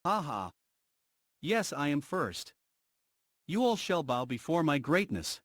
Haha. Yes, I am first. You all shall bow before my greatness.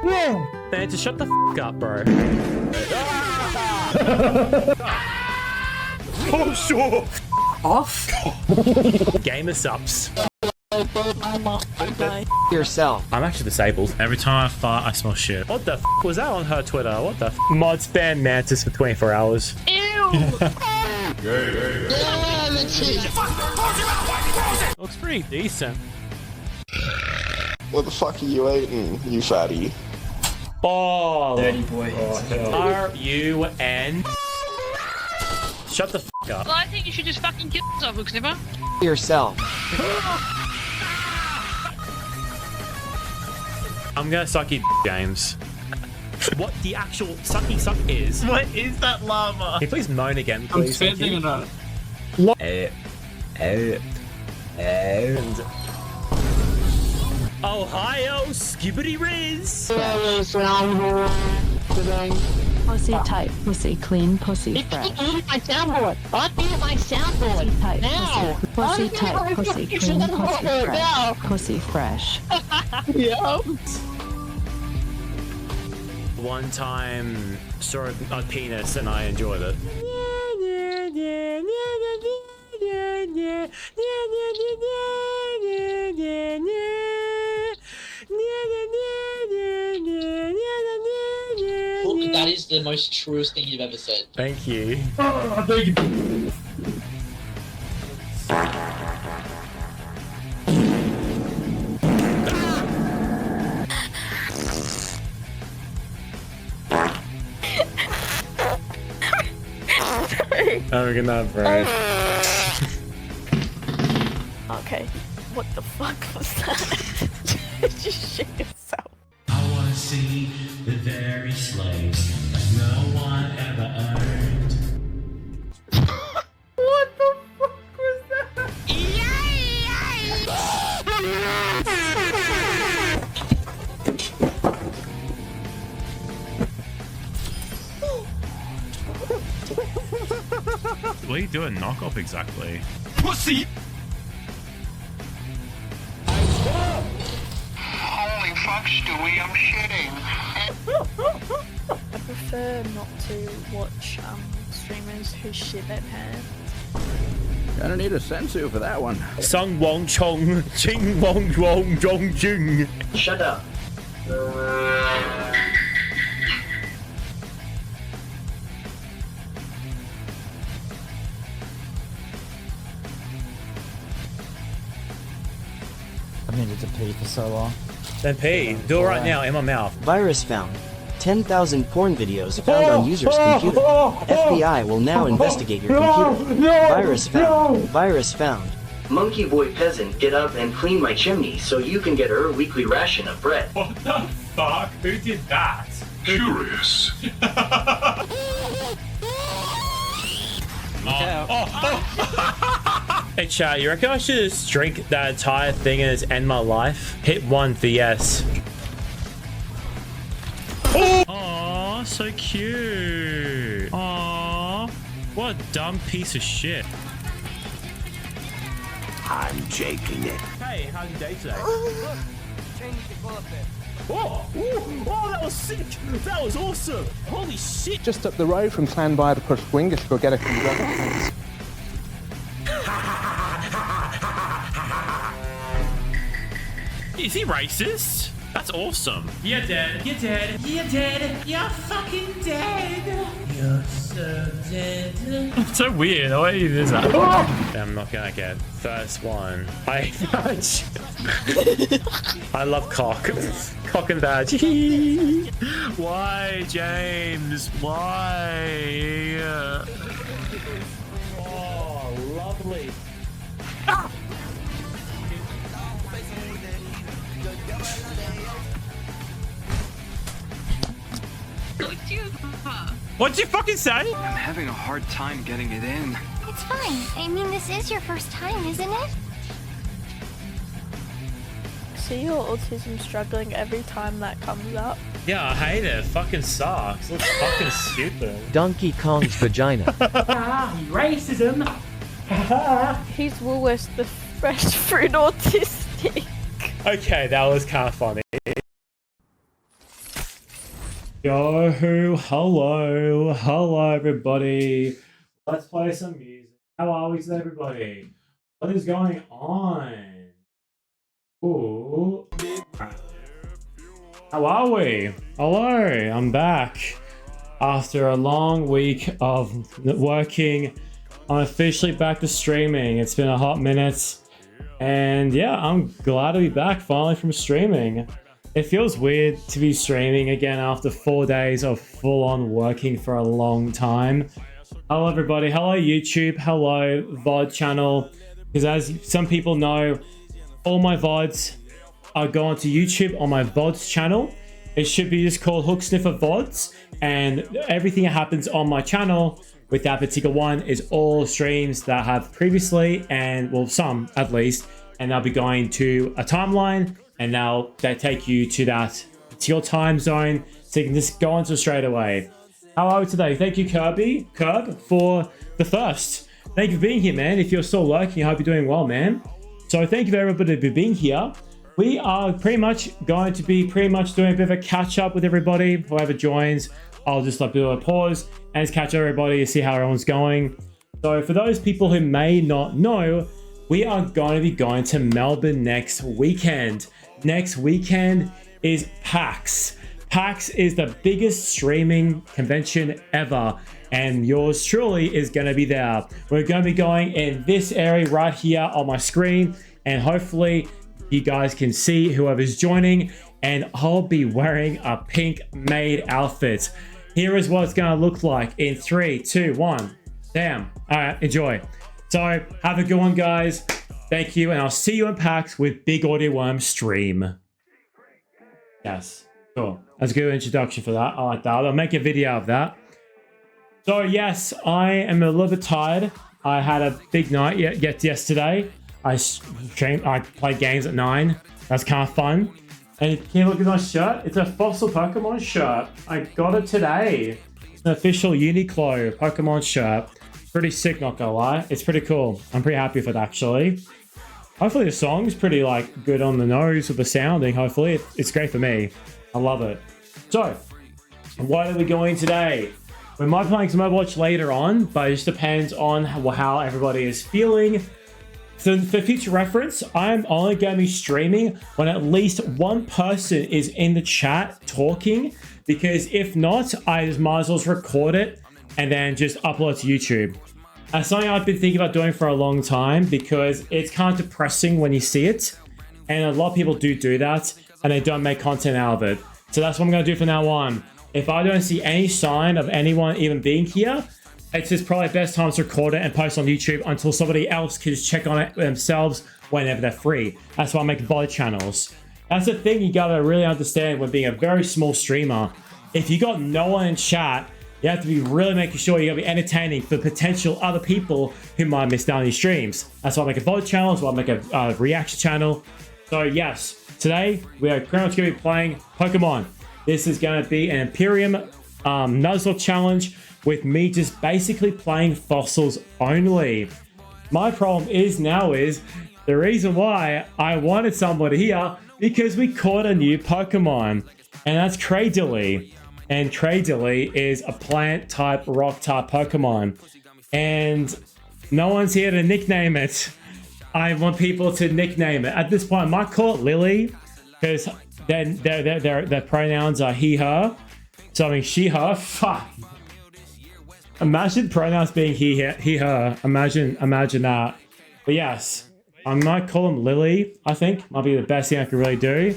Whoa! Man, just shut the f up, bro. Oh, sure. Off. Gamer subs. Yourself. I'm actually disabled. Every time I fart, I smell shit. What the f was that on her Twitter? What the f? Mod spam Mantis for 24 hours. Ew! Looks pretty decent. What the fuck are you eating, you fatty? Oh, Dirty boy. R-U-N. Shut the f up. Well, I think you should just fucking kill yourself, Hooksnipper. Yourself. I'm gonna suck you, James. What the actual sucky suck is? What is that llama? Can you please moan again, please? I'm spending it on. Ohio skibbity riz. Pussy tight, pussy clean, pussy fresh. My soundboard. I'll be my soundboard. Pussy tight, Now. pussy tight, pussy clean, pussy fresh. Pussy fresh. One time saw a penis and I enjoyed it. That is the most truest thing you've ever said. Thank you. Oh, thank you. Have a good night, bro. Okay, what the fuck was that? Just shit yourself. I wanna see the very slaves that no one ever earned. What the fuck was that? What are you doing knockoff exactly? Pussy! Holy fuck, Stewie, I'm shitting. I prefer not to watch streamers who shit their pants. Gonna need a sensu for that one. Sung Wong Chong Ching Wong Wong Chong Ching. Shut up. I needed to pee for so long. Then pee. Do it right now in my mouth. Virus found. 10,000 porn videos found on user's computer. FBI will now investigate your computer. Virus found. Virus found. Monkey boy peasant, get up and clean my chimney so you can get her weekly ration of bread. What the fuck? Who did that? Curious. Hey chat, you reckon I should just drink that entire thing and just end my life? Hit 1 for yes. Oh, so cute. Aw, what a dumb piece of shit. I'm jaking it. Hey, how's your day today? Oh, ooh, oh, that was sick. That was awesome. Holy shit. Just up the road from Clan by the Push Winger to go get a conductor. Is he racist? That's awesome. You're dead. You're dead. You're dead. You're fucking dead. You're so dead. It's so weird. What even is that? I'm not gonna get first one. I love cock. Cock and badge. Why, James? Why? Oh, lovely. Ah! What'd you fucking say? I'm having a hard time getting it in. It's fine. I mean, this is your first time, isn't it? See your autism struggling every time that comes up. Yeah, I hate it. It fucking sucks. It looks fucking stupid. Donkey Kong's vagina. Racism. He's Woolworths the fresh fruit autistic. Okay, that was kind of funny. Yo, hello everybody. Let's play some music. How are we today, everybody? What is going on? Ooh. How are we? Hello, I'm back. After a long week of working, I'm officially back to streaming. It's been a hot minute. And yeah, I'm glad to be back finally from streaming. It feels weird to be streaming again after 4 days of full-on working for a long time. Hello everybody, hello YouTube, hello VOD channel. Because as some people know, all my VODs are going to YouTube on my VODs channel. It should be just called Hook Sniffer VODs. And everything that happens on my channel with that particular one is all streams that I have previously, and well, some at least. And they'll be going to a timeline. And now they take you to that particular time zone, so you can just go onto it straight away. How are we today? Thank you, Curb, for the first. Thank you for being here, man. If you're still lurking, I hope you're doing well, man. So thank you for everybody for being here. We are pretty much going to be doing a bit of a catch up with everybody. Whoever joins, I'll just do a pause and just catch everybody to see how everyone's going. So for those people who may not know, we are going to be going to Melbourne next weekend. Next weekend is PAX. PAX is the biggest streaming convention ever, and yours truly is going to be there. We're going to be going in this area right here on my screen, and hopefully you guys can see whoever's joining, and I'll be wearing a pink maid outfit. Here is what it's going to look like in 3, 2, 1. Damn. All right, enjoy. So have a good one, guys. Thank you, and I'll see you in PAX with Big Audio Worm stream. Yes, cool. That's a good introduction for that. I like that. I'll make a video of that. So yes, I am a little bit tired. I had a big night yesterday. I played games at 9. That's kind of fun. And can you look at my shirt? It's a Fossil Pokemon shirt. I got it today. It's an official Uniqlo Pokemon shirt. Pretty sick, not gonna lie. It's pretty cool. I'm pretty happy with it, actually. Hopefully the song's pretty good on the nose with the sounding. Hopefully it's great for me. I love it. So what are we going today? We might be playing some OVERWATCH later on, but it just depends on how everybody is feeling. So for future reference, I'm only going to be streaming when at least one person is in the chat talking, because if not, I just might as well record it and then just upload to YouTube. That's something I've been thinking about doing for a long time, because it's kind of depressing when you see it, and a lot of people do that and they don't make content out of it. So that's what I'm going to do from now on. If I don't see any sign of anyone even being here, it's just probably the best time to record it and post on YouTube until somebody else can just check on it themselves whenever they're free. That's why I make VOD channels. That's the thing you gotta really understand when being a very small streamer. If you got no one in chat, you have to be really making sure you're gonna be entertaining for potential other people who might miss down these streams. That's why I make a VOD channel, that's why I make a reaction channel. So yes, today we are pretty much gonna be playing Pokemon. This is gonna be an Imperium Nuzlocke challenge with me just basically playing fossils only. My problem is the reason why I wanted somebody here, because we caught a new Pokemon, and that's Cradily. And Cradily is a plant type, rock type Pokemon, and no one's here to nickname it. I want people to nickname it. At this point, I might call it Lily, because then their pronouns are he, her. So I mean she, her. Fuck. Imagine pronouns being he, her. Imagine that. But yes, I might call him Lily. I think might be the best thing I could really do.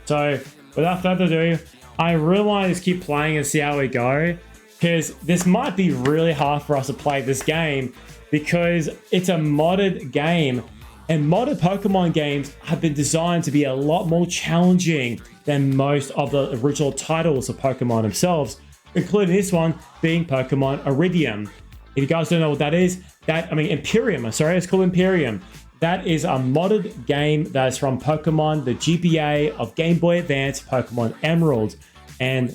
So without further ado, I really want to just keep playing and see how we go, because this might be really hard for us to play this game because it's a modded game, and modded Pokemon games have been designed to be a lot more challenging than most of the original titles of Pokemon themselves, including this one being Pokemon Iridium. If you guys don't know what that is, Imperium, sorry, it's called Imperium. That is a modded game that is from Pokemon, the GBA of Game Boy Advance, Pokemon Emerald. And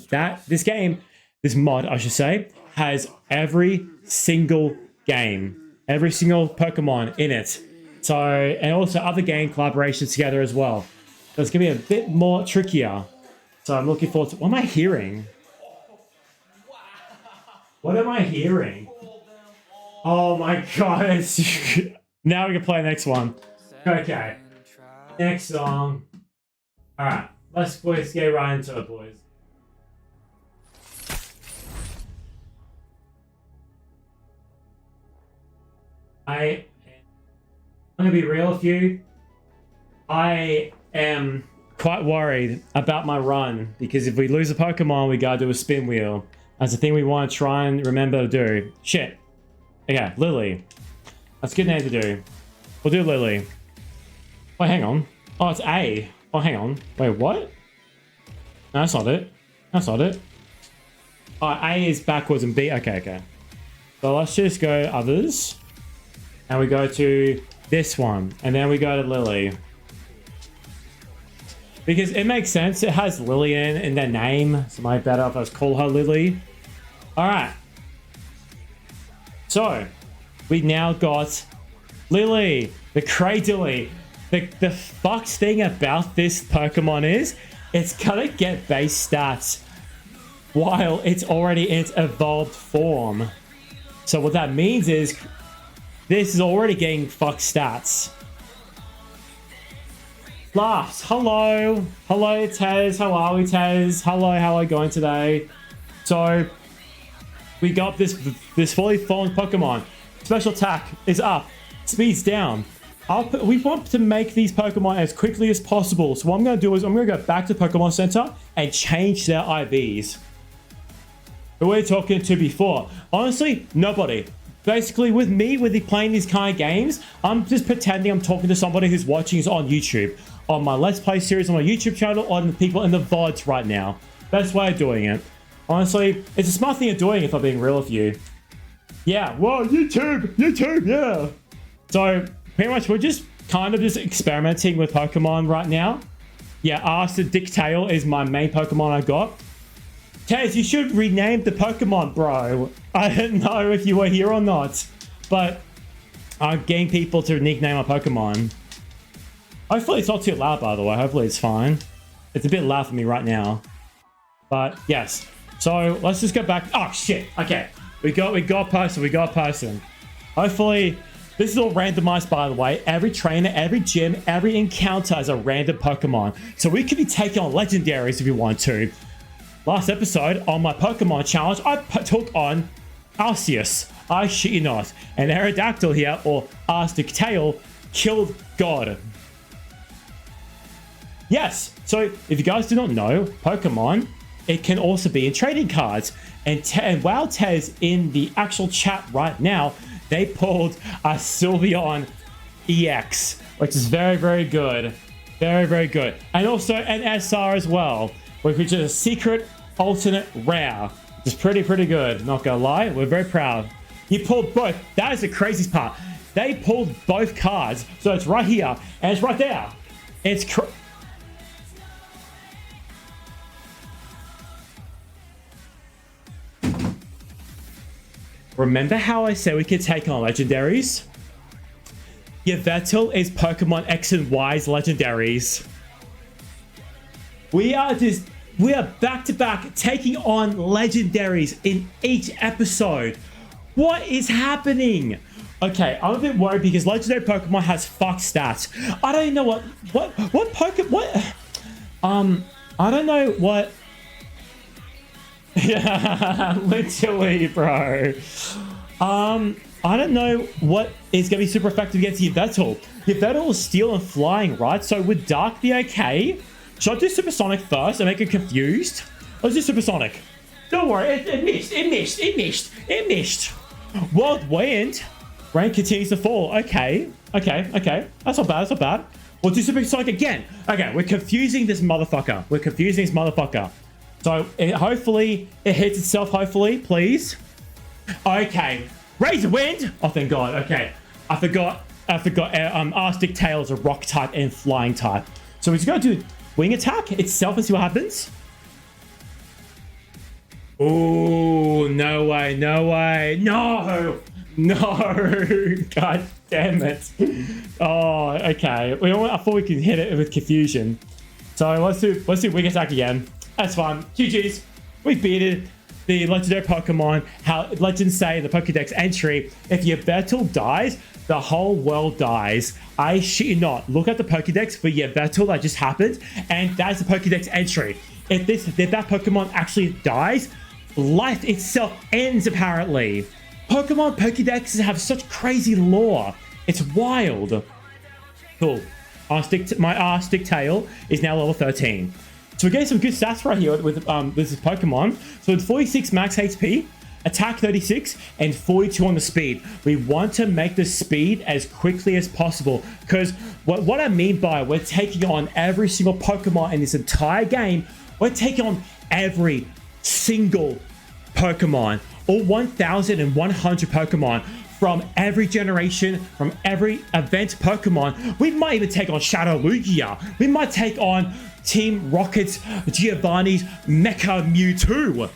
this mod, I should say, has every single Pokemon in it. So, and also other game collaborations together as well. So it's going to be a bit more trickier. So I'm looking forward to... What am I hearing? What am I hearing? Oh my god. Now we can play the next one. Okay. Next song. Alright. Let's get right into it, boys. I'm going to be real with you. I am quite worried about my run, because if we lose a Pokemon, we gotta do a spin wheel. That's the thing we want to try and remember to do. Shit. Okay, Lily. That's a good name to do. We'll do Lily. Wait, hang on. Oh, it's A. Oh, hang on. Wait, what? No, that's not it. That's not it. Oh, A is backwards and B. Okay. So let's just go others. And we go to this one. And then we go to Lily. Because it makes sense. It has Lily in their name. So it might be better if I just call her Lily. Alright. So, we now got Lily, the Cradily. The fucked thing about this Pokemon is, it's gonna get base stats while it's already in its evolved form. So what that means is, this is already getting fucked stats. Last, hello, Tez, how are we, Tez? Hello, how are you going today? So, we got this fully formed Pokemon. Special attack is up, speed's down. We want to make these Pokemon as quickly as possible. So what I'm going to do is I'm going to go back to Pokemon Center and change their IVs. Who were we talking to before? Honestly, nobody. Basically, with me, playing these kind of games, I'm just pretending I'm talking to somebody who's watching us on YouTube. On my Let's Play series on my YouTube channel, or the people in the VODs right now. Best way of doing it. Honestly, it's a smart thing of doing if I'm being real with you. Yeah, well, YouTube, yeah. So, pretty much we're just kind of just experimenting with Pokemon right now. Yeah, Arthur Dicktail is my main Pokemon I got. Tez, you should rename the Pokemon, bro. I don't know if you were here or not, but I'm getting people to nickname my Pokemon. Hopefully it's not too loud, by the way. Hopefully it's fine. It's a bit loud for me right now. But, yes. So, let's just go back. Oh, shit. Okay. We got a person. Hopefully, this is all randomized, by the way. Every trainer, every gym, every encounter is a random Pokemon. So, we could be taking on legendaries if we want to. Last episode, on my Pokemon challenge, I took on Arceus. I shit you not. And Aerodactyl here, or Arctic-tail, killed God. Yes, so if you guys do not know, Pokemon, it can also be in trading cards. And while Tez in the actual chat right now, they pulled a Sylveon EX, which is very, very good. Very, very good. And also an SR as well, which is a secret alternate rare. It's pretty good, not gonna lie. We're very proud. He pulled both. That is the craziest part. They pulled both cards. So it's right here and it's right there. It's Remember how I said we could take on legendaries? Yveltal is Pokemon X and Y's legendaries. We are back to back taking on legendaries in each episode. What is happening? Okay, I'm a bit worried because legendary Pokemon has fucked stats. I don't even know what I don't know what. Yeah, literally, bro. I don't know what is going to be super effective against Yveltal. Yveltal is steel and flying, right? So would Dark be okay? Should I do Supersonic first and make it confused? Let's do Supersonic. Don't worry, it missed. World Wind. Rank continues to fall. Okay. That's not bad. We'll do Supersonic again. Okay, we're confusing this motherfucker. So hopefully it hits itself, hopefully, please. Okay. Razor Wind. Oh, thank God. Okay. I forgot. Arstic Tail is a rock type and flying type. So we're just going to do wing attack itself and see what happens. Oh, no way. No. God damn it. Oh, okay. I thought we could hit it with confusion. So let's do wing attack again. That's fine. GG's. We beat it. The legendary Pokemon, how legends say in the Pokedex entry, if Yveltal dies, the whole world dies. I shit you not. Look at the Pokedex for Yveltal that just happened, and that's the Pokedex entry. If that Pokemon actually dies, life itself ends apparently. Pokemon Pokedexes have such crazy lore. It's wild. Cool. My Arstic Tail is now level 13. So we're getting some good stats right here with this Pokemon. So with 46 max HP, attack 36, and 42 on the speed. We want to make the speed as quickly as possible. Because what I mean by we're taking on every single Pokemon in this entire game, we're taking on every single Pokemon. All 1,100 Pokemon from every generation, from every event Pokemon. We might even take on Shadow Lugia. We might take on Team Rocket's Giovanni's Mecha Mewtwo.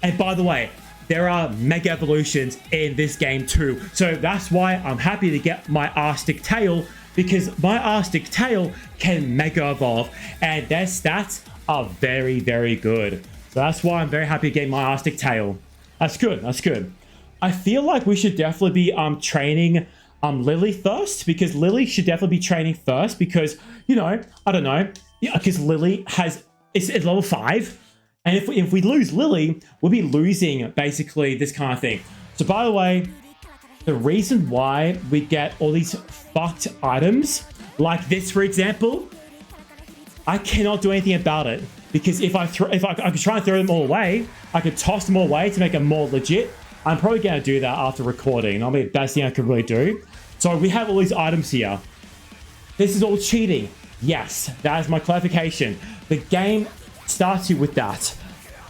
And by the way, there are Mega Evolutions in this game too. So that's why I'm happy to get my Arstic Tail, because my Arstic Tail can Mega Evolve. And their stats are very, very good. So that's why I'm very happy to get my Arstic Tail. That's good. I feel like we should definitely be training Lily first, because Lily should definitely be training first because, you know, I don't know. Yeah, because Lily is at level 5. And if we lose Lily, we'll be losing basically this kind of thing. So by the way, the reason why we get all these fucked items, like this for example, I cannot do anything about it. Because if I could try and throw them all away, I could toss them all away to make them more legit. I'm probably going to do that after recording. That'll be the best thing I could really do. So we have all these items here. This is all cheating. Yes, that is my clarification. The game starts you with that.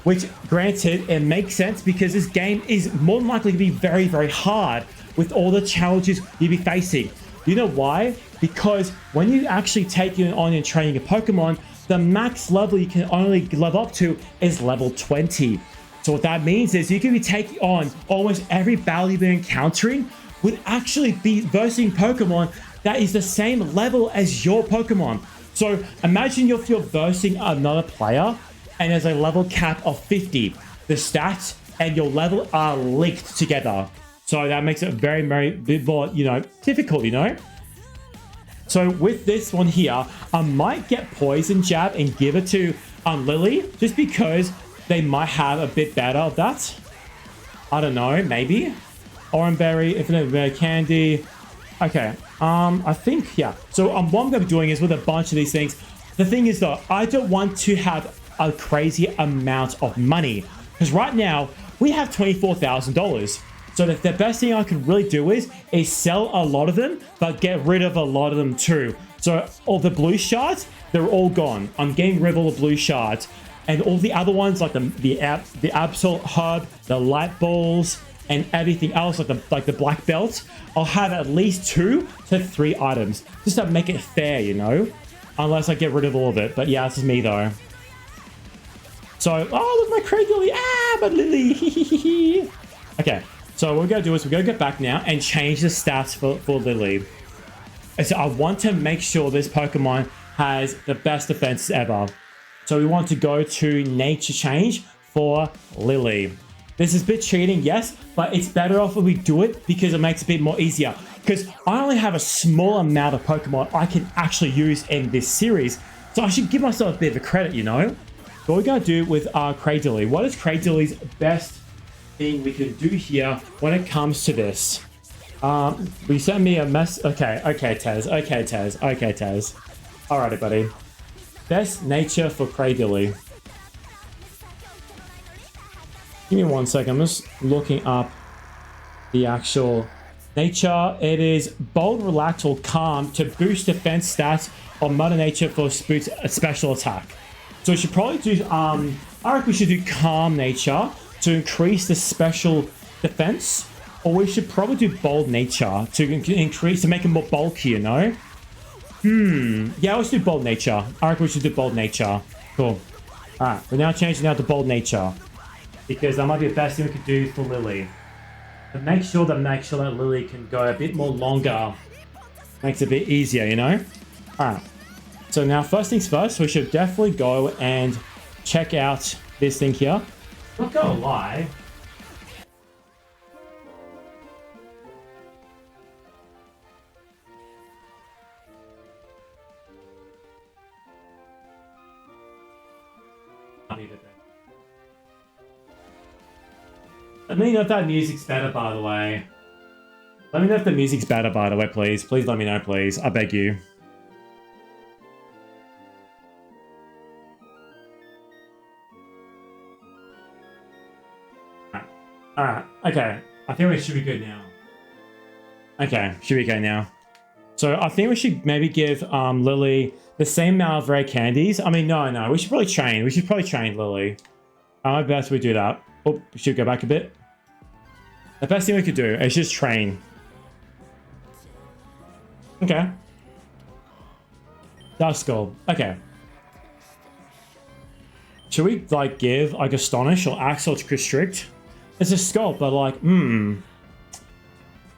Which, granted, it makes sense because this game is more than likely to be very, very hard with all the challenges you'll be facing. You know why? Because when you actually take on and training a Pokemon, the max level you can only level up to is level 20. So what that means is you can be taking on almost every battle you've been encountering would actually be versing Pokemon that is the same level as your Pokemon. So imagine if you're versing another player and there's a level cap of 50. The stats and your level are linked together. So that makes it very, very bit more, you know, difficult, you know? So with this one here, I might get Poison Jab and give it to Lily, just because they might have a bit better of that. I don't know, maybe. Orange Berry, Infinite Rare Candy. Okay, I think, yeah. So what I'm going to be doing is with a bunch of these things. The thing is though, I don't want to have a crazy amount of money. Because right now, we have $24,000. So the best thing I could really do is sell a lot of them, but get rid of a lot of them too. So all the blue shards, they're all gone. I'm getting rid of all the blue shards. And all the other ones, like the Absol Hub, the light balls, and everything else, like the black belt, I'll have at least 2 to 3 items. Just to make it fair, you know? Unless I get rid of all of it. But yeah, this is me though. So, oh, look, my crazy Lily. Ah, my Lily. Okay. So what we're going to do is we're going to get back now and change the stats for Lily. And so I want to make sure this Pokemon has the best defense ever. So we want to go to Nature Change for Lily. This is a bit cheating, yes, but it's better off if we do it because it makes it a bit more easier. Because I only have a small amount of Pokemon I can actually use in this series. So I should give myself a bit of a credit, you know? So what we're going to do with Cradily. What is Cradilly's best thing we can do here when it comes to this? We sent me a mess. Okay, Tez. Okay, Tez. Alrighty, buddy. Best nature for Cradily. Give me 1 second. I'm just looking up the actual nature. It is bold, relaxed, or calm to boost defense stats on Mother Nature for Spook's special attack. So we should probably do, I reckon we should do calm nature to increase the special defense. Or we should probably do bold nature to increase, to make it more bulky, you know? Yeah, let's do bold nature. I reckon we should do bold nature. Cool. Alright, we're now changing now to bold nature. Because that might be the best thing we could do for Lily. But make sure that Lily can go a bit more longer. Makes it a bit easier, you know? Alright. So now, first things first, we should definitely go and check out this thing here. Not gonna lie. Let me know if that music's better, by the way. Let me know if the music's better, by the way, please. Please let me know, please. I beg you. Alright, okay. I think we should be good now. Okay, should be okay now. So I think we should maybe give Lily the same amount of rare candies. I mean, no. We should probably train. We should probably train Lily. I best we do that. Oh, we should go back a bit. The best thing we could do is just train. Okay. That's cool. Okay. Should we, like, give, like, Astonish or Axe or Constrict? It's a sculpt, but, like,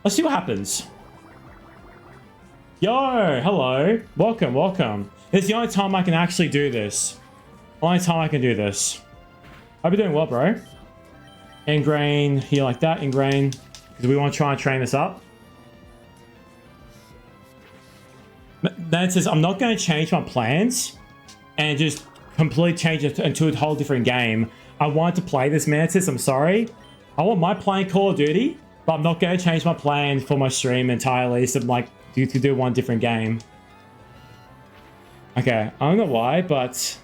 Let's see what happens. Yo, hello. Welcome. It's the only time I can actually do this. Only time I can do this. Hope you're doing well, bro. Ingrain here like that, ingrain. Because we want to try and train this up. Then it says, I'm not going to change my plans and just completely change it into a whole different game. I want to play this, Mantis. I'm sorry. I want my playing Call of Duty, but I'm not going to change my plan for my stream entirely. So, like, you could do one different game. Okay, I don't know why, but...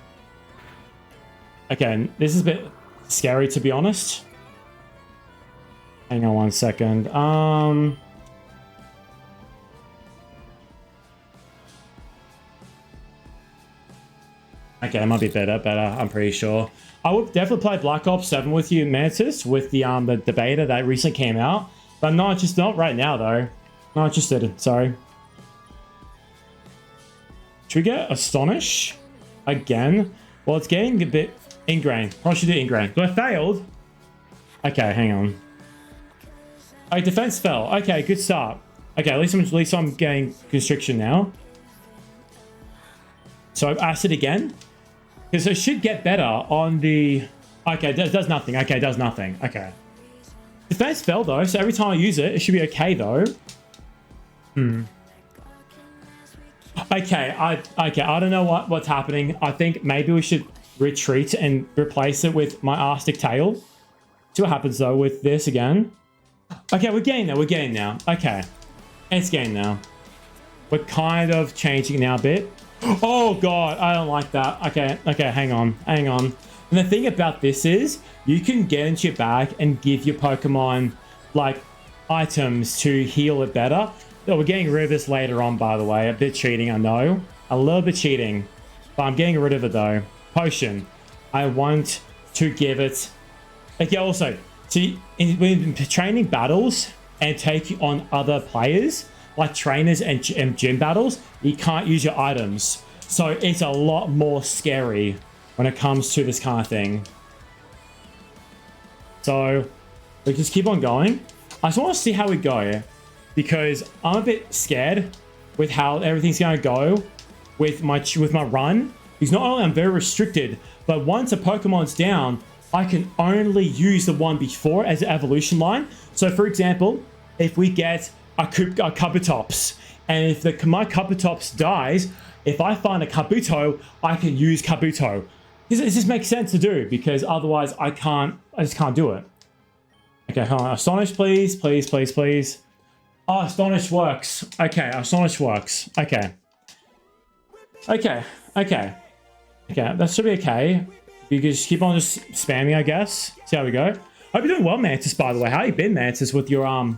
Okay, this is a bit scary, to be honest. Hang on 1 second. Okay, it might be better, I'm pretty sure. I would definitely play Black Ops 7 with you, Mantis, with the beta that recently came out. But not right now, though. Not interested, sorry. Should we get Astonish? Again? Well, it's getting a bit ingrained. Probably should do ingrained. But I failed. Okay, hang on. Oh, defense fell. Okay, good start. Okay, at least I'm getting constriction now. So acid again. Because it should get better on the... Okay, it does nothing. Okay, it does nothing. Okay. Defense fell though, so every time I use it, it should be okay though. Okay, I don't know what's happening. I think maybe we should retreat and replace it with my Arstic Tail. See what happens though with this again. Okay, we're getting now. Okay. It's getting now. We're kind of changing now a bit. Oh god, I don't like that. Okay, hang on. And the thing about this is, you can get into your bag and give your Pokemon, like, items to heal it better. Oh, we're getting rid of this later on, by the way. A bit cheating, I know. A little bit cheating. But I'm getting rid of it, though. Potion. I want to give it... Okay, also, see, when training battles and taking on other players, like trainers and gym battles, you can't use your items. So it's a lot more scary when it comes to this kind of thing. So we just keep on going. I just want to see how we go, because I'm a bit scared with how everything's going to go with my run. Because not only I'm very restricted, but once a Pokemon's down, I can only use the one before as an evolution line. So for example, if we get a Kabutops, and if my Kabutops dies, if I find a Kabuto, I can use Kabuto. It just makes sense to do because otherwise I just can't do it. Okay, hold on. Astonish, please. Please, please, please. Oh, Astonish works. Okay, Astonish works. Okay. Okay, okay. Okay, that should be okay. You can just keep on just spamming, I guess. See how we go. Hope you're doing well, Mantis, by the way. How you been, Mantis, with your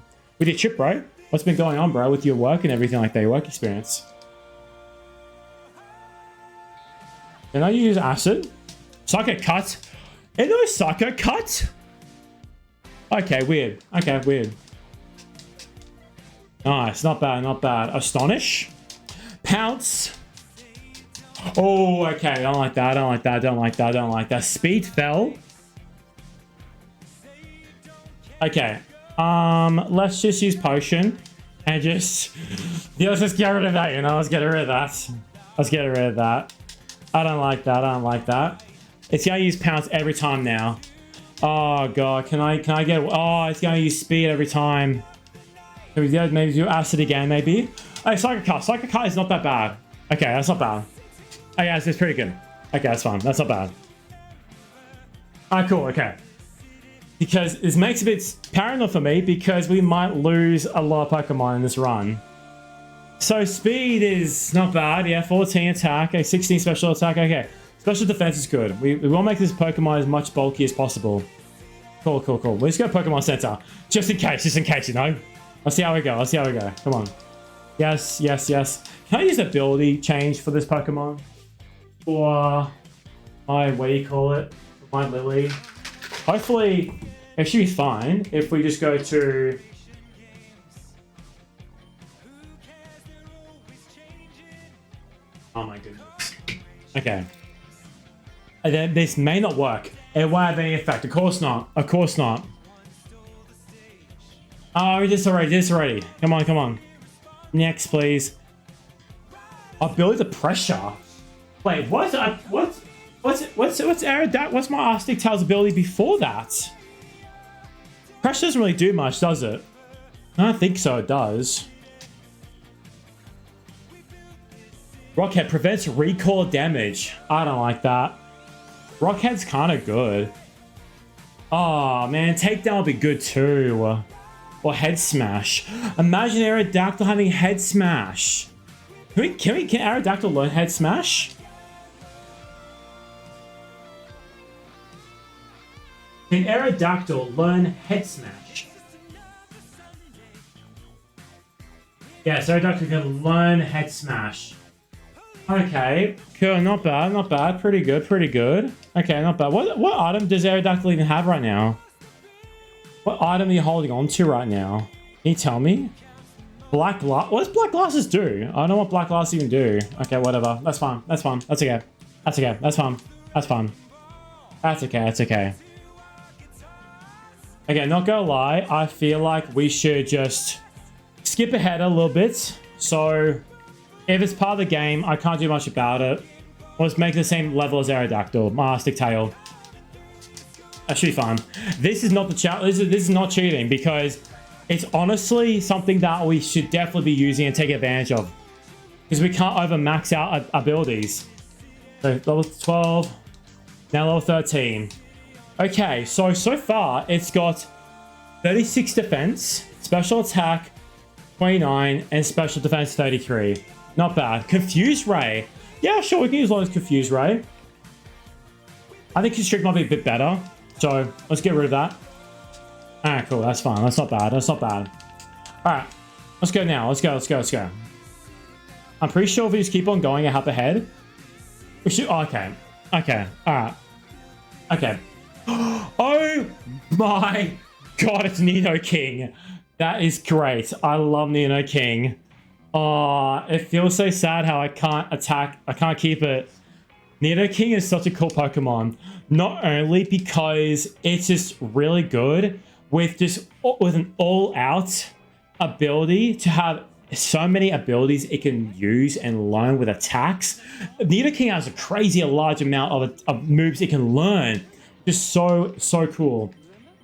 chip, bro? What's been going on, bro, with your work and everything like that, your work experience? Can I use acid? Psycho cut? Ain't no psycho cut? Okay, weird. Okay, weird. Nice, not bad, not bad. Astonish. Pounce. Oh, okay, I don't like that, I don't like that, I don't like that, I don't like that. Speed fell. Okay. Let's just use potion and just... Yeah, let's just get rid of that, you know? Let's get rid of that. Let's get rid of that. I don't like that, I don't like that. It's gonna use pounce every time now. Oh god, can I get... Oh, it's gonna use speed every time. Maybe do acid again, maybe. Hey, Psycho Cut. Psycho Cut is not that bad. Okay, that's not bad. Oh yeah, it's pretty good. Okay, that's fine. That's not bad. Alright, cool, okay. Because this makes a bit paranoid for me because we might lose a lot of Pokemon in this run. So speed is not bad. Yeah, 14 attack, okay, 16 special attack, okay. Special defense is good. We want to make this Pokemon as much bulky as possible. Cool, cool, cool. Let's go Pokemon Center. Just in case, you know. Let's see how we go. Let's see how we go. Come on. Yes, yes, yes. Can I use ability change for this Pokemon? Or my, what do you call it? My Lily. Hopefully, it should be fine if we just go to... Oh my goodness. Okay. And then this may not work. It won't have any effect. Of course not. Of course not. Oh, we did this already. Come on, come on. Next, please. Ability to pressure. Wait, what's Aerodactyl? What's my Arctic Tail's ability before that? Pressure doesn't really do much, does it? I don't think so, it does. Rockhead prevents recoil damage. I don't like that. Rockhead's kind of good. Oh man, takedown would be good too. Or head smash. Imagine Aerodactyl having head smash. Can Aerodactyl learn head smash? Can Aerodactyl learn head smash? Yes, Aerodactyl can learn head smash. Okay, cool, not bad, not bad. Pretty good, pretty good. Okay, not bad. What item does Aerodactyl even have right now? What item are you holding on to right now? Can you tell me? Black glass. What does black glasses do? I don't know what black glasses even do. Okay, whatever. That's fine. That's fine. That's okay. That's okay. That's fine. That's fine. That's okay. That's okay. Okay, not gonna lie. I feel like we should just skip ahead a little bit. So, if it's part of the game, I can't do much about it. Let's make the same level as Aerodactyl. My Stick Tail. That should be fun. This is not the challenge. This is not cheating because it's honestly something that we should definitely be using and take advantage of. Because we can't over max out our abilities. So level 12, now level 13. Okay, so far it's got 36 defense, special attack 29, and special defense 33. Not bad. Confuse Ray. Yeah, sure, we can use Lion's Confuse Ray. I think Constrict might be a bit better. So, let's get rid of that. Alright, cool. That's fine. That's not bad. That's not bad. Alright. Let's go now. Let's go. Let's go. Let's go. I'm pretty sure if we just keep on going a hop ahead. We should... Oh, okay. Okay. Alright. Okay. Oh my god, it's Nino King. That is great. I love Nino King. Oh, it feels so sad how I can't attack. I can't keep it. Nino King is such a cool Pokemon. Not only because it's just really good with an all-out ability to have so many abilities it can use and learn with attacks. Nino King has a crazy large amount of moves it can learn. Just so cool.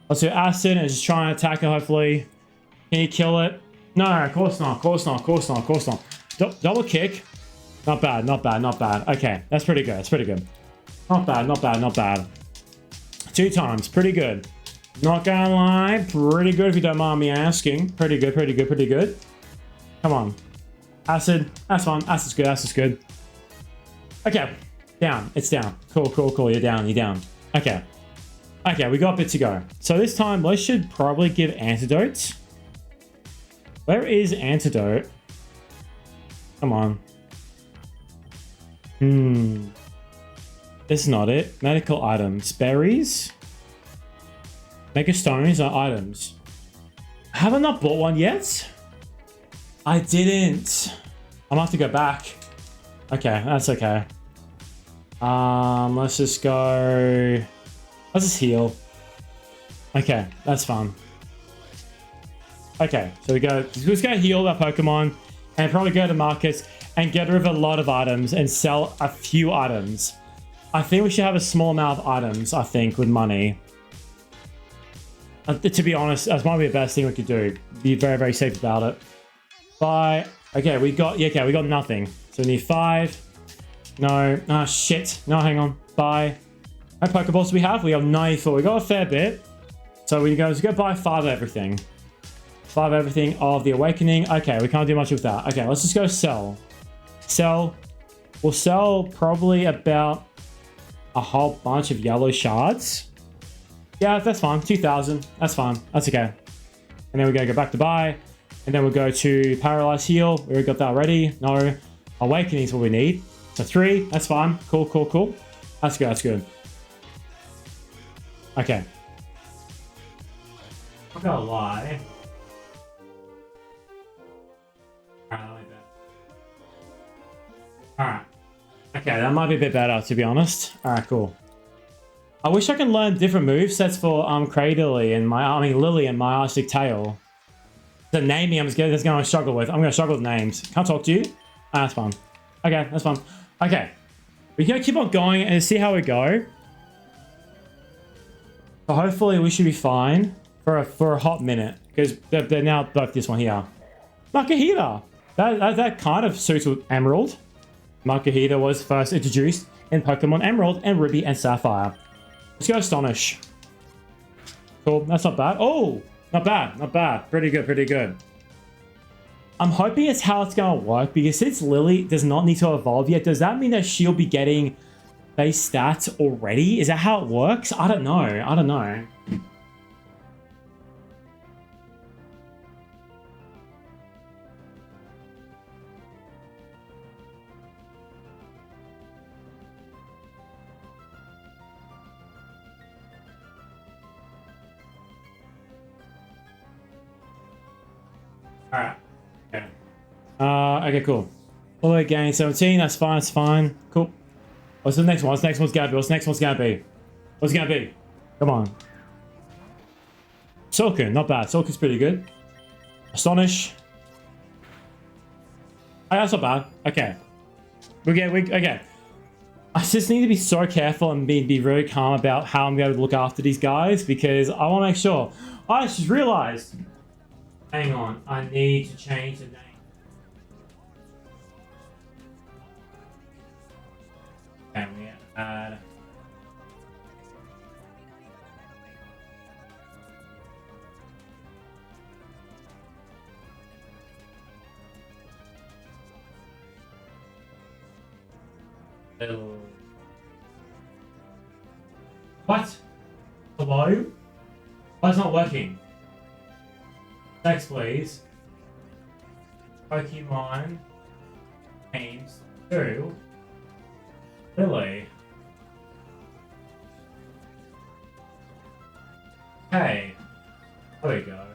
Let's do Acid and just try and attack it hopefully. Can you kill it? No, of course not. Of course not. Of course not. Of course not. Double kick. Not bad, not bad, not bad. Okay, that's pretty good. That's pretty good. Not bad, not bad, not bad. 2 times, pretty good. Not gonna lie, pretty good if you don't mind me asking. Pretty good, pretty good, pretty good. Come on. Acid, that's fine. Acid's good, acid's good. Okay, down. It's down. Cool, cool, cool. You're down, you're down. Okay. Okay, we got a bit to go. So this time, we should probably give antidotes. Where is antidote? Come on. This is not it. Medical items. Berries. Mega stones are items. Have I not bought one yet? I didn't. I'm gonna have to go back. Okay, that's okay. Let's just go. Let's just heal. Okay, that's fun. Okay, so let's go heal our Pokemon and probably go to markets and get rid of a lot of items and sell a few items. I think we should have a small amount of items, I think, with money. To be honest, that might be the best thing we could do. Be very, very safe about it. Buy. Okay, we got nothing. So we need 5. No. Ah, shit. No, hang on. Buy. How many Pokeballs do we have? We have 94. We got a fair bit. So let's go buy 5 of everything. 5 everything of the Awakening. Okay, we can't do much with that. Okay, let's just go sell. Sell. We'll sell probably about a whole bunch of yellow shards. Yeah, that's fine. 2,000. That's fine. That's okay. And then we're going to go back to buy. And then we'll go to Paralyze Heal. We already got that already. No. Awakening is what we need. So 3. That's fine. Cool, cool, cool. That's good. That's good. Okay. I'm not gonna lie. Alright. Okay, that might be a bit better, to be honest. Alright, cool. I wish I can learn different movesets for Cradily and Lily and my Arctic Tail. The naming I'm just gonna struggle with. I'm gonna struggle with names. Can't talk to you? Ah, that's fine. Okay, that's fine. Okay. We're gonna keep on going and see how we go. So hopefully we should be fine for a hot minute. Because they're now both this one here. Makahita! That kind of suits with Emerald. Makahita was first introduced in Pokemon Emerald and Ruby and Sapphire. Let's go Astonish. Cool, that's not bad. Oh, not bad, not bad. Pretty good, pretty good. I'm hoping it's how it's going to work because since Lily does not need to evolve yet, does that mean that she'll be getting base stats already? Is that how it works? I don't know. I don't know. Alright. Okay. Okay, cool. All right, gain 17. That's fine. That's fine. Cool. What's the next one? What's the next one's gonna be? What's the next one's gonna be? What's it gonna be? Come on. Silcoon, not bad. Silcoon's pretty good. Astonish. Oh, that's not bad. Okay. Okay. I just need to be so careful and be very calm about how I'm going to look after these guys because I want to make sure. I just realized. Hang on, I need to change the name. Can we add... What? Hello? Why it's not working? Next, please. Pokemon names 2. Really? Hey. There we go.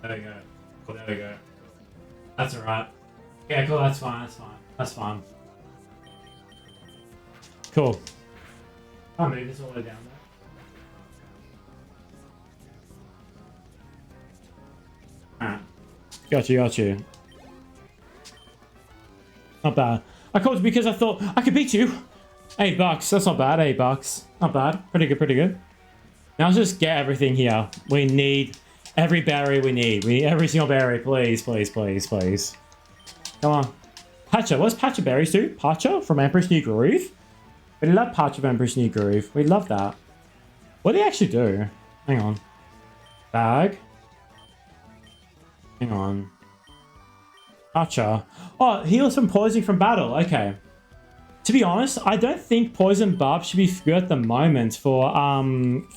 There we go. Cool, there we go. That's alright. Yeah, cool, that's fine, that's fine. That's fine. Cool. I'll move this all the way down there. Got you. Not bad. I called you because I thought I could beat you. $8. That's not bad. $8. Not bad. Pretty good. Now let's just get everything here. We need every berry we need. We need every single berry. Please. Come on. Patcha. What's Patcha berries do? Patcha from Emperor's New Groove? We love Patcha from Emperor's New Groove. We love that. What do they actually do? Hang on. Bag. Hang on. Patcha. Oh, heals from poison from battle. Okay. To be honest, I don't think Poison Barb should be good at the moment for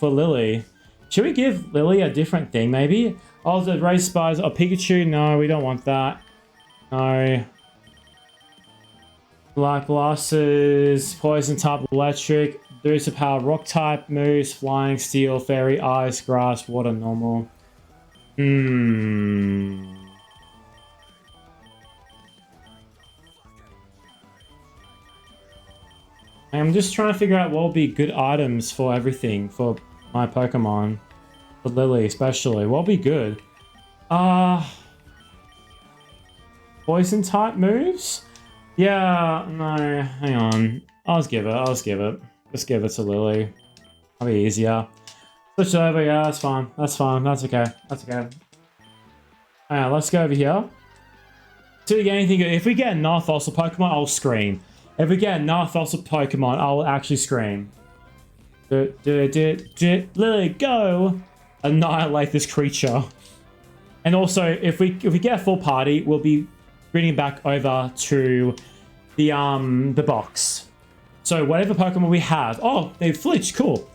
Lily. Should we give Lily a different thing, maybe? Oh, the Raise Spies or Pikachu? No, we don't want that. No. Black Glasses, Poison type Electric, Boost of Power Rock type moves, Flying, Steel, Fairy, Ice, Grass, Water, Normal. I'm just trying to figure out what will be good items for everything, for my Pokemon. For Lily, especially. What will be good? Poison type moves? Yeah, no, hang on. I'll just give it. Just give it to Lily. That'll be easier. Switch it over, yeah, that's fine. That's okay. Alright, let's go over here. Do we get anything good? If we get another fossil Pokemon, I'll scream. If we get another fossil Pokemon, I'll actually scream. Lily, go! Annihilate this creature. And also, if we get a full party, we'll be bringing back over to the box. So whatever Pokemon we have... Oh, they flinched, cool.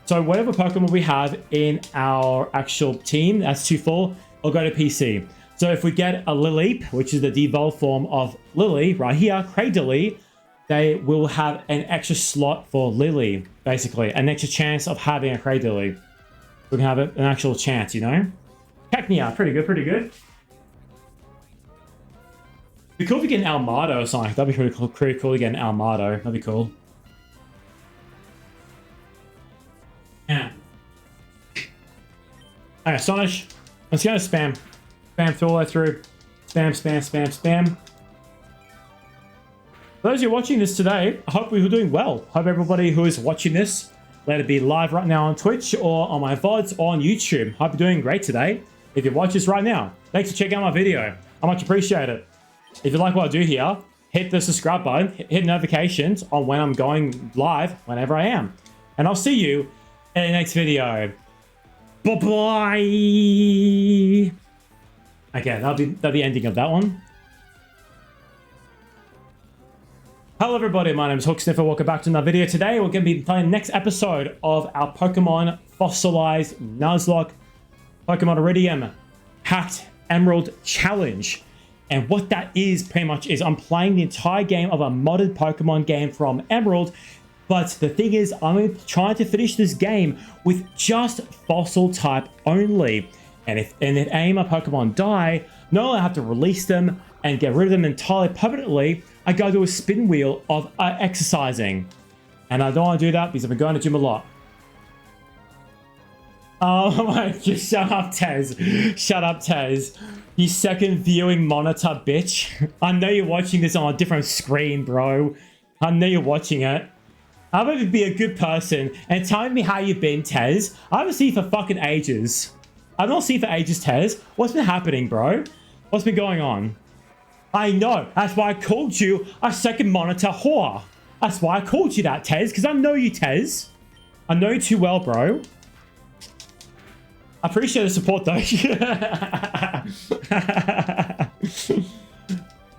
So whatever Pokemon we have in our actual team, that's too full, will go to PC. So if we get a Lileep, which is the devolved form of Lily, right here, Cradily, they will have an extra slot for Lily, basically. An extra chance of having a Cradily. We can have an actual chance, you know? Cacnea, pretty good. It'd be cool if we get an Almado or something. That'd be pretty cool to get an Almado. That'd be cool. Yeah. Alright, Astonish. Let's go spam. Spam through all the way through. Spam. For those of you watching this today, I hope we're doing well. Hope everybody who is watching this, let it be live right now on Twitch or on my VODs or on YouTube. Hope you're doing great today. If you watch this right now, thanks for checking out my video. I much appreciate it. If you like what I do here, hit the subscribe button, hit notifications on when I'm going live, whenever I am. And I'll see you in the next video. Bye-bye! Okay, that'll be the ending of that one. Hello everybody, my name is Hooksniffer. Welcome back to another video. Today we're going to be playing the next episode of our Pokemon Fossilized Nuzlocke Pokemon Iridium Hacked Emerald Challenge. And what that is pretty much is I'm playing the entire game of a modded Pokemon game from Emerald. But the thing is, I'm trying to finish this game with just fossil type only. And if any of my Pokemon die, not only I have to release them and get rid of them entirely permanently, I go to a spin wheel of exercising. And I don't want to do that because I've been going to gym a lot. Oh my, just shut up, Tez. Shut up, Tez. You second viewing monitor, bitch. I know you're watching this on a different screen, bro. I know you're watching it. How about you be a good person and tell me how you've been, Tez? I haven't seen you for fucking ages. I've not seen you for ages, Tez. What's been happening, bro? What's been going on? I know. That's why I called you a second monitor whore. That's why I called you that, Tez, because I know you, Tez. I know you too well, bro. I appreciate the support, though.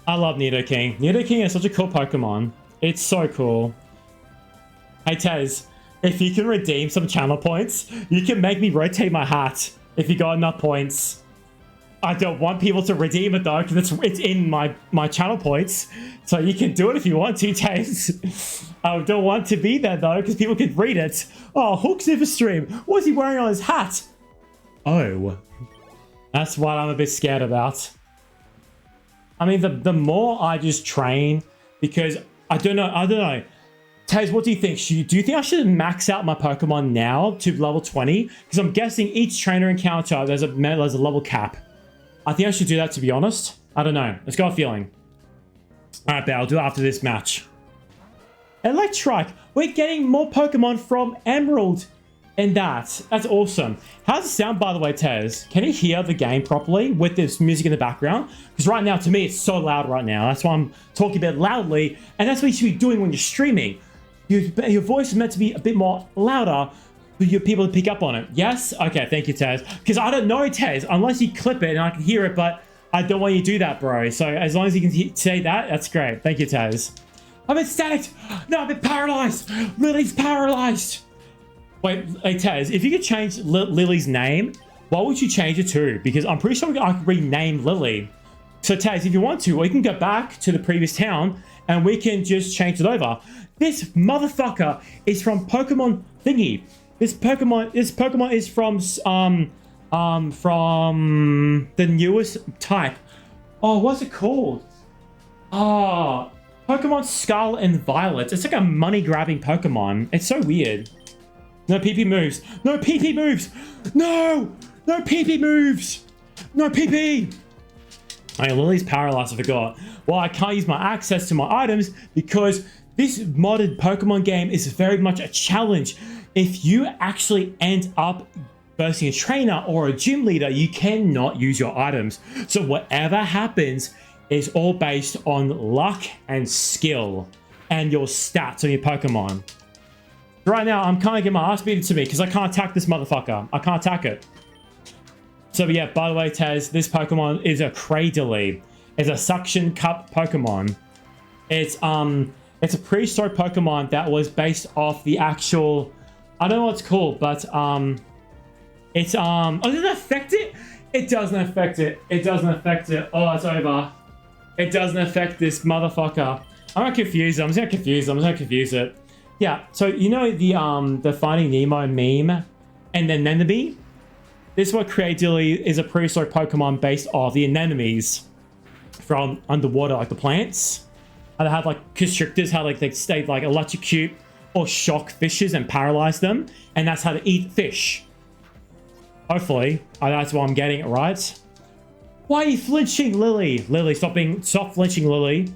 I love Nidoking. Nidoking is such a cool Pokemon. It's so cool. Hey, Tez, if you can redeem some channel points, you can make me rotate my hat if you got enough points. I don't want people to redeem it, though, because it's in my channel points. So you can do it if you want to, Tez. I don't want to be there, though, because people can read it. Oh, Hooksniffer stream. What's he wearing on his hat? Oh, that's what I'm a bit scared about. I mean, the more I just train, because I don't know. Tez, what do you think? Do you think I should max out my Pokemon now to level 20? Because I'm guessing each trainer encounter, there's a level cap. I think I should do that, to be honest. I don't know. Let's go a feeling. All right, but I'll do it after this match. Electrike. We're getting more Pokemon from Emerald. And that's awesome. How does it sound, by the way, Tez? Can you hear the game properly with this music in the background? Because right now, to me, it's so loud right now. That's why I'm talking a bit loudly. And that's what you should be doing when you're streaming. Your voice is meant to be a bit more louder for your people to pick up on it. Yes? Okay, thank you, Tez. Because I don't know, Tez, unless you clip it and I can hear it, but I don't want you to do that, bro. So as long as you can say that, that's great. Thank you, Tez. I've been static. No, I've been paralyzed. Lily's paralyzed. Wait, hey, Tez, if you could change Lily's name, what would you change it to? Because I'm pretty sure I could rename Lily. So, Tez, if you want to, we can go back to the previous town and we can just change it over. This motherfucker is from Pokemon Thingy. This Pokemon is from the newest type. Oh, what's it called? Oh, Pokemon Scarlet and Violet. It's like a money-grabbing Pokemon. It's so weird. No PP moves. No PP moves. No! No PP moves. No PP. Oh, yeah, Lily's paralyzed, I forgot. Well, I can't use my access to my items because this modded Pokemon game is very much a challenge. If you actually end up versing a trainer or a gym leader, you cannot use your items. So whatever happens is all based on luck and skill and your stats on your Pokemon. Right now, I'm kind of getting my ass beaten to me because I can't attack this motherfucker. I can't attack it. So yeah, by the way, Tez, this Pokemon is a Cradily. It's a suction cup Pokemon. It's a prehistoric Pokemon that was based off the actual, I don't know what it's called, but oh, does it affect it? It doesn't affect it. It doesn't affect it. Oh, it's over. It doesn't affect this motherfucker. I'm not confused. I'm just gonna confuse it. I'm just gonna confuse it. Yeah, so you know the Finding Nemo meme and the anemone? This is what Cradily is, a prehistoric Pokemon based off the anemones from underwater, like the plants. And they have like constrictors, how like they stay like electrocute or shock fishes and paralyze them. And that's how to eat fish. Hopefully, that's what I'm getting it right. Why are you flinching, Lily? Lily, stop flinching, Lily.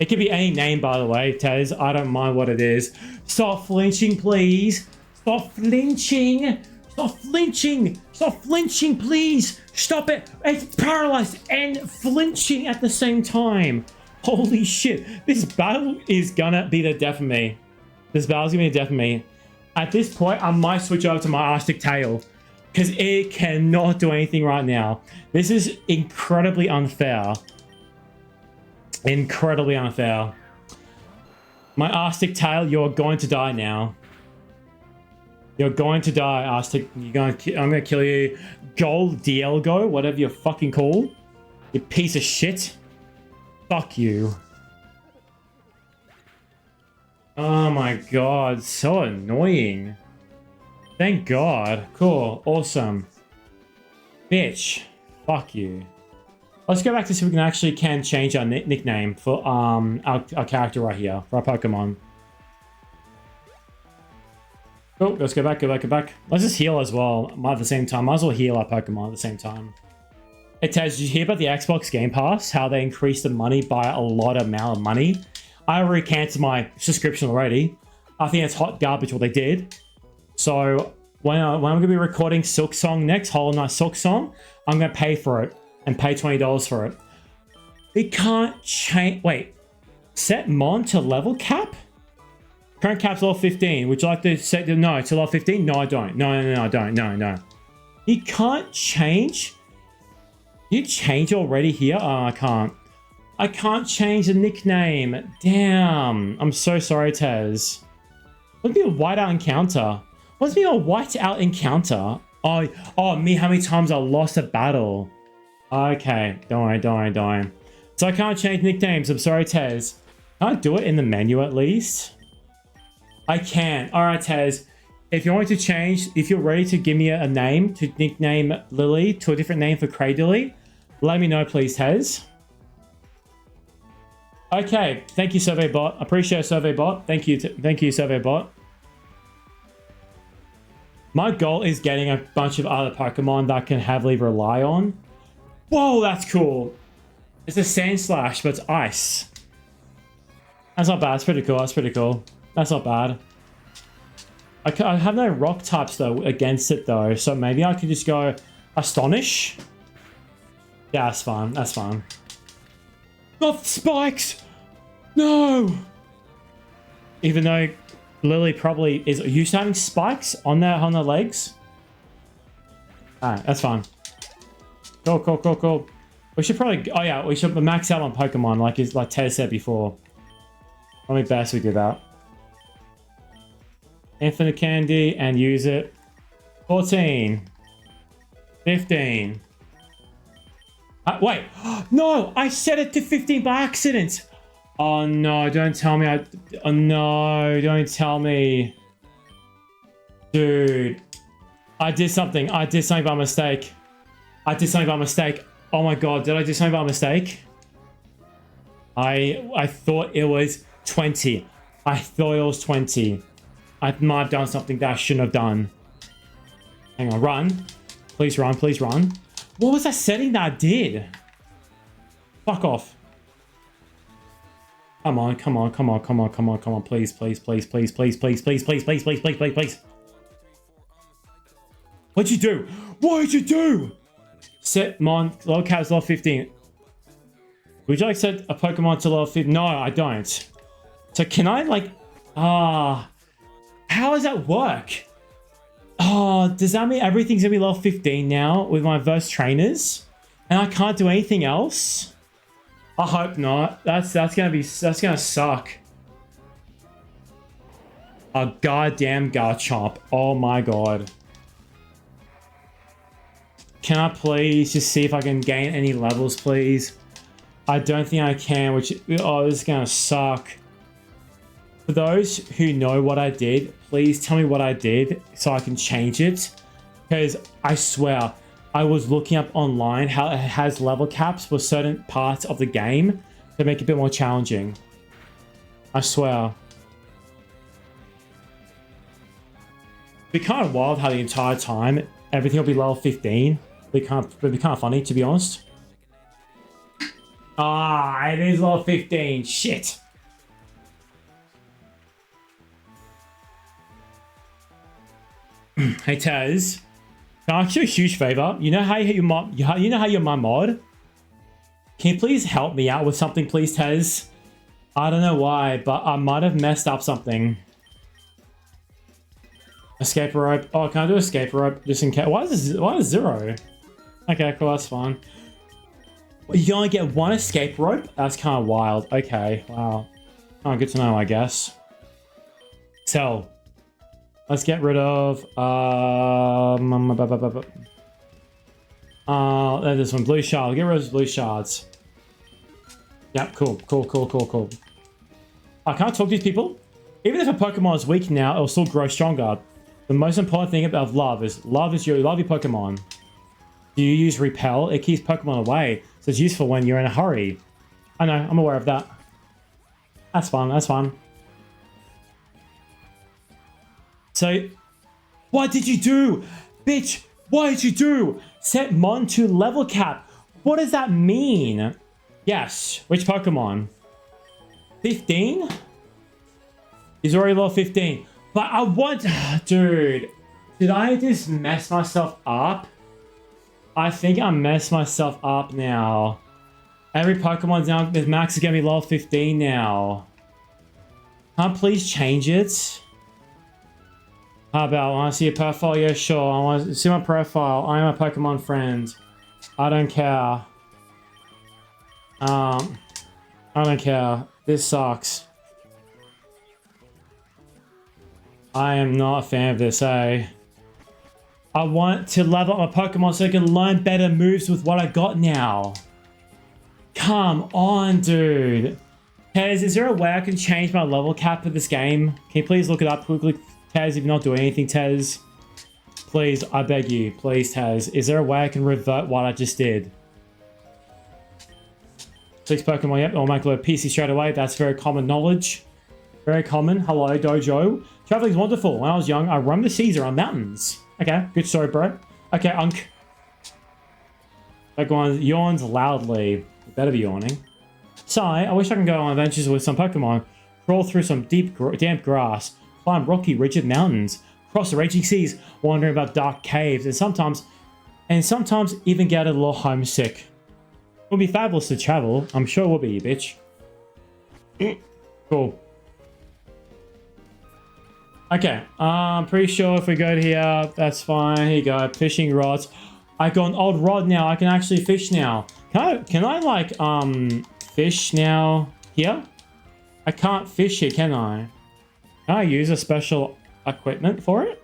It could be any name, by the way, Tez. I don't mind what it is. Stop flinching, please. Stop flinching. Stop flinching. Stop flinching, please. Stop it. It's paralyzed and flinching at the same time. Holy shit. This battle is gonna be the death of me. This battle's gonna be the death of me. At this point, I might switch over to my Arctic Tail because it cannot do anything right now. This is incredibly unfair. Incredibly unfair. My Arctic Tail, you're going to die now. You're going to die, Arctic. I'm gonna kill you. Gold Dialgo, whatever you're fucking called. You piece of shit. Fuck you. Oh my god, so annoying. Thank god. Cool, awesome. Bitch. Fuck you. Let's go back to see if we can change our nickname for our character right here, for our Pokemon. Oh, let's go back. Let's just heal as well at the same time. Might as well heal our Pokemon at the same time. Hey Tez, did you hear about the Xbox Game Pass? How they increased the money by a lot amount of money? I already canceled my subscription already. I think it's hot garbage what they did. So when I'm going to be recording Silk Song next, Hollow Knight Silk Song, I'm going to pay for it. And pay $20 for it. It can't change. Wait, set Mon to level cap? Current cap's level 15. Would you like to set the no to level 15? No, I don't. No, I don't. No. You can't change? You change already here? Oh, I can't. I can't change the nickname. Damn. I'm so sorry, Tez. What's be a whiteout encounter? What's be a whiteout encounter? Oh, me, how many times I lost a battle? Okay, don't worry. So I can't change nicknames. I'm sorry, Tez. Can I do it in the menu at least? I can. Alright, Tez. If you want to change, if you're ready to give me a name to nickname Lily to a different name for Cradily, let me know, please, Tez. Okay, thank you, Survey Bot. Appreciate Survey Bot. Thank you, Survey Bot. My goal is getting a bunch of other Pokemon that I can heavily rely on. Whoa, that's cool. It's a sand slash, but it's ice. That's not bad. That's pretty cool. That's pretty cool. That's not bad. I have no rock types though against it though, so maybe I could just go Astonish. Yeah, that's fine. That's fine. Not spikes. No. Even though Lily probably is used to having spikes on their legs. Alright, that's fine. Cool, cool, cool, cool. We should probably, oh yeah, we should max out on Pokemon like Ted said before. Probably best we do that. Infinite candy and use it. 14. 15. Wait, no, I set it to 15 by accident. Oh no, don't tell me oh no, don't tell me. Dude, I did something by mistake. Oh my god, did I do something by mistake? I thought it was 20. I thought it was 20. I might have done something that I shouldn't have done. Hang on, run. Please run, please run. What was that setting that I did? Fuck off. Come on, come on, come on, come on, come on, come on. Please, please, please, please, please, please, please, please, please, please, please, please, please. What'd you do? What did you do? Set Mon level caps level 15. Would you like to set a Pokemon to level 15? No, I don't. So can I like how does that work? Oh, does that mean everything's gonna be level 15 now with my verse trainers? And I can't do anything else? I hope not. That's gonna suck. A goddamn Garchomp. Oh my god. Can I please just see if I can gain any levels, please? I don't think I can, which, oh, this is gonna suck. For those who know what I did, please tell me what I did so I can change it. Because I swear, I was looking up online how it has level caps for certain parts of the game to make it a bit more challenging. I swear. It'd be kind of wild how the entire time everything will be level 15. It'd be kind of funny, to be honest. Ah, it is level 15. Shit. Hey Taz, can I ask you a huge favor? You know how you're my mod? Can you please help me out with something, please, Taz? I don't know why, but I might have messed up something. Escape rope. Oh, can I do escape rope just in case? Why is 0? Okay, cool, that's fine. You only get 1 escape rope? That's kind of wild. Okay, wow. Oh, good to know, I guess. So, let's get rid of this one, blue shard. Get rid of those blue shards. Yep, cool, cool, cool, cool, cool. I can't talk to these people. Even if a Pokemon is weak now, it'll still grow stronger. The most important thing about love is your Pokemon. Do you use repel? It keeps Pokemon away, so it's useful when you're in a hurry. I know, I'm aware of that. That's fine, that's fine. So, what did you do? Bitch, what did you do? Set Mon to level cap. What does that mean? Yes, which Pokemon? 15? He's already level 15. But I want... Dude, did I just mess myself up? I think I messed myself up now. Every Pokemon's now... The max is going to be level 15 now. Can't please change it? How about, I want to see your profile? Yeah, sure. I want to see my profile. I am a Pokemon friend. I don't care. I don't care. This sucks. I am not a fan of this, eh? I want to level up my Pokemon so I can learn better moves with what I got now. Come on, dude. Tez, is there a way I can change my level cap for this game? Can you please look it up quickly? Tez, if you're not doing anything, Tez. Please, I beg you. Please, Tez. Is there a way I can revert what I just did? 6 Pokemon, yep. I'll make a PC straight away. That's very common knowledge. Very common. Hello, Dojo. Traveling's wonderful. When I was young, I roamed the seas around mountains. Okay, good story, bro. Okay, Pokemon yawns loudly. You better be yawning. Sigh, I wish I could go on adventures with some Pokemon. Crawl through some damp grass. Climb rocky, rigid mountains. Cross the raging seas. Wandering about dark caves. And sometimes even get a little homesick. It would be fabulous to travel. I'm sure it will be, you bitch. Cool. Okay, I'm pretty sure if we go to here, that's fine. Here you go, fishing rods. I got an old rod now. I can actually fish now. Can I like fish now here? I can't fish here, can I? Can I use a special equipment for it?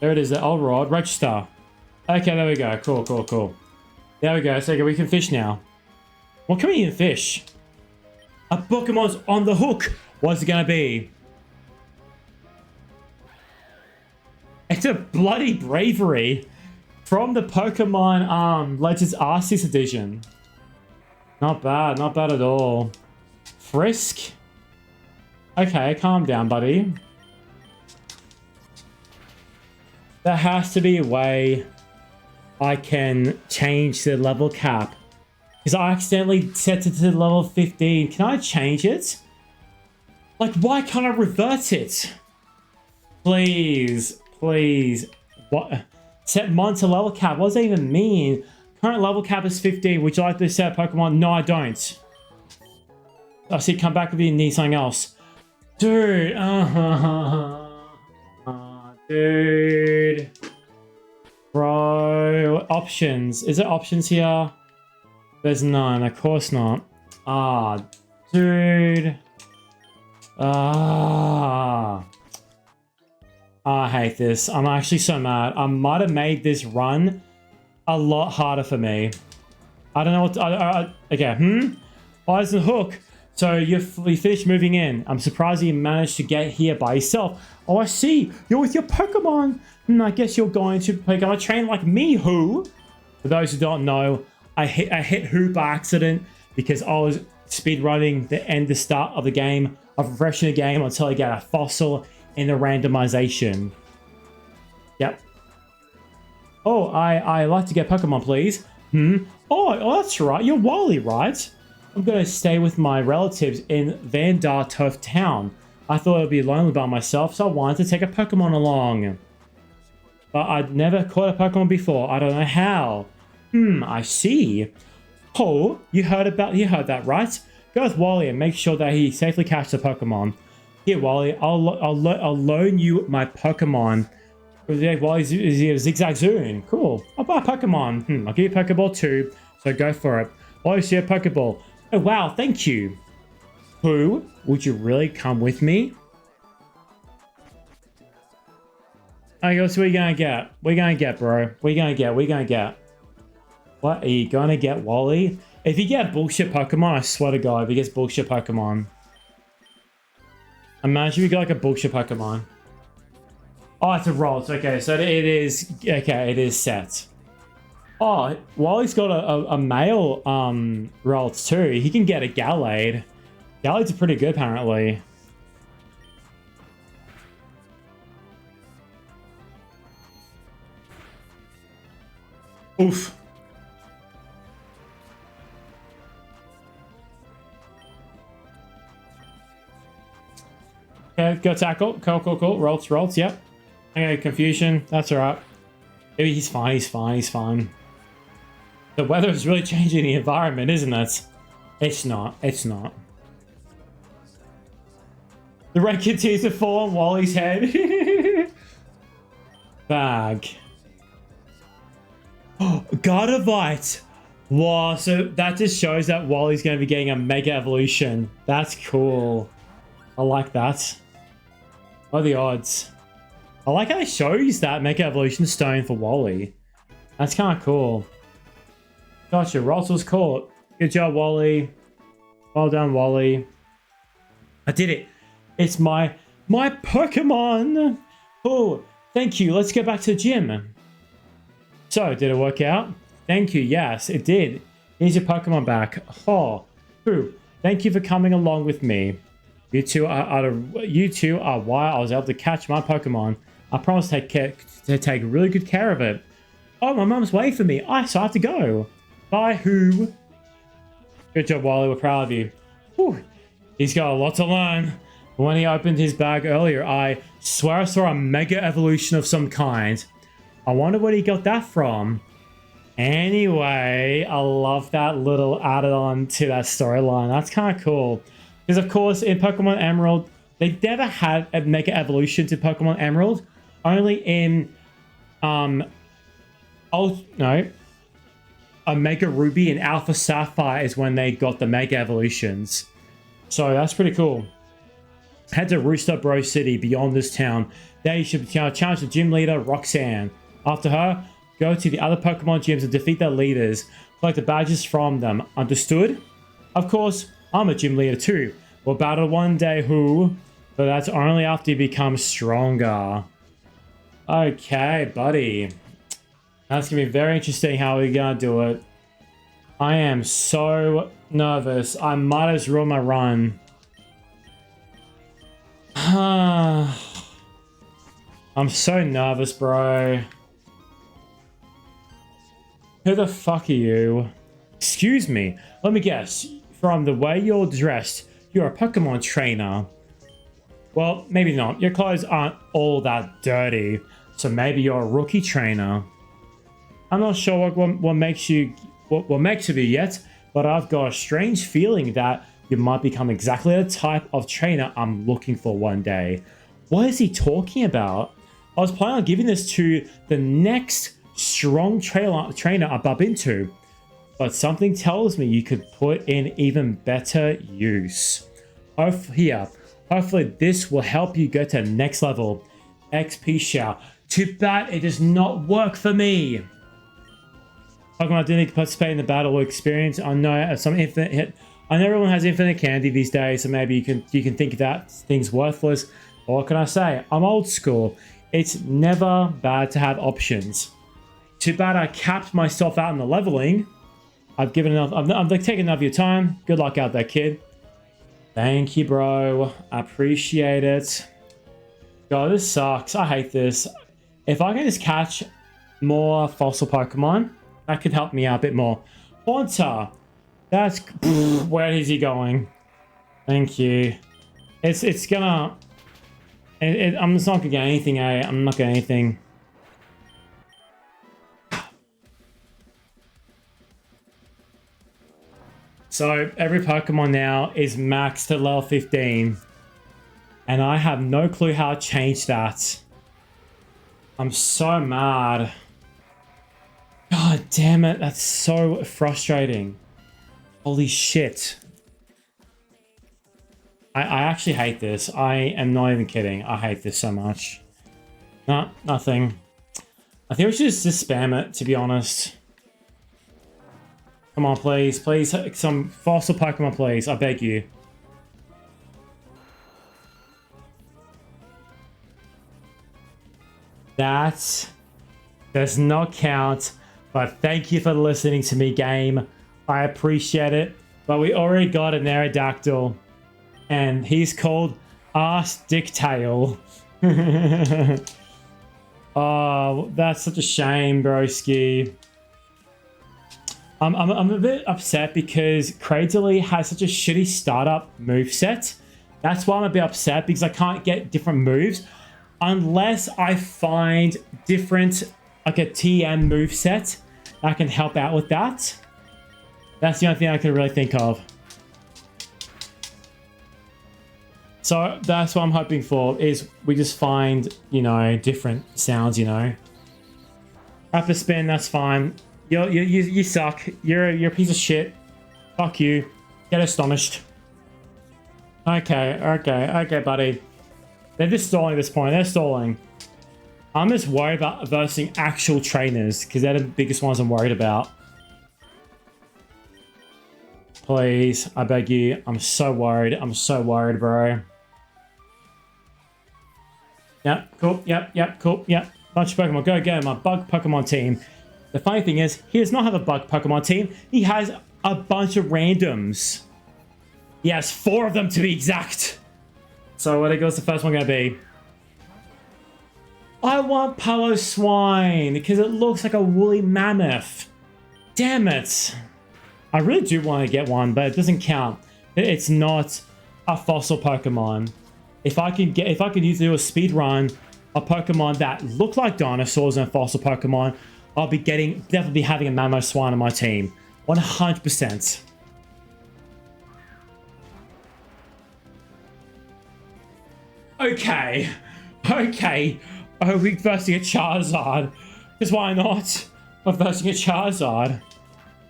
There it is, the old rod. Register. Okay, there we go. Cool, cool, cool. There we go. So we can fish now. What can we even fish? A Pokemon's on the hook. What's it gonna be? It's a bloody bravery from the Pokemon Legends Arceus edition. Not bad at all. Frisk? Okay, calm down, buddy. There has to be a way I can change the level cap. Because I accidentally set it to level 15. Can I change it? Like, why can't I revert it? Please. Please. What? Set mon to level cap. What does that even mean? Current level cap is 15. Would you like to set Pokemon? No, I don't. I see. Come back if you need something else. Dude. Dude. Bro. Options. Is there options here? There's none. Of course not. Dude. I hate this. I'm actually so mad. I might have made this run a lot harder for me. I don't know what to, okay, Eyes and Hook. So you finished moving in. I'm surprised you managed to get here by yourself. Oh, I see. You're with your Pokemon. I guess you're going to Pokemon train like me, who? For those who don't know, I hit who by accident because I was speedrunning the start of the game. of refreshing the game until I get a fossil in the randomization. Yep. Oh, I like to get Pokemon, please. Oh, that's right. You're Wally, right? I'm going to stay with my relatives in Vandartooth Town. I thought I'd be lonely by myself, so I wanted to take a Pokemon along. But I'd never caught a Pokemon before. I don't know how. I see. Oh, you heard that, right? Go with Wally and make sure that he safely catches a Pokemon. Here, Wally, I'll loan you my Pokemon. Wally's Zigzag Zoon. Cool. I'll buy a Pokemon. I'll give you a Pokeball too, so go for it. Wally, see a Pokeball. Oh, wow, thank you. Who? Would you really come with me? Okay, so what are you gonna get? What are you gonna get, bro? What are you gonna get? What are you gonna get? What are you gonna get, Wally? If you get bullshit Pokemon, I swear to God, if he gets bullshit Pokemon. Imagine if you got like a bullshit Pokemon. Oh, it's a Rolls. Okay, so it is. Okay, it is set. Oh, Wally's got a male Rolls too. He can get a Gallade. Gallade's pretty good, apparently. Oof. Okay, go tackle. Cool. Rolls, yep. Okay, confusion. That's alright. Maybe he's fine. The weather is really changing the environment, isn't it? It's not. The rain continues to fall on Wally's head. Bag. Oh, Gardevoir. Wow, so that just shows that Wally's going to be getting a Mega Evolution. That's cool. I like that. What are the odds? I like how it shows that Mega Evolution stone for Wally. That's kind of cool. Gotcha, Ross was caught. Good job, Wally. Well done, Wally. I did it. It's my Pokemon. Oh, thank you. Let's go back to the gym. So, did it work out? Thank you. Yes, it did. Here's your Pokemon back. Oh, cool. Thank you for coming along with me. You two are why I was able to catch my Pokemon. I promise to take really good care of it. Oh, my mum's waiting for me. So I have to go. Bye, who? Good job, Wally. We're proud of you. Whew. He's got a lot to learn. When he opened his bag earlier, I swear I saw a mega evolution of some kind. I wonder where he got that from. Anyway, I love that little added on to that storyline. That's kind of cool. Because, of course, in Pokemon Emerald, they never had a mega evolution to Pokemon Emerald. Only in, Omega Ruby and Alpha Sapphire is when they got the mega evolutions. So that's pretty cool. Head to Rooster Bro City beyond this town. There you should challenge the gym leader, Roxanne. After her, go to the other Pokemon gyms and defeat their leaders. Collect the badges from them. Understood? Of course, I'm a gym leader too. We'll battle one day, who? But that's only after you become stronger. Okay, buddy. That's going to be very interesting how we're going to do it. I am so nervous. I might as well run my run. I'm so nervous, bro. Who the fuck are you? Excuse me. Let me guess. From the way you're dressed, you're a Pokemon trainer. Well, maybe not. Your clothes aren't all that dirty. So maybe you're a rookie trainer. I'm not sure what makes you yet, but I've got a strange feeling that you might become exactly the type of trainer I'm looking for one day. What is he talking about? I was planning on giving this to the next strong trainer I bump into, but something tells me you could put in even better use. Hopefully this will help you go to the next level. XP shout. Too bad it does not work for me. Pokemon didn't participate in the battle or experience. I know some infinite hit. I know everyone has infinite candy these days, so maybe you can think that thing's worthless. But what can I say? I'm old school. It's never bad to have options. Too bad I capped myself out in the leveling. I've given enough. I've taken enough of your time. Good luck out there, kid. Thank you, bro. I appreciate it. God, this sucks. I hate this. If I can just catch more fossil Pokemon, that could help me out a bit more. Haunter. That's... Where is he going? Thank you. It's gonna... I'm just not gonna get anything, eh? I'm not getting anything. So, every Pokemon now is maxed at level 15. And I have no clue how to change that. I'm so mad. God damn it, that's so frustrating. Holy shit. I actually hate this. I am not even kidding. I hate this so much. No, nothing. I think we should just spam it, to be honest. Come on, please. Please, some fossil Pokemon, please. I beg you. That does not count. But thank you for listening to me, game. I appreciate it. But we already got an Aerodactyl. And he's called Arse Dicktail. Oh, that's such a shame, broski. I'm a bit upset because Cradily has such a shitty startup moveset. That's why I'm a bit upset, because I can't get different moves unless I find different, like a TM moveset that can help out with that. That's the only thing I can really think of. So that's what I'm hoping for, is we just find, you know, different sounds, you know. Rapid spin, that's fine. You suck. You're a piece of shit. Fuck you. Get astonished. Okay, buddy. They're just stalling at this point. They're stalling. I'm just worried about versing actual trainers, because they're the biggest ones I'm worried about. Please, I beg you. I'm so worried. I'm so worried, bro. Yep, cool. Yep, cool. Yep. Bunch of Pokemon. Go get my bug Pokemon team. The funny thing is, he does not have a bug Pokemon team. He has a bunch of randoms. He has 4 of them to be exact. So what goes the first one going to be? I want Palo Swine because it looks like a woolly mammoth. Damn it. I really do want to get one, but it doesn't count. It's not a fossil Pokemon. If I could do a speed run of Pokemon that look like dinosaurs and fossil Pokemon, I'll be definitely having a Mamoswine on my team. 100%. Okay. Oh, we're versing a Charizard. Because why not? We're versing a Charizard.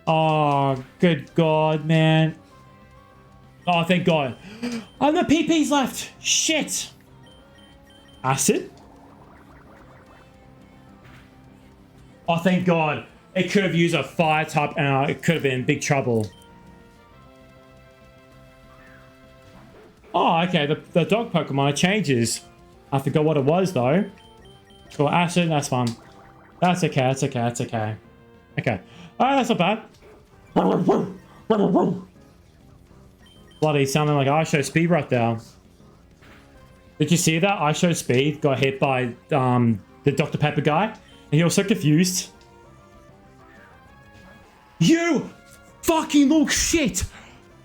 Oh, good God, man. Oh, thank God. Oh, no PP's left. Shit. Acid? Oh, thank God. It could have used a fire type and it could have been in big trouble. Oh, okay. The dog Pokemon changes. I forgot what it was, though. Cool. Acid, that's fine. That's okay. That's okay. That's okay. Okay. Oh, that's not bad. Bloody sounding like I show speed right there. Did you see that? I show speed got hit by the Dr. Pepper guy, and he was so confused. You fucking little shit!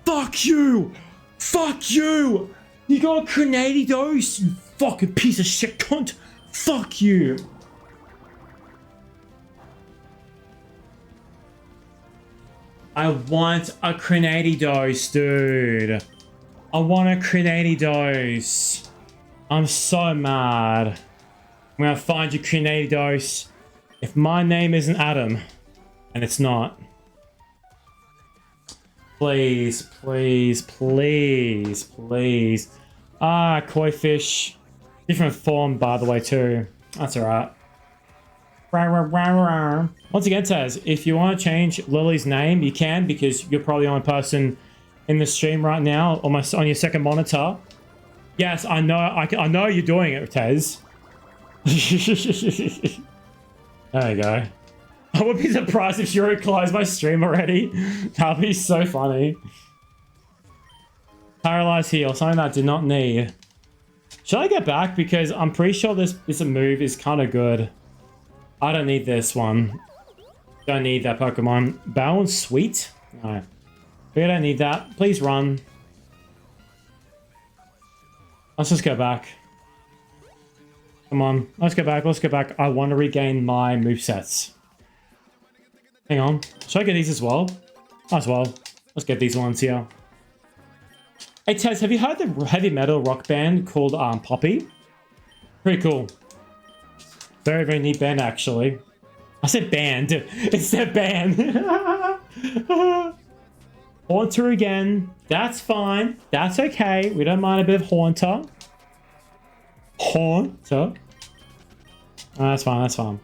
Fuck you! Fuck you! You got a grenade dose, you fucking piece of shit cunt! Fuck you! I want a grenade dose, dude. I want a grenade dose. I'm so mad. I'm gonna find your grenade dose. If my name isn't Adam, and it's not. Please, please, please, please. Ah, koi fish. Different form, by the way, too. That's alright. Once again, Taz, if you want to change Lily's name, you can, because you're probably the only person in the stream right now on your second monitor. Yes, I know. I know you're doing it, Taz. There you go. I would be surprised if she already closed my stream already. That'd be so funny. Paralyzed heal, something that I did not need. Should I get back? Because I'm pretty sure this move is kind of good. I don't need this one. Don't need that Pokemon. Balance sweet? No. We don't need that. Please run. Let's just go back. Come on. Let's go back. Let's go back. I want to regain my movesets. Hang on. Should I get these as well? Might as well. Let's get these ones here. Hey, Tez, have you heard the heavy metal rock band called Poppy? Pretty cool. Very, very neat band, actually. I said band. It's a band. Haunter again. That's fine. That's okay. We don't mind a bit of Haunter. Haunter. That's fine. That's fine.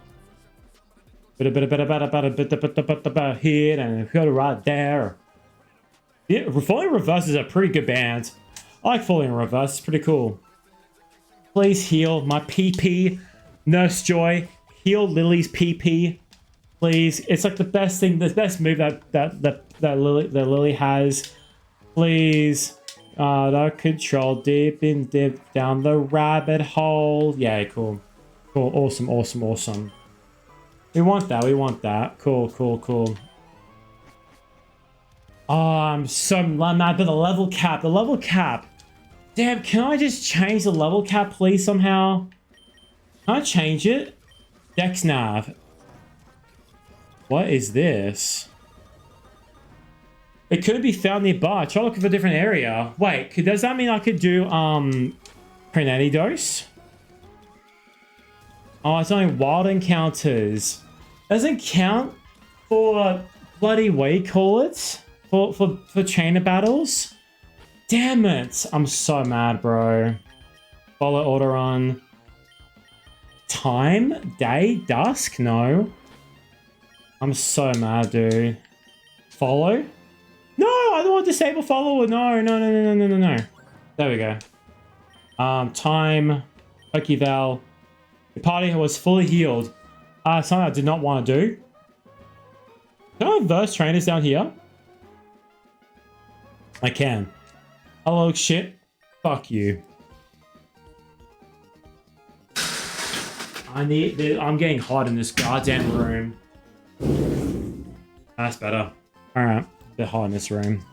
Here and right there. Yeah, Falling in Reverse is a pretty good band. I like Falling in Reverse. It's pretty cool. Please heal my PP. Nurse Joy, heal Lily's PP, please. It's like the best thing, the best move that Lily has. Please, the control dip down the rabbit hole. Yeah, cool, awesome. We want that. Cool. Oh, I'm so mad for the level cap. Damn, can I just change the level cap, please, somehow? Can I change it? Dex nav. What is this? It couldn't be found nearby. Try looking for a different area. Wait, does that mean I could do Prenatidos? Oh, it's only wild encounters. Doesn't count for bloody what do you call it? For trainer battles? Damn it. I'm so mad, bro. Follow auto run. Time? Day? Dusk? No. I'm so mad, dude. Follow? No, I don't want to disable follow. No. There we go. Time. Pokeval. The party was fully healed. Something I did not want to do. Can I reverse trainers down here? I can. Hello, shit. Fuck you. I'm getting hot in this goddamn room. That's better. Alright, a bit hot in this room.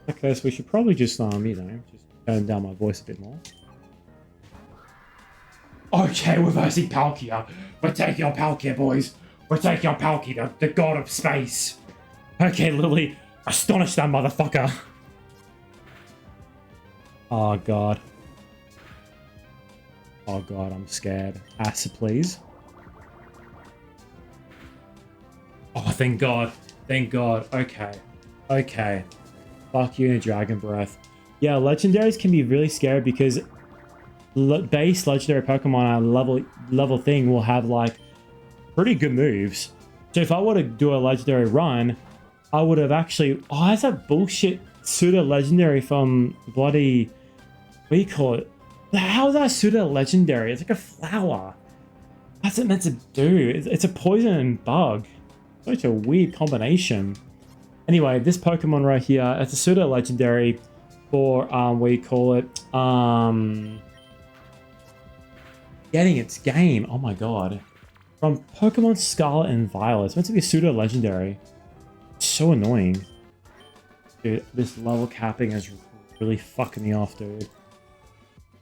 Okay, so we should probably just, you know, just turn down my voice a bit more. Okay, we're versing Palkia. We're taking on Palkia, boys. We're taking on Palkia, the god of space. Okay, Lily, astonish that motherfucker. Oh, God. Oh, God, I'm scared. Acid, please. Oh, thank God. Thank God. Okay. Okay. Fuck you and a Dragon Breath. Yeah, legendaries can be really scary because base legendary Pokemon on a level thing will have like pretty good moves. So if I were to do a legendary run, I would have actually... Oh, that's that bullshit pseudo legendary from bloody... What do you call it? How is that pseudo legendary? It's like a flower. What's it meant to do? It's a poison bug. Such a weird combination. Anyway, this Pokemon right here, it's a pseudo legendary for what do you call it? Getting its game. Oh my god. From Pokemon Scarlet and Violet. It's meant to be a pseudo legendary. It's so annoying. Dude, this level capping is really fucking me off, dude.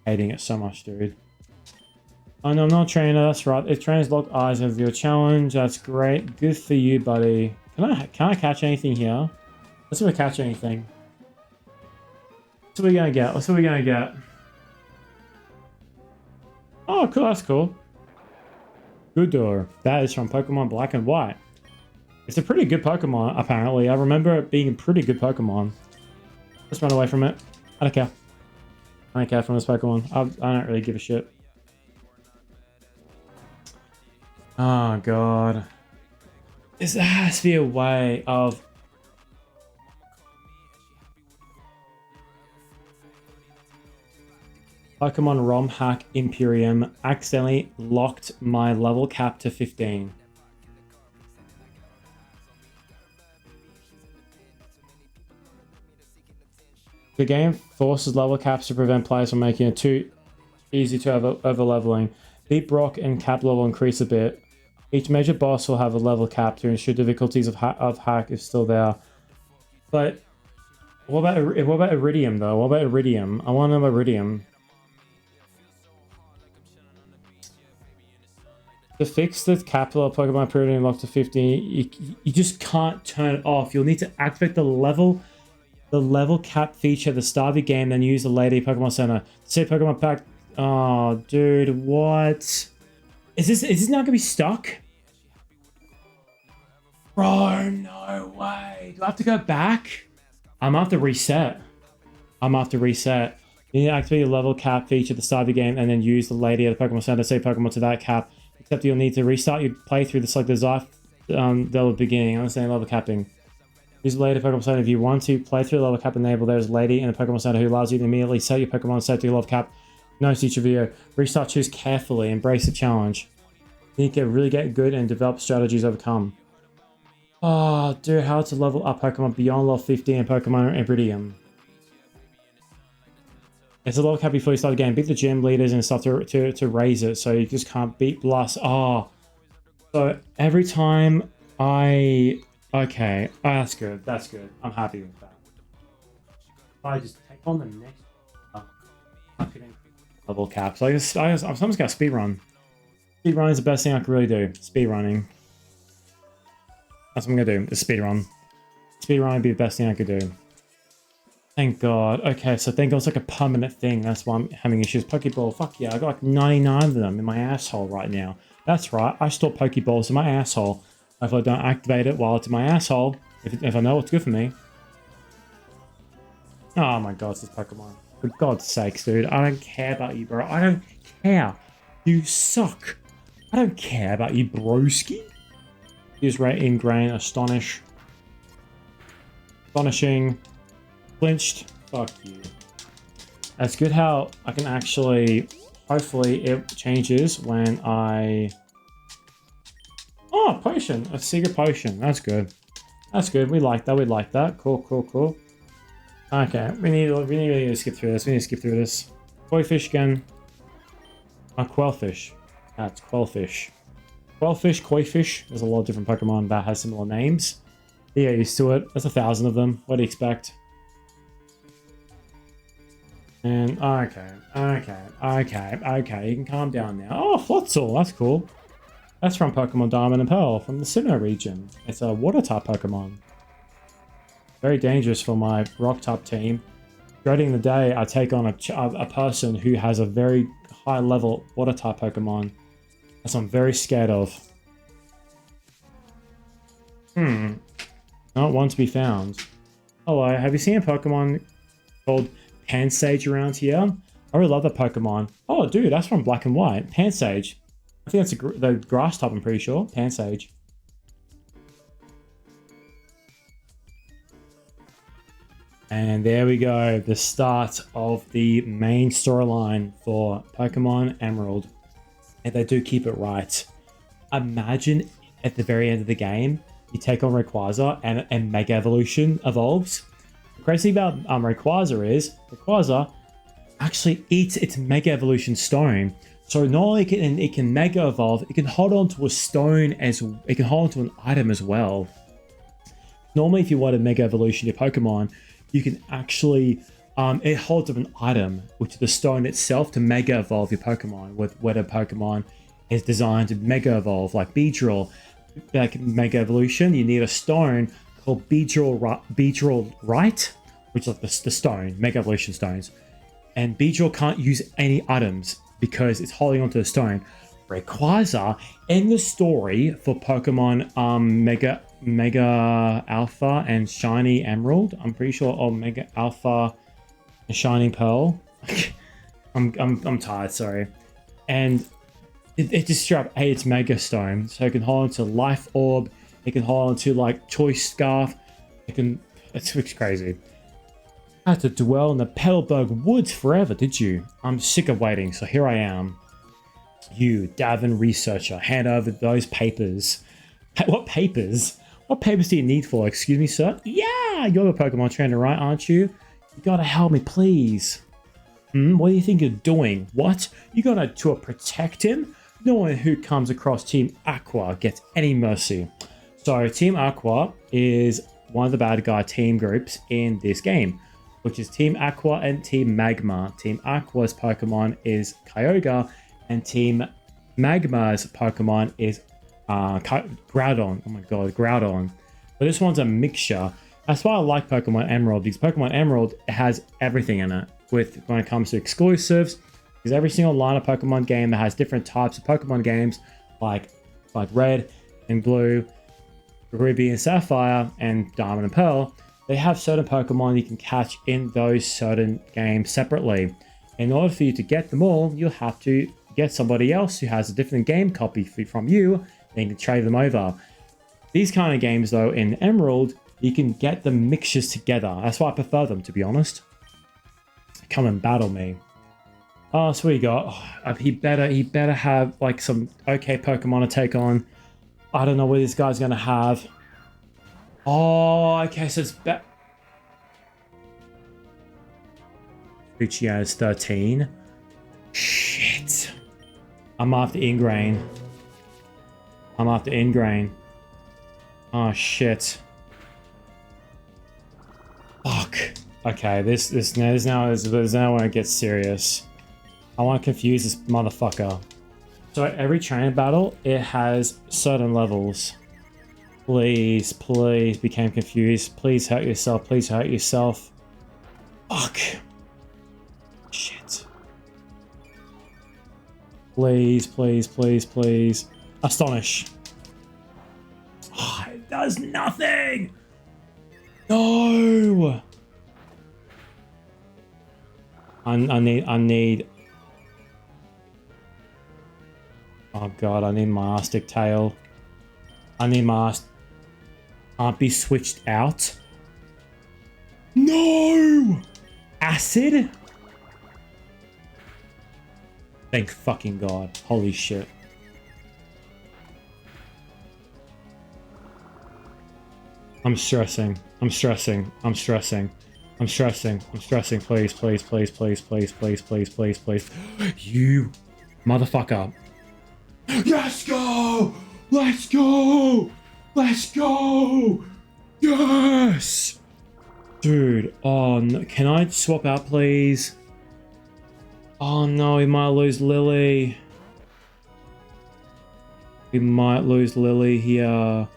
Hating it so much, dude. Oh no, I'm not a trainer, that's right. If trainers lock eyes of your challenge, that's great. Good for you, buddy. Can I catch anything here? Let's see if I catch anything. What's we gonna get? What's we gonna get? Oh, cool, that's cool. Good door. That is from Pokemon Black and White. It's a pretty good Pokemon, apparently. I remember it being a pretty good Pokemon. Let's run away from it. I don't care. I don't care from this Pokemon. I don't really give a shit. Oh, God. There has to be a way of... Pokemon ROM hack Imperium accidentally locked my level cap to 15. The game forces level caps to prevent players from making it too easy to over leveling. Beat Brock and cap level increase a bit. Each major boss will have a level cap to ensure difficulties of hack is still there. But what about Iridium though? What about Iridium? I want to know about Iridium. To fix the capital Pokemon period locked to 15, you just can't turn it off. You'll need to activate the level cap feature at the start of the game, then use the Lady Pokemon Center. Say Pokemon Pack. Oh, dude, what? Is this not gonna be stuck? Bro, no way. Do I have to go back? I'm gonna have to reset. I'm gonna have to reset. You need to activate the level cap feature at the start of the game and then use the Lady at the Pokemon Center. Say Pokemon to that cap. Except you'll need to restart your playthrough to select the Zyth level beginning. I understand level capping. Use the Lady Pokemon Center if you want to. Play through the level cap enable. There's a Lady in the Pokemon Center who allows you to immediately set your Pokemon set to level cap. Notice each video. Restart, choose carefully. Embrace the challenge. You need to really get good and develop strategies overcome. Oh, dude, how to level up Pokemon beyond level 15 in Pokemon Iridium. It's a level cap before you start the game. Beat the gym leaders and stuff to raise it, so you just can't beat Blast. Oh, so every time I... Okay, oh, that's good. That's good. I'm happy with that. If I just take on the next level cap, so I'm just gonna speedrun. Speedrun is the best thing I can really do. Speedrunning. That's what I'm gonna do. Is speedrun. Speedrun would be the best thing I could do. Thank God. Okay, so thank God it's like a permanent thing. That's why I'm having issues. Pokeball. Fuck yeah, I got like 99 of them in my asshole right now. That's right. I store Pokeballs in my asshole. If I don't activate it while it's in my asshole, if I know what's good for me. Oh my God, it's this Pokemon. For God's sakes, dude. I don't care about you, bro. I don't care. You suck. I don't care about you, broski. Use Ray Ingrain, Astonish. Astonishing. Flinched. Fuck you. That's good how I can actually... Hopefully it changes when I... Oh, potion. A secret potion. That's good. That's good. We like that. We like that. Cool, cool, cool. Okay. We need to skip through this. We need to skip through this. Koi fish again. Quellfish. That's Quellfish. Quellfish, Koifish. There's a lot of different Pokemon that has similar names. You get used to it. There's 1,000 of them. What do you expect? And okay. You can calm down now. Oh, Floatzel. That's cool. That's from Pokemon Diamond and Pearl from the Sinnoh region. It's a water type Pokemon. Very dangerous for my rock type team. Dreading the day I take on a person who has a very high level water type Pokemon. That's I'm very scared of. Not one to be found. Hello, have you seen a Pokemon called Pansage around here? I really love that Pokemon. Oh, dude, that's from Black and White. Pansage. I think that's the grass type, I'm pretty sure. Pansage. And there we go. The start of the main storyline for Pokemon Emerald. And they do keep it right. Imagine at the very end of the game, you take on Rayquaza and Mega Evolution evolves. The crazy thing about Rayquaza is Rayquaza actually eats its Mega Evolution stone. So not only can it can Mega Evolve, it can hold on to a stone it can hold on to an item as well. Normally, if you want to Mega Evolution your Pokemon, you can actually it holds up an item, which is the stone itself, to Mega Evolve your Pokemon. With whether Pokemon is designed to Mega Evolve, like Beedrill, like Mega Evolution, you need a stone called Beedrill Right, which is like the stone, Mega Evolution stones. And Beedrill can't use any items because it's holding onto the stone. Rayquaza, in the story for Pokemon Mega Alpha and Shiny Emerald, I'm pretty sure, or Mega Alpha and Shiny Pearl. I'm tired, sorry. And it just straight up ate its Mega Stone, so it can hold on to Life Orb, it can hold on to like Choice Scarf, it's crazy. I had to dwell in the Petalburg Woods forever, did you? I'm sick of waiting, so here I am. You, Davin researcher, hand over those papers. What papers? What papers do you need for? Excuse me, sir? Yeah, you're the Pokemon trainer, right, aren't you? You gotta help me, please. What do you think you're doing? What? You gotta to protect him? No one who comes across Team Aqua gets any mercy. So Team Aqua is one of the bad guy team groups in this game, which is Team Aqua and Team Magma. Team Aqua's Pokemon is Kyogre, and Team Magma's Pokemon is Groudon. Oh my god, Groudon. But this one's a mixture. That's why I like Pokemon Emerald, because Pokemon Emerald has everything in it when it comes to exclusives. Because every single line of Pokemon game that has different types of Pokemon games, like Red and Blue, Ruby and Sapphire, and Diamond and Pearl, they have certain Pokemon you can catch in those certain games separately. In order for you to get them all, you'll have to get somebody else who has a different game copy from you, then you can trade them over. These kind of games, though, in Emerald, you can get the mixtures together. That's why I prefer them, to be honest. Come and battle me. Oh, so what you got? Oh, he better have like some okay Pokemon to take on. I don't know what this guy's gonna have. Oh, okay, so it's Lucia is 13. Shit. I'm after Ingrain. Oh shit. Fuck. Okay, this is now when it gets serious. I want to confuse this motherfucker. So every trainer battle, it has certain levels. Please became confused. Please hurt yourself. Fuck. Shit. Please. Astonish. Oh, it does nothing. No. I need. Oh god, I need my Arstic Tail. Can't be switched out. No! Acid? Thank fucking god. Holy shit. I'm stressing. Please. You Motherfucker. Let's go! Let's go! Let's go! Yes! Dude, oh no. Can I swap out, please? Oh no, we might lose Lily. We might lose Lily here.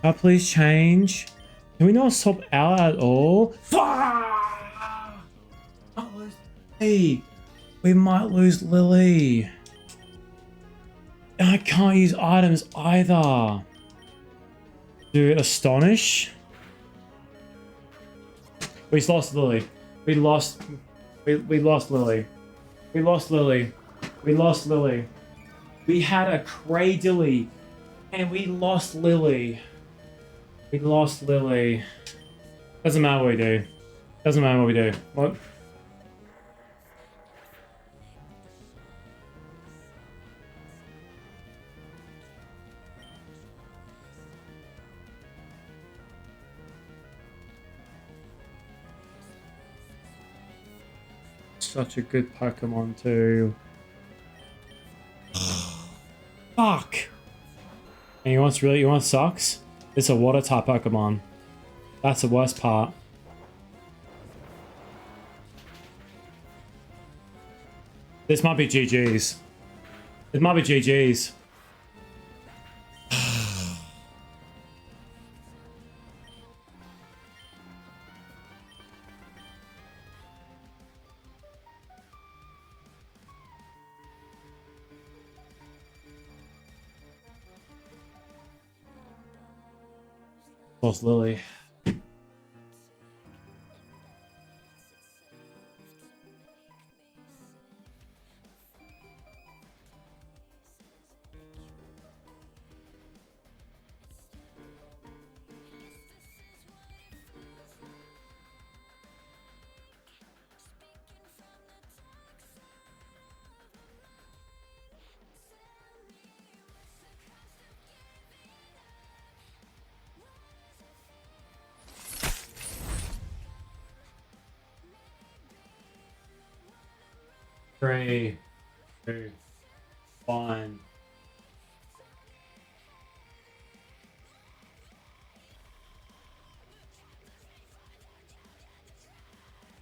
Can I please change? Can we not swap out at all? Fuck! Hey, we might lose Lily. And I can't use items either. Dude, Astonish? We lost Lily. We lost Lily. We lost Lily. We lost Lily. We had a Cradily and we lost Lily. We lost Lily. Doesn't matter what we do. Doesn't matter what we do. What? Such a good Pokemon too. Fuck! And you want sucks? It's a water type Pokemon. That's the worst part. This might be GG's. It might be GG's. Lost Lily. Three, two, one.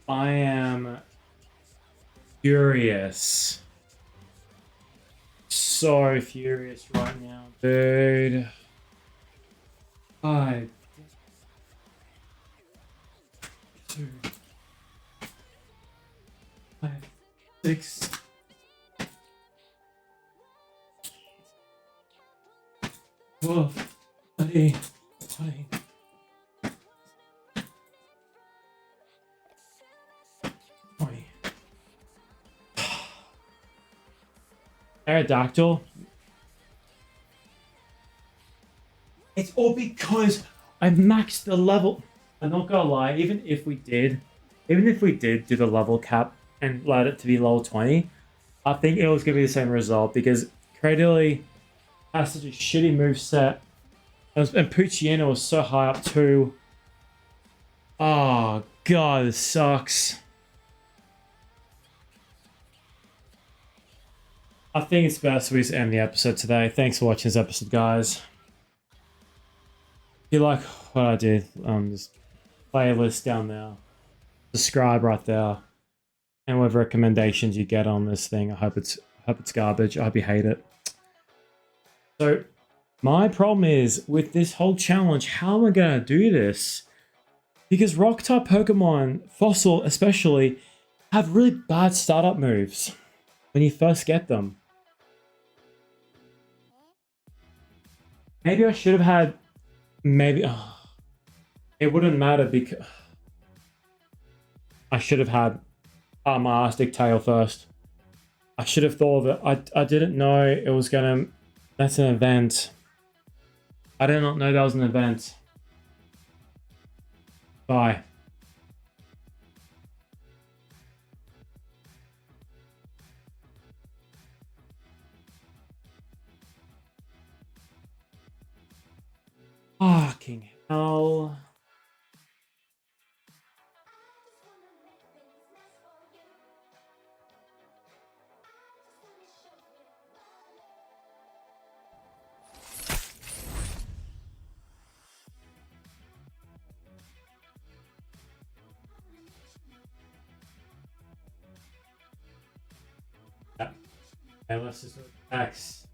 I am furious. So furious right now, dude. 5, 2, 5, 6. Whoa, buddy. Aerodactyl. It's all because I maxed the level. I'm not gonna lie, even if we did do the level cap and let it to be level 20, I think it was gonna be the same result because Cradily has such a shitty moveset. And Poochyena was so high up too. Oh god, this sucks. I think it's best we just end the episode today. Thanks for watching this episode, guys. If you like what I did, just playlist down there. Subscribe right there. And whatever recommendations you get on this thing, I hope it's garbage. I hope you hate it. So, my problem is, with this whole challenge, how am I going to do this? Because Rock-type Pokemon, Fossil especially, have really bad startup moves when you first get them. Maybe I should have had... Maybe... it wouldn't matter because... I should have had my Arctic Tail first. I should have thought of it. I didn't know it was gonna... That's an event. I did not know that was an event. Bye. Fucking hell. Okay, let's just X.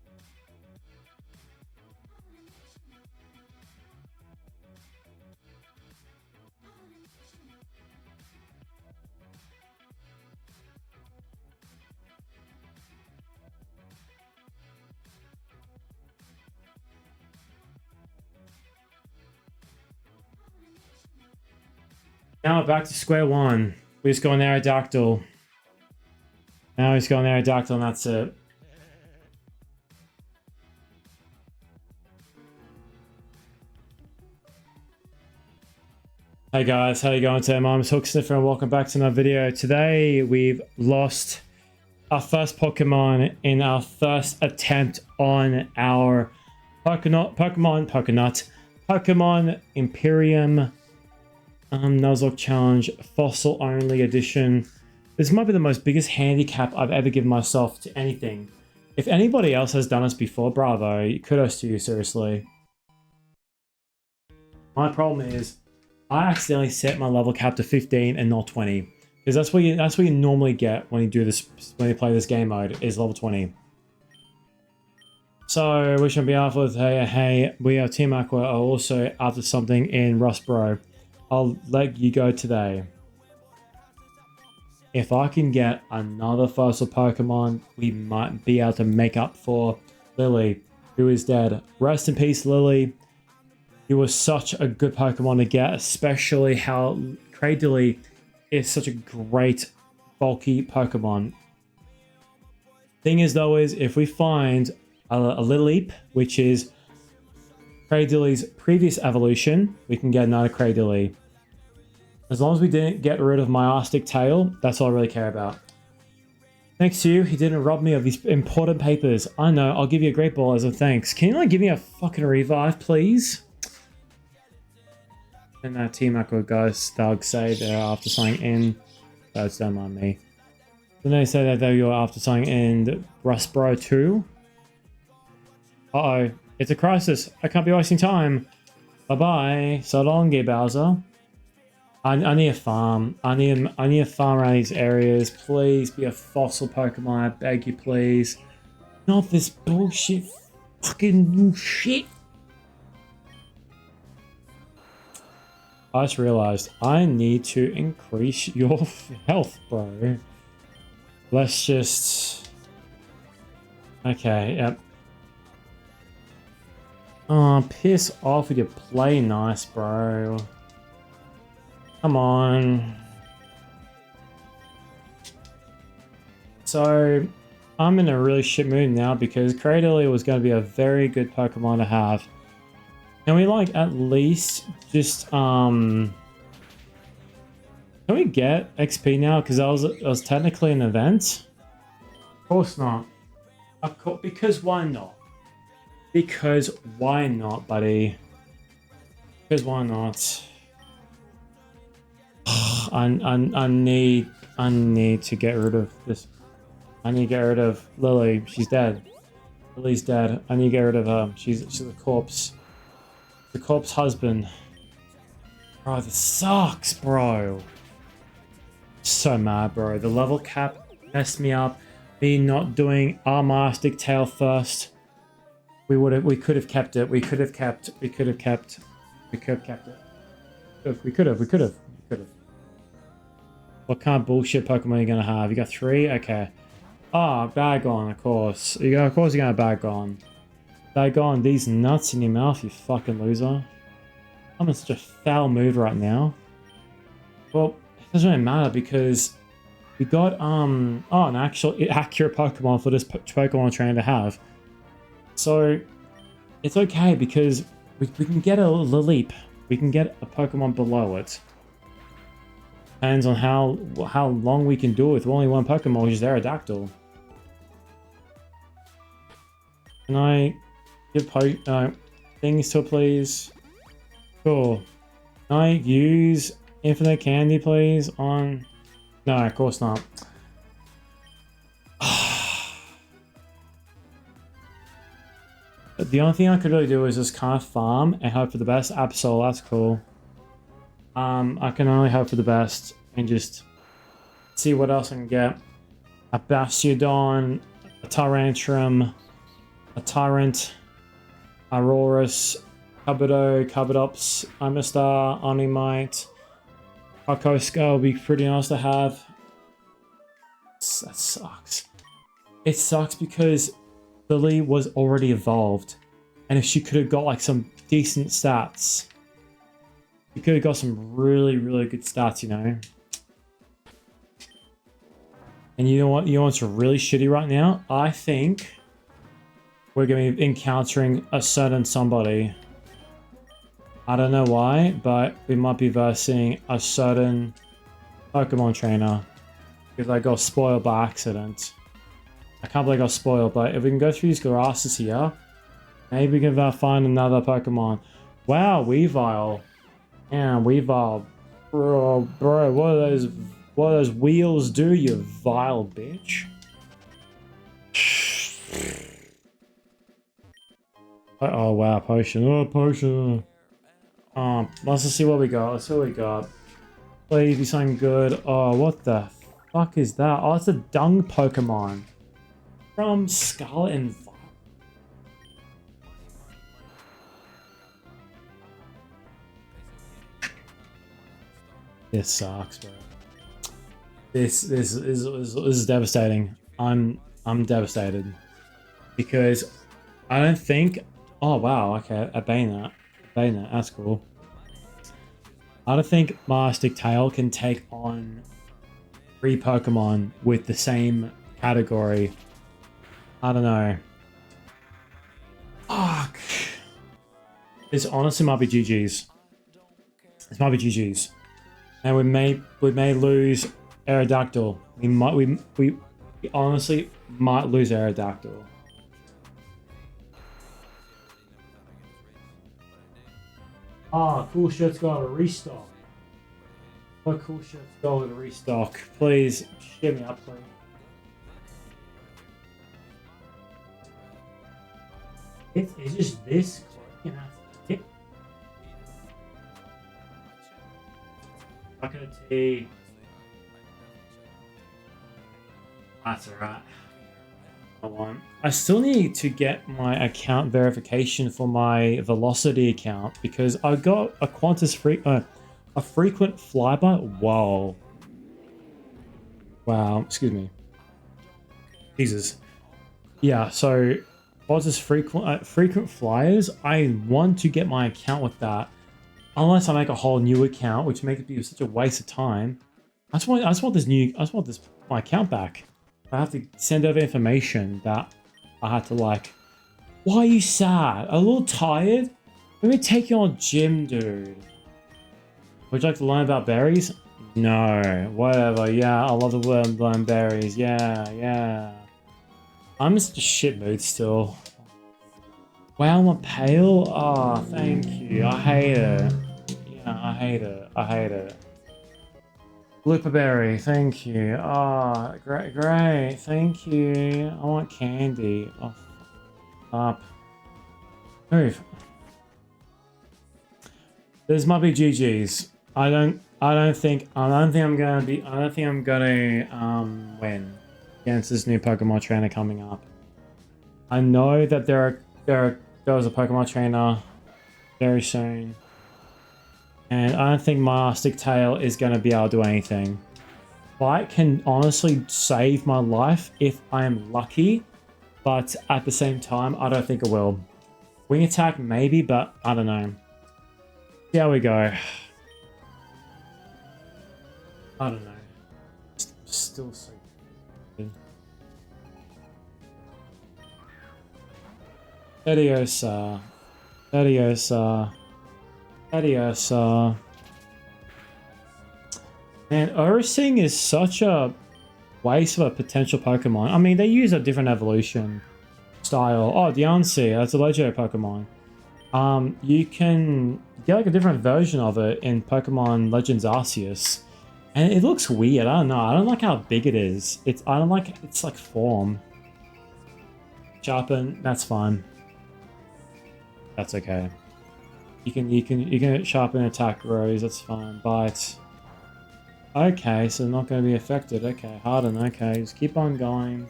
Now we're back to square one. We just got an Aerodactyl. Now he's got an Aerodactyl and that's it. Hey guys, how you going today? My name is Hooksniffer and welcome back to another video. Today we've lost our first Pokemon in our first attempt on our Pokemon Imperium Nuzlocke Challenge Fossil Only Edition. This might be the most biggest handicap I've ever given myself to anything. If anybody else has done this before, bravo, kudos to you, seriously. My problem is I accidentally set my level cap to 15 and not 20. Because that's what you normally get when you do this, when you play this game mode, is level 20. So, which on behalf of hey, we are Team Aqua are also after something in Rustboro. I'll let you go today. If I can get another fossil Pokemon, we might be able to make up for Lily, who is dead. Rest in peace, Lily. You were such a good Pokemon to get, especially how Cradily is such a great bulky Pokemon. Thing is though is if we find a Lileep, which is Cradily's previous evolution, we can get another Cradily. As long as we didn't get rid of my Arctic Tail, that's all I really care about. Thanks to you, he didn't rob me of these important papers. I know, I'll give you a great ball as a thanks. Can you like give me a fucking revive, please? And that Team Aqua guys, Doug say they're after something in. Don't mind me. Then they say that they were after something in Rustboro 2. Uh-oh. It's a crisis. I can't be wasting time. Bye-bye. So long, Gay Bowser. I need a farm. I need a farm around these areas. Please be a fossil Pokemon. I beg you, please. Not this bullshit. Fucking bullshit. I just realized I need to increase your health, bro. Let's just... Okay, yep. Oh, piss off with your play nice, bro. Come on. So, I'm in a really shit mood now because Cradily was going to be a very good Pokemon to have. Can we like at least just can we get XP now? Because that was technically an event. Of course not. Of course, because why not? Because why not, buddy? Because why not? I need to get rid of this. I need to get rid of Lily. She's dead. Lily's dead. I need to get rid of her. She's a corpse. The corpse husband. Bro, this sucks, bro. So mad, bro. The level cap messed me up. Me not doing our Arctic Tail first. We could have kept it. We could have kept it. We could have kept it. What kind of bullshit Pokemon are you gonna have? You got 3? Okay. Ah, Bagon, of course. Of course you're gonna Bagon. Bagon, these nuts in your mouth, you fucking loser. I'm in such a foul mood right now. Well, it doesn't really matter because we got an actual accurate Pokemon for this Pokemon trainer to have. So it's okay because we can get a Lileep. We can get a Pokemon below it. Depends on how long we can do it with only one Pokemon, which is Aerodactyl. Can I give things to it, please? Cool. Can I use Infinite Candy, please, on... No, of course not. The only thing I could really do is just kind of farm and hope for the best. Absol, that's cool. I can only hope for the best and just see what else I can get. A Bastiodon, a Tyrantrum, a Tyrant, Aurorus, Kabuto, Kabutops, Amistar, Onimite, Arcoska would be pretty nice to have. That sucks. It sucks because Lily was already evolved. And if she could have got like some decent stats, she could have got some really, really good stats, you know. And you know what? You know what's really shitty right now? I think we're going to be encountering a certain somebody. I don't know why, but we might be versing a certain Pokemon trainer. Because I got spoiled by accident. I can't believe I got spoiled, but if we can go through these grasses here, maybe we can find another Pokemon. Wow, Weavile. Yeah, Weavile. Bro, what do those wheels do, you vile bitch? Oh wow, potion. Oh, potion. Let's just see what we got. Let's see what we got. Please be something good. Oh, what the fuck is that? Oh, it's a dung Pokemon from Scarlet and Violet. This sucks, bro. This is devastating. I'm devastated because I don't think. Oh wow, okay, a Banner. That's cool. I don't think Mastic Tail can take on 3 Pokemon with the same category. I don't know. Fuck. This honestly might be GG's. This might be GG's. And we may lose Aerodactyl. We honestly might lose Aerodactyl. Ah, cool shirt's got a restock. Oh, cool shirt's got a restock. Please, share me up, please. It's just this close, and that's it. Bucket of tea. That's alright. Hold on. I still need to get my account verification for my Velocity account because I got a a frequent flyby. Whoa. Wow. Excuse me. Jesus. Yeah. So Qantas frequent flyers. I want to get my account with that, unless I make a whole new account, which makes it be such a waste of time. I just want my account back. I have to send over information that I had to like. Why are you sad? A little tired? Let me take you on gym, dude. Would you like to learn about berries? No. Whatever. Yeah, I love the word learn berries. Yeah. I'm in such a shit mood still. Wow, I'm pale? Oh, thank you. I hate it. Yeah, I hate it. Blooperberry, thank you. Oh, great, thank you. I want candy. Oh, up. Move. This might be GG's. I don't think I'm gonna win against this new Pokemon trainer coming up. I know that there was a Pokemon trainer very soon. And I don't think Mastic Tail is going to be able to do anything. Bite can honestly save my life if I am lucky, but at the same time, I don't think it will. Wing Attack, maybe, but I don't know. See how we go. I don't know. Still so good. Leviosa. Man, Ursing is such a waste of a potential Pokemon. I mean, they use a different evolution style. Oh, Diancie, that's a legendary Pokemon. You can get like a different version of it in Pokemon Legends Arceus. And it looks weird. I don't know. I don't like how big it is. I don't like its like form. Sharpen, that's fine. That's okay. You can sharpen attack rows, that's fine. Bite. Okay, so not going to be affected. Okay, harden. Okay, just keep on going.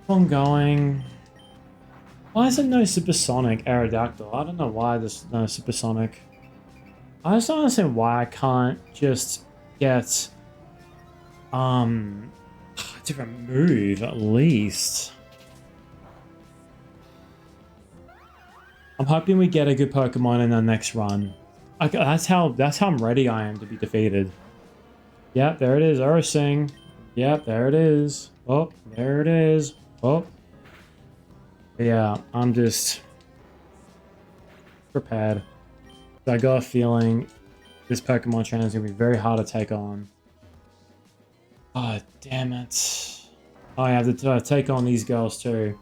on going. Why is it no supersonic Aerodactyl? I don't know why there's no supersonic. I just don't understand why I can't just get a different move at least. I'm hoping we get a good Pokemon in our next run. That's how I'm ready I am to be defeated. Yep, there it is, Ursing. Yep, there it is. Oh, there it is. Oh. Yeah, I'm just prepared. I got a feeling this Pokemon trainer is going to be very hard to take on. Oh, damn it. Oh, I have to take on these girls too.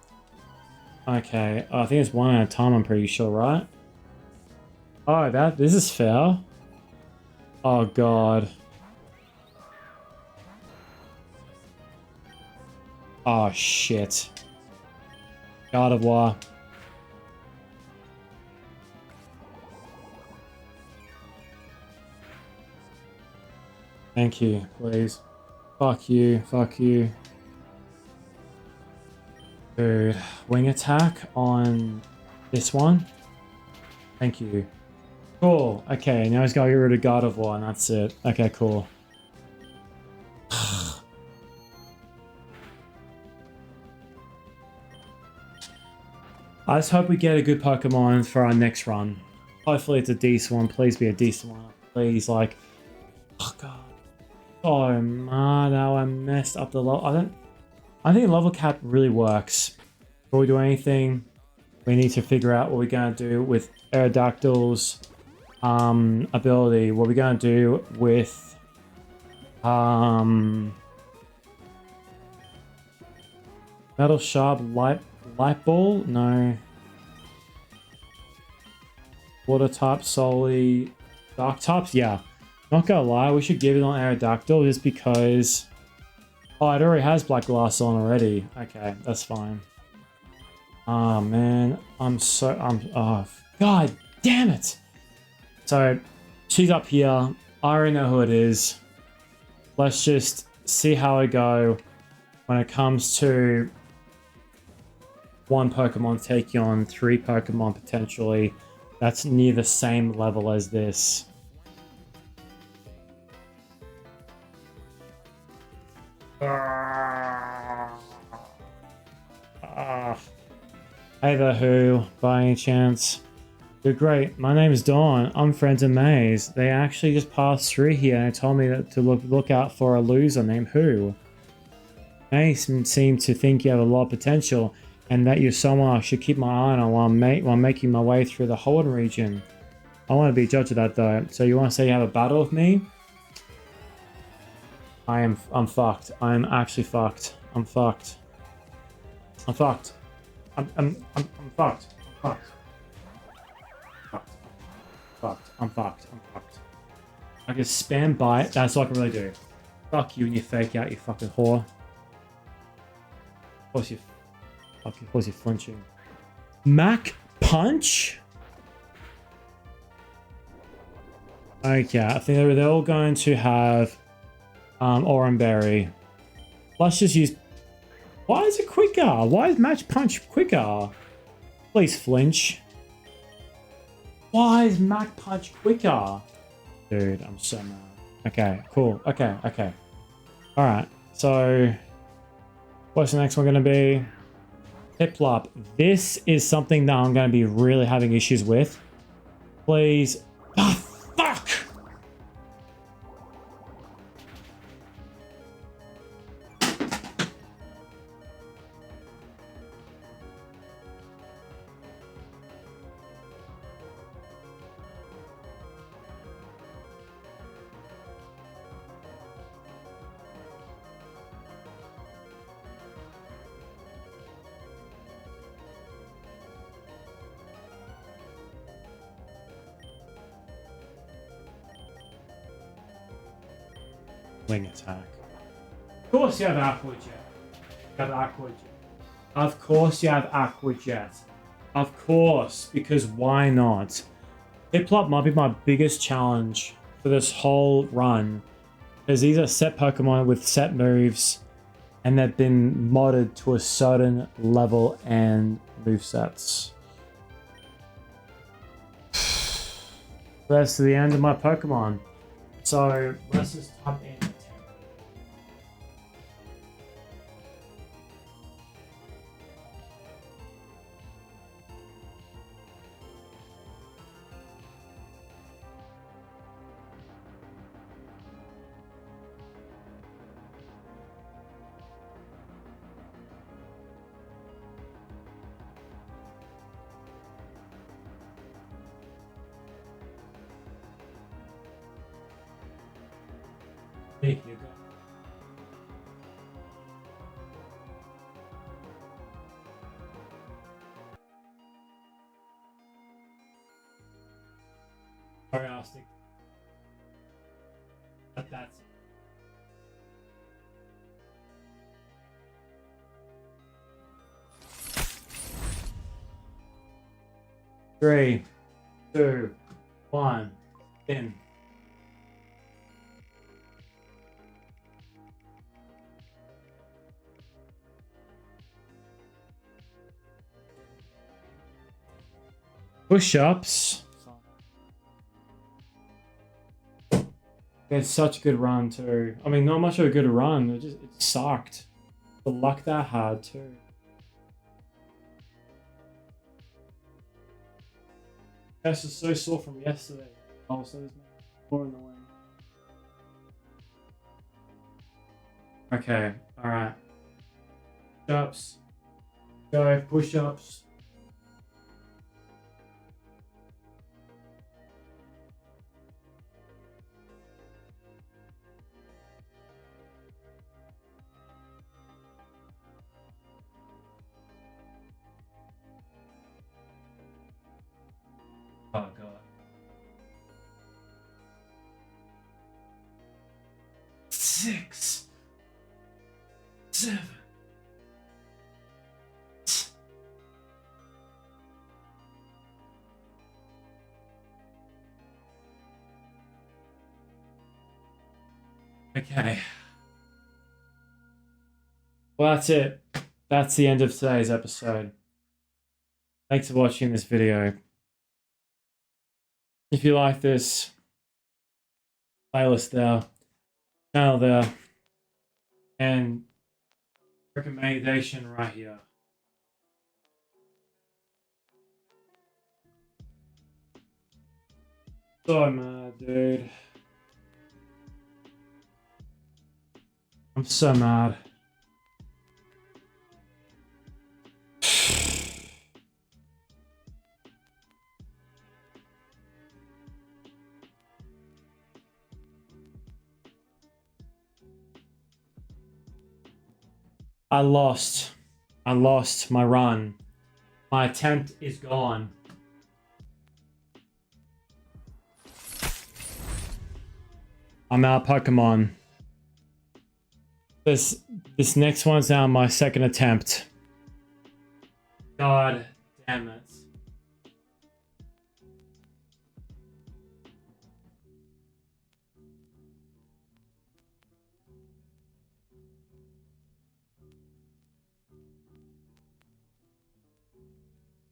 Okay, I think it's one at a time, I'm pretty sure, right? Oh, this is fair. Oh, God. Oh, shit. God of War. Thank you, please. Fuck you, fuck you. Dude, wing attack on this one. Thank you. Cool. Okay, now he's got to get rid of God of War, and that's it. Okay, cool. I just hope we get a good Pokemon for our next run. Hopefully it's a decent one. Please be a decent one. Please, like... Oh, God. Oh, man, now I messed up the level. I think level cap really works. Before we do anything, we need to figure out what we're going to do with Aerodactyl's ability. What we're going to do with Metal Sharp Light Ball? No. Water type solely. Dark types? Yeah. Not gonna lie, we should give it on Aerodactyl just because... Oh, it already has Black Glass on already. Okay, that's fine. Oh, man. Oh, God damn it! So, she's up here. I already know who it is. Let's just see how I go when it comes to one Pokemon taking on 3 Pokemon potentially. That's near the same level as this. Hey there, who, by any chance? You're great. My name is Dawn. I'm friends of Maze. They actually just passed through here and told me that to look out for a loser named Who. Maze seemed to think you have a lot of potential and that you're someone I should keep my eye on while making my way through the Holden region. I want to be judge of that though. So you want to say you have a battle with me? I'm fucked. I'm actually fucked. I'm fucked. I'm fucked. I'm fucked. I'm fucked. Fucked. I'm fucked. I'm fucked. I can spam bite. That's all I can really do. Fuck you and you fake out, you fucking whore. Of course you're flinching. Mac Punch? Okay, I think they're all going to have Oranberry. Let's just use... Why is it quicker? Why is Match Punch quicker? Please flinch. Why is Mac Punch quicker? Dude, I'm so mad. Okay, cool. Okay. Alright, so... What's the next one going to be? Piplup. This is something that I'm going to be really having issues with. Please. Ah, fuck! Wing attack. Of course you have Aqua Jet. Of course you have Aqua Jet. Of course, because why not? Piplup might be my biggest challenge for this whole run. Because these are set Pokemon with set moves. and they've been modded to a certain level and movesets. That's the end of my Pokemon. So let's just type in. There you go. Sorry, I'll stick. But that's it. Three, two, one, in. Push-ups. It's such a good run too. I mean, not much of a good run. It sucked. The luck that I had too. Chest is so sore from yesterday. Oh, so there's more in the way. Okay, all right. Push-ups. Go push-ups. Oh god. 6, 7. Okay. Well, that's it. That's the end of today's episode. Thanks for watching this video. If you like this, playlist there, channel there, and recommendation right here. So mad, dude. I'm so mad. I lost my run. My attempt is gone. I'm out Pokemon. This next one's now my second attempt. God damn it.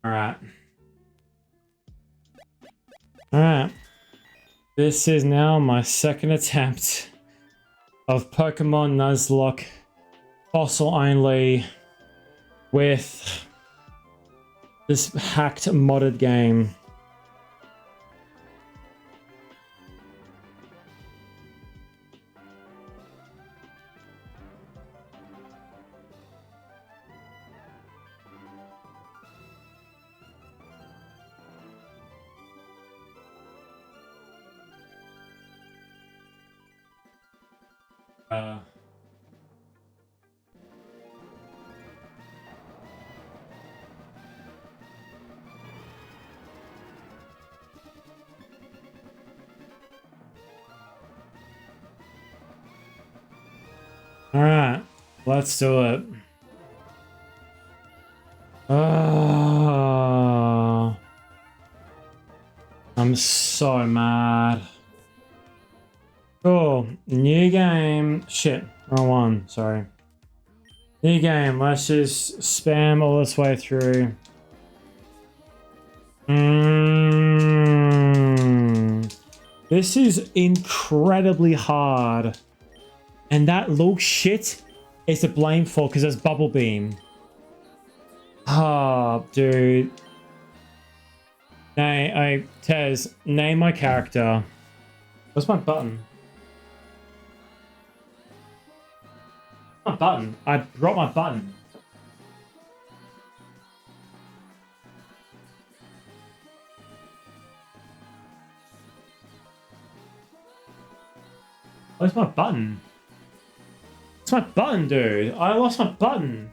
Alright. Alright. This is now my second attempt of Pokemon Nuzlocke fossil only with this hacked modded game. Alright, let's do it. I'm so mad. Cool, new game. Shit, wrong one, sorry. New game. Let's just spam all this way through. This is incredibly hard. And that little shit is to blame for because there's bubble beam. Oh, dude. Tez, name my character. Where's my button? My button. I brought my button. Where's my button? It's my button, dude. I lost my button.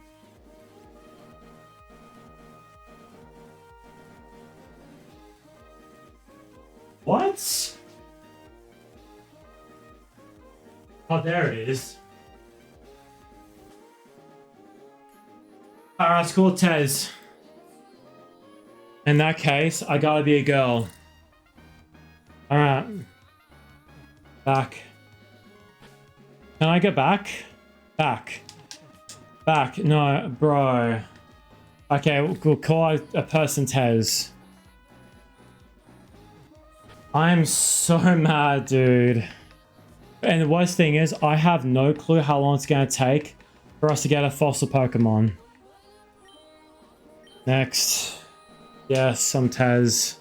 What? Oh, there it is. Alright, it's cool, Tez. In that case, I gotta be a girl. Alright. Back. Can I get back? Back. Back. No, bro. Okay, we'll call a person Tez. I'm so mad, dude. And the worst thing is, I have no clue how long it's gonna take for us to get a fossil Pokemon. Next. Yes, I'm Tez.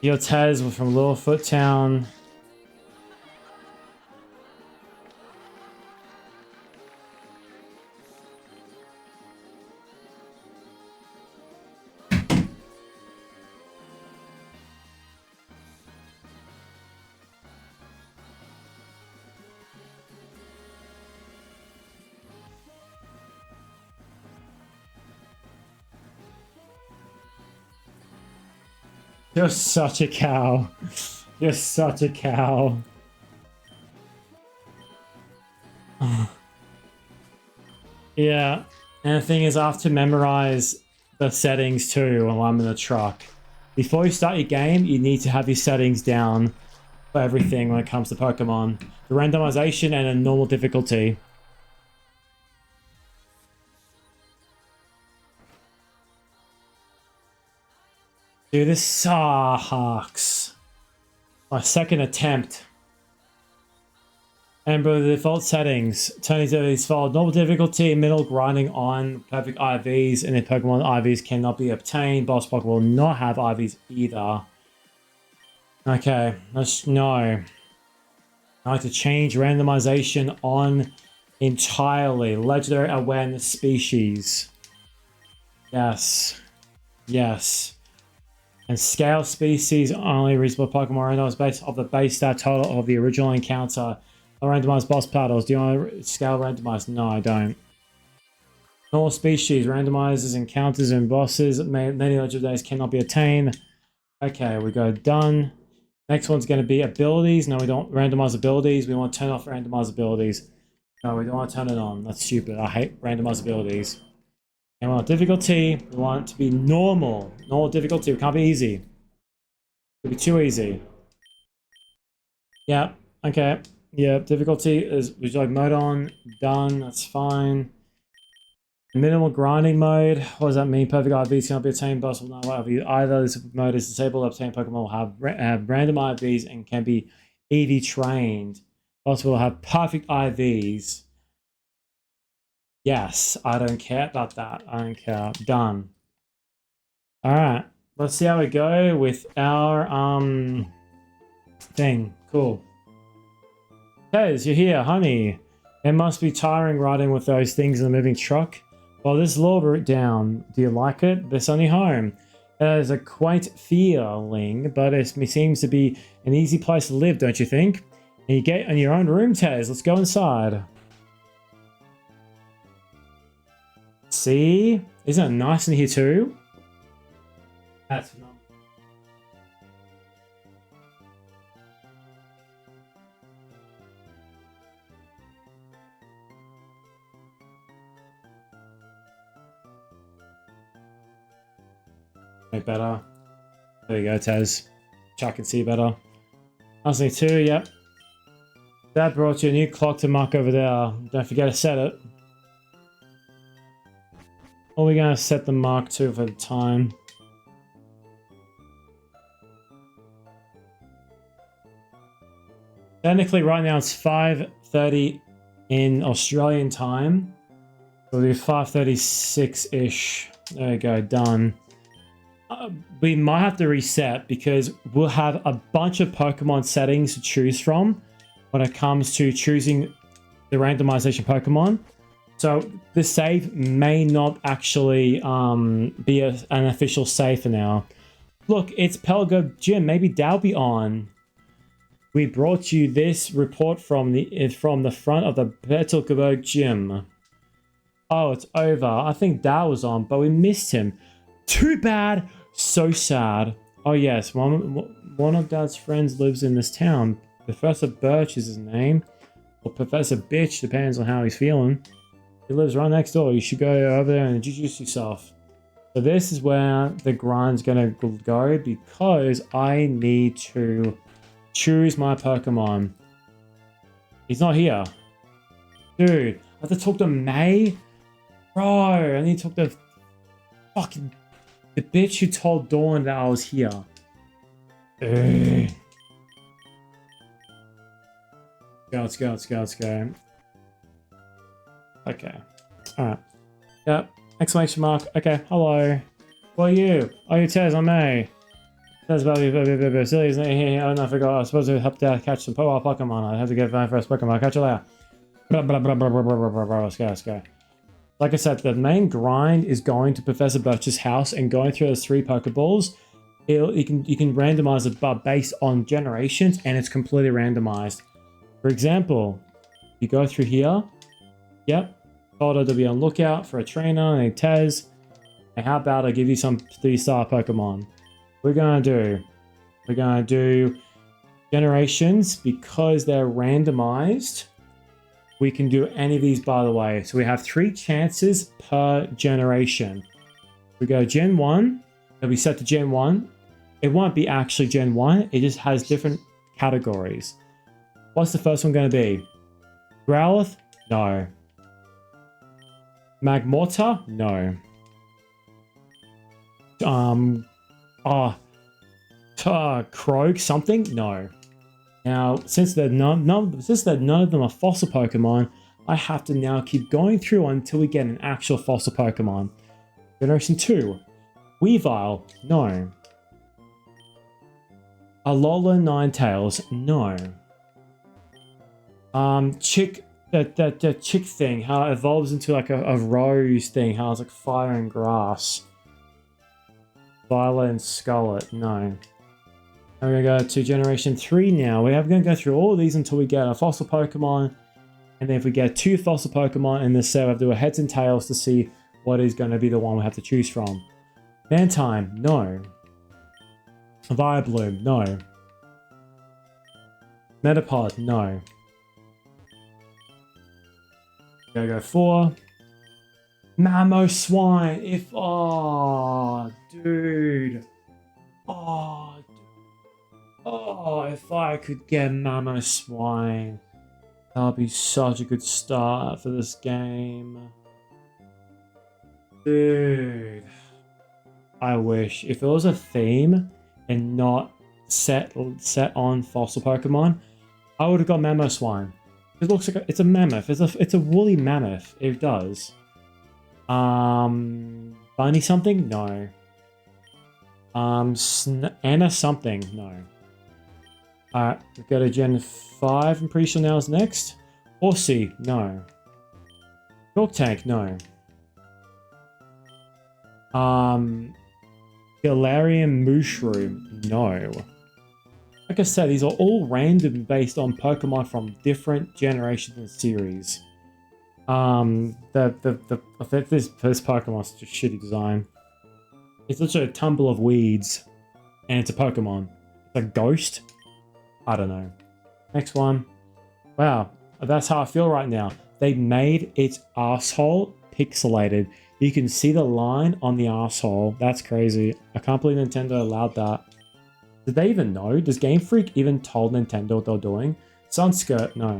You're Tez, we're from Littlefoot Town. You're such a cow. You're such a cow. Yeah, and the thing is, I have to memorize the settings too while I'm in the truck. Before you start your game, you need to have your settings down for everything when it comes to Pokemon. The randomization and a normal difficulty. Dude, this sucks. My second attempt. And bro, the default settings. Turning to these default normal difficulty, middle grinding on perfect IVs, and if Pokemon IVs cannot be obtained, boss Pokemon will not have IVs either. Okay, let's know. I like to change randomization on entirely. Legendary awareness species. Yes. Yes. And scale species only reasonable Pokemon randomized based off the base stat total of the original encounter. Or randomized boss battles. Do you want to scale randomized? No, I don't. Normal species randomizes encounters and bosses. Many legendaries cannot be attained. Okay, we go done. Next one's going to be abilities. No, we don't randomize abilities. We want to turn off randomized abilities. No, we don't want to turn it on. That's stupid. I hate randomized abilities. And we want difficulty. We want it to be normal. Normal difficulty. It can't be easy. It could be too easy. Yeah. Okay. Yeah. Difficulty is would you like mode on? Done. That's fine. Minimal grinding mode. What does that mean? Perfect IVs cannot be obtained. Boss will not allow either. This mode is disabled. Obtained Pokemon will have random IVs and can be EV trained. Boss will have perfect IVs. Yes, I don't care about that. I don't care. Done. Alright. Let's see how we go with our thing. Cool. Tez, you're here, honey. It must be tiring riding with those things in the moving truck. Well, this is a little route down. Do you like it? The sunny home. It has a quaint feeling, but it seems to be an easy place to live, don't you think? And you get in your own room, Tez. Let's go inside. See? Isn't it nice in here too? That's phenomenal. Better. There you go, Tez. Chuck can see better. Honestly, too, yep. That brought you a new clock to mark over there. Don't forget to set it. What are we going to set the mark to for the time? Technically, right now it's 5:30 in Australian time. So it'll be 5:36-ish. There you go, done. We might have to reset because we'll have a bunch of Pokemon settings to choose from when it comes to choosing the randomization Pokemon. So the save may not actually be an official save for now. Look, it's Pelgo Gym. Maybe they'll be on. We brought you this report from the front of the Petalgabo Gym. Oh, it's over. I think Dal was on, but we missed him. Too bad. So sad. Oh yes, one of Dad's friends lives in this town. Professor Birch is his name. Or Professor Bitch, depends on how he's feeling. He lives right next door. You should go over there and introduce yourself. So this is where the grind's gonna go because I need to choose my Pokemon. He's not here. Dude, I have to talk to May? Bro, I need to talk to fucking the bitch who told Dawn that I was here. Ugh. Let's go. Okay. Alright. Yep. Exclamation mark. Okay, hello. Who are you? Oh, you Tez, I'm May. Tez, silly, isn't it? Oh no, I forgot. I was supposed to help Dad catch some Pokemon. I have to get my first Pokemon. I'll catch you later. Let's go. Like I said, the main grind is going to Professor Birch's house and going through those 3 Pokeballs. You can randomize it based on generations, and it's completely randomized. For example, you go through here. Yep. Told her to be on lookout for a trainer named Tez. And how about I give you some 3-star Pokemon? We're gonna do generations because they're randomized. We can do any of these, by the way. So we have 3 chances per generation. We go Gen 1. It'll be set to Gen 1. It won't be actually Gen 1. It just has different categories. What's the first one going to be? Growlithe? No. Magmortar? No. Croak something? No. Now, since none of them are fossil Pokemon, I have to now keep going through until we get an actual fossil Pokemon. Generation 2. Weavile? No. Alola Ninetales? No. That chick thing, how it evolves into like a rose thing, how it's like fire and grass. Violet and Scarlet? No. And we're going to go to Generation 3 now. We're going to go through all of these until we get a fossil Pokemon. And then if we get 2 fossil Pokemon in this set, we have to do a heads and tails to see what is going to be the one we have to choose from. Mantine? No. Vileplume? No. Metapod? No. We're going to go 4. Mamoswine! Oh, dude. Oh, if I could get Mamoswine, that would be such a good start for this game. Dude. I wish. If it was a theme and not set on fossil Pokemon, I would have got Mamoswine. It looks like it's a mammoth. It's a woolly mammoth. It does. Bunny something? No. Anna something? No. Alright, we've got a Gen 5, I'm pretty sure now is next. Horsey? No. Milk Tank? No. Galarian Mushroom? No. Like I said, these are all random based on Pokemon from different generations and series. This Pokemon's such a shitty design. It's literally a tumble of weeds, and it's a Pokemon. It's a ghost? I don't know. Next one. Wow, that's how I feel right now. They made its asshole pixelated. You can see the line on the asshole. That's crazy. I can't believe Nintendo allowed that. Did they even know? Does Game Freak even told Nintendo what they're doing? Sunskirt, no.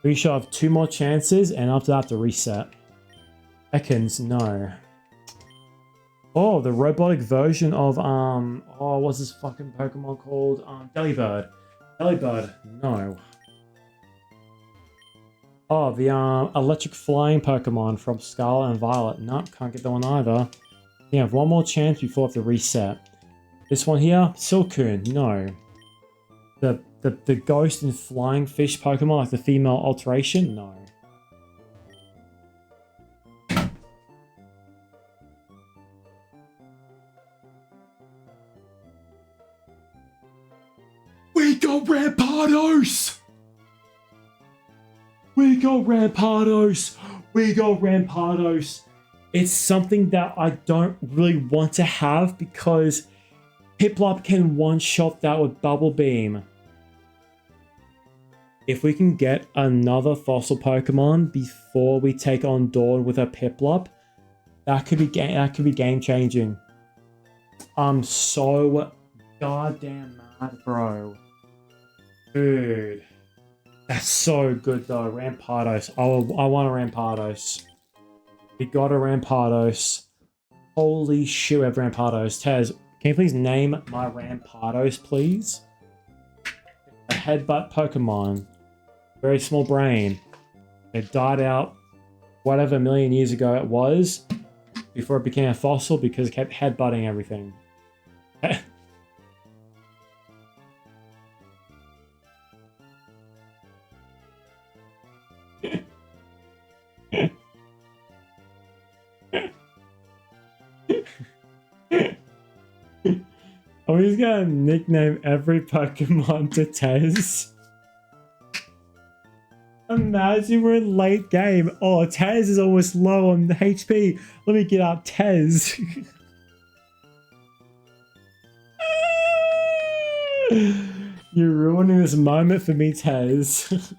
We shall have 2 more chances, and after that, I have to reset. Ekans, no. Oh, the robotic version of, oh, what's this fucking Pokemon called? Delibird. Delibird, no. Oh, the, electric flying Pokemon from Scarlet and Violet. Nope, can't get that one either. You have 1 more chance before I have to reset. This one here, Silcoon, no. The ghost and flying fish Pokemon, like the female alteration, no. We got Rampardos! We got Rampardos! We got Rampardos! It's something that I don't really want to have because Piplup can one-shot that with Bubble Beam. If we can get another fossil Pokemon before we take on Dawn with a Piplup, that could be game changing. I'm so goddamn mad, bro. Dude. That's so good though. Rampardos. I want a Rampardos. We got a Rampardos. Holy shit, we have Rampardos. Tez, can you please name my Rampardos, please? A headbutt Pokemon. Very small brain. It died out whatever million years ago it was before it became a fossil because it kept headbutting everything. I'm just gonna nickname every Pokemon to Tez. Imagine we're in late game. Oh, Tez is almost low on the HP. Let me get up Tez. You're ruining this moment for me, Tez.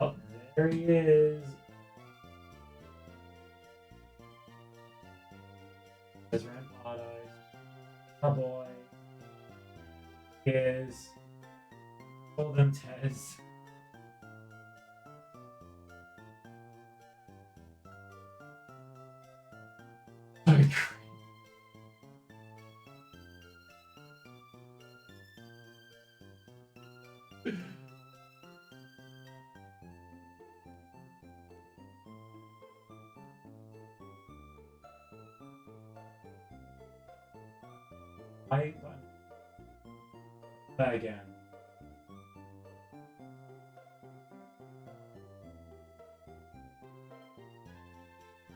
Oh, there he is. There's Rampardos. Oh boy. Here's. Call them Tez. That again.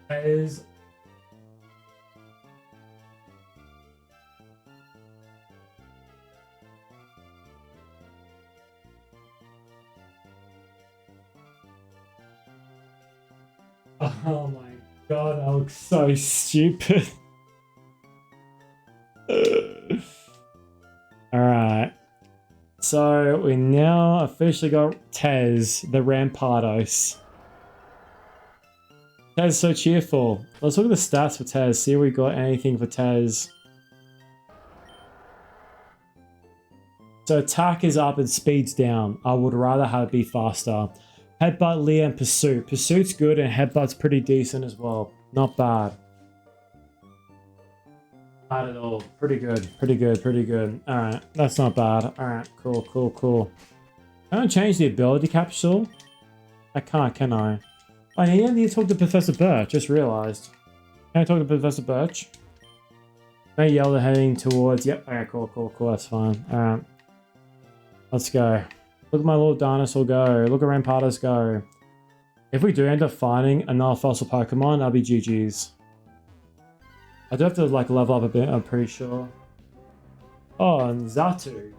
That is. Oh my god, that looks so stupid. Alright. So we now officially got Tez, the Rampardos. Tez so cheerful. Let's look at the stats for Tez, see if we got anything for Tez. So attack is up and speed's down. I would rather have it be faster. Headbutt, Leer, and Pursuit. Pursuit's good and Headbutt's pretty decent as well. Not bad. Not at all. Pretty good. Pretty good. Pretty good. Alright. That's not bad. Alright. Cool. Cool. Cool. Can I change the ability capsule? I can't, can I? I need to talk to Professor Birch. Just realized. Can I talk to Professor Birch? May yell they're heading towards... Yep. Alright. Cool. Cool. Cool. That's fine. Alright. Let's go. Look at my little dinosaur go. Look at Rampardos go. If we do end up finding another fossil Pokemon, that'll be GG's. I do have to like level up a bit, I'm pretty sure. Oh, and Zatu.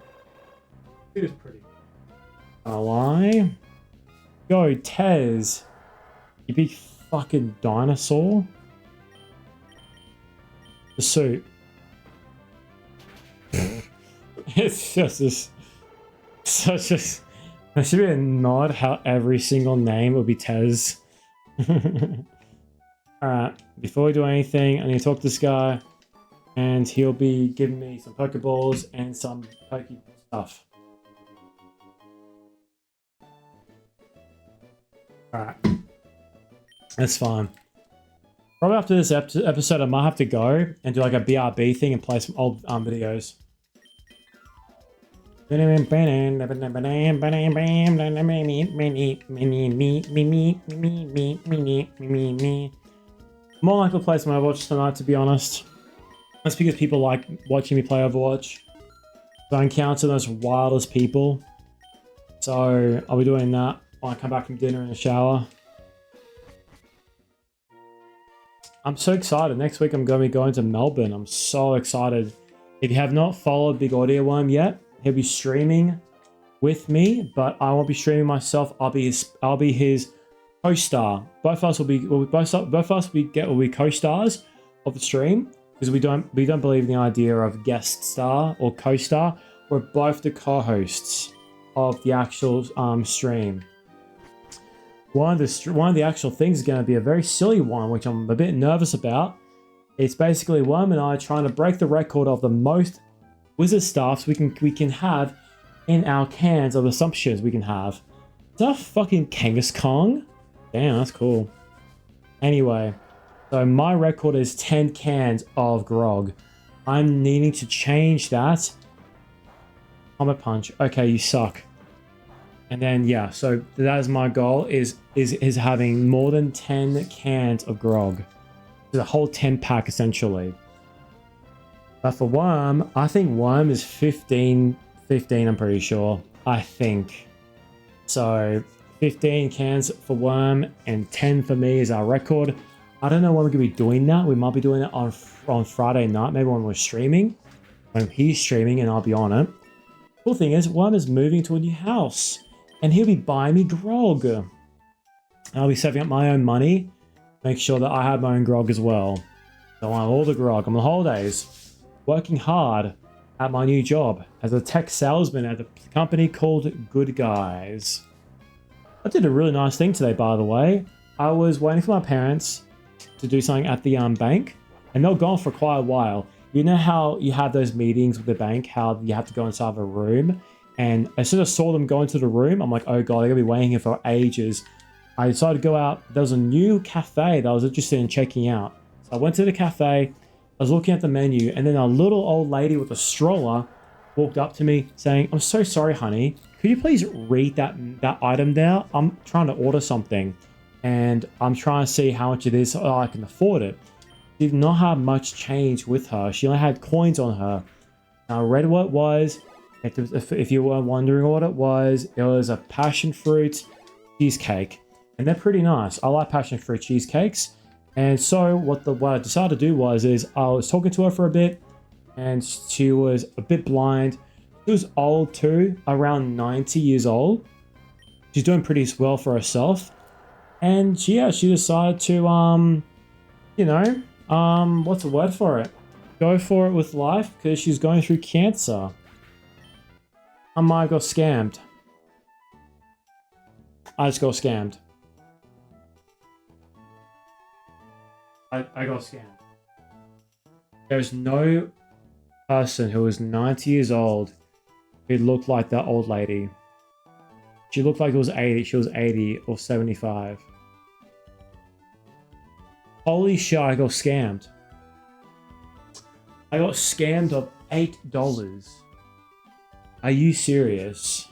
It is pretty. Can't lie. Go, Tez. You big fucking dinosaur. The suit. It's just this such a there should be a nod how every single name would be Tez. Alright, before we do anything, I need to talk to this guy, and he'll be giving me some Pokeballs and some Poke stuff. Alright. That's fine. Probably after this episode, I might have to go and do like a BRB thing and play some old videos. More likely to play some Overwatch tonight, to be honest. That's because people like watching me play Overwatch. So I encounter those wildest people. So I'll be doing that when I come back from dinner in the shower. I'm so excited. Next week I'm going to be going to Melbourne. I'm so excited. If you have not followed Big Audio Worm yet, he'll be streaming with me, but I won't be streaming myself. I'll be his co-star. Both of us will be co-stars of the stream, because we don't believe in the idea of guest star or co-star. We're both the co-hosts of the actual stream. One of the actual things is going to be a very silly one, which I'm a bit nervous about. It's basically Worm and I trying to break the record of the most wizard staffs we can have in our cans of assumptions we can have. Is that a fucking Kangaskong? Damn, that's cool. Anyway, so my record is 10 cans of grog. I'm needing to change that. Comet Punch. Okay, you suck. And then yeah, so that is my goal, is having more than 10 cans of grog. The whole 10 pack essentially. But for Worm, I think Worm is 15, I'm pretty sure. I think. So 15 cans for Worm and 10 for me is our record. I don't know when we're going to be doing that. We might be doing it on Friday night, maybe when we're streaming. When he's streaming and I'll be on it. Cool thing is, Worm is moving to a new house. And he'll be buying me grog. I'll be saving up my own money. Make sure that I have my own grog as well. So I want all the grog on the holidays. Working hard at my new job as a tech salesman at a company called Good Guys. I did a really nice thing today, by the way. I was waiting for my parents to do something at the bank, and they were gone for quite a while. You know how you have those meetings with the bank, how you have to go inside of a room, and as soon as I saw them go into the room, I'm like, oh god, they're gonna be waiting here for ages. I decided to go out. There was a new cafe that I was interested in checking out. So I went to the cafe, I was looking at the menu, and then a little old lady with a stroller walked up to me saying, I'm so sorry, honey. Could you please read that item there? I'm trying to order something, and I'm trying to see how much it is so I can afford it. She did not have much change with her. She only had coins on her. Now, I read what it was. If you were wondering what it was a passion fruit cheesecake. And they're pretty nice. I like passion fruit cheesecakes. And so what I decided to do was I was talking to her for a bit, and she was a bit blind. She was old too, around 90 years old. She's doing pretty well for herself. And yeah, she decided to, what's the word for it? Go for it with life, because she's going through cancer. I might have got scammed. I just got scammed. I got scammed. There's no person who was 90 years old who looked like that old lady. She looked like it was 80. She was 80 or 75. Holy shit, I got scammed. I got scammed of $8. Are you serious?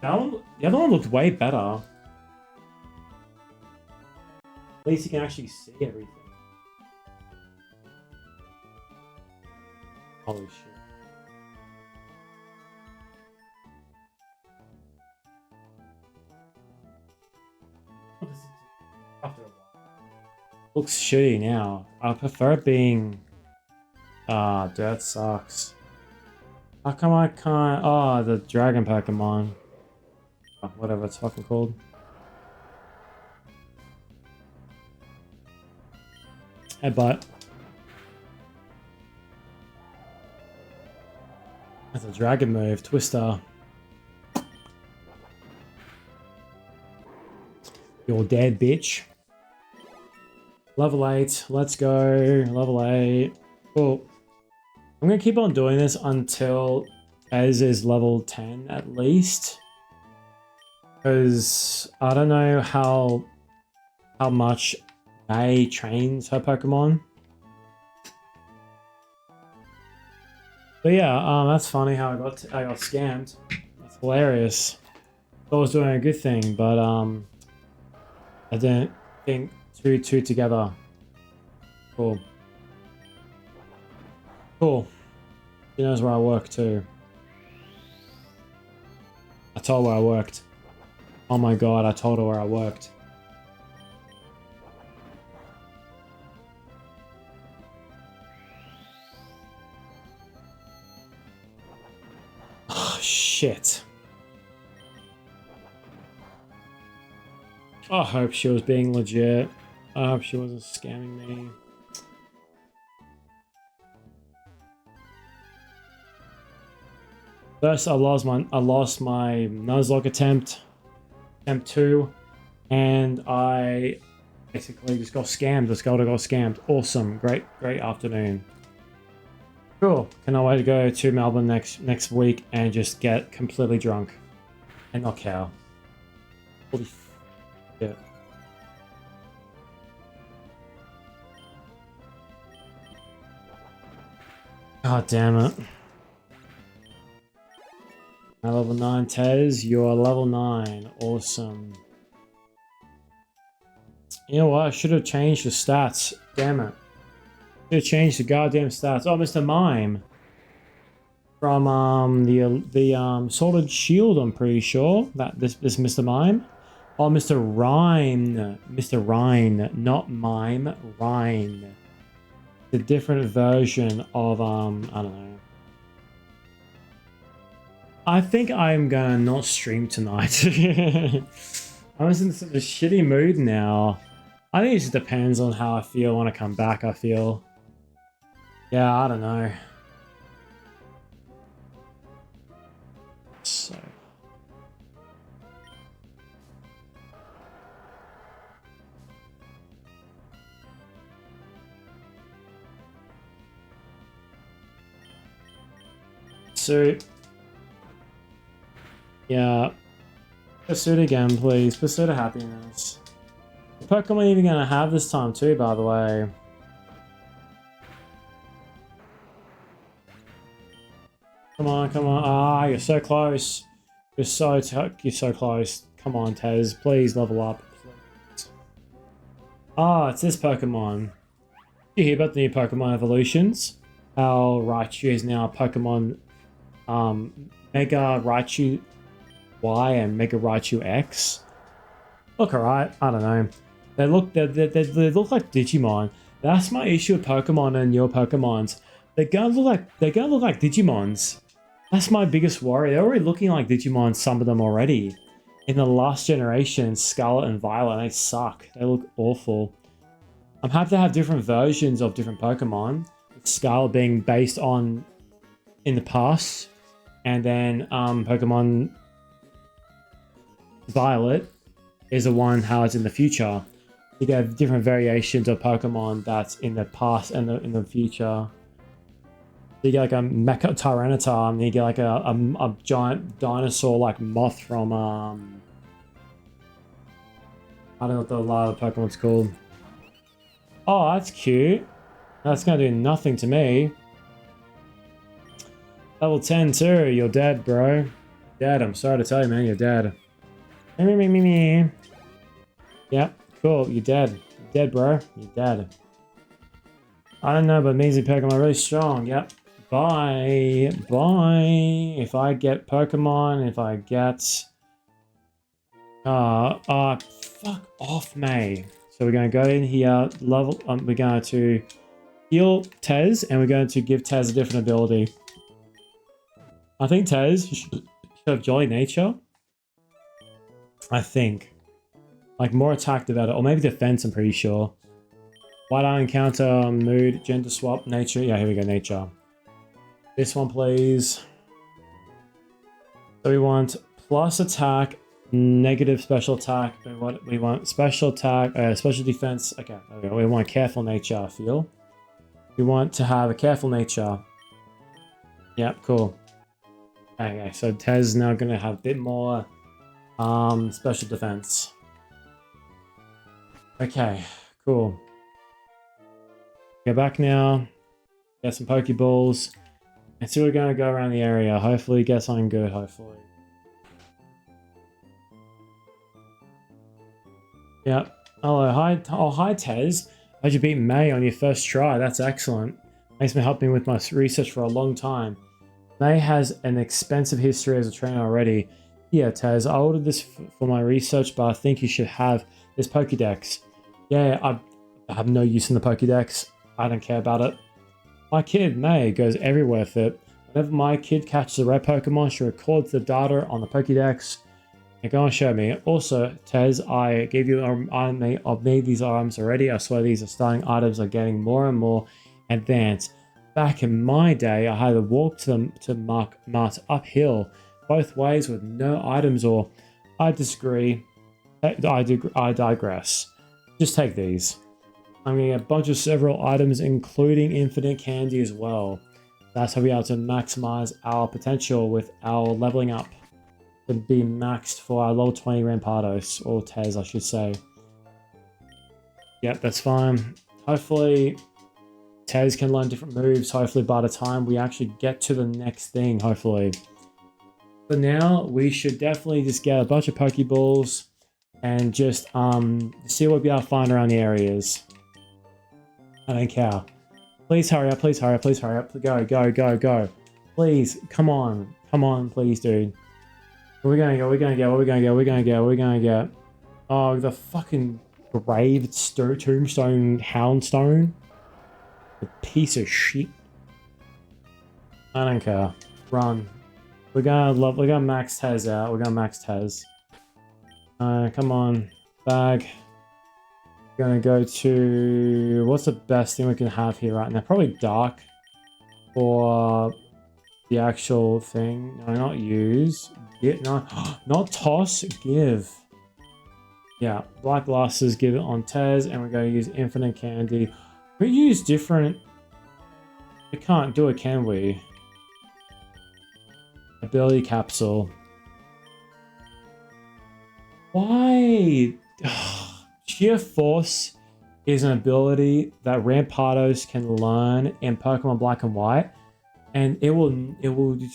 The other one looked way better. At least you can actually see everything. Holy shit. After a while. Looks shitty now. I prefer it being... dirt sucks. How come I can't... Oh, the dragon Pokemon. Oh, whatever it's fucking called. Headbutt. That's a dragon move. Twister. You're dead, bitch. Level 8. Let's go. Level 8. Cool. I'm going to keep on doing this until Ez is level 10 at least. Because I don't know how much May trains her Pokemon. But yeah, that's funny how I got scammed. That's hilarious. I was doing a good thing, but I didn't think two together. Cool. Cool. She knows where I work too. I told her where I worked. Oh my god, I told her where I worked. Oh, shit. I hope she was being legit. I hope she wasn't scamming me. First, I lost my Nuzlocke attempt 2, and I basically just got scammed. The Skelter got scammed. Awesome, great afternoon. Cool. Cannot wait to go to Melbourne next week and just get completely drunk and knock out. Holy shit. God damn it. At level 9, Tez, you're level 9. Awesome. You know what? I should have changed the stats. Damn it. Should have changed the goddamn stats. Oh, Mr. Mime. From the Sword Shield, I'm pretty sure. That this Mr. Mime. Oh, Mr. Rhyme. Mr. Rhyme, not Mime. Rhyme. The different version of I don't know. I think I'm gonna not stream tonight. I was in such a shitty mood now. I think it just depends on how I feel when I come back, I feel. Yeah, I don't know. So. Yeah. Pursuit again, please. Pursuit of happiness. What Pokemon are you even gonna have this time too, by the way? Come on, come on. Ah, you're so close. You're so close. Come on, Tez. Please level up. Please. Ah, it's this Pokemon. You hear about the new Pokemon evolutions? How Raichu is now Pokemon Mega Raichu Y and Mega Raichu X. Look alright, I don't know. They look like Digimon. That's my issue with Pokemon and your Pokemons. They're gonna look like Digimons. That's my biggest worry. They're already looking like Digimon, some of them already. In the last generation, Scarlet and Violet, they suck. They look awful. I'm happy to have different versions of different Pokemon. Scarlet being based on in the past, and then Pokemon Violet is the one how it's in the future. You get different variations of Pokemon that's in the past and in the future. You get like a Mecha Tyranitar, and you get like a giant dinosaur like moth from I don't know what the other Pokemon's called. Oh, that's cute. That's gonna do nothing to me. Level 10 too, you're dead, bro. Dead. I'm sorry to tell you, man. You're dead. Me. Yep. Cool. You're dead. You're dead, bro. You're dead. I don't know, but amazing Pokemon are really strong. Yep. Bye. Bye. If I get Pokemon, if I get... fuck off, May. So we're going to go in here, level... we're going to heal Tez, and we're going to give Tez a different ability. I think Tez should have Jolly Nature. I think. Like, more attack about it, or maybe defense, I'm pretty sure. White Eye Encounter, Mood, Gender Swap, Nature. Yeah, here we go, Nature. This one, please. So we want plus attack, negative special attack. We want special attack, special defense. Okay, there we go. We want careful nature, I feel. We want to have a careful nature. Yeah, cool. Okay, so Tez is now going to have a bit more special defense. Okay, cool. Go back now. Get some Pokeballs. And so we're going to go around the area. Hopefully get something good, hopefully. Yep. Hello, hi Tez. How'd you beat May on your first try? That's excellent. May's been helping with my research for a long time. May has an expensive history as a trainer already. Yeah, Tez, I ordered this for my research, but I think you should have this Pokédex. Yeah, I have no use in the Pokédex. I don't care about it. My kid, May, goes everywhere with it. Whenever my kid catches a rare Pokemon, she records the data on the Pokédex and go and show me. Also, Tez, I gave you I've made these items already. I swear these starting items are getting more and more advanced. Back in my day, I had to walk to Mart uphill both ways with no items, or I disagree. I digress. Just take these. I'm getting a bunch of several items, including infinite candy as well. That's how we are able to maximize our potential with our leveling up to be maxed for our level 20 Rampados, or Tez, I should say. Yep, that's fine. Hopefully, Tez can learn different moves. Hopefully, by the time we actually get to the next thing, hopefully. For now, we should definitely just get a bunch of Pokeballs and just see what we are find around the areas. I don't care. Please hurry up, please hurry up, please hurry up. Go, go, go, go. Please, come on. Come on, please, dude. Where are we gonna go? We're gonna get, what are we gonna get? We're gonna get, we're gonna get. Oh, the fucking graved tombstone houndstone. The piece of shit. I don't care. Run. We're gonna max Tez out. We're gonna max Tez. Come on. Bag. We're gonna go to... What's the best thing we can have here right now? Probably dark. For the actual thing. No, not use. Get, no, not toss. Give. Yeah. Black glasses. Give it on Tez. And we're gonna use infinite candy. We use different... We can't do it, can we? Ability capsule. Why? Sheer Force is an ability that Rampados can learn in Pokemon Black and White, and you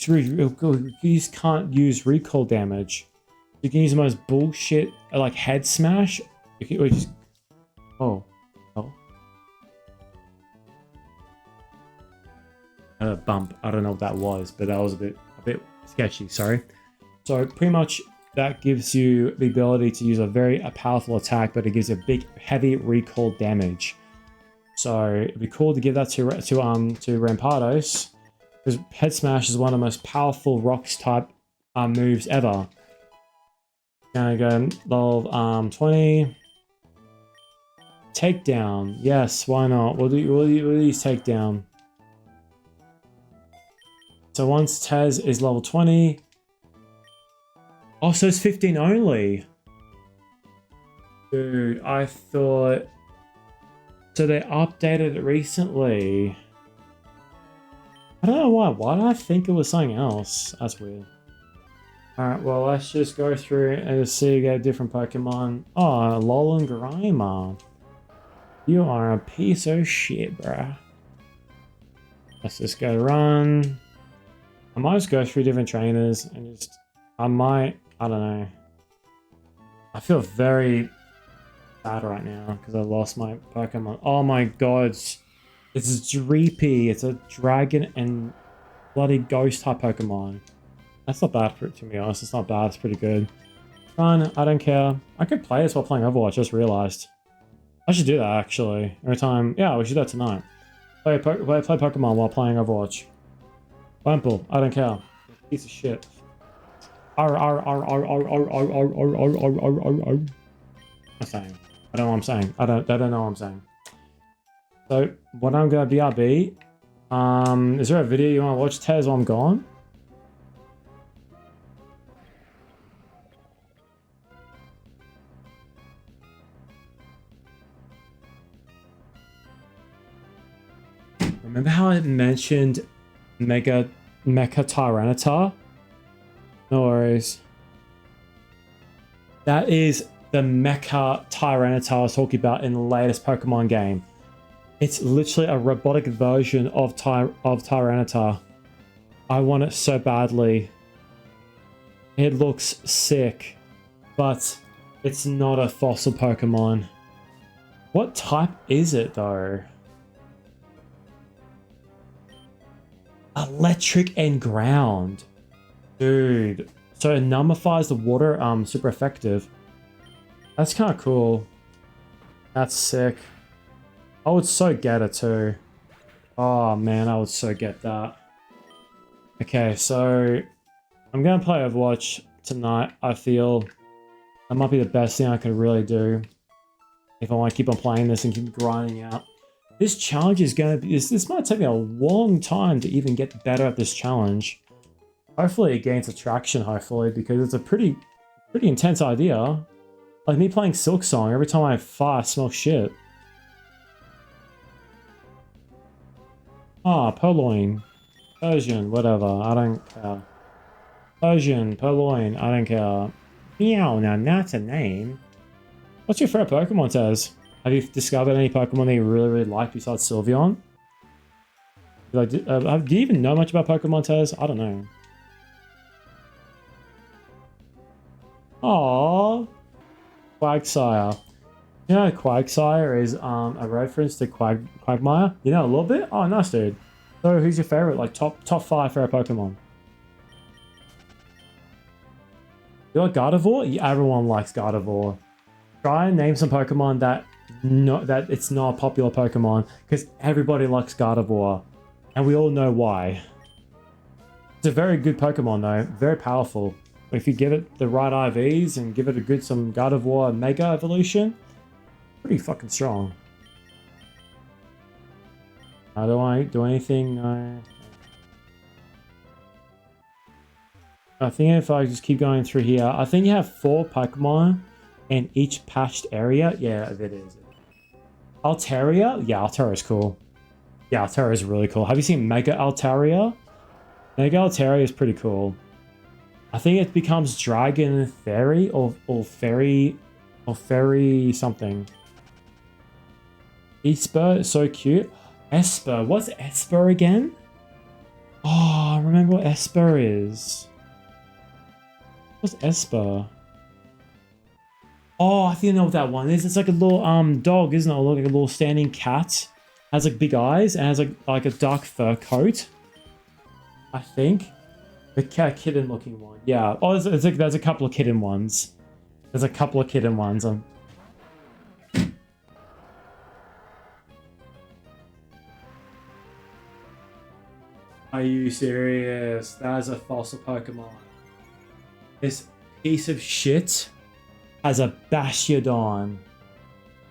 just can't use recall damage. You can use the most bullshit like head smash. Or just, oh. A bump. I don't know what that was, but that was a bit sketchy. Sorry. So pretty much that gives you the ability to use a very powerful attack, but it gives you a big, heavy recall damage. So it'd be cool to give that to Rampados, because Head Smash is one of the most powerful Rocks type moves ever. Gonna go level 20. Takedown. Yes, why not? We'll use Takedown. So once Tez is level 20. Oh, so it's 15 only. Dude, I thought... So they updated it recently. I don't know why. Why did I think it was something else? That's weird. Alright, well, let's just go through and see if we get different Pokemon. Oh, Alolan Grimer. You are a piece of shit, bruh. Let's just go run. I might just go through different trainers and just I might, I don't know. I feel very sad right now because I lost my Pokemon. Oh my god. It's Dreepy. It's a dragon and bloody ghost type Pokemon. That's not bad for it, to be honest. It's not bad. It's pretty good. Fine. I don't care. I could play this while playing Overwatch. Just realized. I should do that actually. Every time. Yeah, we should do that tonight. Play Pokemon while playing Overwatch. Wimple. I don't care. Piece of shit. I'm saying. I don't know what I'm saying. I don't know what I'm saying. So, what I'm gonna BRB. Is there a video you want to watch, Tez, while I'm gone? Remember how I mentioned Mecha Tyranitar? No worries. That is the Mecha Tyranitar I was talking about in the latest Pokemon game. It's literally a robotic version of Tyranitar. I want it so badly. It looks sick, but it's not a fossil Pokemon. What type is it though? Electric and ground. Dude. So it nullifies the water, super effective. That's kind of cool. That's sick. I would so get it too. Oh man, I would so get that. Okay, so I'm gonna play Overwatch tonight. I feel that might be the best thing I could really do if I want to keep on playing this and keep grinding out. This challenge is gonna be, this might take me a long time to even get better at this challenge. Hopefully it gains attraction, hopefully, because it's a pretty intense idea. Like me playing Silk Song, every time I fart, I smell shit. Ah, Purloin. Persian, whatever, I don't care. Persian, Purloin, I don't care. Meow, now that's a name. What's your favorite Pokemon, Tez? Have you discovered any Pokemon that you really like besides Sylveon? Like, do you even know much about Pokemon, Tez? I don't know. Aww. Quagsire. You know Quagsire is a reference to Quagmire? You know a little bit? Oh, nice, dude. So who's your favorite? Like top 5 favorite Pokemon? You like Gardevoir? Yeah, everyone likes Gardevoir. Try and name some Pokemon that it's not a popular Pokemon, because everybody likes Gardevoir. And we all know why. It's a very good Pokemon though, very powerful. If you give it the right IVs and give it some Gardevoir Mega Evolution, pretty fucking strong. How do I do anything? No. I think if I just keep going through here, I think you have 4 Pokemon in each patched area. Yeah, it is. Altaria? Yeah, Altaria is cool. Yeah, Altaria is really cool. Have you seen Mega Altaria? Mega Altaria is pretty cool. I think it becomes Dragon Fairy or Fairy something. Esper, so cute. Esper, what's Esper again? Oh, I remember what Esper is. What's Esper? Oh, I think I know what that one is. It's like a little dog, isn't it? Like a little standing cat. Has like big eyes and has like a dark fur coat. I think. The kitten looking one. Yeah. Oh, there's a couple of kitten ones. There's a couple of kitten ones. Are you serious? That is a fossil Pokemon. This piece of shit has a Bastiodon.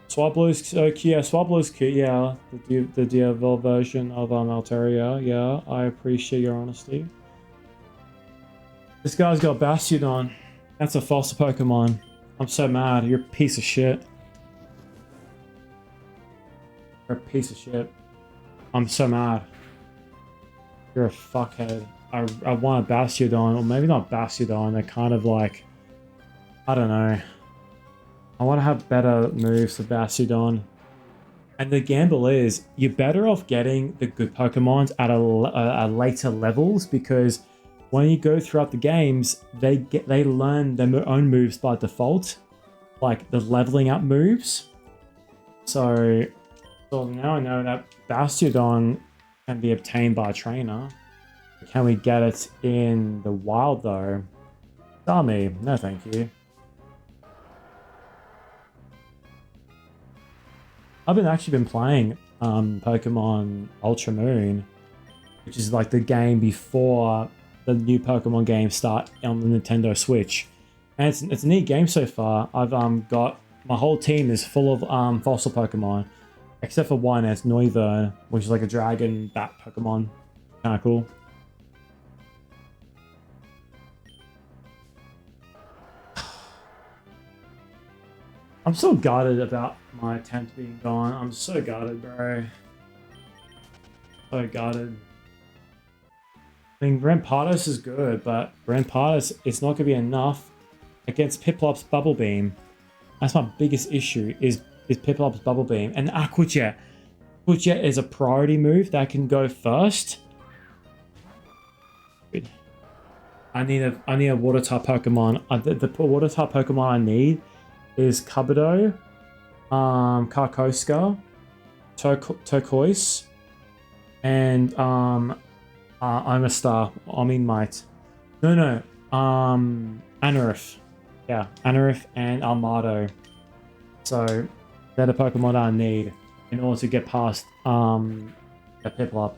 Swablu's cute. Yeah, Swablu's cute. Yeah, the Diavol version of Altaria. Yeah, I appreciate your honesty. This guy's got Bastiodon. That's a fossil Pokemon. I'm so mad. You're a piece of shit. You're a piece of shit. I'm so mad. You're a fuckhead. I want a Bastiodon, or maybe not Bastiodon. They're kind of like, I don't know. I want to have better moves for Bastiodon. And the gamble is, you're better off getting the good Pokemons at a later levels, because when you go throughout the games, they learn their own moves by default, like the leveling up moves. So now I know that Bastiodon can be obtained by a trainer. Can we get it in the wild though? Tell me. No, thank you. I've actually been playing Pokemon Ultra Moon, which is like the game before the new Pokemon games start on the Nintendo Switch. And it's a neat game so far. I've got my whole team is full of fossil Pokemon, except for one, it's Noivern, which is like a dragon bat Pokemon. Kinda cool. I'm so gutted about my attempt being gone. I'm so gutted, bro. So gutted. I mean, Rampardos is good, but Rampardos, it's not going to be enough against Piplop's Bubble Beam. That's my biggest issue, is Piplop's Bubble Beam. And Aqua Jet. Aqua Jet is a priority move that can go first. I need a water type Pokemon. The water type Pokemon I need is Kabuto, Carcosa, Turquoise, and Omastar. I mean Might. No, Anorith. Yeah, Anorith and Armado. So they're the Pokemon I need in order to get past the Piplup.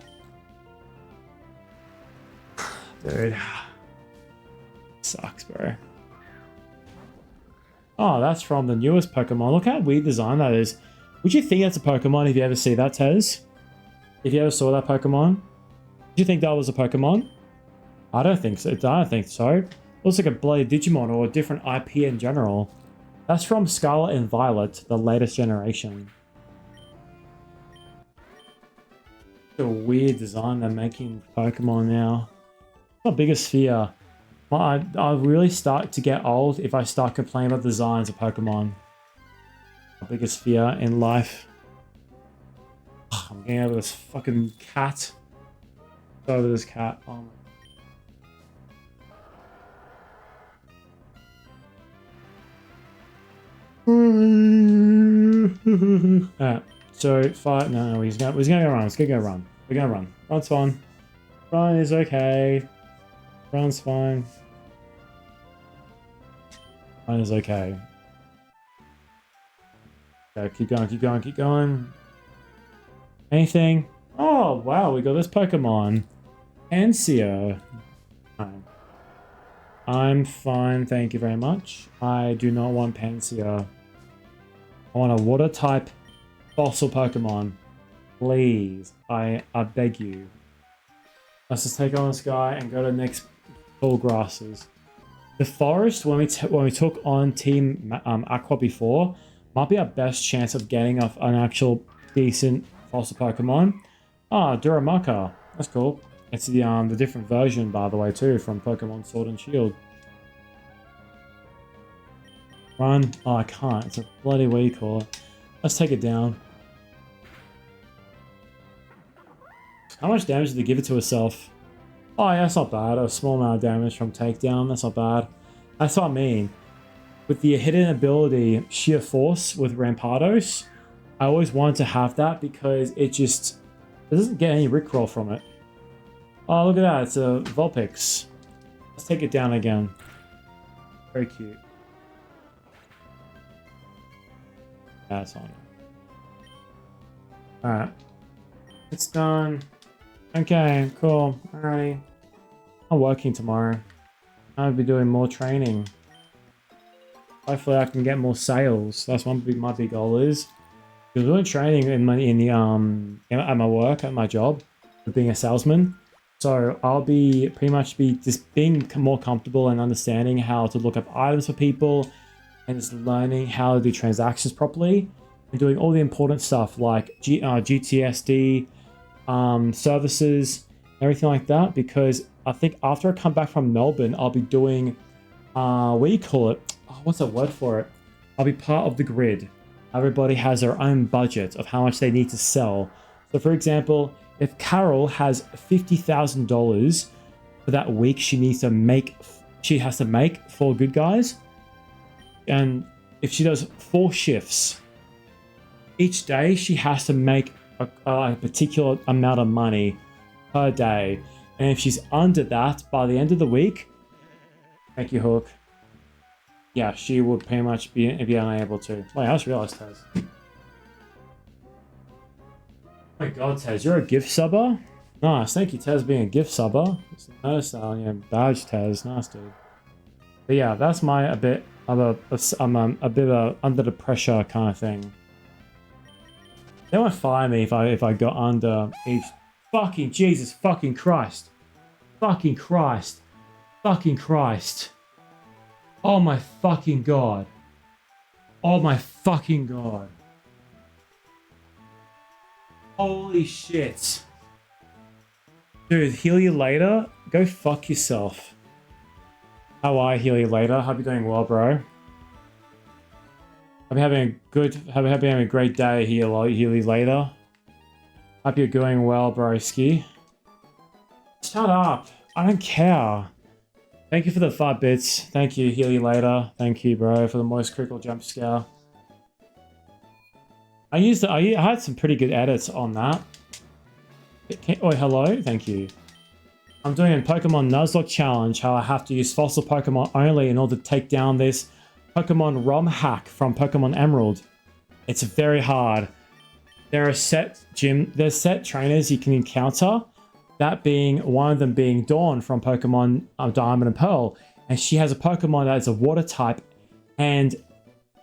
Dude. Sucks, bro. Oh, that's from the newest Pokemon. Look how weird design that is. Would you think that's a Pokemon if you ever see that, Tez? If you ever saw that Pokemon? Did you think that was a Pokemon? I don't think so. I don't think so. Looks like a bloody Digimon or a different IP in general. That's from Scarlet and Violet, the latest generation. It's a weird design they're making Pokemon now. My biggest fear. I really start to get old if I start complaining about designs of Pokemon. My biggest fear in life. Oh, I'm getting over this fucking cat. Over this cat. Oh my. Alright, so fight. No, he's gonna go run. He's gonna go run. We're gonna run. Run's fine. Run is okay. Run's fine. Run is okay. Okay, keep going, keep going, keep going. Anything? Oh, wow, we got this Pokemon. Ansio. I'm fine, thank you very much. I do not want Pansio. I want a water type fossil Pokemon. Please, I beg you. Let's just take on this guy and go to the next tall grasses. The forest, when we took on Team Aqua before, might be our best chance of getting off an actual decent fossil Pokemon. Ah, Duramaka. That's cool. It's the different version, by the way, too, from Pokemon Sword and Shield. Run. Oh, I can't. It's a bloody what do you call it. Let's take it down. How much damage did they give it to herself? Oh, yeah, that's not bad. A small amount of damage from takedown. That's not bad. That's what I mean. With the hidden ability, Sheer Force with Rampardos, I always wanted to have that because it doesn't get any Rickroll from it. Oh, look at that. It's a Vulpix. Let's take it down again. Very cute. That's on it. Alright. It's done. Okay, cool. Alrighty. I'm working tomorrow. I'll be doing more training. Hopefully I can get more sales. That's my big goal is. Because we're doing training at my work, at my job, for being a salesman. So I'll be pretty much just being more comfortable and understanding how to look up items for people and just learning how to do transactions properly and doing all the important stuff like GTSD, services, everything like that. Because I think after I come back from Melbourne, I'll be doing, what do you call it? Oh, what's the word for it? I'll be part of the grid. Everybody has their own budget of how much they need to sell. So for example, if Carol has $50,000 for that week she needs to make, she has to make 4 good guys. And if she does 4 shifts, each day she has to make a particular amount of money per day. And if she's under that by the end of the week, thank you, Hook. Yeah, she would pretty much be unable to. Wait, I just realized, Tez. Oh my god, Tez, you're a gift subber? Nice, thank you, Tez, being a gift subber. Notice that on your badge, Tez. Nice, dude. But yeah, that's my a bit of a under the pressure kind of thing. They won't fire me if I got under each fucking Jesus fucking Christ. Fucking Christ. Fucking Christ. Oh my fucking god. Oh my fucking god. Holy shit. Dude, heal you later? Go fuck yourself. How are you? Heal you later? Hope you're doing well, bro. Hope you're having a great day. Heal you later. Hope you're going well, broski. Shut up. I don't care. Thank you for the 5 bits. Thank you. Heal you later. Thank you, bro, for the most critical jump scare. I had some pretty good edits on that. Oh, hello. Thank you. I'm doing a Pokemon Nuzlocke challenge. How I have to use fossil Pokemon only in order to take down this Pokemon ROM hack from Pokemon Emerald. It's very hard. There's set trainers you can encounter. That being one of them being Dawn from Pokemon Diamond and Pearl, and she has a Pokemon that is a water type, and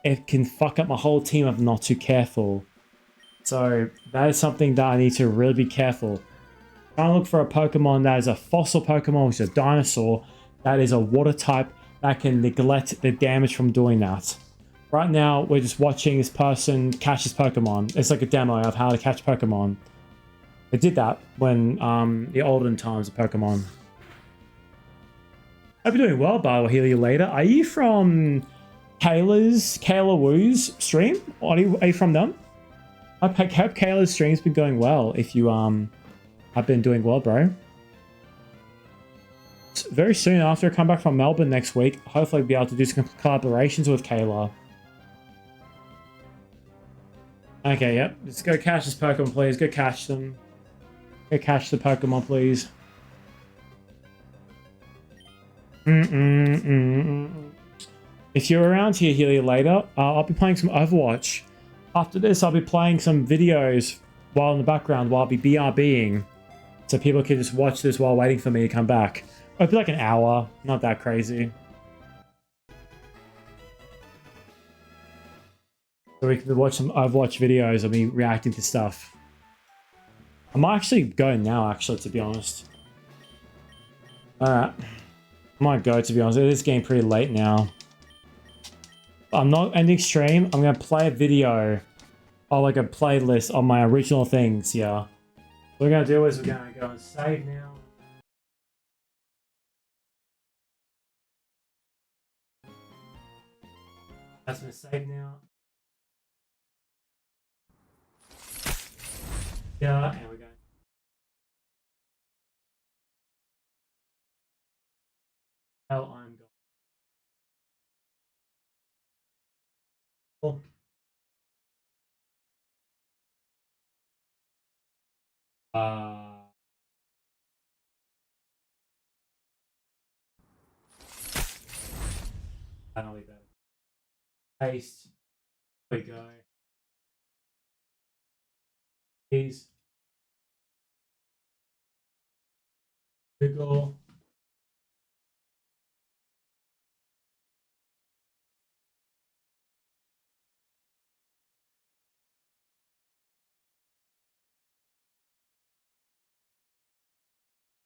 it can fuck up my whole team if I'm not too careful. So that is something that I need to really be careful. Trying to look for a Pokemon that is a fossil Pokemon, which is a dinosaur, that is a water type that can neglect the damage from doing that. Right now, we're just watching this person catch his Pokemon. It's like a demo of how to catch Pokemon. They did that when the olden times of Pokemon. Hope you're doing well, but I'll heal you later. Are you from Kayla Woo's stream? Are you from them? I hope Kayla's stream's been going well. If you have been doing well, bro. Very soon after I come back from Melbourne next week, hopefully I'll be able to do some collaborations with Kayla. Okay, yep. Let's go catch this Pokemon, please. Go catch them. Go catch the Pokemon, please. If you're around here, heal you later. I'll be playing some Overwatch. After this, I'll be playing some videos while in the background while I'll be BRBing. So people can just watch this while waiting for me to come back. It'll be like an hour. Not that crazy. So we can watch some Overwatch videos of me reacting to stuff. I might actually go now, actually, to be honest. Alright. I might go, to be honest. It is getting pretty late now. I'm not ending stream. I'm going to play a video or like a playlist on my original things here. What we're going to do is we're going to go and save now. That's going to save now. Yeah, and we're going. Hell, I'm going. Finally better. Paste. There we go. Please. Google.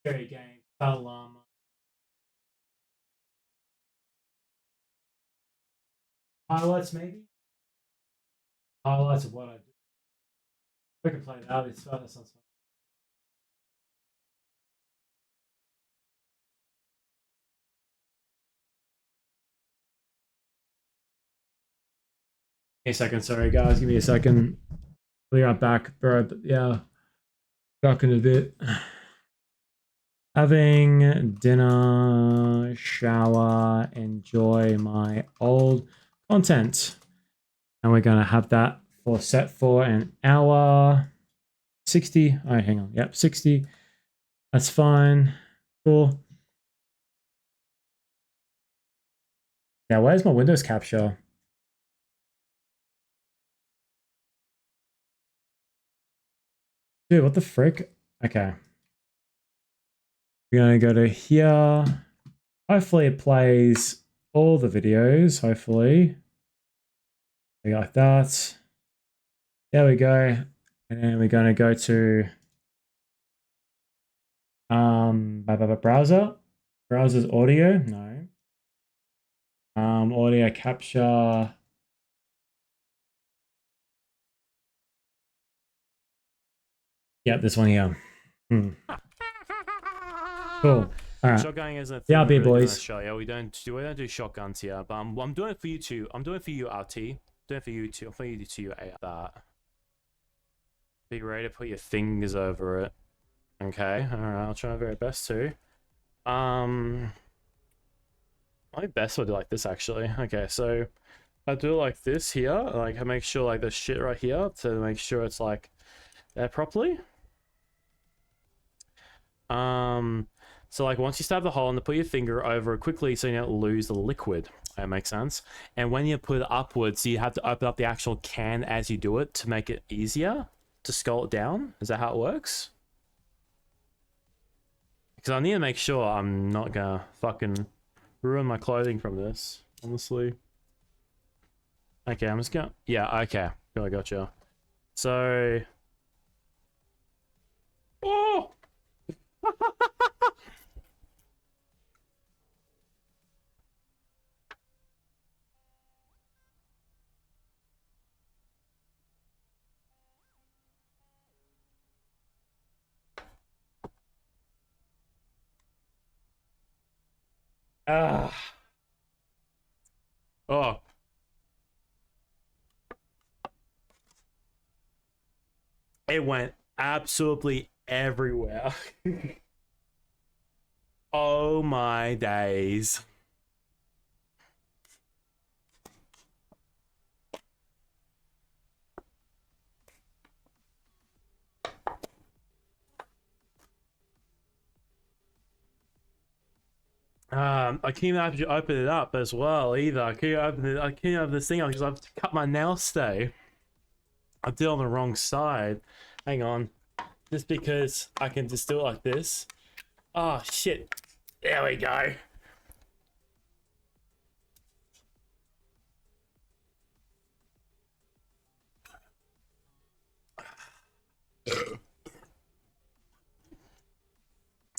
Cherry game. Llama. Highlights maybe? Highlights of what I do. We can play that. It's fun. That sounds fun. A second, sorry guys, give me a second. We'll be right back, bro. But yeah, back in a bit. Having dinner, shower, enjoy my old content. And we're going to have that set for an hour 60. Oh, hang on. Yep, 60. That's fine. Cool. Now, where's my Windows capture? Dude, what the frick? Okay. We're going to go to here. Hopefully it plays all the videos, hopefully. Like that. There we go. And then we're going to go to browser. Browser's audio. No. Audio capture. Yep, this one here. Cool. All right. Shotgun isn't a thing. Yeah, Really boys. Australia. We don't do shotguns here, but I'm doing it for you too. I'm doing it for you, RT. Doing it for you too. I'm for you to that. Be ready to put your fingers over it. Okay. All right. I'll try my very best to. My best would do like this actually. Okay, so I do it like this here. Like I make sure like the shit right here to make sure it's like there properly. So like once you stab the hole and put your finger over it quickly so you don't lose the liquid. That makes sense. And when you put it upwards, you have to open up the actual can as you do it to make it easier to skull it down. Is that how it works? Because I need to make sure I'm not gonna fucking ruin my clothing from this, honestly. Okay, I'm just gonna... Yeah, okay. I gotcha. So... Oh! Oh. It went absolutely everywhere. Oh my days. I can't even actually open it up as well either. I can't open this thing up because I've cut my nail stay. I did it on the wrong side. Hang on. Just because I can just do it like this. Oh shit. There we go.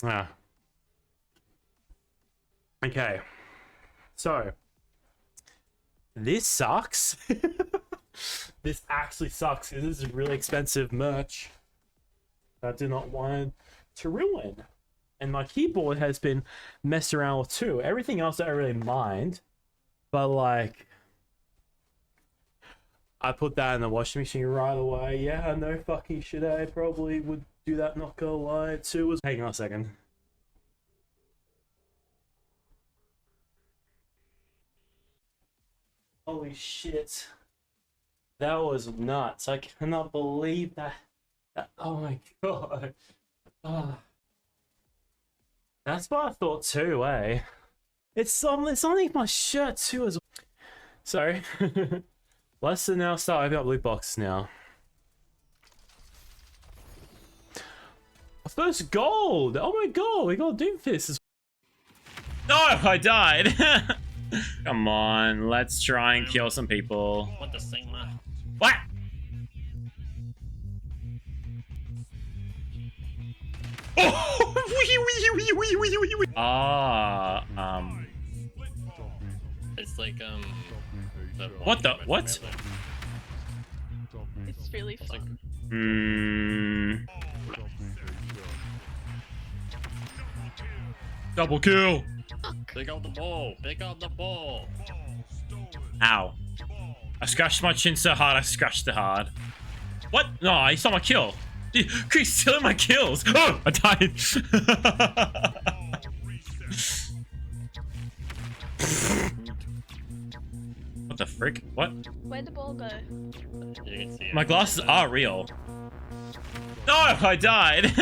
Ah. Okay. So this sucks. This actually sucks because this is really expensive merch that I do not want to ruin. And my keyboard has been messed around with too. Everything else I don't really mind. But like, I put that in the washing machine right away. Yeah, no fucking shit. I probably would do that, not gonna lie. Too. Hang on a second. Holy shit. That was nuts. I cannot believe that. Oh my god. Oh. That's what I thought too, eh? It's underneath my shirt too as well. Sorry. Let's now start opening up loot boxes now. First gold! Oh my god, we got Doomfist. No, I died. Come on, let's try and kill some people. What the Sigma? What? It's like What the what? It's really fun. Double kill. Pick up the ball. Pick up the ball. Ow. I scratched my chin so hard I scratched it hard. What? No, he saw my kill. He's stealing my kills. Oh, I died. What the frick? What? Where'd the ball go? My glasses are real. No, I died.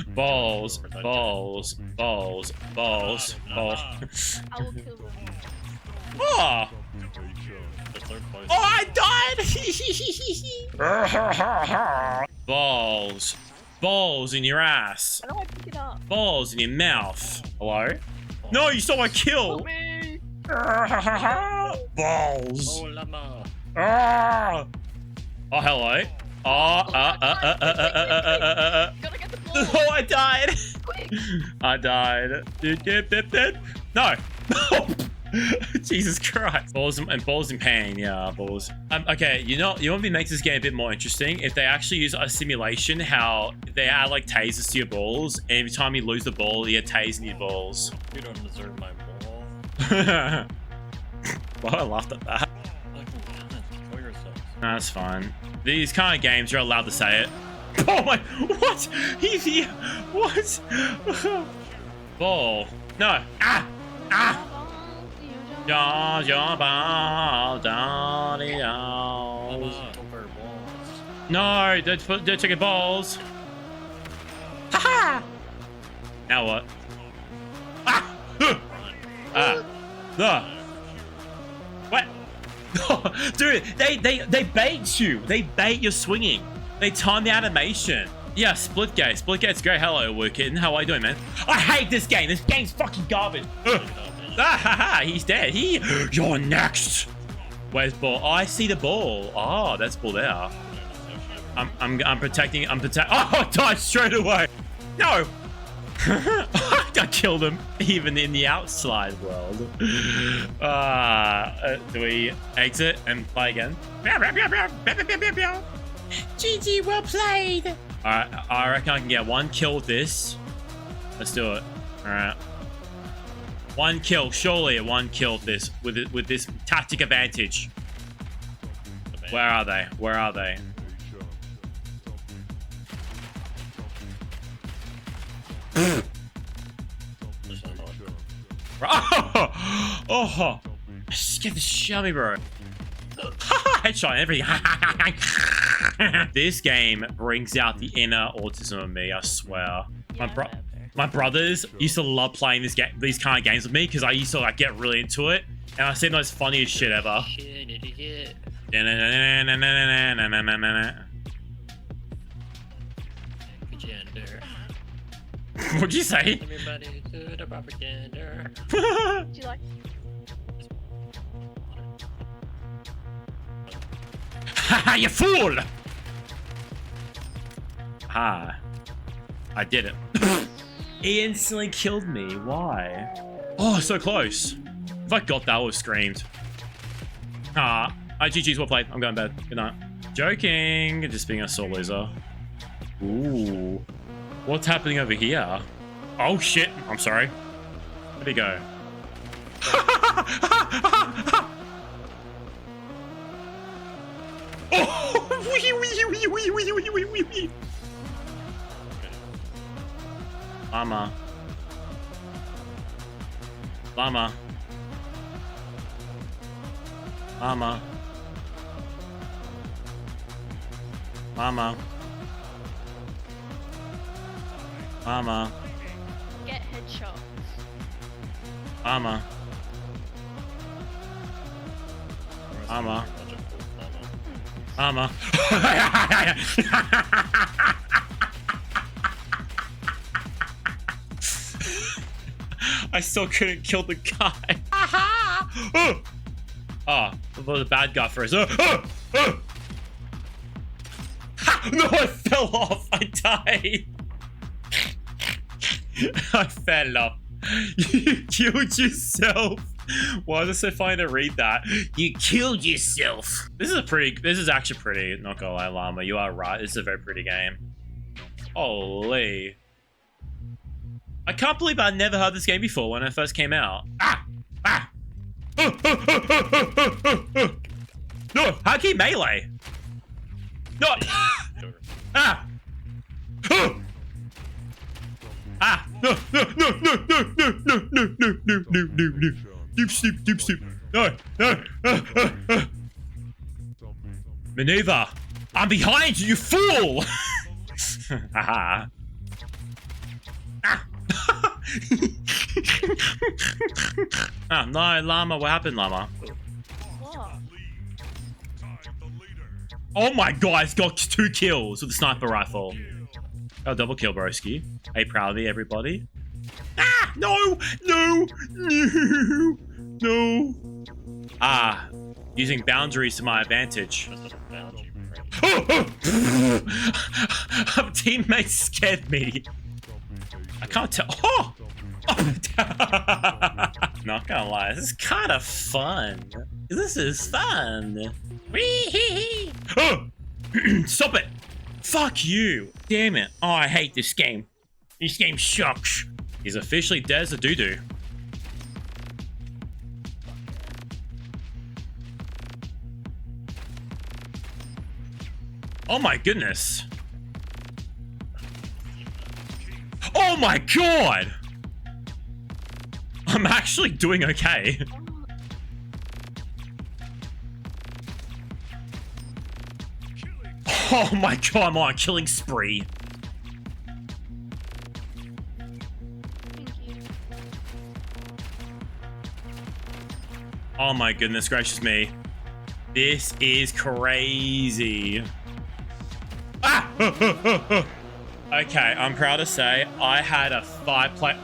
Balls, balls, balls, balls, balls. I will kill them. Oh! Oh, I died! Balls. Balls in your ass. How do I pick it up? Balls in your mouth. Hello? No, you stole my kill! Balls. Oh, llama. Ah! Oh, hello. Oh, Gotta get the ball. oh, I died. Quick. I died. No. Jesus Christ. Balls and balls in pain. Yeah, balls. Okay, you know what makes this game a bit more interesting? If they actually use a simulation, how they add like tasers to your balls, and every time you lose the ball, you get tased in your balls. You don't deserve my ball. Well, I laughed at that. Kill yourself. That's fine. These kind of games, you're allowed to say it. Oh my, what? He's here. What? Ball. No. Ah. Ah. No, don't take balls. Haha. Now what? Ah. What? Dude, they bait you. They bait your swinging. They time the animation. Yeah, split gate. Split gate's great. Hello, Workin. How are you doing, man? I hate this game. This game's fucking garbage. He's dead. You're next. Where's ball? Oh, I see the ball. Oh, that's ball there. I'm protecting. Oh, I died straight away. No. I killed him even in the outside world. Do we exit and play again? GG, well played. Alright, I reckon I can get one kill with this. Let's do it. Alright. One kill, surely one kill with this tactic advantage. Where are they? Where are they? Oh, get the shit out of me, bro. Headshot and everything. This game brings out the inner autism in me, I swear. My brothers used to love playing these kind of games with me because I used to like get really into it, and I see the most funniest shit ever. What'd you say? Everybody to the propaganda. Do you like? Haha, you fool! Ah, I did it. He instantly killed me. Why? Oh, so close. If I got that, I would have screamed. GG's, well played. I'm going to bed. Good night. Joking. Just being a sore loser. Ooh. What's happening over here? Oh, shit. I'm sorry. Where'd he go? Llama. Llama. Llama. Llama. Llama. Get headshots. Llama. Llama. Llama. I still couldn't kill the guy. Oh, the bad guy first. No, I fell off. I died. I fell off. You killed yourself. Why is it so funny to read that? You killed yourself. This is actually pretty. Not gonna lie, Llama. You are right. This is a very pretty game. Holy. I can't believe I never heard this game before when it first came out. No, how can he melee? No! Ah! Ah! No! No! No! No! No! No! No! No! No! No! No! No! Deep sleep! Deep sleep! No! No! Maneuver! I'm behind you, you fool! Haha. Ah! Ah, no, llama. What happened, llama? What? Oh my god, he's got 2 kills with the sniper rifle. Oh, double kill, broski. Are you proud of me, everybody? Ah! No! No! No! No! Ah, using boundaries to my advantage. Oh, oh. Teammates scared me. I can't tell. Oh! Not gonna lie, this is kind of fun. This is fun. Oh! Stop it! Fuck you! Damn it! Oh, I hate this game. This game sucks. He's officially dead as a doo-doo. Oh my goodness. Oh my god! I'm actually doing okay. Oh my god, I'm on a killing spree. Oh my goodness gracious me. This is crazy. Ah! Okay, I'm proud to say I had a 5-play.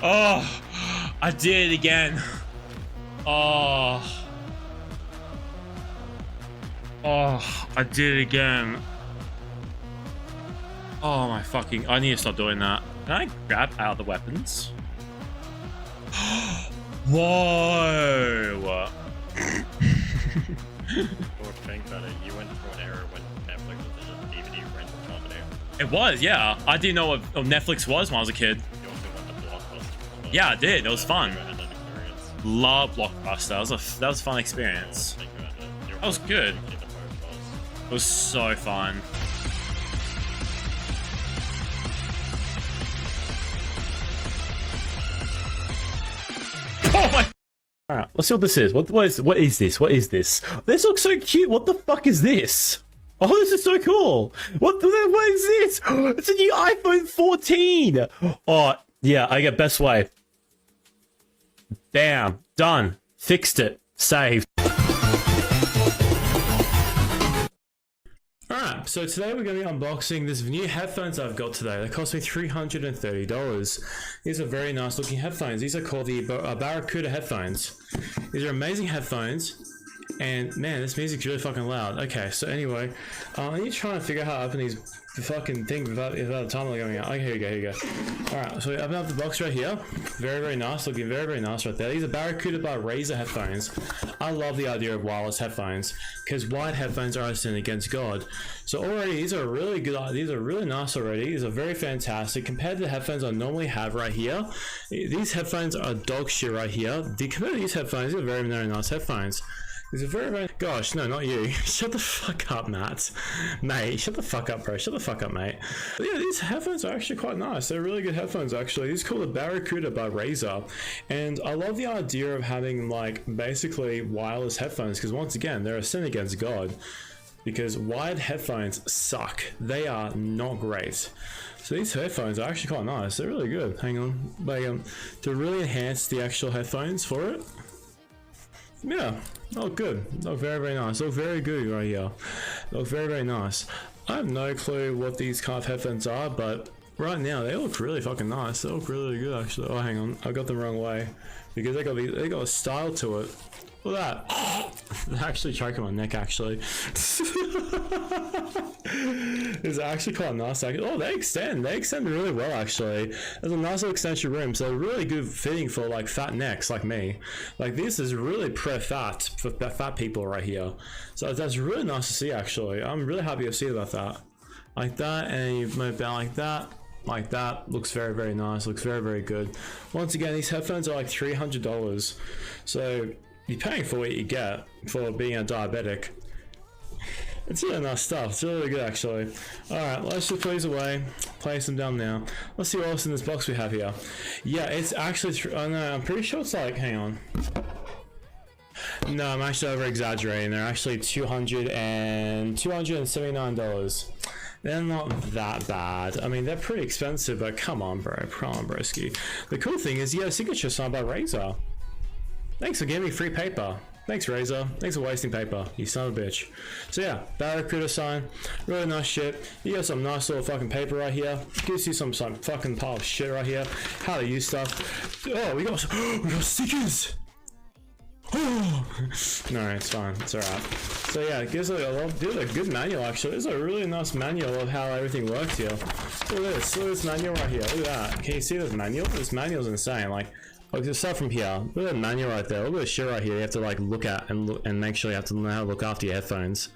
Oh, I did it again. Oh, I did it again. Oh my fucking, I need to stop doing that. Can I grab out the weapons? Whoa. Think that you went through an error when Netflix was a DVD rental company. It was, yeah. I didn't know what Netflix was when I was a kid. You also went to Blockbuster. Yeah, I did. It was fun. Love Blockbuster. That was a fun experience. That was good. It was so fun. Oh my! All right, let's see what this is. What is this? What is this? This looks so cute. What the fuck is this? Oh, this is so cool. What is this? It's a new iPhone 14. Oh, yeah, I get best way. Bam, done. Fixed it. Saved. Alright, so today we're going to be unboxing this new headphones I've got today. They cost me $330. These are very nice looking headphones. These are called the Barracuda headphones. These are amazing headphones. And man, this music's really fucking loud. Okay, so anyway, I need to try and figure out how to open these fucking things without the timer going out. Okay, here you go. Alright, so we open up the box right here. Very nice, looking very nice right there. These are Barracuda by Razer headphones. I love the idea of wireless headphones because wired headphones are a sin against God. So already these are really good. These are really nice already. These are very fantastic compared to the headphones I normally have right here. These headphones are dog shit right here. Compared to these headphones, these are very nice headphones. These are very gosh, no, not you. Shut the fuck up, Matt. Mate, shut the fuck up, bro. Shut the fuck up, mate. But yeah, these headphones are actually quite nice. They're really good headphones, actually. These are called the Barracuda by Razer. And I love the idea of having, like, basically wireless headphones, because once again, they're a sin against God. Because wired headphones suck. They are not great. So these headphones are actually quite nice. They're really good. Hang on. Like, to really enhance the actual headphones for it. Yeah, oh good. Look very nice. Look very good right here. Look very nice. I have no clue what these kind of headphones are, but right now they look really fucking nice. They look really good actually. Oh hang on, I got them the wrong way because they got a style to it. Look at that. They're actually choking my neck, actually. It's actually quite nice. Oh, they extend really well, actually. There's a nice little extension room, so really good fitting for like fat necks like me. Like this is really pre-fat for fat people right here. So that's really nice to see, actually. I'm really happy to see about that. Like that, and you move down like that. Like that. Looks very, very nice. Looks very, very good. Once again, these headphones are like $300. So you're paying for what you get for being a diabetic. It's really nice stuff. It's really good, actually. Alright, let's just put these away. Place them down now. Let's see what else in this box we have here. Yeah, it's actually... oh no, I'm pretty sure it's like... hang on. No, I'm actually over-exaggerating. They're actually $279. They're not that bad. I mean, they're pretty expensive, but come on, bro. Come on, broski. The cool thing is, yeah, signature signed by Razer. Thanks for giving me free paper. Thanks, Razer. Thanks for wasting paper, you son of a bitch. So yeah, Barracuda sign. Really nice shit. You got some nice little fucking paper right here. Gives you some fucking pile of shit right here. How to use stuff. Oh, we got stickers! Oh. No, it's fine. It's alright. So yeah, it gives a good manual, actually. It's a really nice manual of how everything works here. Look at this. Look at this manual right here. Look at that. Can you see this manual? This manual's insane. Like, just start from here. Look at the manual right there. Look at the shit right here. You have to like look at and make sure you have to know how to look after your headphones.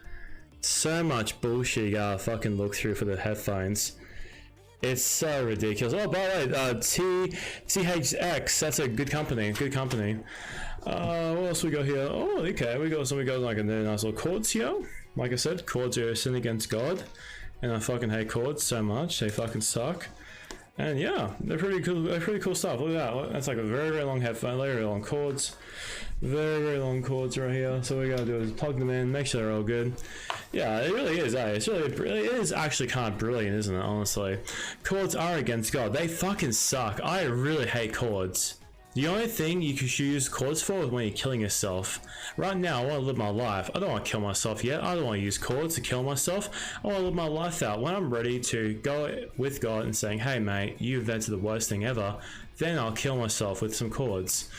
So much bullshit you gotta fucking look through for the headphones. It's so ridiculous. Oh, by the way, THX. That's a good company. Good company. What else we got here? Oh, okay. We got like a nice little chords here. Like I said, chords are a sin against God, and I fucking hate chords so much. They fucking suck. And yeah, they're pretty cool. They're pretty cool stuff. Look at that. That's like a very, very long headphone. Very long cords. Very, very long cords right here. So what we gotta do is plug them in, make sure they're all good. Yeah, it really is. It's really, it is actually kind of brilliant, isn't it? Honestly, cords are against God. They fucking suck. I really hate cords. The only thing you should use cords for is when you're killing yourself. Right now, I want to live my life. I don't want to kill myself yet. I don't want to use cords to kill myself. I want to live my life out. When I'm ready to go with God and saying, hey mate, you invented the worst thing ever, then I'll kill myself with some cords.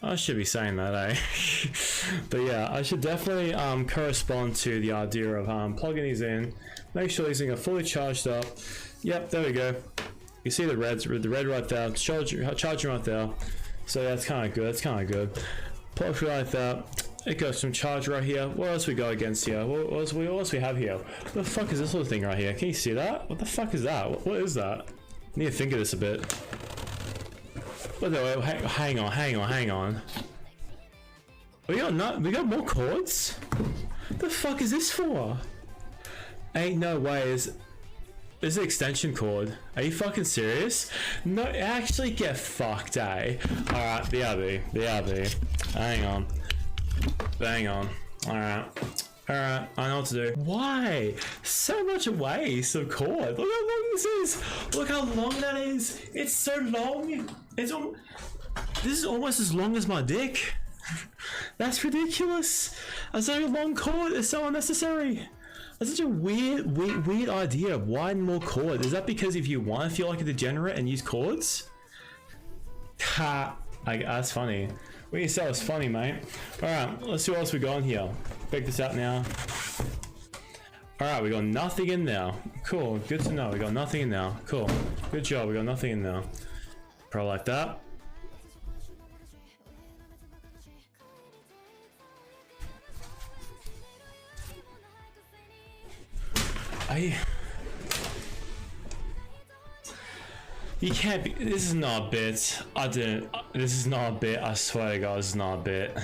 I should be saying that, eh? But yeah, I should definitely correspond to the idea of plugging these in. Make sure these things are fully charged up. Yep, there we go. You see the red right there. Charging right there. So yeah, that's kind of good. That's kind of good. Plug like that. It goes some charge right here. What else we got against here? What else we have here? What the fuck is this little thing right here? Can you see that? What the fuck is that? What is that? I need to think of this a bit. Wait, hang on. We got more cords? What the fuck is this for? Ain't no way. This is an extension cord. Are you fucking serious? No, actually get fucked, eh? Alright, BRB. Hang on. Alright, I know what to do. Why? So much waste of cord. Look how long this is. Look how long that is. It's so long. This is almost as long as my dick. That's ridiculous. That's such a long cord. It's so unnecessary. That's such a weird idea. Why more cord? Is that because if you want to feel like a degenerate and use cords? Ha! That's funny. What you say is funny, mate. Alright, let's see what else we got in here. Pick this out now. Alright, we got nothing in there. Cool, good to know. We got nothing in there. Cool. Good job, we got nothing in there. Probably like that. You can't be. This is not a bit. This is not a bit. I swear to God, this is not a bit.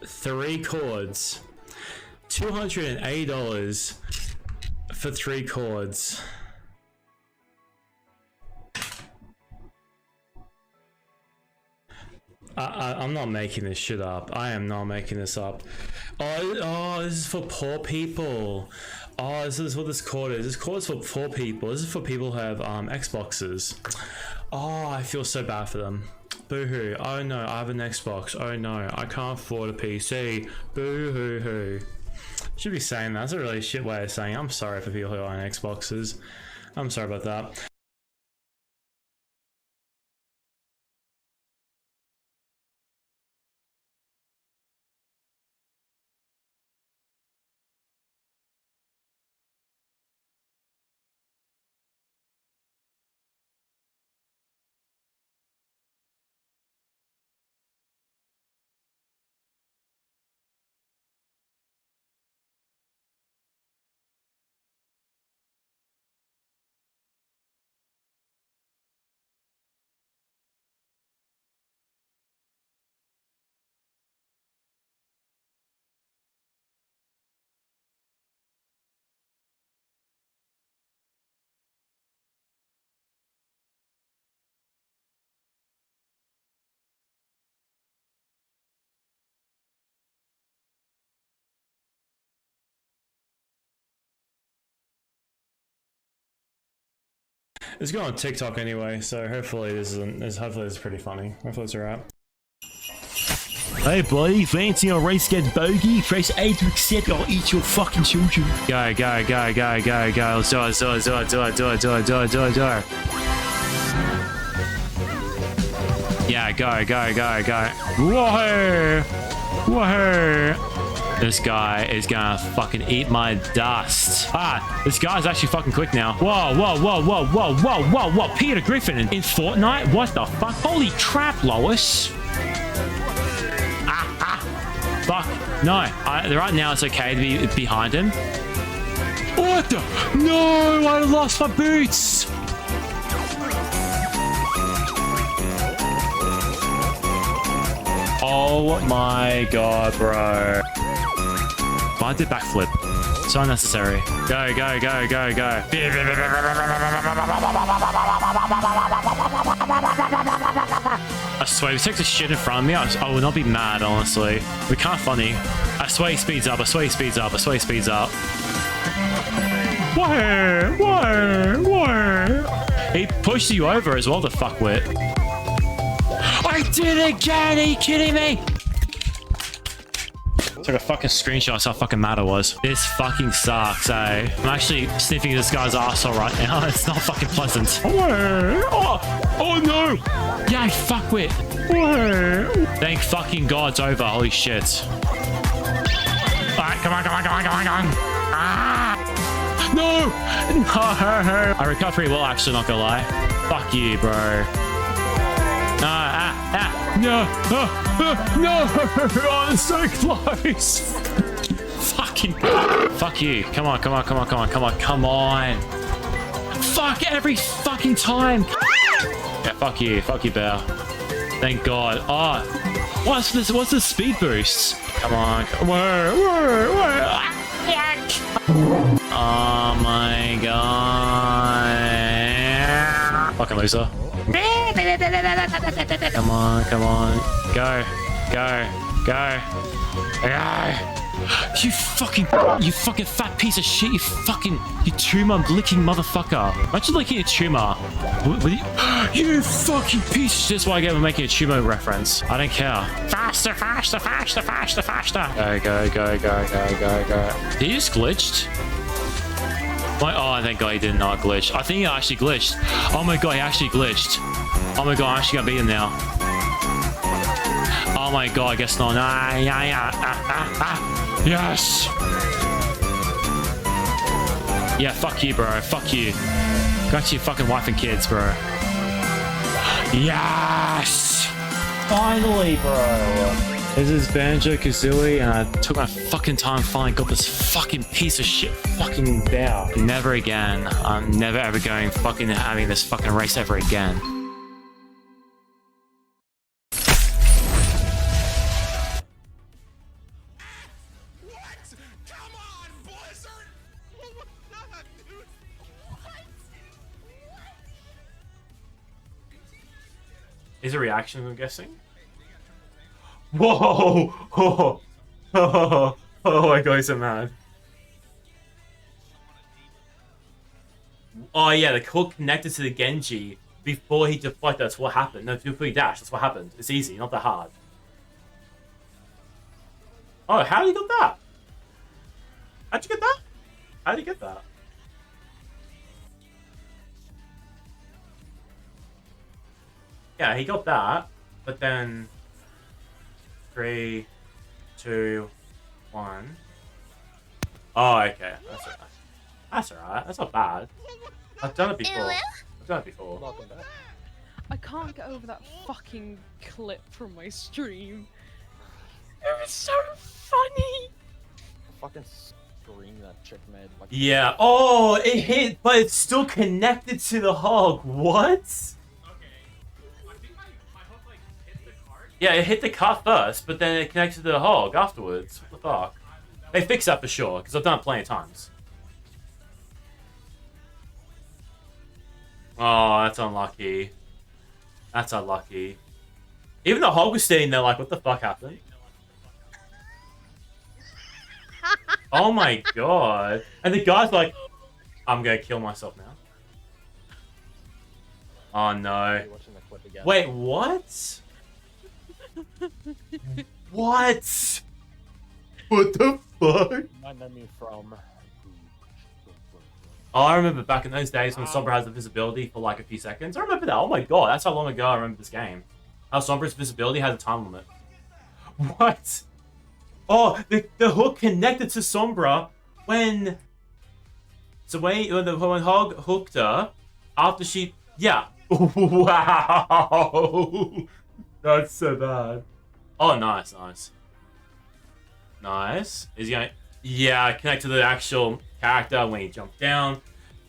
Three cords. $280 for 3 cords. I'm not making this shit up. I am not making this up. Oh, this is for poor people. Oh, this is what this cord is. This cord is for poor people. This is for people who have Xboxes. Oh, I feel so bad for them. Boo-hoo. Oh no, I have an Xbox. Oh no, I can't afford a PC. Boo-hoo-hoo. Should be saying that. That's a really shit way of saying I'm sorry for people who own Xboxes. I'm sorry about that. It's going on TikTok anyway, so hopefully this is pretty funny. Hopefully it's alright. Hey buddy, fancy a race against Bogey? Press A to accept or eat your fucking children. Go, go, go, go, go, go. Let's do it, do it, do it, do it, do it, do it, do it, do it, do it. Yeah, go, go, go, go. Whoa! Whoa! This guy is gonna fucking eat my dust. Ah, this guy's actually fucking quick now. Whoa, whoa, whoa, whoa, whoa, whoa, whoa, whoa. Peter Griffin in Fortnite? What the fuck? Holy crap, Lois. Fuck. No. Right now it's okay to be behind him. What the? No! I lost my boots! Oh my god, bro. I did backflip. So unnecessary. Go, go, go, go, go. I swear, if he takes a shit in front of me, I will not be mad, honestly. We're kind of funny. I swear he speeds up, I swear he speeds up, I swear he speeds up. Why? He pushed you over as well, the fuckwit. I did it again! Are you kidding me? Took a fucking screenshot of how fucking mad I was. This fucking sucks, eh? I'm actually sniffing this guy's arsehole right now. It's not fucking pleasant. Oh no! Yeah, fuckwit. Thank fucking God it's over. Holy shit. Alright, come on, come on, come on, come on, come on. Ah! No! No! I recovered pretty well, actually, not gonna lie. Fuck you, bro. No! No! Oh, it's so close! Fucking... Fuck you. Come on, come on, come on, come on, come on, come on. Fuck every fucking time. Yeah, fuck you, bear. Thank God. Oh, what's this? What's the speed boost? Come on. Oh my God. Fucking loser. Come on, come on. Go, go, go. Go. You fucking fat piece of shit. You tumor licking motherfucker. Imagine licking a tumor. You fucking piece of shit. That's why I get for making a tumor reference. I don't care. Faster, faster, faster, faster, faster. Go, go, go, go, go, go, go. He just glitched. Oh, thank God he did not glitch. I think he actually glitched. Oh my God, he actually glitched. Oh my God, I'm actually gonna beat him now. Oh my God, I guess not. Yes. Yeah, fuck you, bro. Fuck you. Go back to your fucking wife and kids, bro. Yes. Finally, bro. This is Banjo-Kazooie, and I took my fucking time and finally got this fucking piece of shit fucking bear. Never again. I'm never ever going fucking having this fucking race ever again. Is a reaction, I'm guessing? Whoa! Oh, oh, oh my God, he's so mad. Oh yeah, the hook connected to the Genji before he deflected. That's what happened. No, before he dashed. That's what happened. It's easy, not that hard. Oh, how did he get that? How'd you get that? How did he get that? Yeah, he got that, but then 3, 2, 1. Oh, okay. That's alright. That's alright. That's not bad. I've done it before. I've done it before. I can't get over that fucking clip from my stream. It was so funny. Fucking scream that chick made. Like, yeah. Oh, it hit, but it's still connected to the hog. What? Yeah, it hit the car first, but then it connected to the hog afterwards. What the fuck? They fixed that for sure, because I've done it plenty of times. Oh, that's unlucky. That's unlucky. Even the hog was standing there like, what the fuck happened? Oh my God. And the guy's like, I'm gonna kill myself now. Oh no. Wait, what? What? What the fuck? Might know me from. Oh, I remember back in those days when Sombra has the visibility for like a few seconds. I remember that. Oh my god, that's how long ago I remember this game. How Sombra's visibility has a time limit. What? Oh, the hook connected to Sombra when... So when Hog hooked her, after she... Yeah. Wow. That's so bad. Oh, nice, nice. Nice. Is he going... Yeah, connect to the actual character when he jumped down.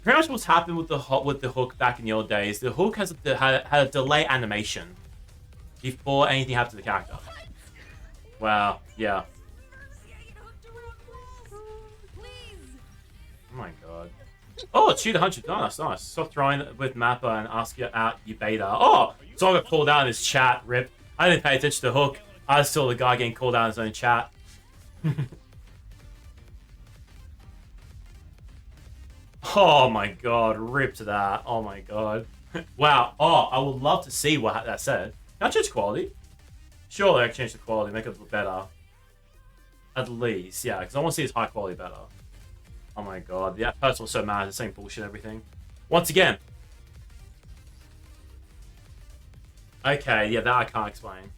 Pretty much what's happened with the hook back in the old days. The hook has had a delay animation before anything happened to the character. Wow. Yeah. Oh my god. Oh, cheat 100. Oh, that's nice. Stop throwing with Mappa and ask you out, you beta. Oh, someone got called out in his chat. Rip. I didn't pay attention to the hook. I saw the guy getting called out in his own chat. Oh my god, rip to that. Oh my god. Wow. Oh, I would love to see what that said. Can I change quality? Surely I can change the quality, make it look better. At least, yeah, because I want to see his high quality better. Oh my god, that person was so mad, the same bullshit everything. Once again. Okay, yeah, that I can't explain.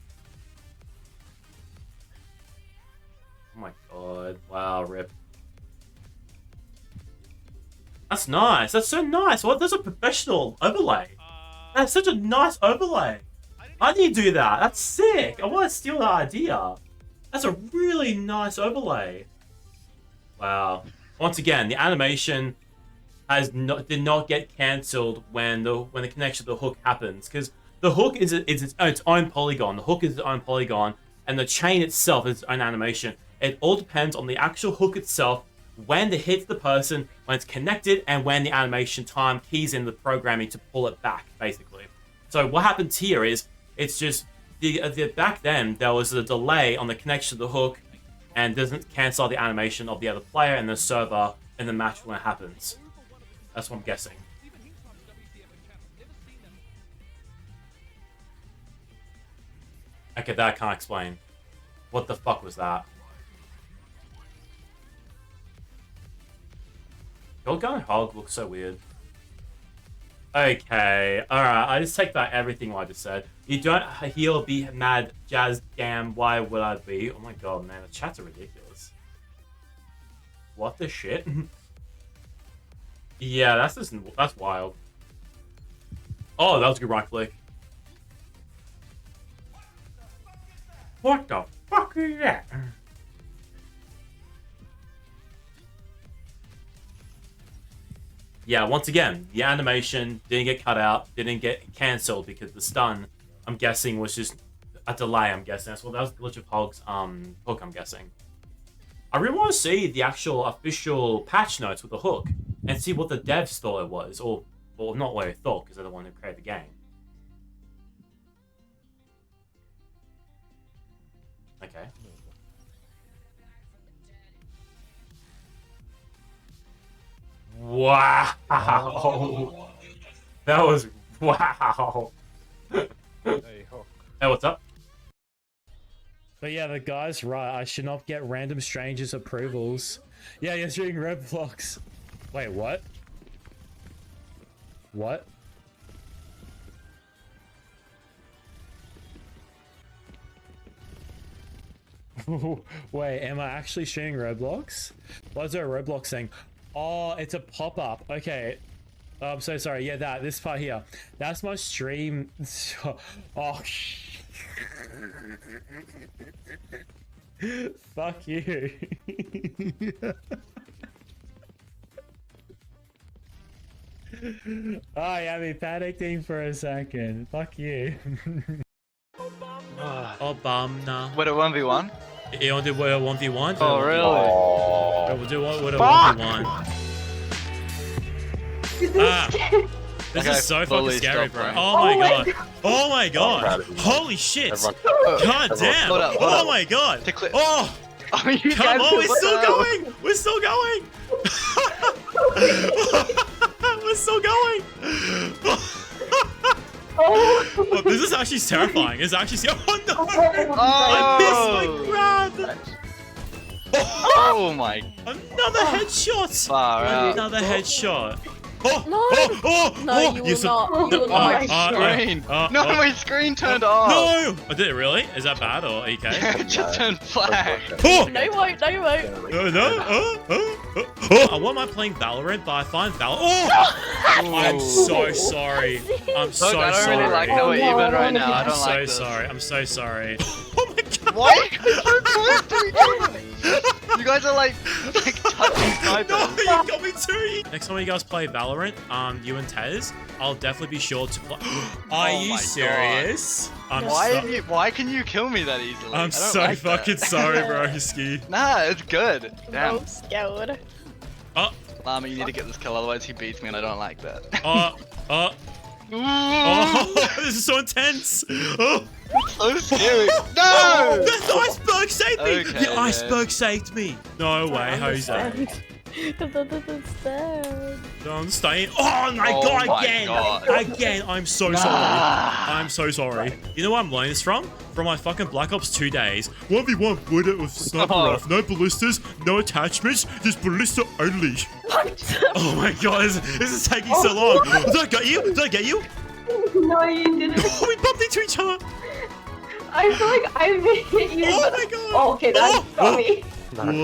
Oh my god, wow, rip. That's nice. That's so nice. What? That's a professional overlay. That's such a nice overlay. I need to do that. That's sick. I want to steal that idea. That's a really nice overlay. Wow. Once again, the animation did not get cancelled when the connection to the hook happens, because the hook is its own polygon. The hook is its own polygon, and the chain itself is its own animation. It all depends on the actual hook itself, when it hits the person, when it's connected, and when the animation time keys in the programming to pull it back, basically. So what happens here is, it's just, back then, there was a delay on the connection to the hook, and doesn't cancel the animation of the other player and the server in the match when it happens. That's what I'm guessing. Okay, that I can't explain. What the fuck was that? Goldgun Hog looks so weird. Okay, alright, I just take back everything I just said. You don't heal, be mad, Jazz, damn, why would I be? Oh my god, man, the chats are ridiculous. What the shit? Yeah, that's wild. Oh, that was a good right click. What the fuck is that? Yeah, once again, the animation didn't get cut out, didn't get cancelled because the stun, I'm guessing, was just a delay, I'm guessing. That's what that was the glitch of Hog's hook, I'm guessing. I really want to see the actual official patch notes with the hook and see what the devs thought it was, or not what they thought, because they're the one who created the game. Okay. Wow. That was wow. Hey, what's up? But yeah, the guy's right. I should not get random strangers' approvals. Yeah, you're shooting red blocks. Wait, what? What? Wait, am I actually shooting Roblox? What is there a Roblox saying? Oh, it's a pop-up. Okay. I'm so sorry. Yeah, this part here. That's my stream. Oh, fuck you. Oh, yeah, me panicking for a second. Fuck you. Oh, bum, nah. What a 1v1? You want to do a 1v1? Oh, really? Oh. We'll do what a 1v1. This is so fucking scary, bro. Oh my god. Oh my god. Holy shit. God damn. Oh my god. Oh. Come on, we're still going. We're still going. We're still going. Oh, this is actually terrifying. It's actually. Oh no! I missed my grab. Oh my! Another headshot. Far out. Another headshot. Oh, No! oh, oh, No, oh, you yes, will not. You will my not. screen! No, my screen turned off! No! Oh, did it really? Is that bad or okay? It just turned black! Oh! No, you won't. No, you won't. What am I playing Valorant? But I find Valorant. Oh! I'm so sorry. I'm so Look, I don't sorry. really like how we're even right now. I I'm don't so like this. sorry. I'm so sorry. Oh my god! Why are you guys so close to each other? You guys are like touching snipers. No, you got me too. Next time you guys play Valorant, you and Tez, I'll definitely be sure to play. Are you my serious? Why can you kill me that easily? I'm so like fucking that. sorry, broski. Nah, it's good. Damn. I'm scared. Oh, Llama, you need to get this kill, otherwise he beats me and I don't like that. oh, this is so intense. Oh. So scary. No! The iceberg saved me! Okay, The iceberg saved me! No way, Jose. I'm staying. Oh my god, again! Again, I'm so sorry. I'm so sorry. You know where I'm learning this from? From my fucking Black Ops 2 days. 1v1 with sniper off. No ballistas, no attachments, just ballista only. Oh my god, this is taking so long. Did I get you? Did I get you? No, you didn't. We bumped into each other. I feel like I've hit you. Oh my god. Oh, okay, that's funny.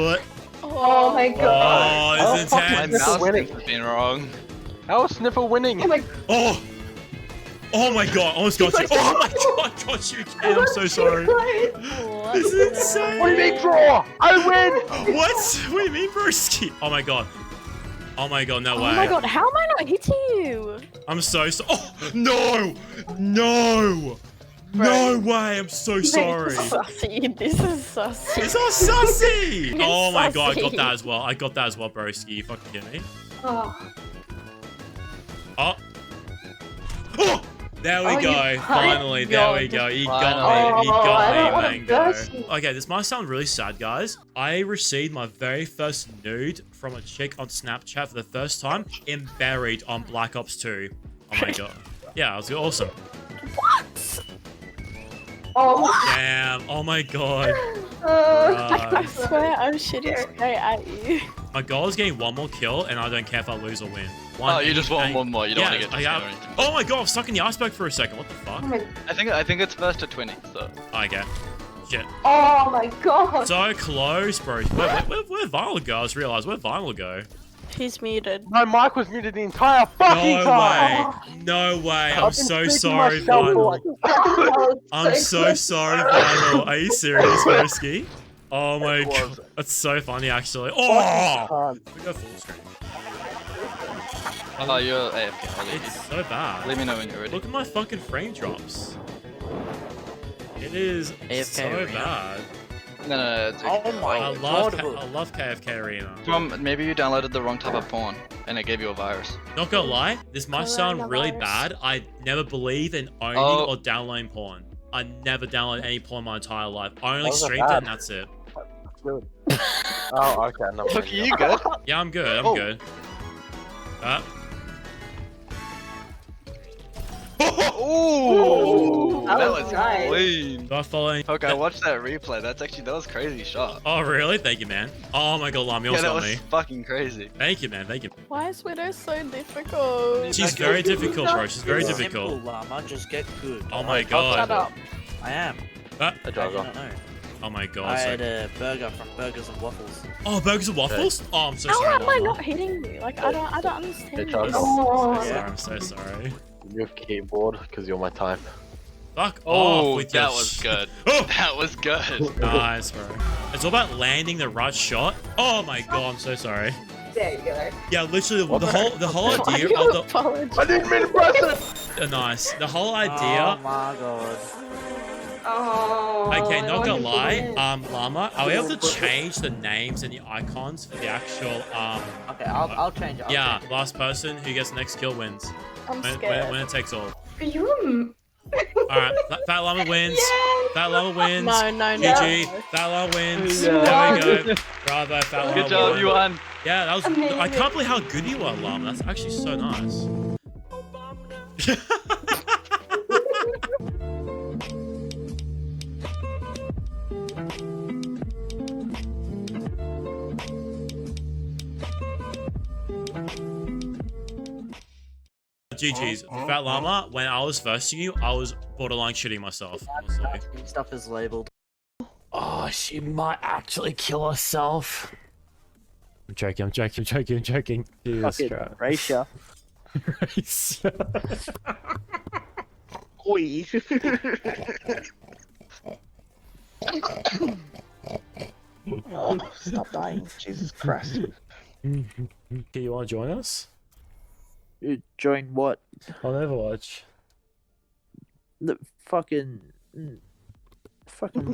What? Oh my god. Oh, it's My intense. mouse has been wrong. How is Sniffer winning? Oh! Oh my god, almost got you. Oh my god, got you again. I'm so sorry. This is insane. What do you mean draw? I win! What? What do you mean, broski? Oh my god. Oh my god, no way. Oh my god, how am I not hitting you? I'm so Oh, no! No! No way, I'm so sorry. Sussy. This is sussy. It's not sussy! It's Oh my god, I got sussy. that as well. I got that as well, broski. You fucking kidding me? Oh. Oh! Oh! There we go. Finally, there we go. You got me. You I got don't me, wanna Mango. burst you. Okay, this might sound really sad, guys. I received my very first nude from a chick on Snapchat for the first time in Buried on Black Ops 2. Oh my god. Yeah, it was awesome. What? Oh. Damn. Oh my god. I swear I'm shitting straight at you. My goal is getting one more kill, and I don't care if I lose or win. Oh, you just want one more. You don't want to get this I or anything. Oh my god, I'm stuck in the iceberg for a second. What the fuck? I think it's first to 20. So. Okay. Shit. Oh my god. So close, bro. Where'd Vinyl go? I just realized, where'd Vinyl go? He's muted. My mic was muted the entire fucking time! No way. I'm I've been so speaking sorry, myself for Vinyl. like- I'm so sorry, Vinyl. Are you serious, Broski? Oh my god. That's so funny, actually. Oh! We go full screen. Oh, you're AFK. I'll leave you. It's so bad. Let me know when you're ready. Look at my fucking frame drops. It is so Arena. bad. No, it's I love KFK Arena. Maybe you downloaded the wrong type of porn and it gave you a virus. Not gonna lie, this might sound really bad. I never believe in owning or downloading porn. I never downloaded any porn my entire life. I only Those are streamed it bad. and that's it. Good. Oh, okay. No, Look, you good? Yeah, I'm good. I'm good. Ooh, that that was was nice. clean. Do I follow any? Okay, watch that replay. That was crazy shot. Oh, really? Thank you, man. Oh my god, Lami Yeah, almost that got was me. fucking crazy. Thank you, man. Thank you. Why is Widow so difficult? She's very difficult, bro. She's very difficult. Simple, Llama. Just get good. Oh my Shut god. up. I am. Ah. How do you not know? Oh my I god. had a burger from Burgers and Waffles. Oh, burgers and waffles? Oh, I'm so How sorry, am I Lama. not hitting you? Like I don't understand. Charles. this. I'm so sorry. Remove keyboard because you're my type. Fuck Oh, off with that your was good. Oh! That was good. Nice, bro. It's all about landing the right shot. Oh my god, I'm so sorry. There you go. Yeah, literally the whole Why idea you of the apologize? I didn't mean to press it! nice. The whole Oh idea. my god. Oh. Okay, not gonna I lie, want to Llama, are we able to change the names and the icons for the actual Okay, I'll change it. yeah, last person who gets the next kill wins. I'm When scared. it takes all. Are you? Alright, Fat Llama wins. Yes. Fat Llama wins. No, no, no. GG. Fat Llama wins. Yeah. There we go. Bravo, Fat Llama. Good job, you won. Yeah, that was. I Amazing. can't believe how good you are, Llama. That's actually so nice. GG's. Fat Llama, when I was versing you, I was borderline shitting myself, honestly. Stuff is labeled. Oh, she might actually kill herself. I'm joking, I'm joking, I'm joking, I'm joking. Jesus Fucking Christ. Racia. Oi. Stop dying. Jesus Christ. Do you want to join us? Join what? On Overwatch. The fucking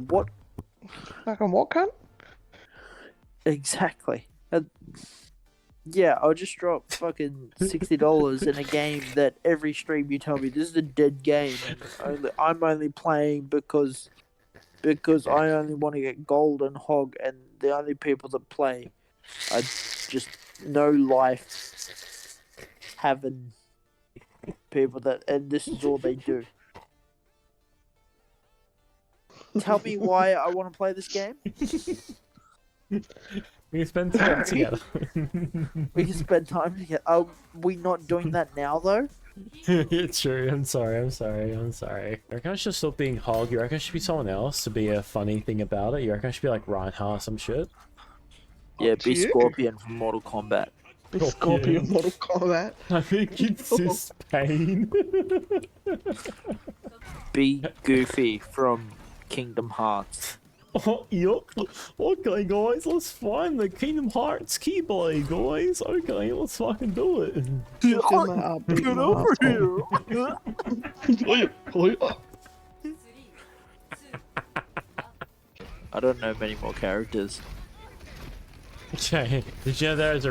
what? Fucking what, cunt? Exactly. Yeah, I'll just drop fucking $60 in a game that every stream you tell me this is a dead game, and I'm only playing because I only want to get gold and hog, and the only people that play are just no life having people that, and this is all they do. Tell me why I want to play this game. We can spend time together. We can spend time together. Are we not doing that now, though? It's true. I'm sorry. I'm sorry. I'm sorry. You reckon I should stop being Hog? You reckon I should be someone else to be a funny thing about it? You reckon I should be like Reinhardt or some shit? Yeah, be Scorpion from Mortal Kombat. Be Scorpion Mortal Kombat. I think it's just pain. Be Goofy from Kingdom Hearts. Oh, yup. Okay, guys, let's find the Kingdom Hearts keyblade, guys. Okay, let's fucking do it. Get over here. I don't know many more characters. Okay, did you know there's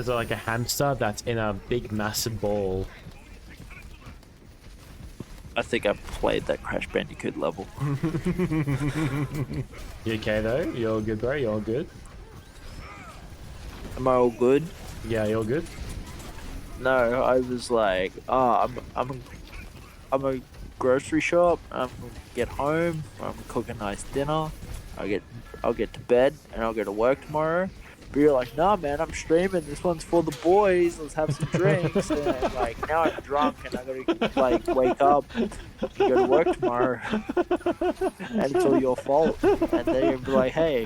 like a hamster that's in a big massive ball? I think I played that Crash Bandicoot level. You okay though? You all good, bro? You all good? Am I all good? Yeah, you all good? No, I was like, I'm a grocery shop. I'm gonna get home. I'm gonna cook a nice dinner. I'll get to bed and I'll go to work tomorrow. But you're like, nah, man, I'm streaming. This one's for the boys. Let's have some drinks. And like, now I'm drunk and I gotta like wake up and go to work tomorrow. And it's all your fault. And then you'll be like, hey,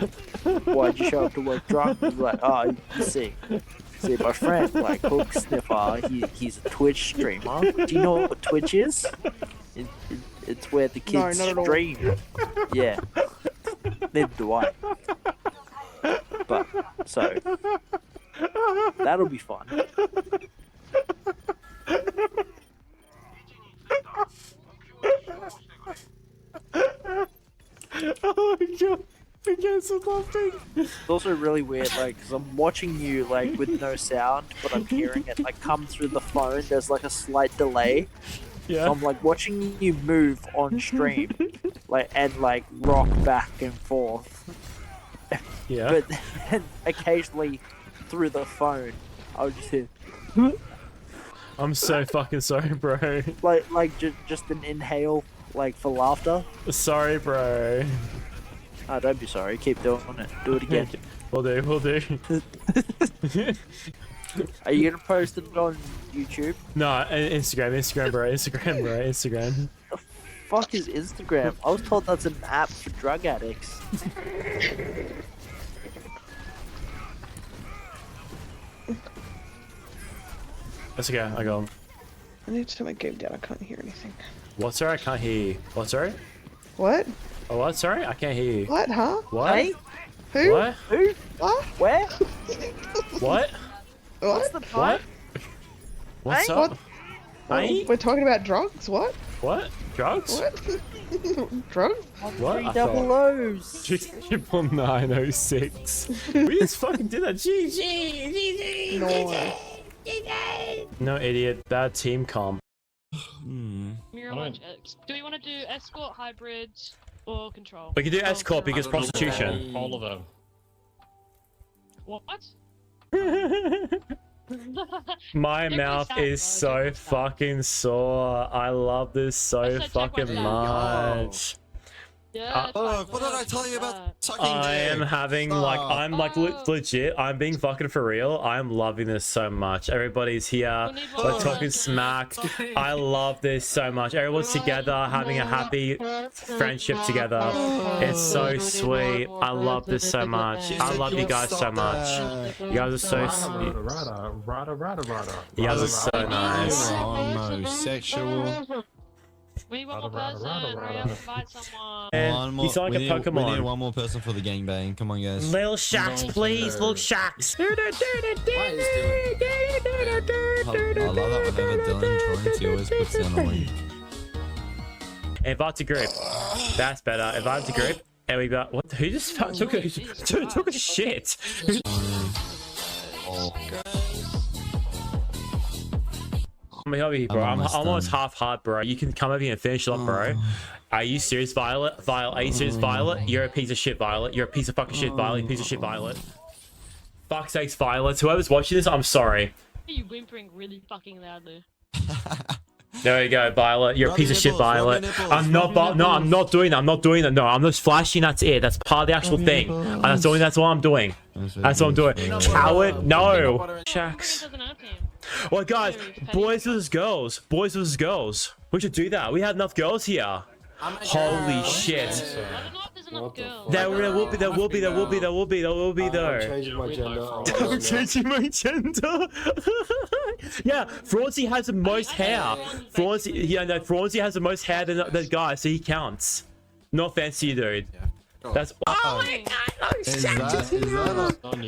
why'd you show up to work drunk? And you're like, oh, you see, my friend, like Hook Sniffer, he's a Twitch streamer. Do you know what Twitch is? It's where the kids stream. Yeah. Neither do I. But, so, that'll be fun. Oh my god, I can't stop laughing. It's also really weird, like, because I'm watching you, like, with no sound, but I'm hearing it, like, come through the phone. There's, like, a slight delay. Yeah. So I'm, like, watching you move on stream, like, and, like, rock back and forth. Yeah. But then occasionally through the phone, I'll just hear. I'm so fucking sorry, bro. Like just an inhale, like for laughter. Sorry, bro. Oh, don't be sorry. Keep doing it. Do it again. We'll do. Are you gonna post it on YouTube? No, Instagram, bro. Instagram. The fuck is Instagram? I was told that's an app for drug addicts. That's okay, I got him. I need to turn my game down. I can't hear anything. What, sorry? I can't hear you. What, sorry? What? Oh, what, sorry? I can't hear you. What, huh? What? Hey? Who? What? Who? What? Where? What? What's the time? What's Hey? up? What? Hey? We're talking about drugs? What? What? Drugs? What? Drugs? What? Three double O's. 906. We just fucking did that. GG! No. No, idiot. Bad team comp. Mirrorwatch X. Do we want to do escort, hybrid, or control? We can do escort because prostitution. All of them. What? My mouth is so fucking sore. I love this so fucking much. Yeah. What did I tell you about sucking I am dick? having like I'm like legit. I'm being fucking for real. I'm loving this so much. Everybody's here. We're talking smack. I love this so much. Everyone's together, having a happy friendship together. It's so sweet. I love this so much. I love you guys so much. You guys are so. You guys are so nice. Homosexual. We need one more person. Hurry up, invite someone. One more. You sound like a We Pokemon. need one more person for the gangbang. Come on, guys. Little Shacks, please. Little Shacks. I love that whenever Dylan joins, he always puts in a link. Invite to group. That's better. Invite to group. And we got what? Who just took a shit? I'm gonna help you, bro. I'm almost half heart, bro. You can come over here and finish it up, bro. Are you serious, Violet? Violet, are you serious, Violet? You're a piece of shit, Violet. You're a piece of fucking shit, Violet. You piece of shit, Violet. Fuck's sakes, Violet. Whoever's watching this, I'm sorry. Are you whimpering really fucking loudly? There you go, Violet. You're a piece of shit, Violet. I'm not. No, I'm not doing that. I'm not doing that. No, I'm just flashing. That's it. That's part of the actual thing. That's what I'm doing. That's what I'm doing. Coward. No. Shacks. Well, guys, boys versus girls. Boys versus girls. We should do that. We have enough girls here. Holy shit. There will be though. I'm changing my gender. Yeah, Francie has the most hair. Francie has the most hair than the guy, so he counts. No offense to you, dude. That's oh my god, Little Shacks is here.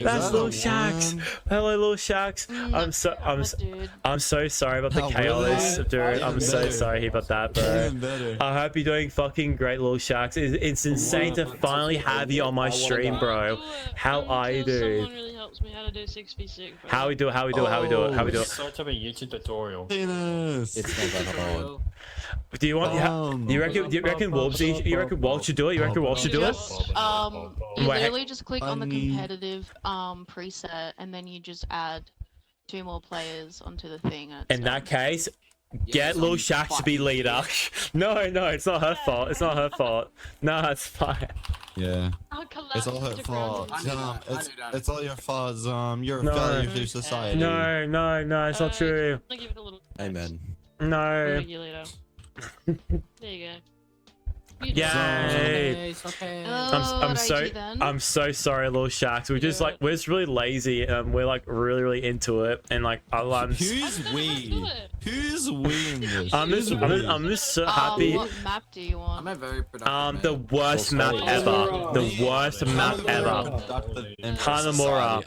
That's Little Shacks. Hello, Little Shacks. I'm so sorry about the chaos, dude. I'm so sorry about that, bro. I hope you're doing fucking great, Little Shacks. It's insane to finally have you on my stream, bro. How are you, dude? Someone really helps me how to do 6v6. How we do it? How we do it? Sort of a YouTube tutorial. It's not that hard. Do you want? Do you reckon Wolves? You reckon Wolves should do it? You reckon Wolves should do it? You literally just click on the competitive preset, and then you just add 2 more players onto the thing. In that case, get Little Shacks to be leader. No, it's not her fault. It's not her fault. No, it's fine. Yeah. It's all her fault. It's all your fault. You're a failure to society. No, it's not true. Amen. No. There you go. Yay! I'm so sorry, Little Shacks. We're just really lazy and we're like really into it and like Who's we? Who's we in this? I'm just so happy. What map do you want? I'm very productive. The worst map ever. The worst map ever. Hanamura.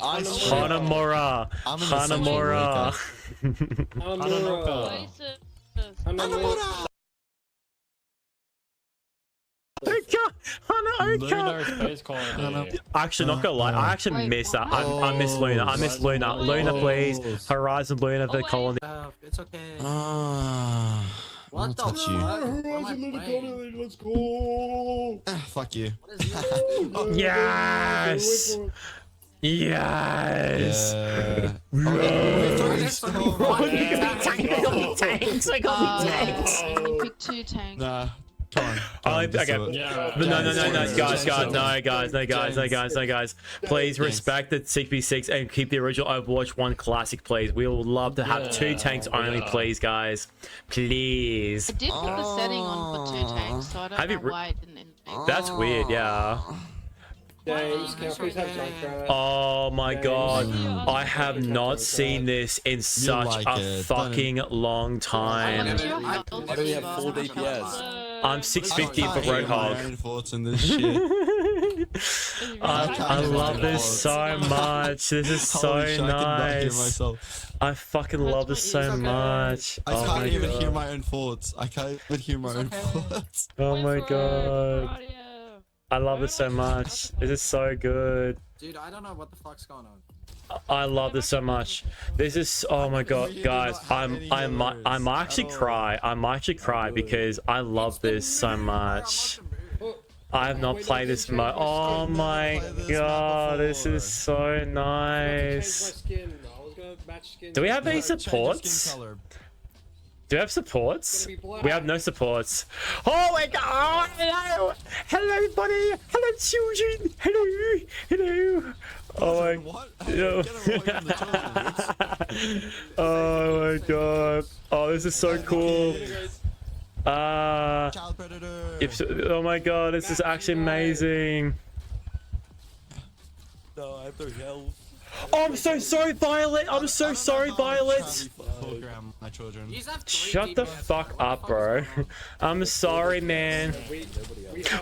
Actually, not gonna lie, I actually miss that. I miss Luna. I miss Luna. Luna, please. Horizon Luna, the colony. It's okay. What the fuck? Let's go. Fuck you. Yes. Yes. Tanks. You pick 2 tanks. Nah. Come on. Okay. No, guys. Please respect the 6v6 and keep the original Overwatch 1 classic, please. We would love to have 2 tanks only, please, guys. Please. I did put the setting on for 2 tanks, so I don't know why it didn't indicate. That's weird, yeah. Oh my god, I have not seen this in such a fucking long time. I only have 4 DPS. I'm 650 for Roadhog. In this shit. I love this so much. This is so nice. I fucking love this so much. I can't even hear my own thoughts. Oh my god. I love this so much. This is so good. Dude, I don't know what the fuck's going on. I love this so much. This is oh my god, guys. I might actually cry. I might actually cry because I love this so much. I have not played this much. Oh my god, this is so nice. Do we have any supports? Do we have supports? We have no supports. Oh my god! Hello! Hello everybody! Hello children! Hello! Hello! Oh my god. Oh my god. Oh, this is so cool. Oh my god, this is actually amazing. No, I have no health. Oh, I'm so sorry, Violet. I'm so sorry, Violet. My children. Shut the fuck up, bro. I'm sorry, man.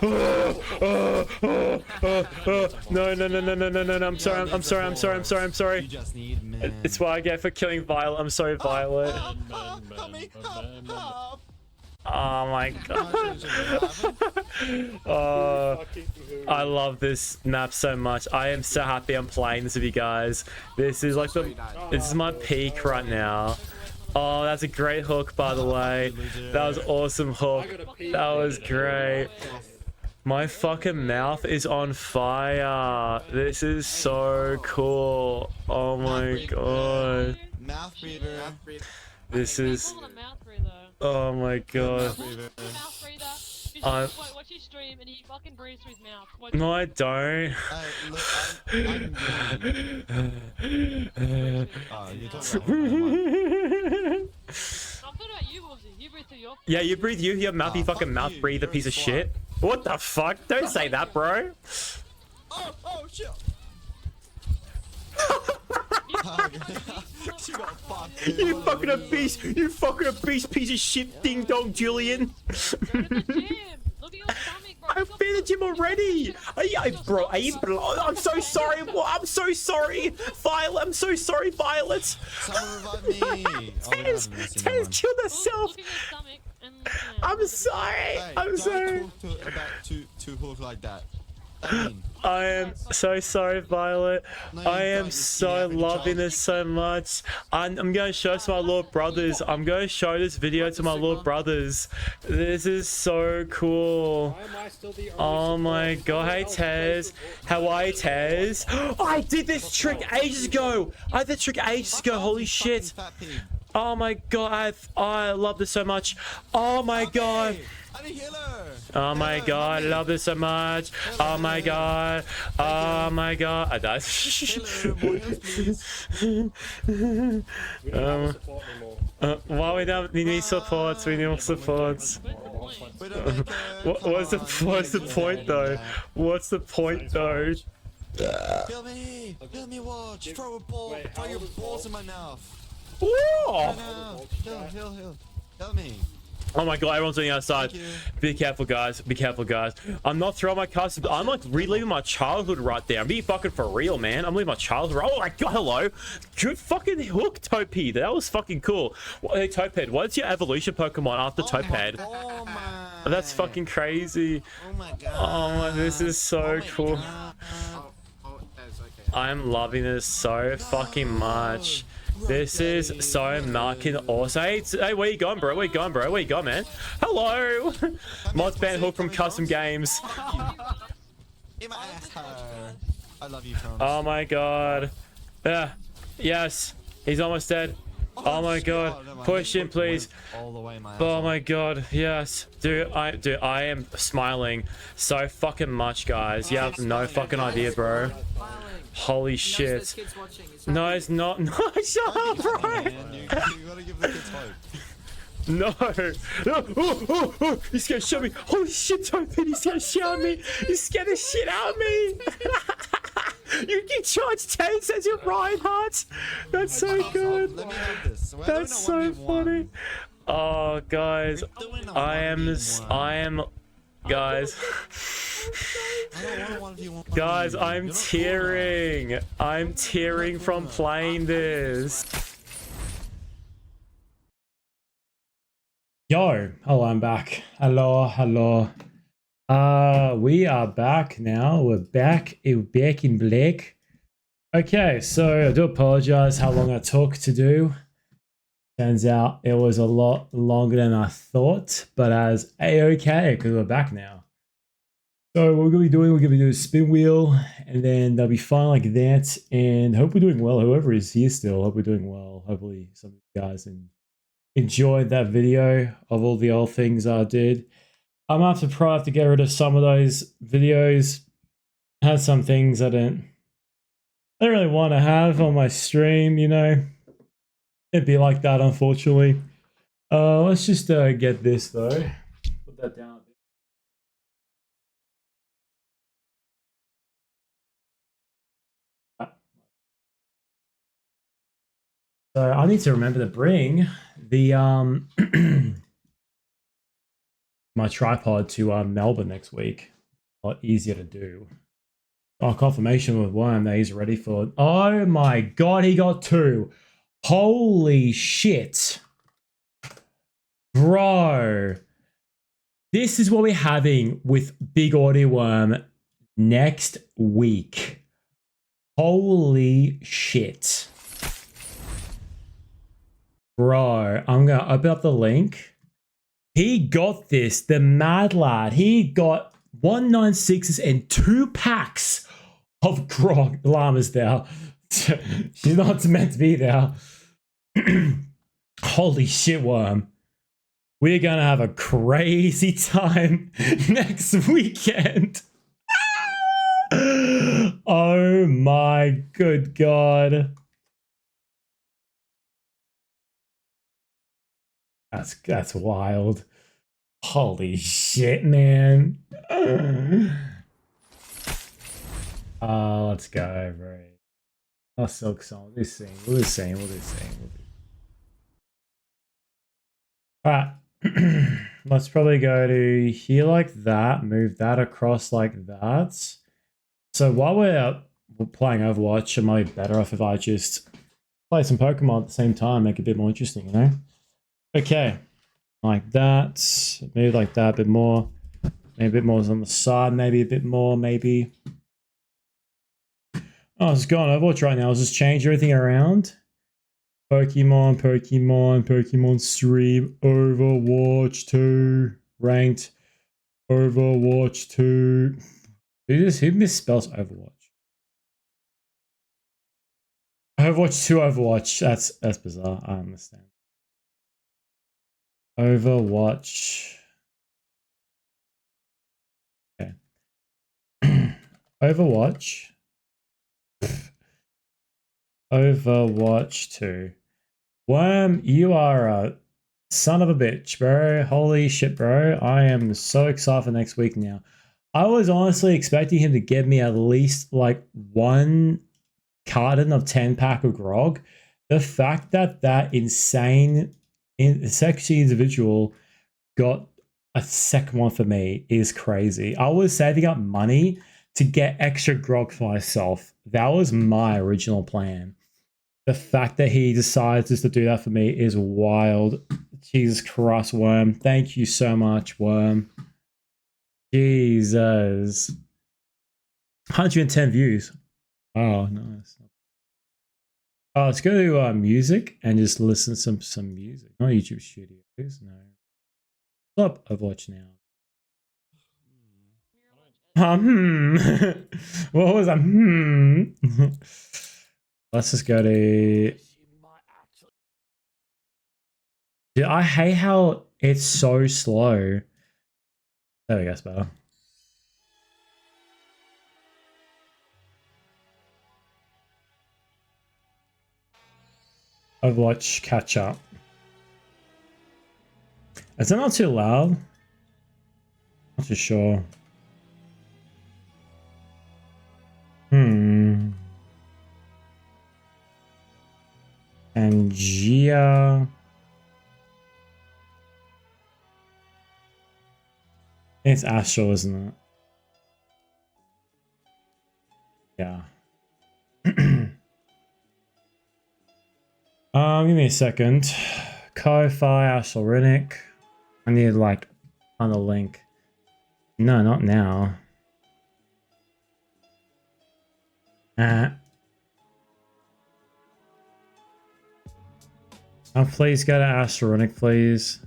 No, no, no, no, no, no, no, no. I'm sorry. I'm sorry. I'm sorry. I'm sorry. I'm sorry. It's what I get for killing Violet. I'm sorry, Violet. Oh my god. Oh, I love this map so much. I am so happy I'm playing this with you guys. This is like this is my peak right now. Oh, that's a great hook, by the way. That was awesome hook. That was great. My fucking mouth is on fire. This is so cool. Oh my god. This is... Oh my god. Watch his stream and he fucking breathes through his mouth. No, I don't. Yeah, you breathe you your mouth, you fucking mouth breather piece of shit. What the fuck? Don't say that, bro. Oh shit. You fucking a beast! You fucking a beast piece of shit, ding dong, Julian! I've been at the gym already! Bro, I'm so sorry! I'm so sorry! Violet, I'm so sorry, Violet! Someone revive me! Tez killed herself! I'm sorry! I'm sorry! Don't talk about to hook like that. I am so sorry, Violet. I am so loving this so much. I'm going to show this to my little brothers. I'm going to show this video to my little brothers. This is so cool. Oh my god. Hey, Tez. How are you, Tez? I did this trick ages ago. I did this trick ages ago. Holy shit. Oh my god. I love this so much. Oh my god. Oh my god, I love this so much. Oh my god. Oh my god. I died. Why we don't need supports? We need supports. What's the point though? What's the point though? Kill me! Kill me, watch! Throw a ball! Throw your balls in my mouth! Whoa! Kill me! Oh my god, everyone's on the outside. Be careful, guys. Be careful, guys. I'm not throwing my cards. I'm like reliving my childhood right there. I'm being fucking for real, man. I'm leaving my childhood. Oh my god, hello. Good fucking hook, Topi. That was fucking cool. Hey, Topehead, what's your evolution Pokemon after Topehead? That's fucking crazy. Oh my god. Oh my, this is so cool. I'm loving this so fucking much. This is so fucking awesome. Hey, where you going, bro? Where you going, bro? Where you going, man? Hello! Mods ban hook from custom games. I love you, Tom. Oh my god. Yeah. Yes. He's almost dead. Oh my god. Push him, please. Oh my god. Yes. Dude, I am smiling so fucking much, guys. You have no fucking idea, bro. Holy shit. No, it's not. No, shut up, bro. You gotta give the kids hope. No. Oh, he's gonna show me. Holy shit, Topi, he's gonna show me. He's scared the shit out of me. You can charge 10 cents your Reinhardt. That's so good. That's so funny. Oh, guys. I am, guys. Guys, I'm tearing. I'm tearing from playing this. Yo, hello, I'm back. Hello. We are back now. We're back in black. Okay, so I do apologize how long I took to do. Turns out it was a lot longer than I thought, but as a-okay, because we're back now. So what we're going to be doing a spin wheel, and then they'll be fine like that, and hope we're doing well. Whoever is here still, hope we're doing well. Hopefully some of you guys and enjoyed that video of all the old things I did. I'm gonna probably have to get rid of some of those videos. I had some things I don't really want to have on my stream, you know. It'd be like that, unfortunately. Let's just get this though. Put that down a bit. So I need to remember to bring the my tripod to Melbourne next week. A lot easier to do. Oh, confirmation with Worm that he's ready for it. Oh my god, he got 2. Holy shit. Bro. This is what we're having with Big Audio Worm next week. Holy shit. Bro, I'm going to open up the link. He got this, the mad lad. He got 196s and 2 packs of grog. Llama's there. She's not meant to be there. Holy shit, Worm. We're going to have a crazy time next weekend. Oh my good god. That's wild. Holy shit, man. Let's go, bro. Oh, Silk Song. We'll do the same. Alright. Let's probably go to here like that. Move that across like that. So while we're playing Overwatch, it might be better off if I just play some Pokemon at the same time. Make it a bit more interesting, you know? Okay. Like that. Maybe like that a bit more. Maybe a bit more on the side. Maybe a bit more, maybe. Oh, it's going Overwatch right now. I'll just change everything around. Pokemon stream, Overwatch 2, ranked, Overwatch 2. Who misspells Overwatch? Overwatch 2 Overwatch. That's bizarre. I understand. Overwatch. Okay. Overwatch. Overwatch 2. Worm, you are a son of a bitch, bro. Holy shit, bro. I am so excited for next week now. I was honestly expecting him to give me at least like 1 carton of 10-pack of grog. The fact that that insane, sexy individual got a second one for me is crazy. I was saving up money to get extra grog for myself. That was my original plan. The fact that he decides just to do that for me is wild. Jesus Christ, Worm. Thank you so much, Worm. Jesus. 110 views. Oh, nice. Oh, let's go to music and just listen to some music. Not YouTube Studios, no. Stop Overwatch now. What was that? Let's just go to... Dude, I hate how it's so slow. There we go, it's better. Overwatch catch up. Is that not too loud? Not too sure. And Gia. It's Astral, isn't it? Yeah. Give me a second. Ko-Fi, Astral Riddick. I need like on the link. No, not now. Oh, please go to Astronic, please.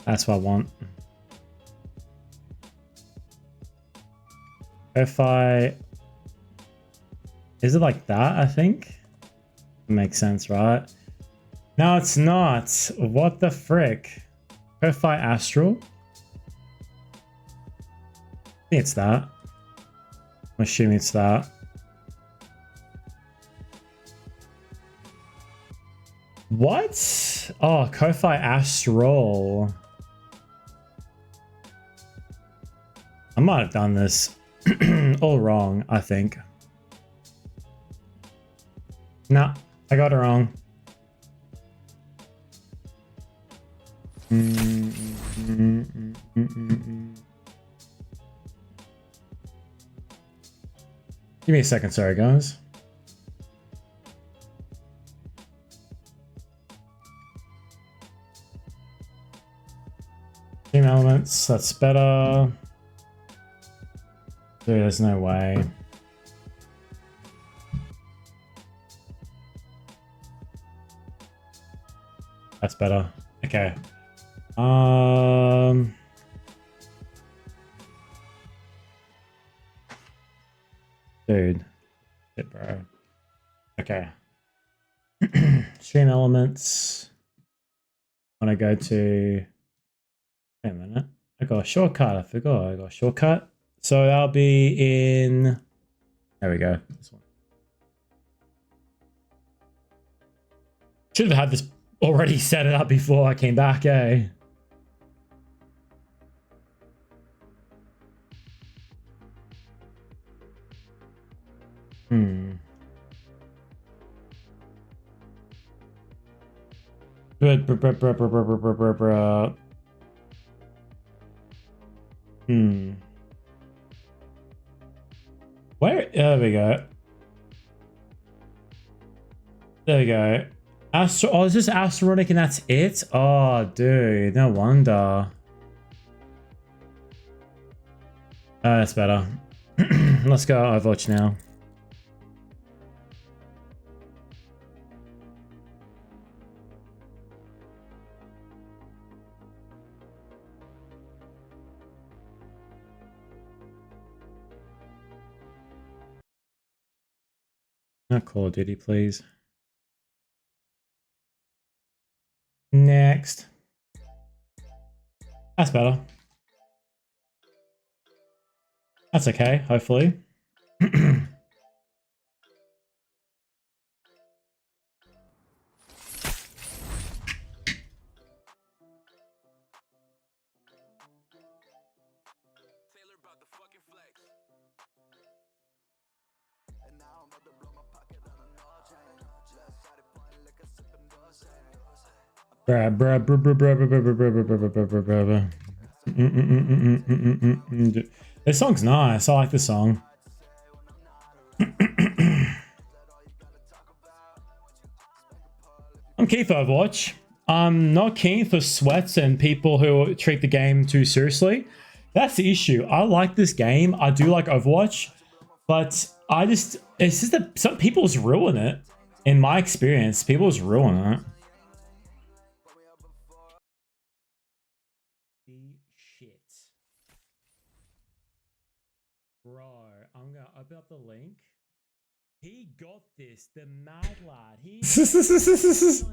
That's what I want. If I... Is it like that, I think? Makes sense, right? No, it's not. What the frick? Ko-Fi Astral? I think it's that. I'm assuming it's that. What? Oh, Ko-Fi Astral. I might have done this all wrong, I think. Nah, I got it wrong. Give me a second, sorry guys. Team elements, that's better. Dude, there's no way. That's better. Okay. Dude. Shit, bro. Okay. Stream elements. When I go to... Wait a minute. I got a shortcut. I forgot I got a shortcut. So that'll be in... There we go. This one. Should have had this already set it up before I came back, eh? Where? There we go. There we go. Oh, is this Astronic and that's it? Oh, dude, no wonder. That's better. Let's go Overwatch now. Not Call of Duty, please. Next. That's better. That's okay, hopefully. This song's nice. I like this song. I'm keen for Overwatch. I'm not keen for sweats and people who treat the game too seriously. That's the issue. I like this game. I do like Overwatch, but it's just that some people's ruin it. In my experience, people's ruin it. Shit. Bro, I'm gonna open up the link. He got this, the mad lad. He 96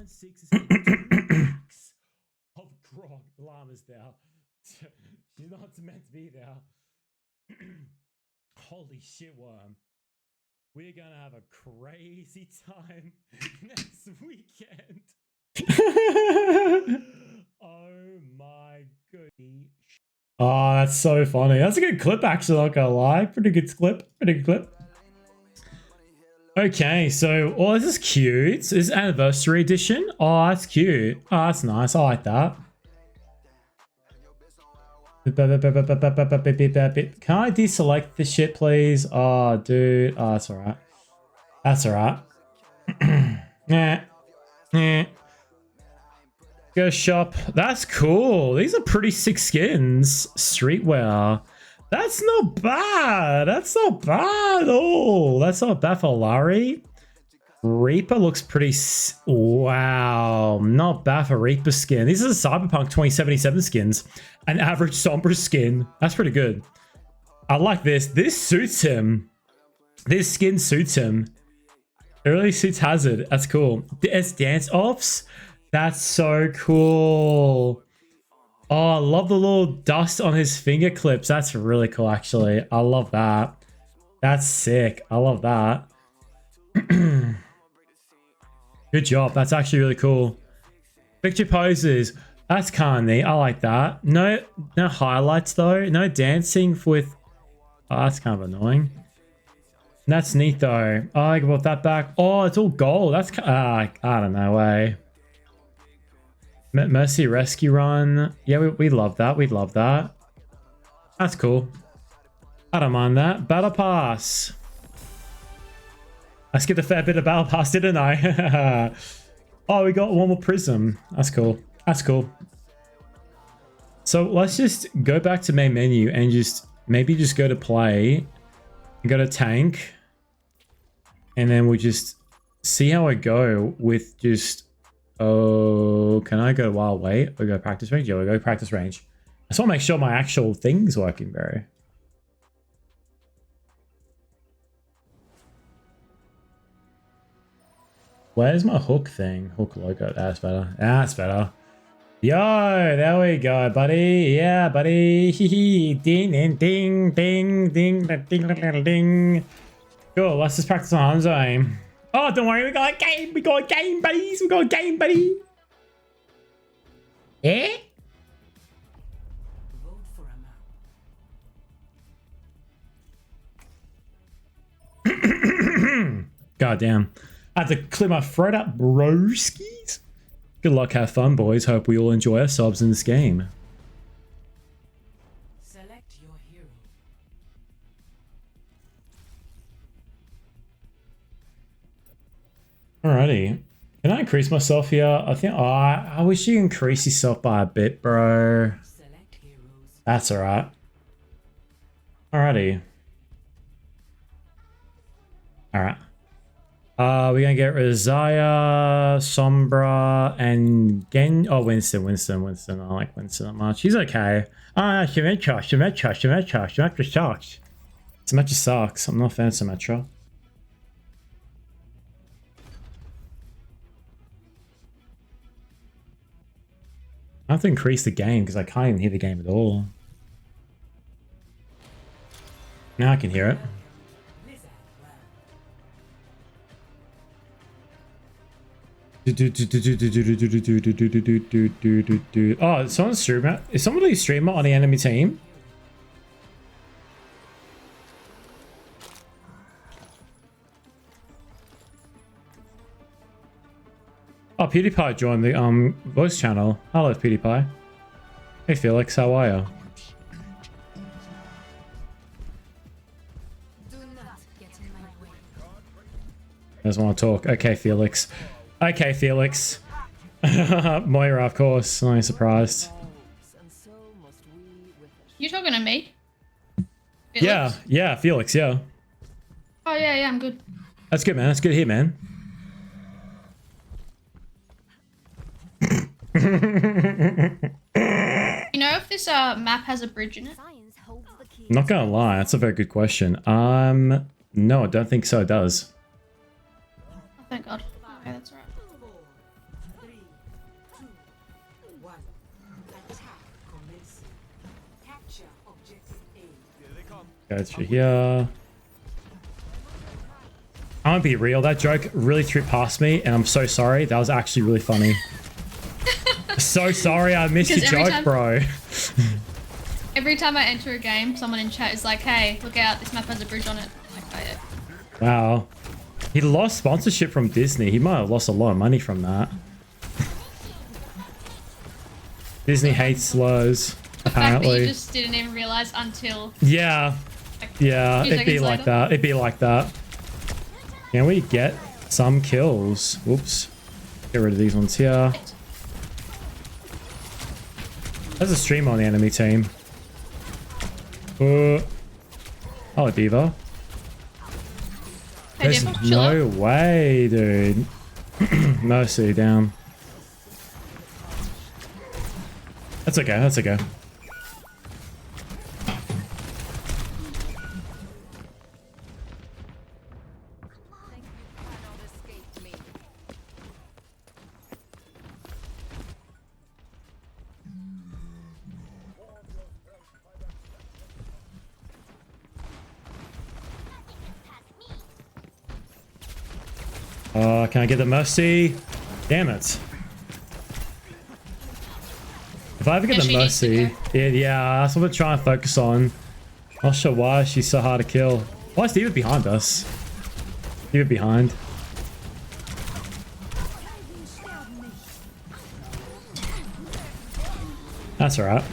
of Grog. Llama's there. She's not meant to be there. Holy shit, worm. We're gonna have a crazy time next weekend. Oh my goodness. Oh, that's so funny. That's a good clip, actually, not gonna lie. Pretty good clip. Pretty good clip. Okay, so, oh, this is cute. This is anniversary edition. Oh, that's cute. Oh, that's nice. I like that. Can I deselect this shit, please? Oh, dude. Oh, that's alright. That's alright. Go shop. That's cool. These are pretty sick skins. Streetwear. That's not bad. That's not bad. Oh, that's not bad for Larry. Reaper looks pretty... Wow. Not bad for Reaper skin. These are the Cyberpunk 2077 skins. An average Sombra skin. That's pretty good. I like this. This suits him. This skin suits him. It really suits Hazard. That's cool. It's dance offs. That's so cool. Oh, I love the little dust on his finger clips. That's really cool, actually. I love that. That's sick. I love that. Good job. That's actually really cool. Picture poses. That's kind of neat. I like that. No highlights though. No dancing with. Oh, that's kind of annoying. That's neat though. Oh, I brought that back. Oh, it's all gold. That's I don't know. Way. Mercy rescue run. Yeah, we love that. We love that. That's cool. I don't mind that. Battle pass. I skipped a fair bit of battle pass, didn't I? Oh, we got one more prism. That's cool. That's cool. So let's just go back to main menu and just maybe just go to play and go to tank. And then we'll just see how I go with just, oh, can I go wild wait or go practice range? Yeah, we'll go practice range. I just want to make sure my actual thing's working, bro. Where's my hook thing? Hook logo. That's better. That's better. Yo, there we go, buddy. Yeah, buddy. Ding, ding, ding, ding, ding, ding, ding, ding. Cool. Let's just practice on Hanzo aim. Oh, don't worry. We got a game. We got a game, buddies. We got a game, buddy. Eh? God damn. I had to clear my throat up, broskies. Good luck, have fun, boys. Hope we all enjoy ourselves in this game. Select your hero. Alrighty. Can I increase myself here? I think, oh, I wish you increase yourself by a bit, bro. That's alright. Alrighty. Alright. We're gonna get rid of Zaya, Sombra, and Winston. I don't like Winston that much. He's okay. Symmetra sucks. Symmetra sucks. I'm not a fan of Symmetra. I have to increase the game because I can't even hear the game at all. Now I can hear it. Oh, someone's streamer. Is somebody a streamer on the enemy team? Oh, PewDiePie joined the voice channel. Hello, PewDiePie. Hey, Felix, how are you? Doesn't want to talk. Okay, Felix. Okay, Felix. Moira, of course. I'm surprised. You talking to me? Felix? Yeah, Felix, yeah. Oh, yeah, I'm good. That's good, man. That's good to hear, man. You know if this map has a bridge in it? I'm not gonna lie, that's a very good question. No, I don't think so. It does. Oh, thank God. Okay, that's right. Go through here. I'm gonna be real. That joke really tripped past me, and I'm so sorry. That was actually really funny. So sorry I missed your joke, bro. Every time I enter a game, someone in chat is like, hey, look out, this map has a bridge on it. I'm like, oh, yeah. Wow. He lost sponsorship from Disney. He might have lost a lot of money from that. Disney hates slurs, apparently. The fact that you just didn't even realize until... Yeah. Like, yeah, it'd be like that. It'd be like that. Can we get some kills? Whoops. Get rid of these ones here. There's a streamer on the enemy team. Oh, Diva. Hey, There's Diva, no way, dude. Mercy down. That's okay, that's okay. Can I get the Mercy? Damn it. If I ever get the Mercy, yeah, that's what we're trying to focus on. Not sure why she's so hard to kill. Why is Diva behind us? Diva behind. That's alright.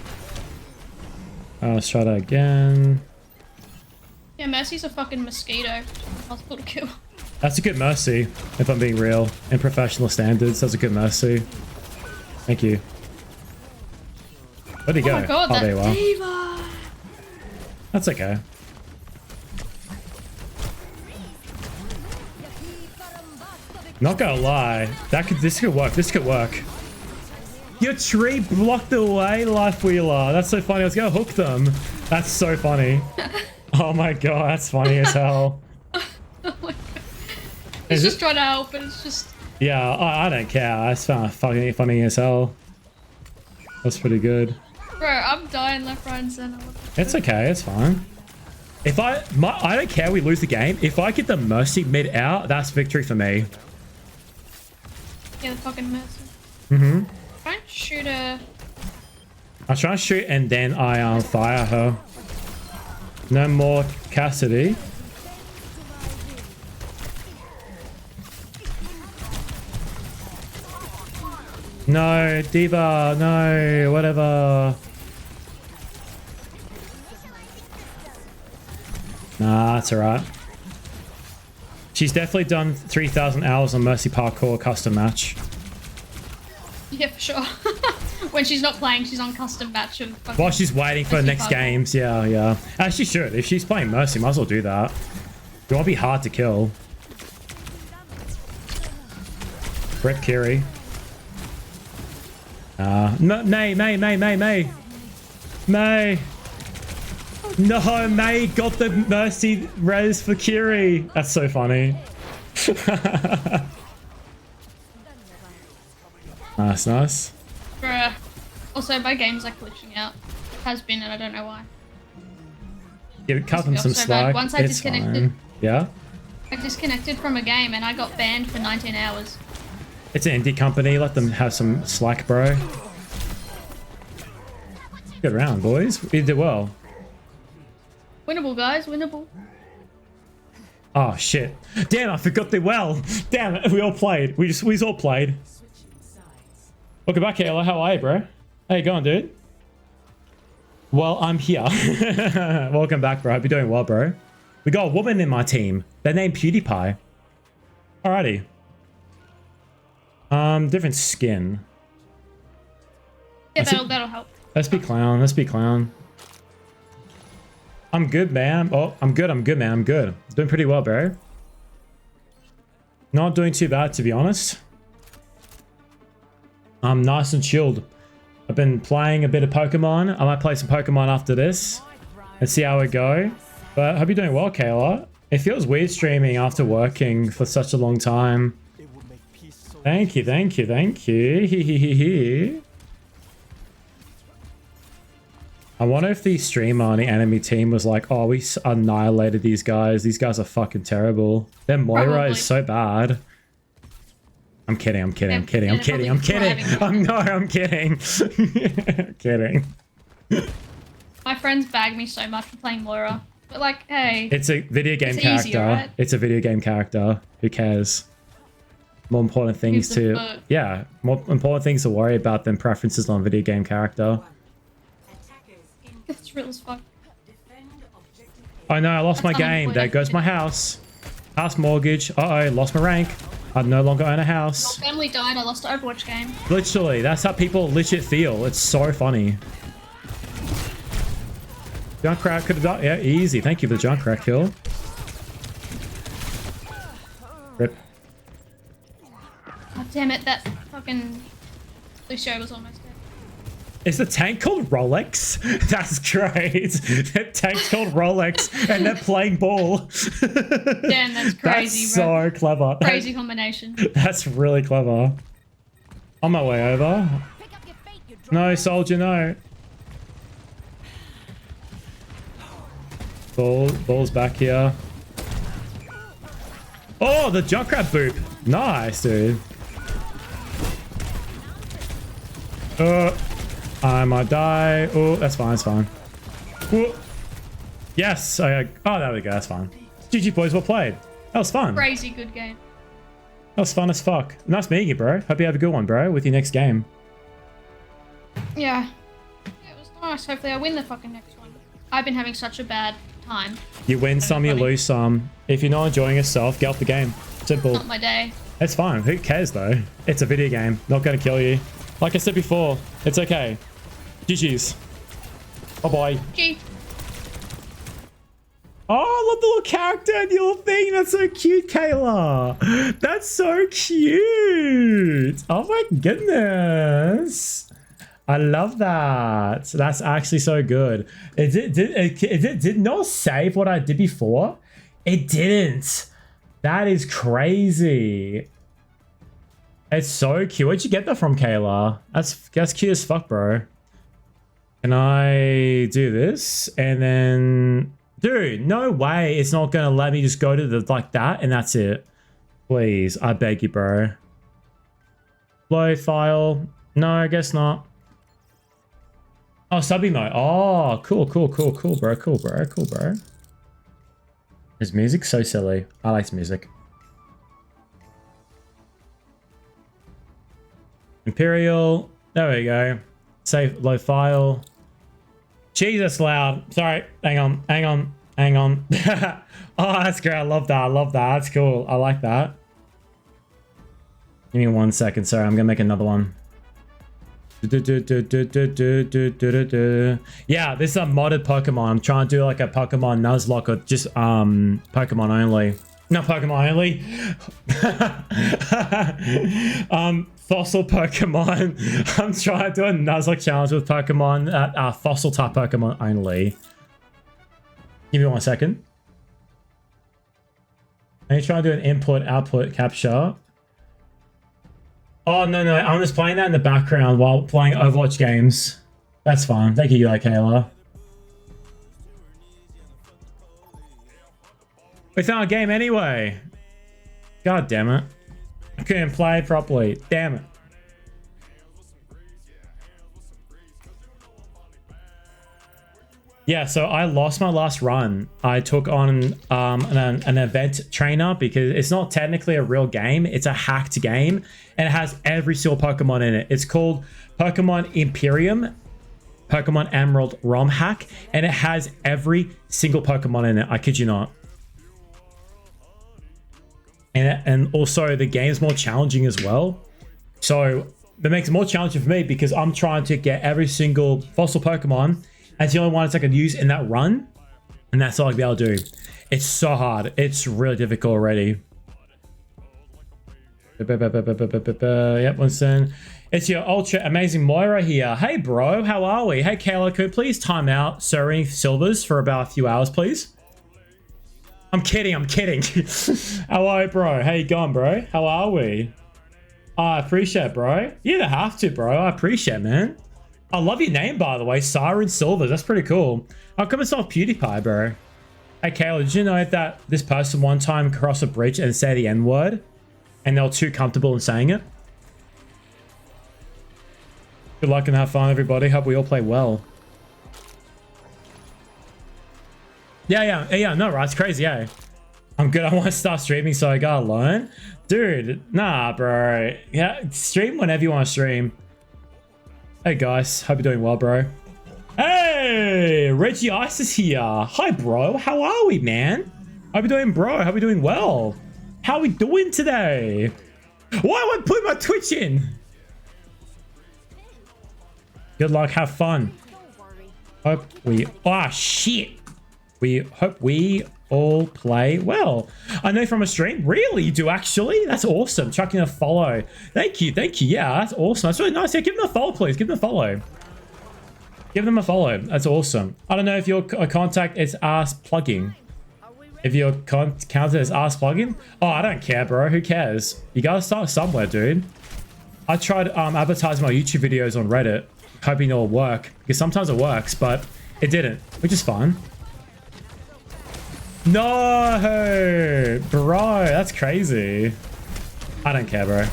Let's try that again. Yeah, Mercy's a fucking mosquito. Possible to kill. That's a good Mercy, if I'm being real. In professional standards, that's a good Mercy. Thank you. Where'd he go? Oh my god, there you that are. Diva! That's okay. Not gonna lie, this could work. This could work. Your tree blocked the way, Life Wheeler. That's so funny. I was gonna hook them. That's so funny. Oh my god, that's funny as hell. Oh my god. He's just trying to help, but it's just... Yeah, I don't care. I just found it fucking funny as hell. That's pretty good. Bro, I'm dying left, right, and center. It's okay. It's fine. If I don't care. We lose the game. If I get the Mercy mid out, that's victory for me. Yeah, the fucking Mercy. Mm-hmm. Try and shoot her. I try and shoot and then I fire her. No more Cassidy. No, Diva, no, whatever. Nah, that's alright. She's definitely done 3,000 hours on Mercy Parkour custom match. Yeah, for sure. When she's not playing, she's on custom match of fucking... While she's waiting for the next games, yeah. As she should. If she's playing Mercy, might as well do that. You want to be hard to kill. Rip Kiri. No, May. No, May got the Mercy res for Kiri. That's so funny. Nice. Bruh. Also, my game's like glitching out. Has been, and I don't know why. Yeah, cut them some so slack. Once I it's disconnected, fine. Yeah? I disconnected from a game and I got banned for 19 hours. It's an indie company. Let them have some slack, bro. Good round, boys. You did well. Winnable, guys. Winnable. Oh, shit. Damn, I forgot the well. Damn it. We all played. We all played. Welcome back, Kayla. How are you, bro? How you going, dude? Well, I'm here. Welcome back, bro. Hope you're doing well, bro. We got a woman in my team. They're named PewDiePie. Alrighty. Different skin. Yeah, that'll help. Let's be clown. Let's be clown. I'm good, man. Oh, I'm good, man. I'm good. Doing pretty well, bro. Not doing too bad, to be honest. I'm nice and chilled. I've been playing a bit of Pokemon. I might play some Pokemon after this and see how it go. But I hope you're doing well, Kayla. It feels weird streaming after working for such a long time. Thank you. I wonder if the streamer on the enemy team was like, oh, we annihilated these guys. These guys are fucking terrible. Their Moira is so bad. I'm kidding. I'm kidding. My friends bag me so much for playing Moira. But like, hey. It's a video game character. Easier, right? It's a video game character. Who cares? More important things to... Yeah, more important things to worry about than preferences on video game character. It's real as fuck. Oh no, I lost my game. There goes my house. House mortgage. Uh-oh, lost my rank. I no longer own a house. My family died. I lost the Overwatch game. Literally, that's how people legit feel. It's so funny. Junkrat could have done... Yeah, easy. Thank you for the Junkrat kill. Rip. God damn it, that fucking Lucio was almost dead. Is the tank called Rolex? That's great. The tank's called Rolex and they're playing ball. Damn, that's crazy, That's bro. so clever. Crazy combination. That's really clever. On my way over. No, soldier, no. Ball's back here. Oh, the Junkrat boop. Nice, dude. I might die. Oh, that's fine, that's fine. Ooh. Yes, oh, there we go, that's fine. GG boys, well played. That was fun. Crazy good game. That was fun as fuck. Nice meeting you, bro. Hope you have a good one, bro, with your next game. Yeah. It was nice. Hopefully I win the fucking next one. I've been having such a bad time. You win some, you lose some. If you're not enjoying yourself, get off the game. Simple. Not my day. It's fine. Who cares, though? It's a video game. Not gonna kill you. Like I said before, it's okay. GG's. Bye-bye. G. Oh, I love the little character and your little thing. That's so cute, Kayla. That's so cute. Oh my goodness. I love that. That's actually so good. It did not save what I did before. It didn't. That is crazy. It's so cute. Where'd you get that from, Kayla? That's cute as fuck, bro. Can I do this? And then... Dude, no way it's not gonna let me just go to the like that and that's it. Please, I beg you, bro. Flow file. No, I guess not. Oh, sub emote. Oh, cool, bro. Cool, bro. Is music so silly? I like music. Imperial. There we go. Save low file. Jesus, loud. Sorry. Hang on. Oh, that's great. I love that. That's cool. I like that. Give me 1 second. Sorry, I'm gonna make another one. Yeah, this is a modded Pokemon. I'm trying to do like a Pokemon Nuzlocke or just Pokemon only. Not Pokemon only. Fossil Pokemon. I'm trying to do a Nuzlocke challenge with Pokemon fossil type Pokemon only. Give me 1 second. Are you trying to do an input-output capture? Oh, no. I'm just playing that in the background while playing Overwatch games. That's fine. Thank you, Kayla. It's not a game anyway. God damn it. I couldn't play it properly. Damn it. Yeah, so I lost my last run. I took on an event trainer because it's not technically a real game. It's a hacked game and it has every single Pokemon in it. It's called Pokemon Imperium, Pokemon Emerald ROM hack, and it has every single Pokemon in it. I kid you not. And also the game's more challenging as well. So that makes it more challenging for me because I'm trying to get every single fossil Pokemon. That's the only ones I can use in that run. And that's all I'll be able to do. It's so hard. It's really difficult already. Yep, listen. It's your ultra amazing Moira here. Hey, bro. How are we? Hey, Kayla, could you please time out Serving Silvers for about a few hours, please? I'm kidding. How are you, bro? How you going, bro? How are we? I appreciate it, bro. You don't have to, bro. I appreciate it, man. I love your name, by the way. Siren Silvers. That's pretty cool. How come it's not PewDiePie, bro? Hey, Kayla, did you know that this person one time crossed a bridge and say the N-word? And they were too comfortable in saying it? Good luck and have fun, everybody. Hope we all play well. Yeah, no, right? It's crazy, yeah. I'm good. I want to start streaming, so I gotta learn. Dude, nah, bro. Yeah, stream whenever you want to stream. Hey, guys. Hope you're doing well, bro. Hey, Reggie Ice is here. Hi, bro. How are we, man? Hope you're doing, bro. Hope you're doing well. How are we doing today? Why am I putting my Twitch in? Good luck. Have fun. Hope we... Oh, shit. We hope we all play well. I know from a stream. Really? You do, actually? That's awesome. Chucking a follow. Thank you. Yeah, that's awesome. That's really nice. Yeah, give them a follow, please. Give them a follow. Give them a follow. That's awesome. I don't know if your contact is ass plugging. If your contact is ass plugging. Oh, I don't care, bro. Who cares? You gotta start somewhere, dude. I tried advertising my YouTube videos on Reddit, hoping it'll work. Because sometimes it works, but it didn't, which is fine. No, bro, that's crazy. I don't care, bro.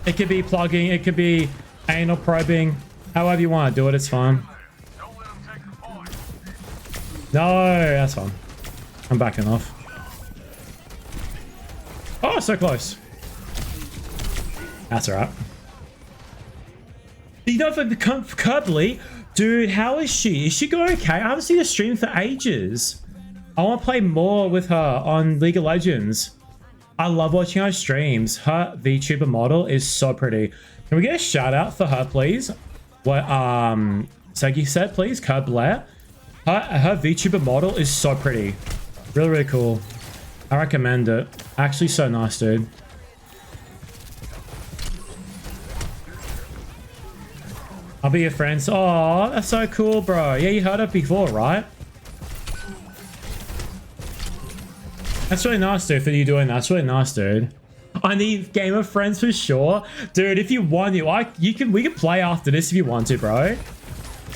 It could be plugging, it could be anal probing. However you want to do it, it's fine. No, that's fine. I'm backing off. Oh, so close. That's alright. You know, for Curbly, dude, how is she? Is she going okay? I haven't seen her stream for ages. I want to play more with her on League of Legends. I love watching her streams. Her VTuber model is so pretty. Can we get a shout out for her, please? What Segi said, please? Curb Blair. Her VTuber model is so pretty. Really, really cool. I recommend it. Actually, so nice, dude. I'll be your friends. Oh, that's so cool, bro. Yeah, you heard it before, right? That's really nice, dude, for you doing that. That's really nice, dude. I need Game of Friends for sure. Dude, if you want we can play after this if you want to, bro.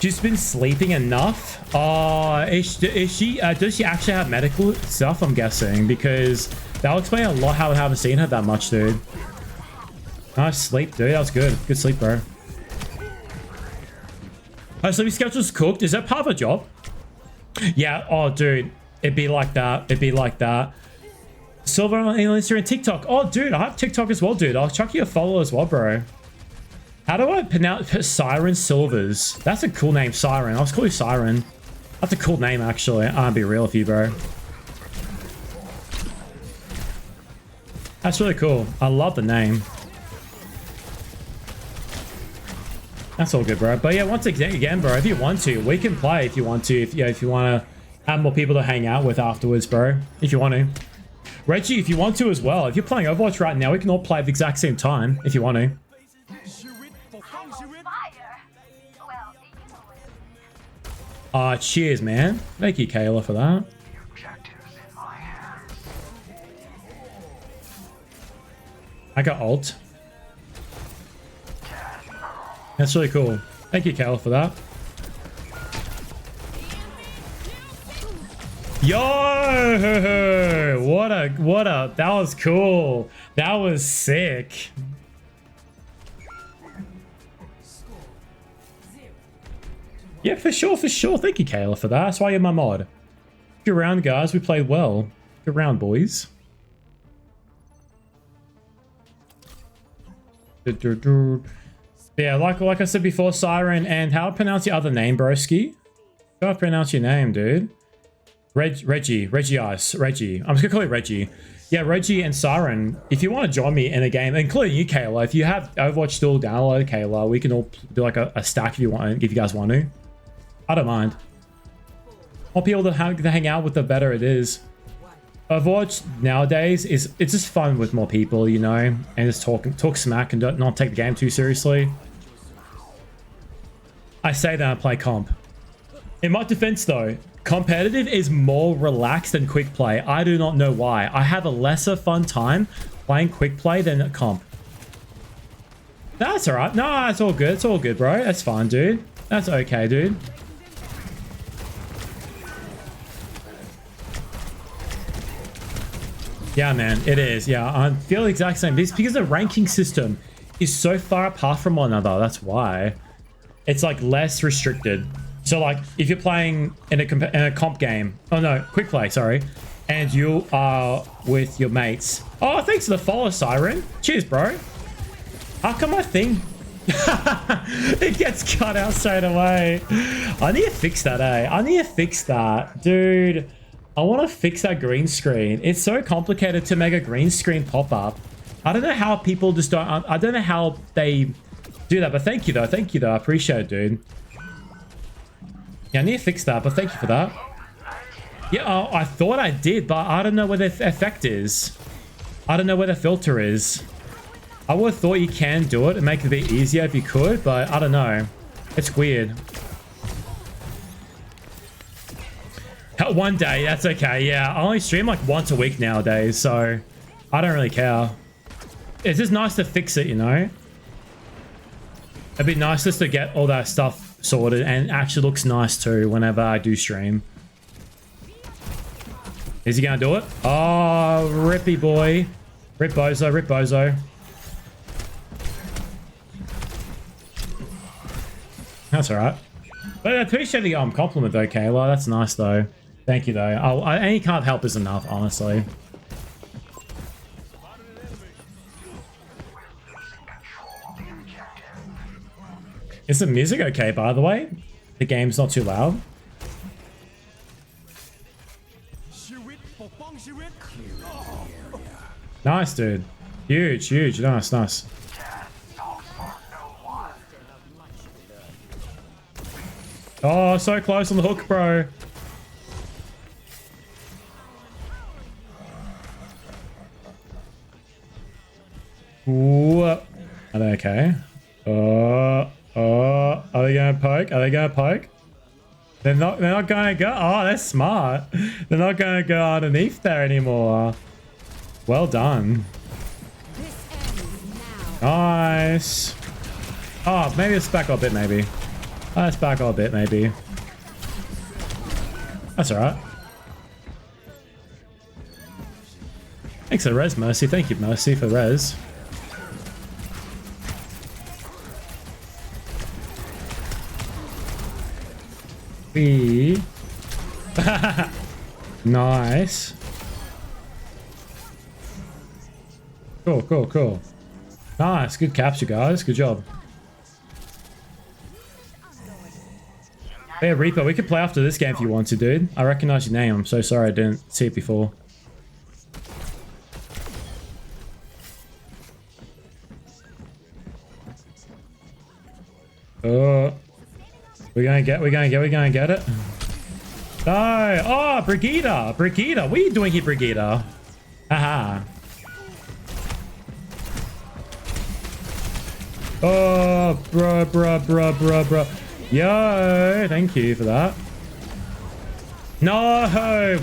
She's been sleeping enough. Does she actually have medical stuff, I'm guessing? Because that'll explain a lot how I haven't seen her that much, dude. Nice sleep, dude. That was good. Good sleep, bro. Her sleeping schedule's cooked. Is that part of her job? Yeah. Oh, dude. It'd be like that. It'd be like that. Silver on Instagram and TikTok. Oh, dude. I have TikTok as well, dude. I'll chuck you a follow as well, bro. How do I pronounce Siren Silvers? That's a cool name, Siren. I'll just call you Siren. That's a cool name, actually. I'll be real with you, bro. That's really cool. I love the name. That's all good, bro. But yeah, once again, bro, if you want to, we can play if you want to. If you want to have more people to hang out with afterwards, bro. If you want to. Reggie, if you want to as well. If you're playing Overwatch right now, we can all play at the exact same time if you want to. Cheers, man. Thank you, Kayla, for that. I got ult. That's really cool. Thank you, Kayla, for that. Yo! What a, that was cool. That was sick. Yeah, for sure, for sure. Thank you, Kayla, for that. That's why you're my mod. Good round, guys. We played well. Good round, boys. Yeah, like I said before, Siren, and how to pronounce your other name, broski? How to pronounce your name, dude? Reggie Ice. Reggie. I'm just gonna call you Reggie. Yeah, Reggie and Siren, if you want to join me in a game, including you, Kayla, if you have Overwatch still downloaded, Kayla, we can all do like a stack if you want, if you guys want to. I don't mind. More people to hang out with, the better it is. Overwatch nowadays it's just fun with more people, you know, and just talk smack and not take the game too seriously. I say that I play comp. In my defense though, competitive is more relaxed than quick play. I do not know why. I have a lesser fun time playing quick play than comp. That's alright. No, it's all good. It's all good, bro. That's fine, dude. That's okay, dude. Yeah, man, it is. Yeah, I feel the exact same. It's because the ranking system is so far apart from one another. That's why. It's like less restricted. So like if you're playing in a comp game, oh no, quick play, sorry, and you are with your mates. Oh, thanks for the follow, Siren. Cheers, bro. How come my thing it gets cut out straight away? I need to fix that, eh? I need to fix that, dude. I want to fix that green screen. It's so complicated to make a green screen pop up. I don't know how people just don't. I don't know how they do that, but thank you though. Thank you though. I appreciate it, dude. Yeah, I need to fix that, but thank you for that. Yeah, I thought I did, but I don't know where the effect is. I don't know where the filter is. I would have thought you can do it and make it a bit easier if you could, but I don't know. It's weird. One day, that's okay. Yeah, I only stream like once a week nowadays, so I don't really care. It's just nice to fix it, you know? It'd be nice just to get all that stuff sorted, and it actually looks nice too whenever I do stream. Is he gonna do it? Oh, rippy boy. Rip bozo, rip bozo. That's alright. But I appreciate the compliment though, Kayla. That's nice though. Thank you though. Any kind of help is enough, honestly. Is the music okay, by the way? The game's not too loud. Nice, dude. Huge, huge. Nice, nice. Oh, so close on the hook, bro. What? Are they okay? Are they gonna poke? Are they gonna poke? They're not gonna go. Oh, they're smart. They're not gonna go underneath there anymore. Well done. Nice. Oh, maybe let's back up a bit, maybe. Let's back up a bit, maybe. That's alright. Thanks for the res, Mercy. Thank you, Mercy, for the res. Nice. Cool, cool, cool. Nice. Good capture, guys. Good job. Hey, Reaper, we could play after this game if you want to, dude. I recognize your name. I'm so sorry I didn't see it before. Oh. We're gonna get it. No! Oh, Brigitte! Brigitte! What are you doing here, Brigitte? Haha. Oh, bro. Yo, thank you for that. No!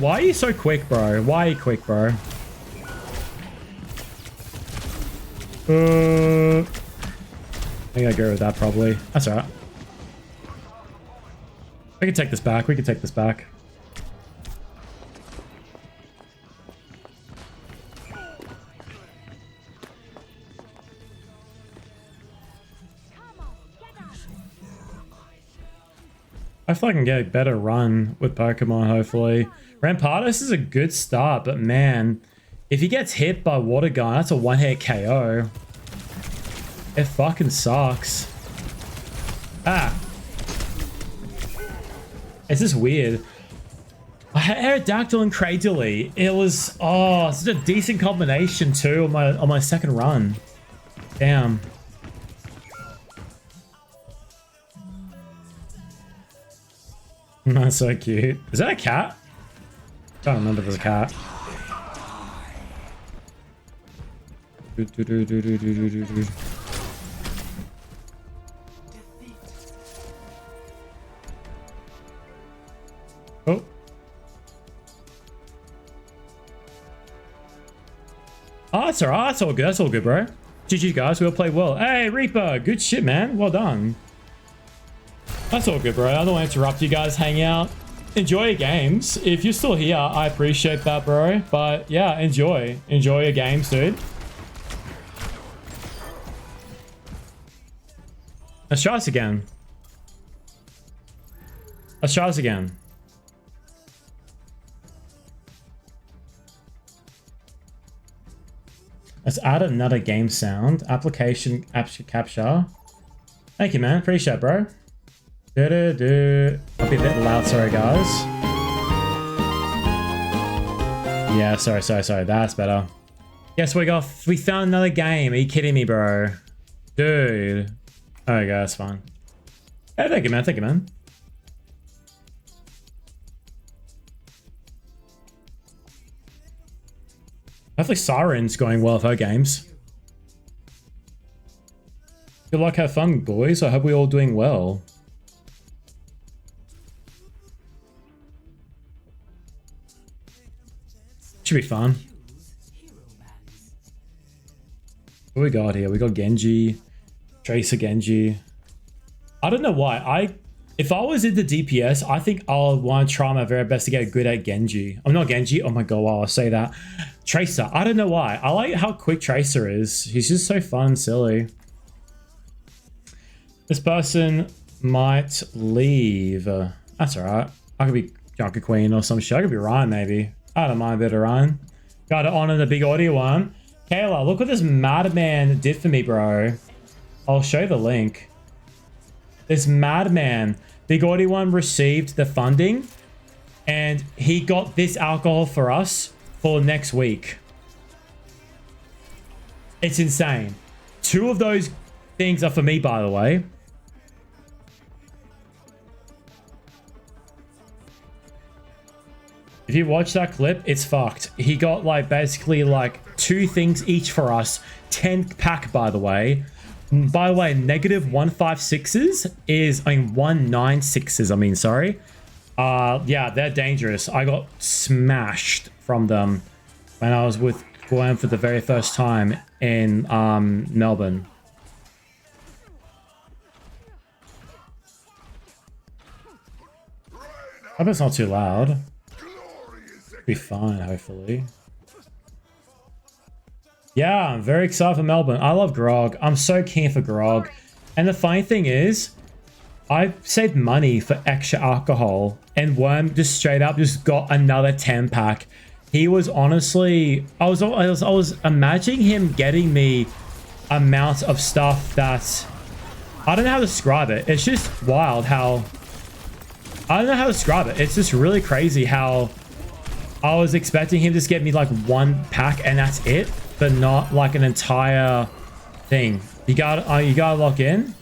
Why are you so quick, bro? Why are you quick, bro? I gotta go with that, probably. That's alright. We can take this back. We can take this back. I feel like I can get a better run with Pokemon, hopefully. Rampardos is a good start, but man, if he gets hit by Water Gun, that's a one-hit KO. It fucking sucks. Ah. It's just weird. I had Aerodactyl and Cradily. It was, oh, such a decent combination too on my second run. Damn. That's so cute. Is that a cat? I don't remember if it was a cat. Oh. Oh, that's alright. That's all good. That's all good, bro. GG, guys. We all played well. Hey, Reaper. Good shit, man. Well done. That's all good, bro. I don't want to interrupt you guys. Hang out. Enjoy your games. If you're still here, I appreciate that, bro. But yeah, enjoy. Enjoy your games, dude. Let's try this again. Let's try this again. Let's add another game sound. Application capture. Thank you, man. Appreciate it, bro. I'll be a bit loud, sorry, guys. Yeah, sorry. That's better. Yes, we found another game. Are you kidding me, bro? Dude. Okay, that's fine. Hey, thank you, man. Thank you, man. Hopefully Siren's going well with her games. Good luck, have fun, boys. I hope we're all doing well. Should be fun. What we got here? We got Genji. Tracer Genji. I don't know why. If I was in the DPS, I think I'll want to try my very best to get good at Genji. I'm not Genji. Oh my god, wow, I'll say that. Tracer. I don't know why. I like how quick Tracer is. He's just so fun and silly. This person might leave. That's alright. I could be Junker Queen or some shit. I could be Ryan maybe. I don't mind a bit of Ryan. Gotta honor the big audio one. Kayla, look what this madman did for me, bro. I'll show you the link. This madman, big audio one, received the funding and he got this alcohol for us for next week. It's insane. 2 of those things are for me, by the way. If you watch that clip, it's fucked. He got like basically like 2 things each for us. 10 pack, by the way. By the way, negative 156s is, I mean, 196s, I mean, sorry. Yeah, they're dangerous. I got smashed from them when I was with Gwen for the very first time in Melbourne. I hope it's not too loud. Be fine, hopefully. Yeah, I'm very excited for Melbourne. I love grog. I'm so keen for grog. And the funny thing is, I saved money for extra alcohol, and Worm just straight up just got another 10 pack. He was honestly, I was imagining him getting me amounts of stuff that I don't know how to describe it. It's just wild how I don't know how to describe it. It's just really crazy how I was expecting him to just get me like 1 pack and that's it, but not like an entire thing. You gotta lock in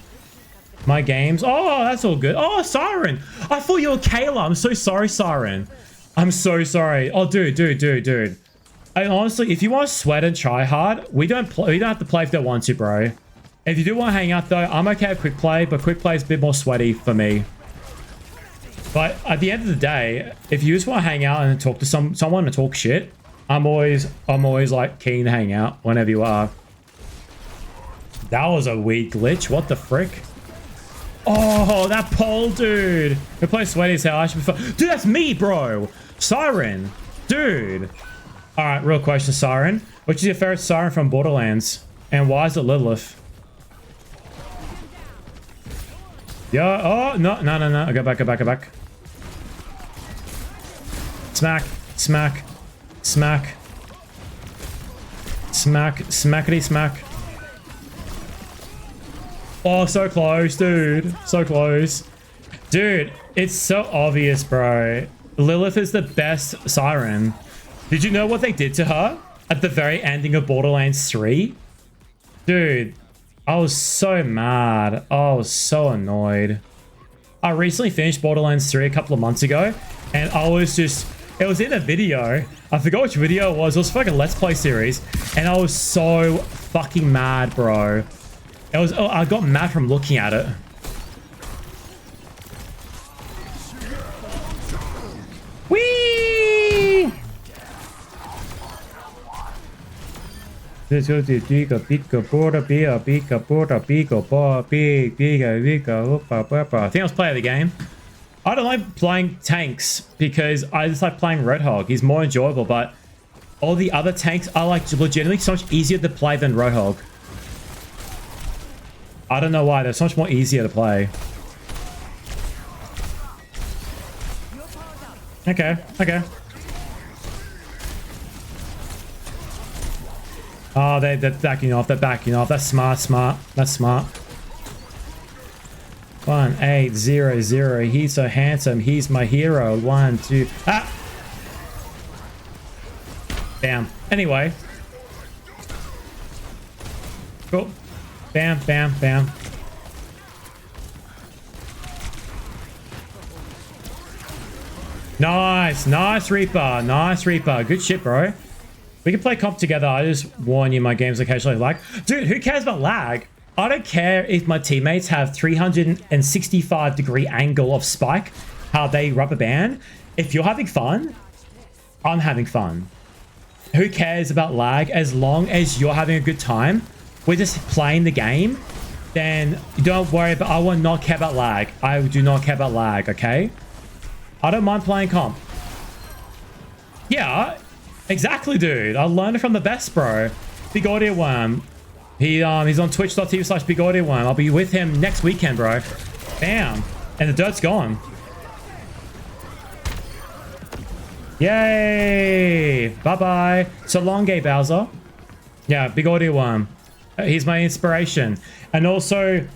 my games. Oh, that's all good. Oh, Siren, I thought you were Kayla. I'm so sorry, Siren. I'm so sorry. Oh, dude. And honestly, if you want to sweat and try hard, we don't have to play if they want to, bro. If you do want to hang out though, I'm okay with quick play, but quick play is a bit more sweaty for me. But at the end of the day, if you just want to hang out and talk to someone and talk shit, I'm always like keen to hang out whenever you are. That was a weak glitch. What the frick? Oh, that pole, dude. We play sweaty as hell. I should be fun. Dude, that's me, bro. Siren, dude. All right, real question, Siren. Which is your favorite Siren from Borderlands, and why is it Lilith? Yeah. Oh no. Go back. Smackety smack. Oh, so close, dude. So close. Dude, it's so obvious, bro. Lilith is the best Siren. Did you know what they did to her at the very ending of Borderlands 3? Dude, I was so mad. I was so annoyed. I recently finished Borderlands 3 a couple of months ago, and I was just... It was in a video. I forgot which video it was. It was fucking Let's Play series, and I was so fucking mad, bro. It was... Oh, I got mad from looking at it. Whee! I think I was player of the game. I don't like playing tanks because I just like playing Roadhog. He's more enjoyable, but all the other tanks are like legitimately so much easier to play than Roadhog. I don't know why. They're so much more easier to play. Okay. Oh, they're backing off. That's smart. That's smart. 1800. He's so handsome. He's my hero. 1, 2. Ah! Bam. Anyway. Cool. Bam. Nice Reaper. Good shit, bro. We can play comp together. I just warn you, my games occasionally lag. Dude, who cares about lag? I don't care if my teammates have 365-degree angle of spike, how they rubber band. If you're having fun, I'm having fun. Who cares about lag as long as you're having a good time? We're just playing the game. then don't worry, but I will not care about lag. I do not care about lag, okay? I don't mind playing comp. Yeah, exactly, dude. I learned it from the best, bro. Big Audio Worm. He's on twitch.tv/Big Audio Worm. I'll be with him next weekend, bro. Bam. And the dirt's gone. Yay! Bye-bye. So long, gay Bowser. Yeah, Big Audio Worm. He's my inspiration. And also,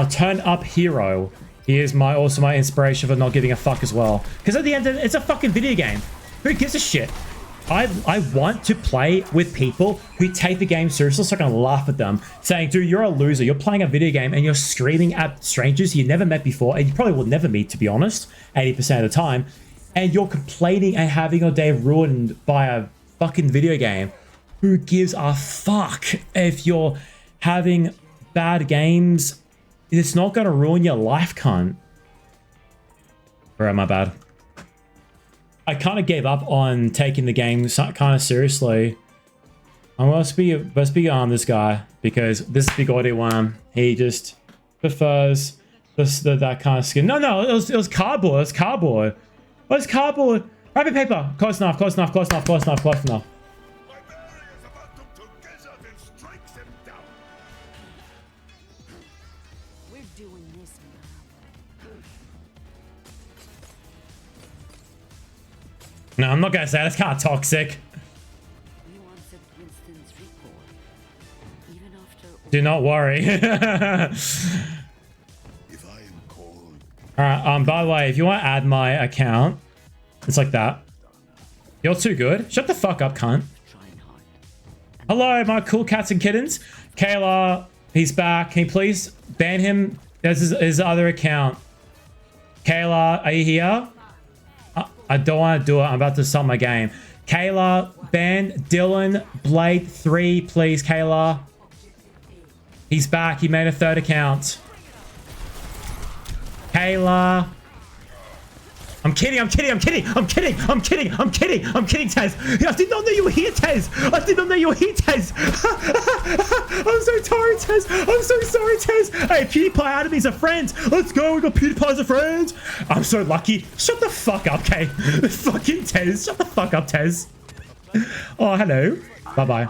Turn Up Hero. He is also my inspiration for not giving a fuck as well. Because at the end, it's a fucking video game. Who gives a shit? I want to play with people who take the game seriously, so I can laugh at them, saying, dude, you're a loser. You're playing a video game and you're screaming at strangers you never met before, and you probably will never meet, to be honest, 80% of the time. And you're complaining and having your day ruined by a fucking video game. Who gives a fuck if you're having bad games? It's not going to ruin your life, cunt. Bro, my bad. I kind of gave up on taking the game kind of seriously. I'm going to be on this guy because this is Big Audio Worm. He just prefers that kind of skin. No, it was cardboard. It was cardboard. What's cardboard? Wrapping paper. Close enough, close enough, close enough, close enough, close enough. No, I'm not gonna say that. It's kind of toxic. Do not worry. Alright, by the way, if you want to add my account, it's like that. You're too good. Shut the fuck up, cunt. Hello, my cool cats and kittens. Kayla, he's back. Can you please ban him? There's his other account. Kayla, are you here? I don't want to do it. I'm about to start my game. Kayla, ban Dylan Blade 3, please, Kayla. He's back. He made a third account. Kayla. I'm kidding, Tez. I did not know you were here, Tez. I did not know you were here, Tez. I'm so sorry, Tez. I'm so sorry, Tez. Hey, PewDiePie added me as a friend. Let's go, we got PewDiePie as a friend. I'm so lucky. Shut the fuck up, Kay. Fucking Tez. Shut the fuck up, Tez. Oh, hello. Bye-bye.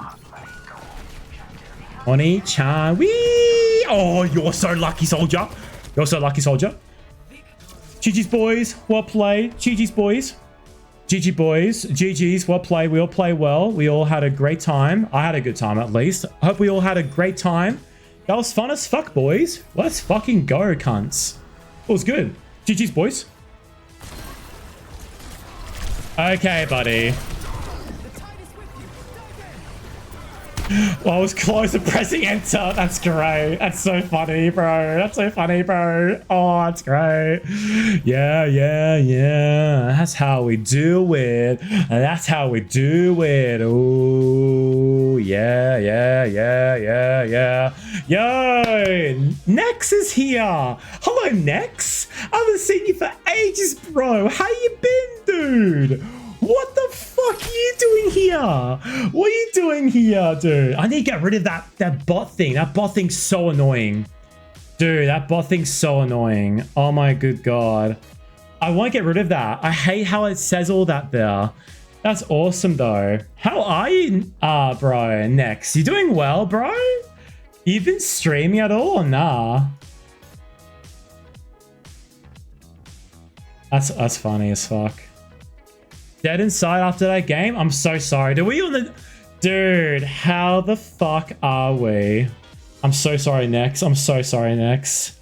Oni-chan. Wee! Oh, you're so lucky, soldier. You're so lucky, soldier. GG's boys, well played. GG's boys. GG boys. GG's, well played. We all play well. We all had a great time. I had a good time at least. I hope we all had a great time. That was fun as fuck, boys. Let's fucking go, cunts. It was good. GG's boys. Okay, buddy. Well, I was close to pressing enter. That's great. That's so funny, bro. That's so funny, bro. Oh, that's great. Yeah. That's how we do it. That's how we do it. Ooh, yeah. Yo, Nex is here. Hello, Nex. I haven't seen you for ages, bro. How you been, dude? What the fuck are you doing here? What are you doing here, dude? I need to get rid of that bot thing. That bot thing's so annoying. Dude, that bot thing's so annoying. Oh my good god. I want to get rid of that. I hate how it says all that there. That's awesome though. How are you, bro? Next. You doing well, bro? You been streaming at all or nah? That's funny as fuck. Dead inside after that game? I'm so sorry. Dude, how the fuck are we? I'm so sorry, Nex. I'm so sorry, Nex.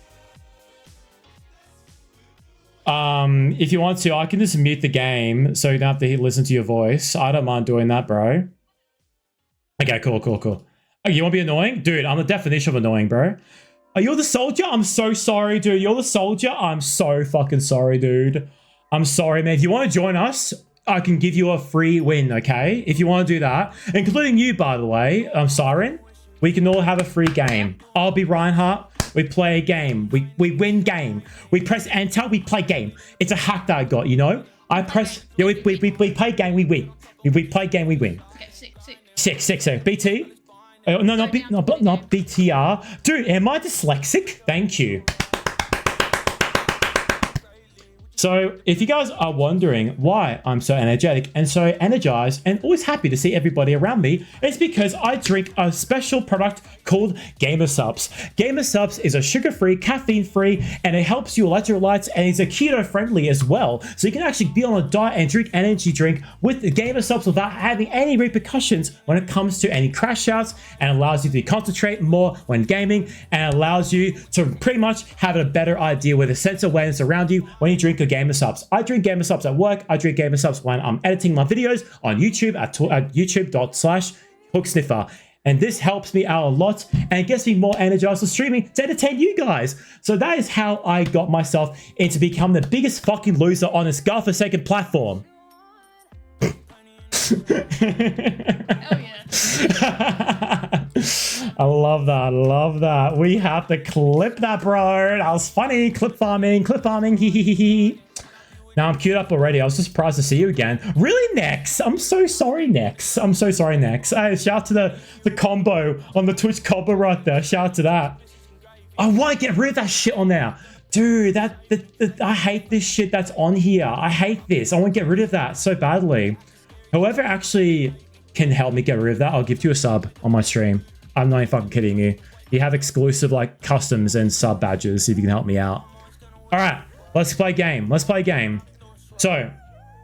If you want to, I can just mute the game so you don't have to listen to your voice. I don't mind doing that, bro. Okay, cool. Oh, you want to be annoying? Dude, I'm the definition of annoying, bro. Are you the soldier? I'm so sorry, dude. You're the soldier? I'm so fucking sorry, dude. I'm sorry, man. If you want to join us, I can give you a free win, okay? If you want to do that. Including you, by the way. Siren. We can all have a free game. I'll be Reinhardt. We play a game. We win game. We press enter. We play game. It's a hack that I got, you know? I press... Yeah, we play game. We win. We play game. We win. Okay, sick. Sick. BT. No, not BTR. Dude, am I dyslexic? Thank you. So, if you guys are wondering why I'm so energetic and so energized and always happy to see everybody around me, it's because I drink a special product called Gamer Subs. Gamer Subs is a sugar-free, caffeine-free, and it helps you electrolytes, and it's a keto-friendly as well. So you can actually be on a diet and drink energy drink with the Gamer Subs without having any repercussions when it comes to any crash outs, and allows you to concentrate more when gaming, and allows you to pretty much have a better idea with a sense of awareness around you when you drink a Gamer Subs. I drink Gamer Subs at work. I drink Gamer Subs when I'm editing my videos on YouTube at youtube.com/hooksniffer. And this helps me out a lot and gets me more energized for streaming to entertain you guys. So that is how I got myself into becoming the biggest fucking loser on this godforsaken platform. Oh yeah. I love that. I love that. We have to clip that, bro. That was funny. Clip farming. Hee hee hee hee. Now I'm queued up already. I was just surprised to see you again. Really, Nex? I'm so sorry, Nex. I'm so sorry, Nex. Hey, shout out to the combo on the Twitch combo right there. Shout out to that. I want to get rid of that shit on there. Dude, I hate this shit that's on here. I hate this. I want to get rid of that so badly. Whoever actually can help me get rid of that, I'll give you a sub on my stream. I'm not even fucking kidding you. You have exclusive like customs and sub badges if you can help me out. All right. Let's play a game. Let's play a game. So,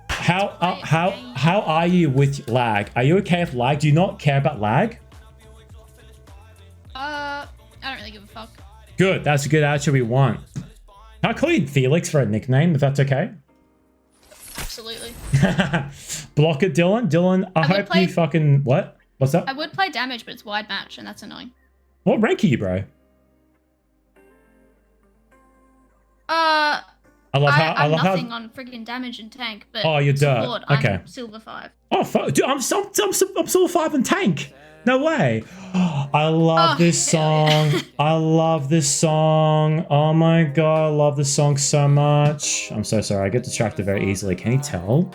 how are you with lag? Are you okay with lag? Do you not care about lag? I don't really give a fuck. Good. That's a good attitude we want. Can I call you Felix for a nickname, if that's okay? Absolutely. Block it, Dylan. Dylan, I hope you fucking... What? What's up? I would play damage, but it's wide match, and that's annoying. What rank are you, bro? I love I'm nothing on freaking damage and tank, but oh, you're dirt. support, Okay. I'm silver 5. Oh, fuck. Dude, I'm silver 5 and tank. No way. I love this song. I love this song. Oh my god, I love this song so much. I'm so sorry. I get distracted very easily. Can you tell?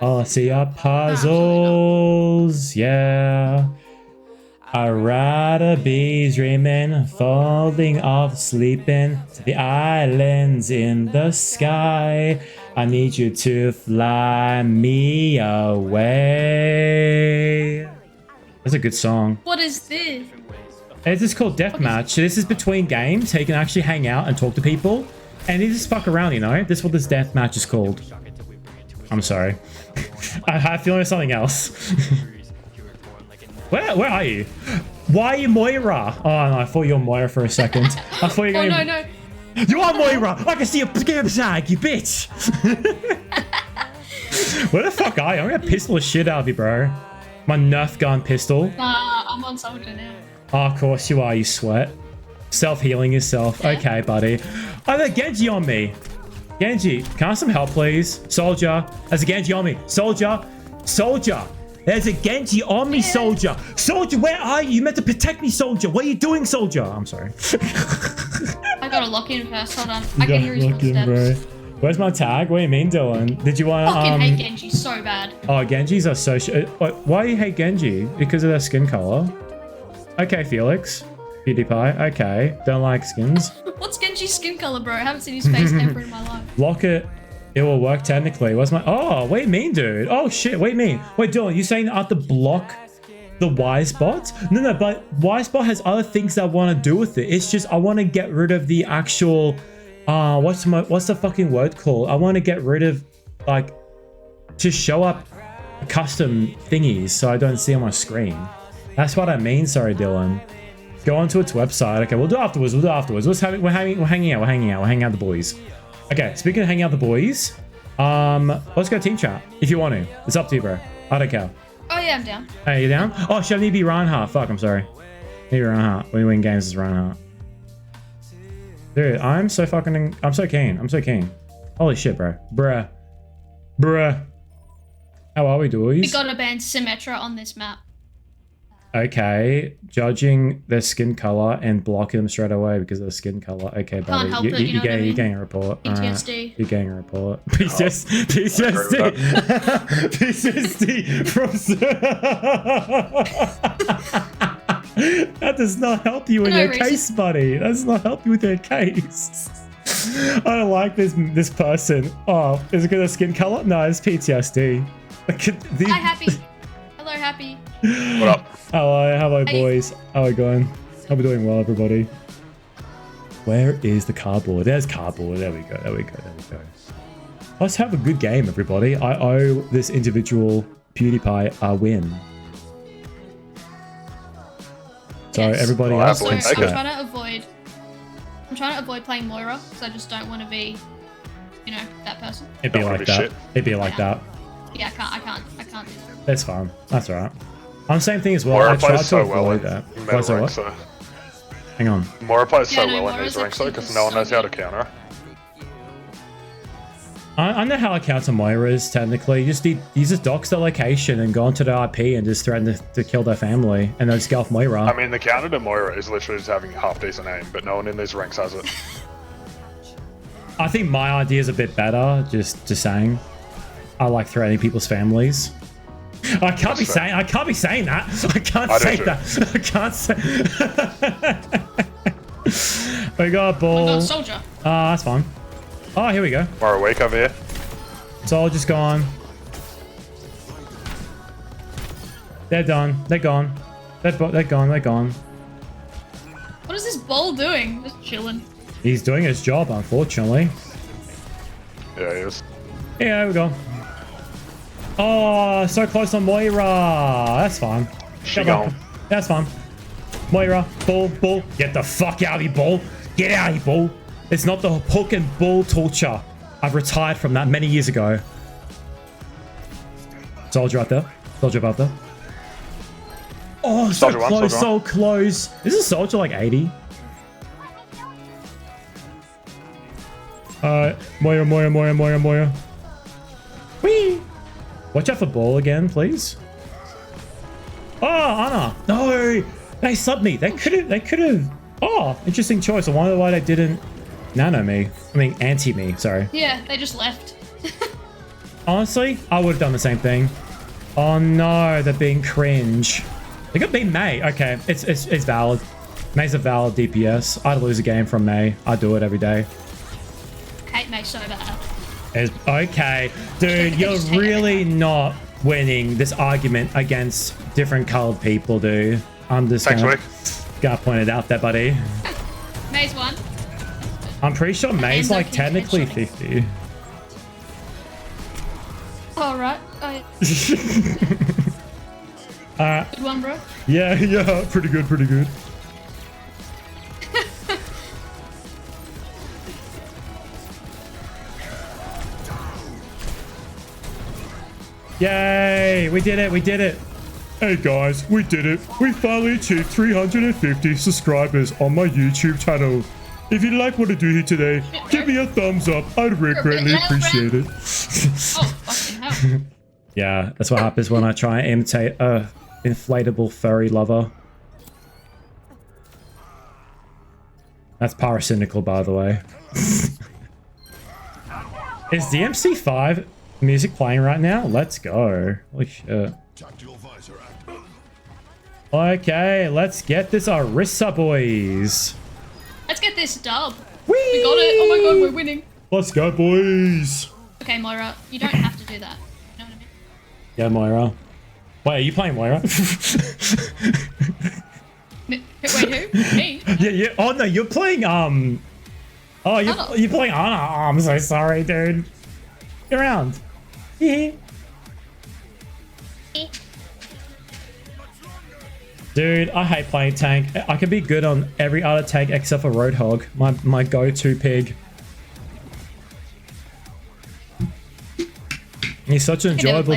Oh, I see our puzzles. Yeah. I'd rather be dreaming, falling off, sleeping to the islands in the sky. I need you to fly me away. That's a good song. What is this? This is called Deathmatch. This is between games, so you can actually hang out and talk to people. And you just fuck around, you know? This is what this Deathmatch is called. I'm sorry. I have a feeling it's something else. Where are you? Why are you Moira? Oh no, I thought you were Moira for a second. I thought you were going. Oh no. You are Moira! I can see your zag, you bitch! Where the fuck are you? I'm gonna pistol the shit out of you, bro. My Nerf gun pistol. I'm on soldier now. Oh, of course you are, you sweat. Self-healing yourself. Yeah. Okay, buddy. Oh, there's Genji on me. Genji, can I have some help, please? Soldier. There's a Genji on me. Soldier. There's a Genji on me, soldier. Soldier, where are you? You meant to protect me, soldier. What are you doing, soldier? I'm sorry. I gotta lock in first. Hold on. I can hear his footsteps. Bro. Where's my tag? What do you mean, Dylan? Did you want to fucking hate Genji so bad. Oh, Genjis are so why do you hate Genji? Because of their skin color? Okay, Felix. PewDiePie. Okay. Don't like skins. What's Genji's skin color, bro? I haven't seen his face ever in my life. Lock it. It will work technically. What's my... Oh, what do you mean, dude? Oh, shit. What do you mean? Wait, Dylan, you saying I have to block the Y spot? No, but Y spot has other things that I want to do with it. It's just I want to get rid of the actual... what's the fucking word called? I want to get rid of, like... to show up custom thingies so I don't see on my screen. That's what I mean. Sorry, Dylan. Go onto its website. Okay, we'll do it afterwards. We're hanging out the boys. Okay, speaking of hanging out the boys, let's go team chat if you want to. It's up to you, bro. I don't care. Oh yeah, I'm down. Hey, you down? Oh, should I need to be Reinhardt? Fuck, I'm sorry. Need Reinhardt. When we win games as Reinhardt. Dude, I'm so keen. I'm so keen. Holy shit, bro. Bruh. How are we, boys? We gotta ban Symmetra on this map. Okay, judging their skin color and blocking them straight away because of the skin color. Okay, buddy, Can't help it, you know what I mean? You're getting a report. PTSD. You're getting a report. PTSD. PTSD from. That does not help you in No, your racist. case, buddy. That does not help you with your case. I don't like this person. Oh, is it because of skin color? No, it's PTSD. Hi, Happy. Hello, Happy. What up? Hello, Hey. boys. How are we going? Hope we're doing well, everybody. Where is the cardboard? There's cardboard. There we go. There we go. There we go. Let's have a good game, everybody. I owe this individual PewDiePie a win. So everybody else So can I'm sweat. trying to avoid playing Moira because I just don't want to be, you know, that person. It'd be like that. It'd be like that. Yeah, I can't do that. That's fine. That's alright. I'm the same thing as well. Moira I tried plays to so well avoid in that. meta What's that, ranks, what? though. Hang on. Moira plays so Yeah, no, well in Moira's these ranks though, actually because no one knows how to counter. I know how I counter Moiras, technically. You just dox their location and go onto their IP and just threaten to kill their family. And they'll just go off Moira. I mean, the counter to Moira is literally just having half decent aim, but no one in these ranks has it. I think my idea is a bit better, just saying. I like threatening people's families. I can't be saying that. I can't say that. I can't say. We got a ball. Oh, soldier. That's fine. Oh, here we go. Moira weak over here. Soldier's gone. They're done. They're gone. They're gone. They're gone. What is this bull doing? Just chilling. He's doing his job, unfortunately. Yeah, he is. Yeah, there we go. Oh, so close on Moira. That's fine. She gone. That's fine. Moira, bull. Get the fuck out of here, bull. Get out of here, bull. It's not the hook and bull torture. I've retired from that many years ago. Soldier out there. Soldier above there. Oh, so Soldier one, close, soldier so close. Is this soldier like 80? Moira. Whee! Watch out for ball again, please. Oh, Anna. No, they subbed me. They could have. Oh, interesting choice. I wonder why they didn't nano me. I mean, anti me. Sorry. Yeah, they just left. Honestly, I would have done the same thing. Oh no, they're being cringe. They could be May. Okay, it's valid. May's a valid DPS. I'd lose a game from May. I do it every day. Hate May so bad. It's okay, dude. You're really not winning this argument against different colored people, dude. I'm just gonna point it out there, buddy. May's one. I'm pretty sure May's Enzo like keeps technically headshotting. 50. Alright. Good one, bro. Yeah, pretty good. Yay, we did it. Hey guys, we did it. We finally achieved 350 subscribers on my YouTube channel. If you like what I do here today, give me a thumbs up. I'd greatly appreciate it. Oh, fucking hell. Yeah, that's what happens when I try and imitate a inflatable furry lover. That's paracynical, by the way. Is DMC5 music playing right now? Let's go. Holy shit. Okay, let's get this Arissa, boys. Let's get this dub. Whee! We got it. Oh my god, we're winning. Let's go, boys. Okay, Moira, you don't have to do that. You know what I mean? Yeah, Moira. Wait, are you playing Moira? Wait, who? Me? Yeah. Oh no, you're playing Oh, you're playing Anna. Oh, I'm so sorry, dude. Get around. Dude, I hate playing tank. I can be good on every other tank except for Roadhog, my go-to pig. He's such an enjoyable.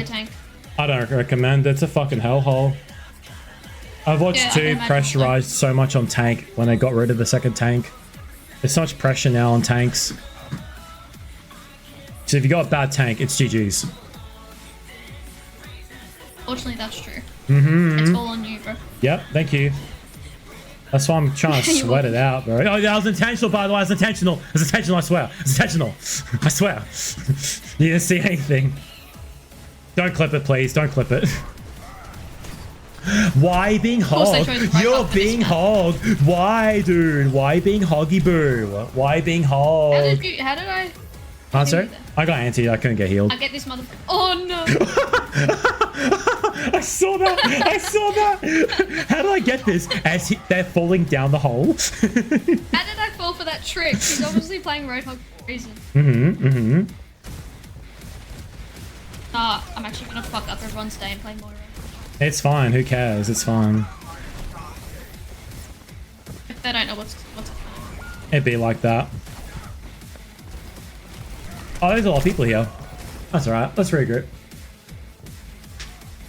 I don't recommend. It's a fucking hellhole. I've watched 2 pressurized so much on tank when they got rid of the second tank. There's so much pressure now on tanks. So if you got a bad tank, it's GG's. Fortunately, that's true. Mm-hmm. It's all on you, bro. Yep, thank you. That's why I'm trying to sweat it out, bro. Oh, that was intentional, by the way. It's intentional. It's intentional, I swear. It's intentional. I swear. You didn't see anything. Don't clip it, please. Don't clip it. Why being hog? You're being hog. Why, dude? Why being hoggy boo? Why being hog? How did I? Answer? I got anti. I couldn't get healed. I get this motherfucker. Oh no! I saw that. I saw that. How did I get this? As they're falling down the hole. How did I fall for that trick? He's obviously playing Roadhog for a reason. I'm actually gonna fuck up everyone's day and play Moira. It's fine. Who cares? It's fine. If they don't know what's happening. It'd be like that. Oh, there's a lot of people here. That's alright. Let's regroup.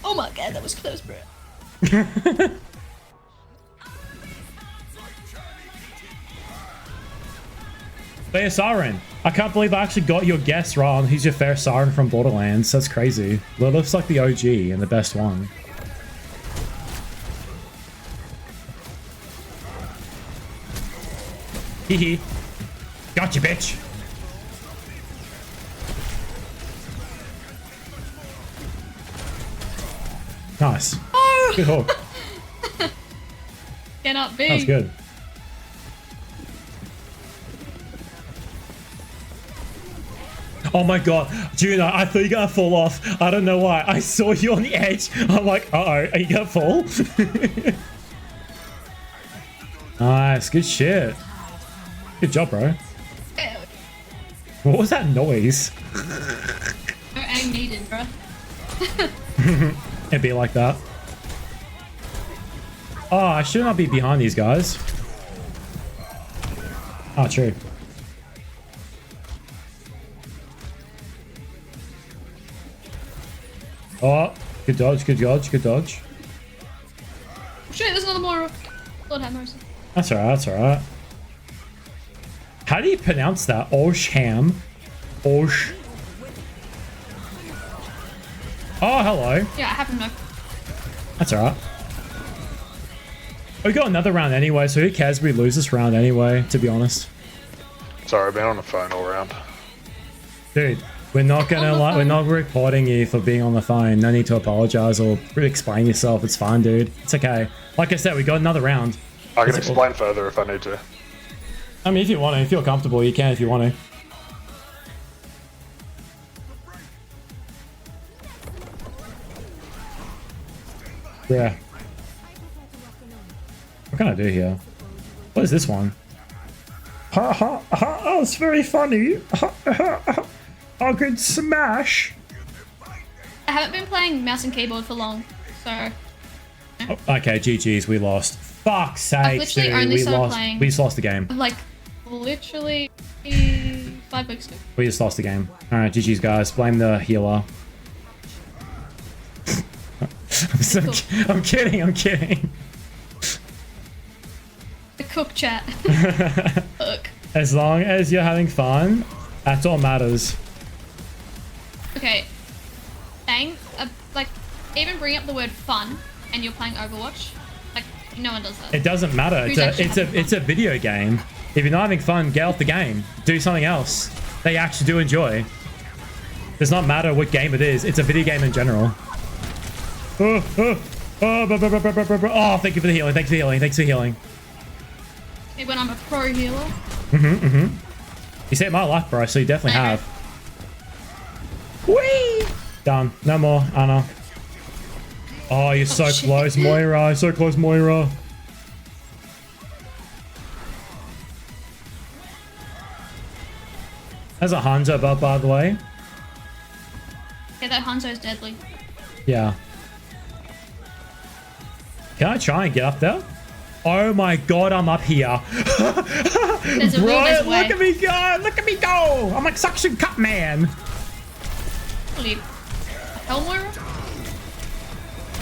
Oh my god, that was close, bro. They're Siren. I can't believe I actually got your guess wrong. Who's your fair Siren from Borderlands? That's crazy. Lilith's like the OG and the best one. Hee Gotcha, bitch. Nice. Oh! Good hook. Cannot be. That was good. Oh my god, Juno, I thought you were gonna fall off. I don't know why. I saw you on the edge. I'm like, uh-oh, are you gonna fall? Nice, good shit. Good job, bro. What was that noise? No aim needed, bro. It'd be like that. Oh, I should not be behind these guys. Oh, true. Oh, good dodge, good dodge, good dodge. Shit, there's another Moira. Lord have mercy. That's alright, that's alright. How do you pronounce that? Osham. Osh. Oh, hello. Yeah, I happen to know. That's alright. We got another round anyway, so who cares if we lose this round anyway, to be honest. Sorry, I've been on the phone all round. Dude, we're not gonna we're not reporting you for being on the phone. No need to apologize or explain yourself. It's fine, dude. It's okay. Like I said, we got another round. I can explain further if I need to. I mean, if you want to, if you're comfortable, you can if you want to. Yeah. What can I do here? What is this one? Ha ha ha! Oh, it's very funny. Ha ha ha! Oh, good smash. I haven't been playing mouse and keyboard for long, so. Oh, okay, GG's, we lost. Fuck's sake, literally dude, only we started lost. playing- We just lost the game. Like, literally 5 weeks ago. We just lost the game. All right, GG's, guys. Blame the healer. I'm kidding. I'm kidding. The cook chat. Look. As long as you're having fun, that's all matters. Okay. Saying, like, even bring up the word fun, and you're playing Overwatch, like, no one does that. It doesn't matter. It's a video game. If you're not having fun, get off the game. Do something else that you actually do enjoy. It does not matter what game it is. It's a video game in general. Oh, thank you for the healing. Thanks for healing. Thanks for healing. Okay, when I'm a pro healer. You saved my life, bro, so you definitely have. Whee! Done. No more, Anna. Oh, you're so close, Moira. So close, Moira. There's a Hanzo above, by the way. Yeah, that Hanzo's deadly. Yeah. Can I try and get up there? Oh my god, I'm up here. There's a Bro, there's a look at me go! Look at me go! I'm like suction cup man. Holy hell, Moira?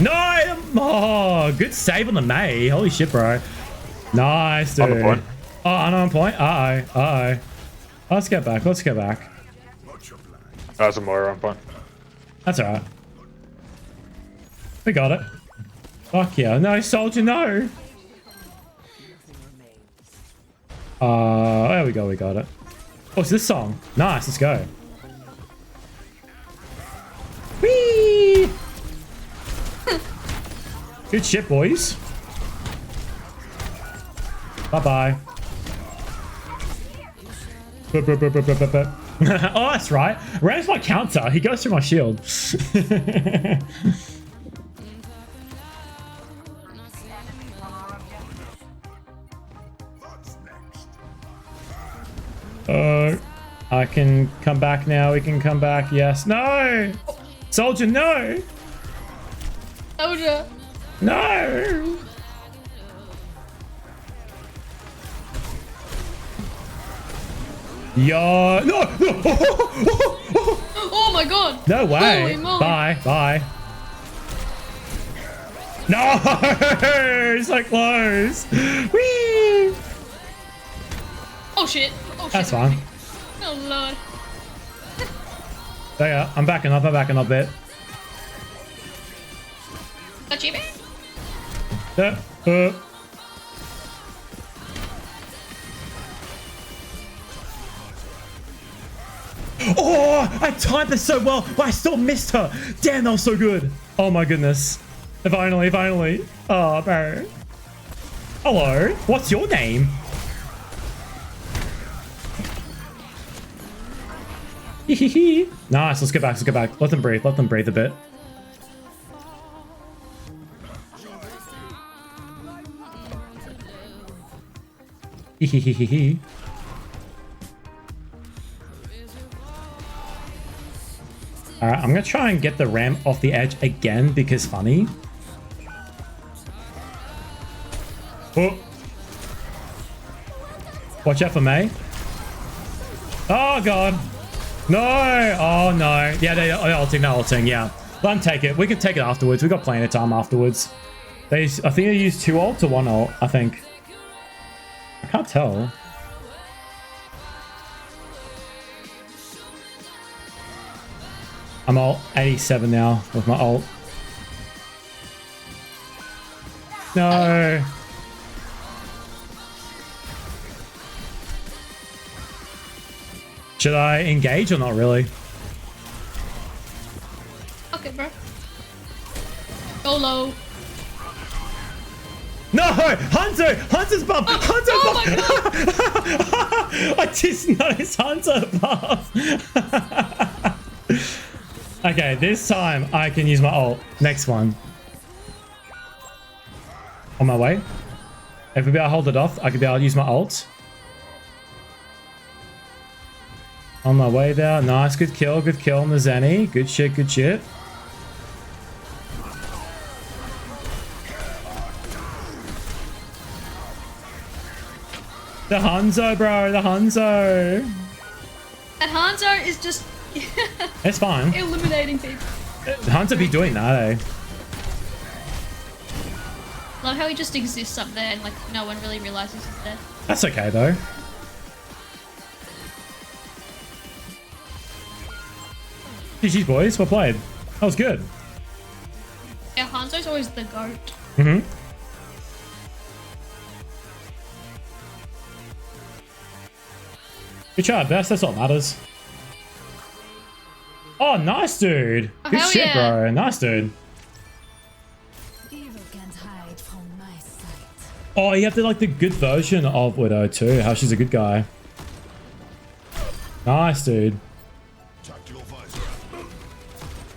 No! Oh, good save on the May. Holy shit, bro. Nice, dude. On the point. Oh, I'm on point. Uh-oh. Uh-oh. Let's get back. Let's get back. That's a Moira on point. That's alright. We got it. Fuck yeah. No, soldier, no. There we go. We got it. What's this song? Nice. Let's go. Whee! Good shit, boys. Bye-bye. Oh, that's right. Ram's my counter. He goes through my shield. I can come back now. We can come back. Yes. No! Soldier, no! Soldier! No! Yo! No! Oh my god! No way! Holy moly. Bye. Bye. No! So close! Whee! Oh shit! Oh shit! That's fine. Oh lord! There you go. I'm backing up. I'm backing up a bit. Got you, man? Oh, I timed this so well, but I still missed her. Damn, that was so good. Oh my goodness. Finally, finally. Oh, bro. Hello. What's your name? Nice. Let's get back. Let's get back. Let them breathe. Let them breathe a bit. Alright, I'm gonna try and get the ram off the edge again because funny. Oh. Watch out for May. Oh god. No! Oh no. Yeah, they're ulting, yeah. Let them take it. We can take it afterwards. We got plenty of time afterwards. I think they used 2 ults or 1 ult, I think. I can't tell. I'm ult 87 now with my ult. No. Should I engage or not really? Okay, bro. Go low. No! Hunter! Hunter's buff! Hunter buff! I just noticed Hunter buff! Okay, this time I can use my ult. Next one. On my way. If we be able to hold it off, I could be able to use my ult. On my way there. Nice, good kill on the Zenny. Good shit, good shit. The Hanzo, bro, the Hanzo. That Hanzo is just... It's fine. eliminating people. Hanzo be doing that, eh? Love how he just exists up there and like no one really realizes he's there. That's okay though. GG's boys, well played. That was good. Yeah, Hanzo's always the GOAT. Mm-hmm. Good job, best. That's all that matters. Oh, nice, dude. Oh, good shit, yeah. bro. Nice, dude. Oh, you have to like the good version of Widow too. How she's a good guy. Nice, dude.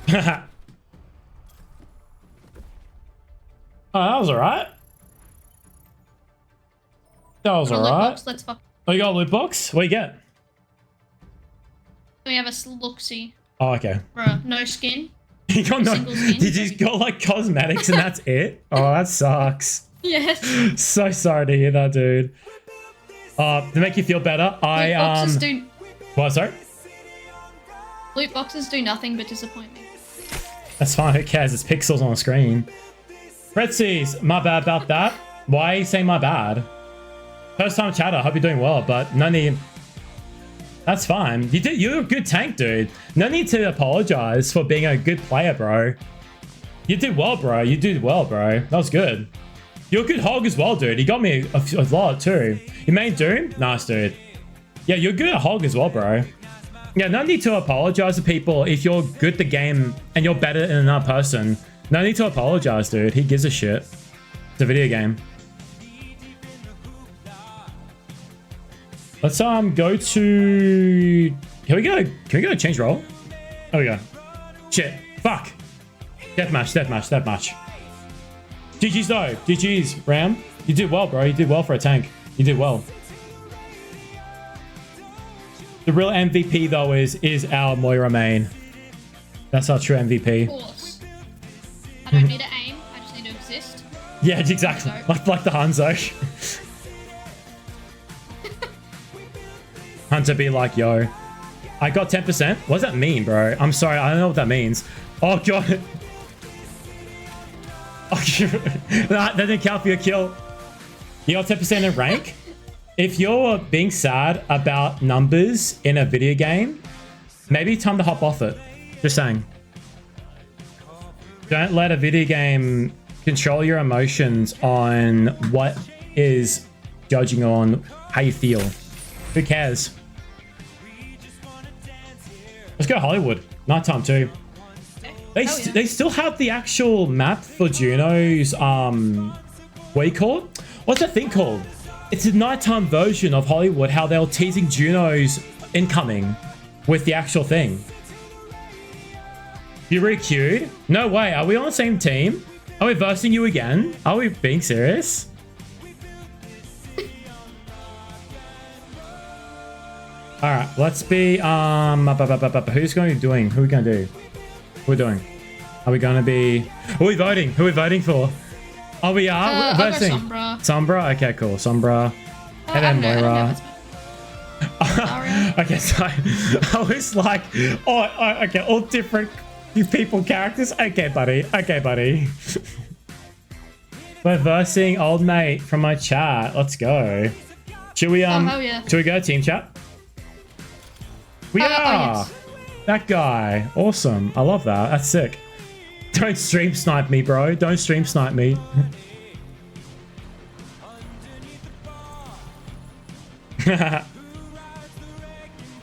Oh, that was alright. That was alright. Let's fuck. Oh, you got a loot box? What you get? We have a Sluxy. Oh, okay. Bruh, no skin. You got no. Single skin. Did you got like cosmetics and that's it? Oh, that sucks. Yes. So sorry to hear that, dude. To make you feel better, Loot boxes do... What? Sorry. Loot boxes do nothing but disappoint me. That's fine. Who cares? It's pixels on the screen. Red Seas, my bad about that. Why are you saying my bad? First time chatter. Hope you're doing well, but no need. That's fine. You're a good tank, dude. No need to apologize for being a good player, bro. You did well, bro. You did well, bro. That was good. You're a good hog as well, dude. You got me a lot too. You made Doom? Nice, dude. Yeah, you're good at hog as well, bro. Yeah, no need to apologize to people if you're good at the game and you're better than another person. No need to apologize, dude. He gives a shit. It's a video game. Let's go to... Can we go to change role? There we go. Shit. Fuck. Deathmatch. GG's though. GG's, Ram. You did well, bro. You did well for a tank. You did well. The real MVP though is our Moira main. That's our true MVP. Of course. I don't need to aim. I just need to exist. Yeah, exactly. Like the Hanzo. Hunter be like, yo, I got 10%. What does that mean, bro? I'm sorry, I don't know what that means. Oh god. Oh, that didn't count for your kill. You got 10% in rank? If you're being sad about numbers in a video game, maybe time to hop off it. Just saying. Don't let a video game control your emotions on what is judging on how you feel. Who cares? Let's go Hollywood. Nighttime too. They still have the actual map for Juno's what do you call it? What's that thing called? It's a nighttime version of Hollywood, how they were teasing Juno's incoming with the actual thing. You're really cute. No way. Are we on the same team? Are we versing you again? Are we being serious? All right, let's be who's going to be doing? Who are we going to do? Who are we doing? Are we going to be? Who are we voting? Who are we voting for? Oh, we are. We're versing. Sombra. Sombra. Okay, cool. Sombra. And then Moira. Okay, so I was like, oh, okay, all different people characters. Okay, buddy. Okay, buddy. We're versing old mate from my chat. Let's go. Should we should we go team chat? We are. Yes. That guy. Awesome. I love that. That's sick. Don't stream snipe me, bro. Don't stream snipe me.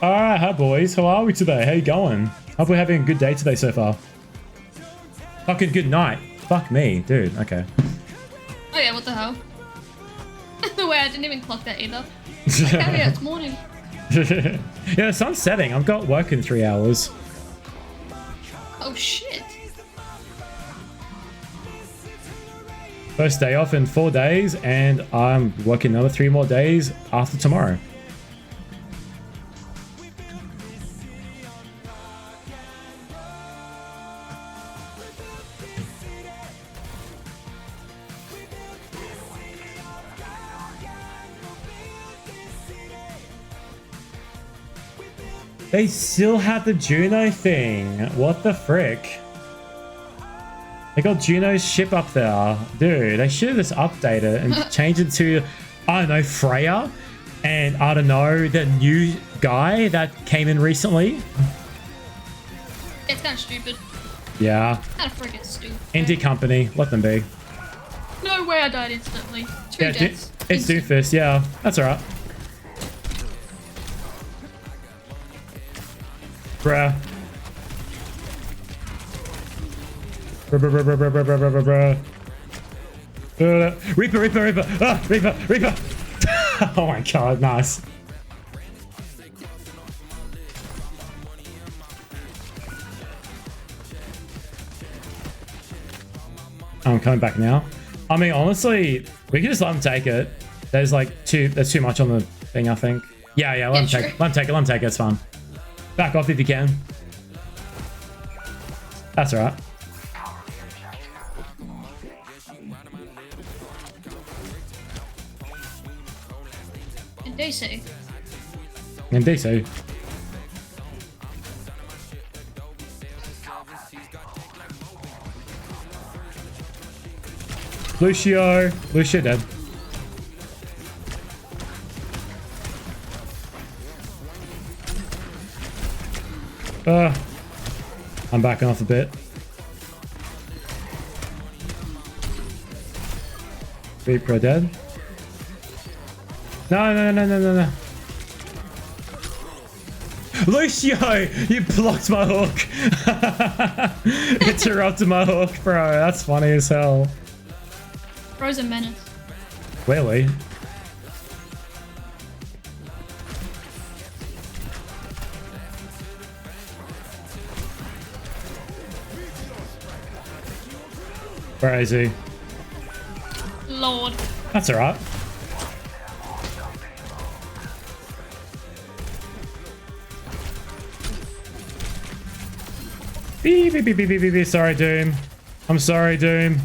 Alright, hi boys. How are we today? How you going? Hope we're having a good day today so far. Fucking good night. Fuck me, dude. Okay. Oh yeah, what the hell? The way I didn't even clock that either. Like, oh yeah, it's morning. Yeah, the sun's setting. I've got work in 3 hours. Oh shit. First day off in 4 days, and I'm working another 3 more days after tomorrow. They still have the Juno thing. What the frick? They got Juno's ship up there. Dude, they should have just updated and changed it to, I don't know, Freya. And I don't know, the new guy that came in recently. It's kind of stupid. Yeah. Kind of freaking stupid. Indie company. Let them be. No way I died instantly. 2 deaths. It's Doomfist, yeah. That's alright. Bruh. Reaper. Ah, Reaper. Oh my god, nice. I'm coming back now. I mean, honestly, we can just let them take it. There's too much on the thing, I think. Yeah, let them take it. It's fine. Back off if you can. That's alright. In DC. In DC. Lucio dead. I'm backing off a bit. Reaper dead. No. Lucio, you blocked my hook. Interrupted my hook, bro. That's funny as hell. Bro's a menace. Clearly. Where is he? Lord. That's alright. Beep, beep, beep, beep, beep, beep. Sorry, Doom. I'm sorry, Doom.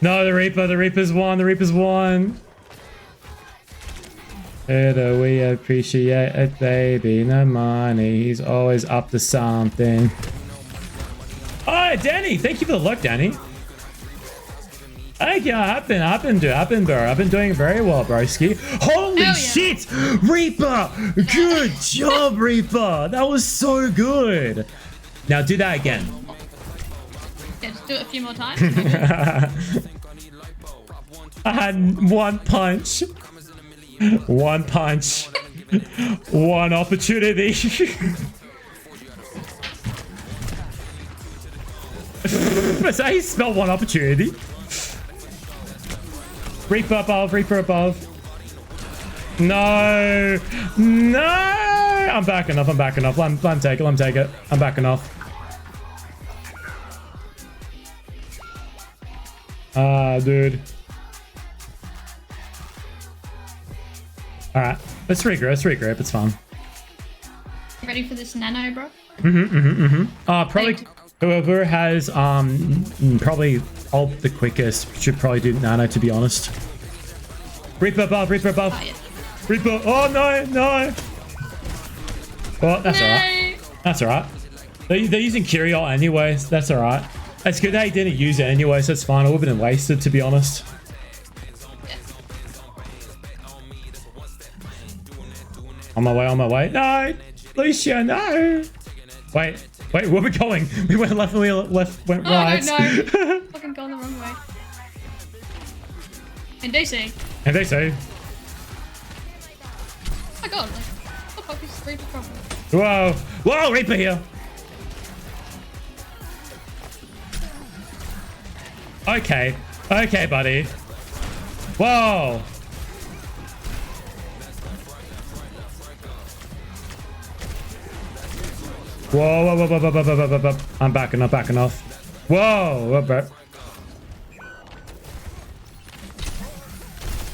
No, the Reaper. The Reaper's won. The Reaper's won. We appreciate it, baby. No money. He's always up to something. Oh, Danny. Thank you for the luck, Danny. Thank you. I've been doing very well, broski. Holy shit! Reaper! Good job, Reaper! That was so good. Now do that again. Yeah, just do it a few more times. I had one punch. One punch. One opportunity. That's how you spell one opportunity. Reaper above, Reaper above. No. No. I'm backing off, I'm backing off. Let him take it, let him take it. I'm backing off. Ah, dude. Alright. Let's regroup, it's fine. Ready for this nano, bro? Probably whoever has probably ult the quickest should probably do nano, to be honest. Reaper above, Reaper above. Oh, yeah. Reaper, oh no, no. Well, that's alright. That's alright. They're using Curio anyway, so that's alright. It's good that he didn't use it anyway, so it's fine. It would have been wasted, to be honest. Yeah. On my way. No! Lucia, no! Wait, where are we going? We went left and we went right. Oh, no. Fucking gone the wrong way. And they say. And they say. Oh my god, like, what the fuck is Reaper from? Whoa! Whoa, Reaper here! Okay. Okay, buddy. Whoa! Whoa. I'm backing off. Whoa!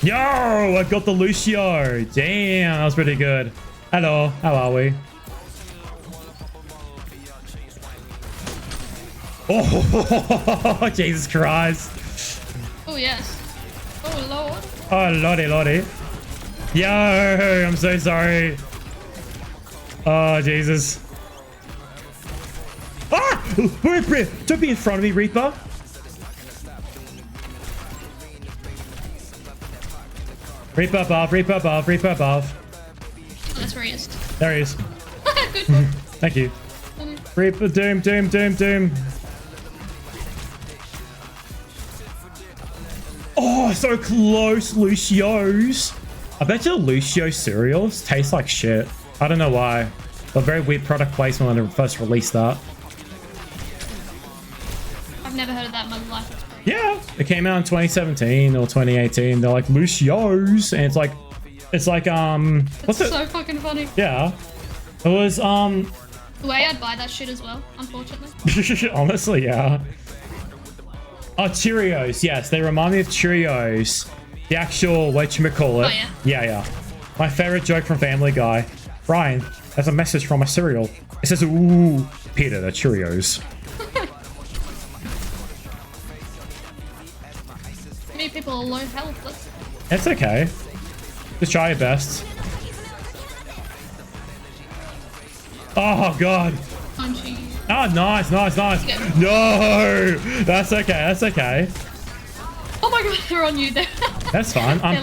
Yo! I got the Lucio! Damn, that was pretty good. Hello, how are we? Oh, Jesus Christ. Oh, yes. Oh, Lord. Oh, lordy. Yo, I'm so sorry. Oh, Jesus. Ah! Reaper! Don't be in front of me, Reaper. Reaper above. Oh, that's where he is. There he is. Good one. Thank you. Reaper, doom. Oh, so close, Lucio's. I bet you the Lucio cereals taste like shit. I don't know why. A very weird product placement when they first released that. I've never heard of that in my life. Yeah, it came out in 2017 or 2018. They're like Lucio's, and it's like what's it? So fucking funny. Yeah, it was The way I'd buy that shit as well, unfortunately. honestly, yeah. Oh, Cheerios. Yes, they remind me of Cheerios. The actual whatchamacallit. Oh, yeah? Yeah. My favorite joke from Family Guy. Brian, there's a message from my cereal. It says, ooh, Peter, the Cheerios. Many people are low health. It's okay. Just try your best. Oh, God. Punchy. Oh, nice. No! That's okay. Oh my god, they're on you there. That's fine. I'm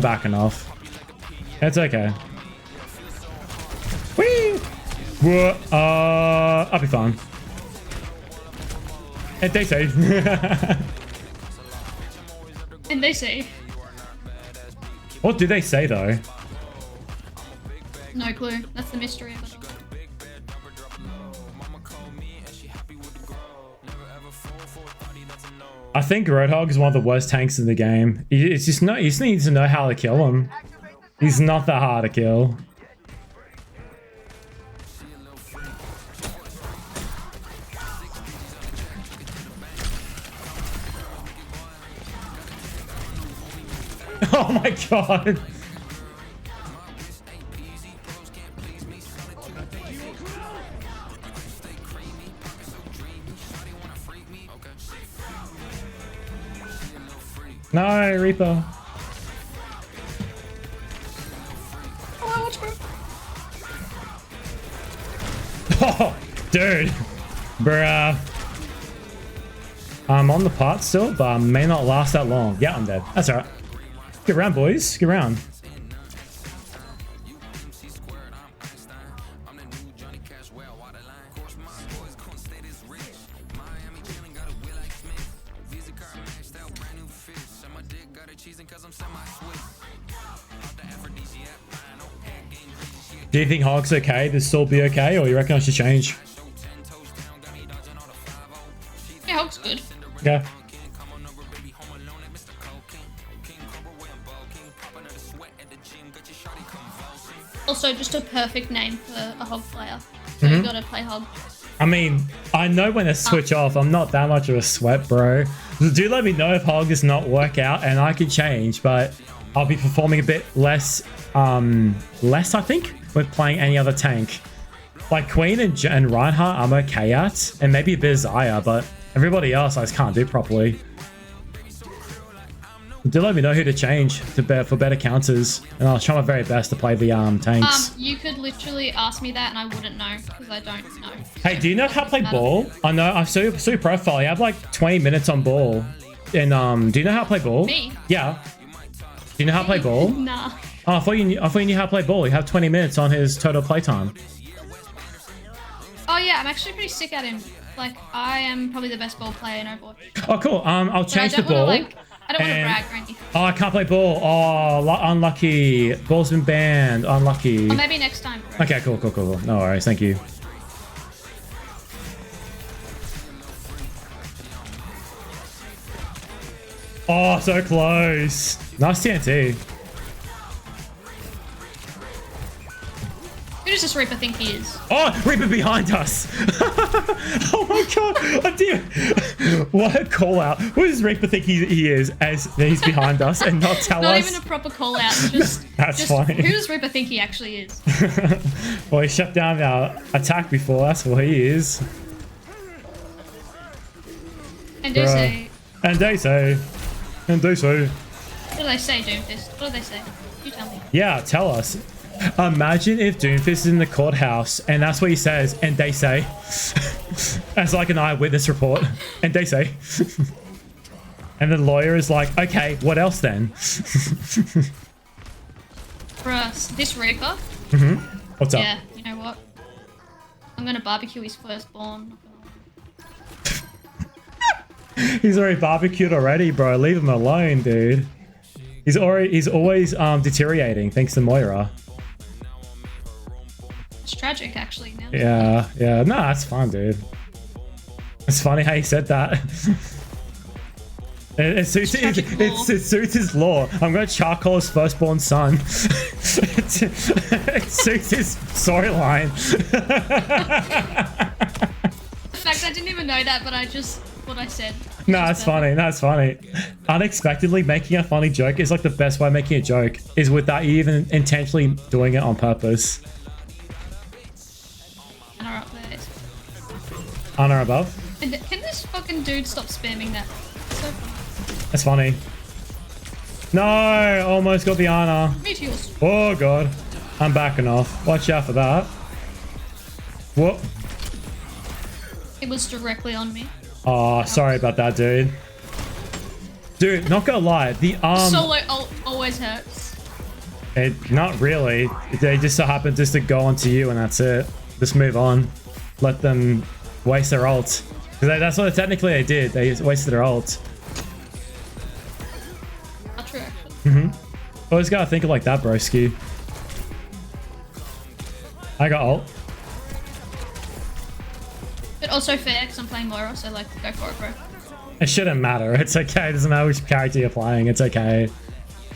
backing off. It's okay. Whee! Whoa, I'll be fine. And they say. And they say. What do they say though? No clue. That's the mystery of it all. I think Roadhog is one of the worst tanks in the game. It's just not. You just need to know how to kill him. He's not that hard to kill. Oh my god. No, Reaper. Oh, dude. Bruh. I'm on the pot still, but I may not last that long. Yeah, I'm dead. That's alright. Get around, boys. Get around. Do you think Hog's okay? This still be okay, or you reckon I should change? Yeah, Hog's good. Okay. Also, just a perfect name for a Hog player. So you gotta play Hog. I mean, I know when to switch off. I'm not that much of a sweat, bro. Do let me know if Hog does not work out, and I can change, but I'll be performing a bit less, I think, with playing any other tank. Like Queen and Reinhardt, I'm okay at, and maybe a bit of Zaya, but everybody else I just can't do properly. Do let me know who to change for better counters, and I'll try my very best to play the tanks. You could literally ask me that, and I wouldn't know because I don't know. Hey, do you know how to play ball? I know I saw your profile. You have like 20 minutes on ball, and do you know how to play ball? Me? Yeah. Do you know how to play ball? Nah. Oh, I thought you knew how to play ball. You have 20 minutes on his total playtime. Oh yeah, I'm actually pretty sick at him. Like, I am probably the best ball player in Overwatch. Oh, cool. I'll change the ball. I don't want to brag or anything. Oh, I can't play ball. Oh, unlucky. Ball's been banned. Unlucky. Or maybe next time, bro. Okay, cool. No worries. Thank you. Oh, so close. Nice TNT. Who does this Reaper think he is? Oh, Reaper behind us. Oh my god. Oh dear. What a call out. Who does Reaper think he is as he's behind us and not tell us? Not even a proper call out. That's funny. Who does Reaper think he actually is? Well, he shut down our attack before. That's what he is. And they say. And they say. And they say. What do they say, Doomfist? What do they say? You tell me. Yeah, tell us. Imagine if Doomfist is in the courthouse and that's what he says, and they say. As like an eyewitness report. And they say. And the lawyer is like, okay, what else then? Bruh, this Reaper? What's up? Yeah, you know what? I'm gonna barbecue his firstborn. He's already barbecued already, bro. Leave him alone, dude. He's always deteriorating thanks to Moira. It's tragic, actually. Now. Yeah. No, that's fine, dude. It's funny how you said that. It suits his law. I'm going to charcoal his firstborn son. It suits his storyline. In fact, I didn't even know that, but what I said. No, it's funny. No, it's funny. Unexpectedly making a funny joke is like the best way of making a joke, is without you even intentionally doing it on purpose. Anna up there. Anna above. And can this fucking dude stop spamming that? It's so funny. That's funny. No, almost got the Anna. Me too. Oh god. I'm backing off. Watch out for that. Whoop. It was directly on me. Oh, sorry about that, dude. Dude, not gonna lie, the Solo always hurts. Not really. They just so happen just to go onto you and that's it. Just move on. Let them waste their ult. Because that's what technically they did. They wasted their ult. Not true, actually. Always gotta think of like that, broski. I got ult. But also fair, because I'm playing Moira, so like, go for it, bro. It shouldn't matter. It's okay. It doesn't matter which character you're playing. It's okay.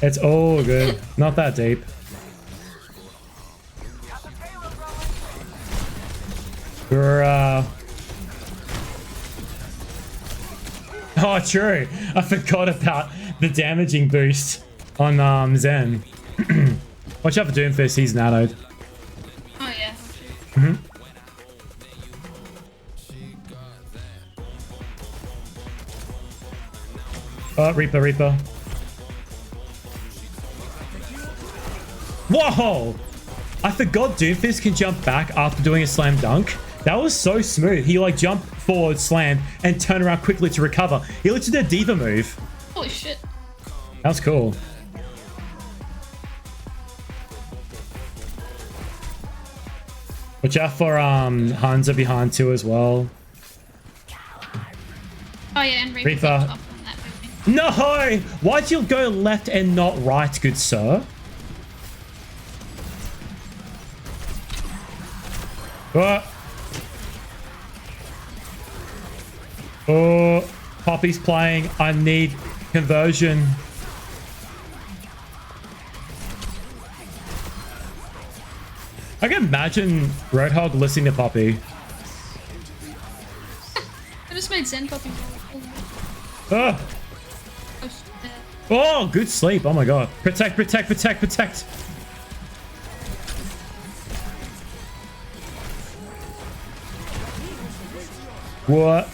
It's all good. Not that deep. Oh, true. I forgot about the damaging boost on Zen. Watch out for Doomfist. He's nanoed. Oh, yeah. Mm-hmm. Oh, Reaper, Reaper. Whoa! I forgot Doomfist can jump back after doing a slam dunk. That was so smooth. He like jumped forward, slammed, and turned around quickly to recover. He literally did a diva move. Holy shit. That was cool. Watch out for Hansa behind too as well. Oh yeah, and Reaper. up on that building. No! Why'd you go left and not right, good sir? What? Oh, Poppy's playing. I need conversion. I can imagine Roadhog listening to Poppy. I just made Zen Poppy. Oh. Oh, good sleep. Oh my god. Protect, protect, protect, protect. What?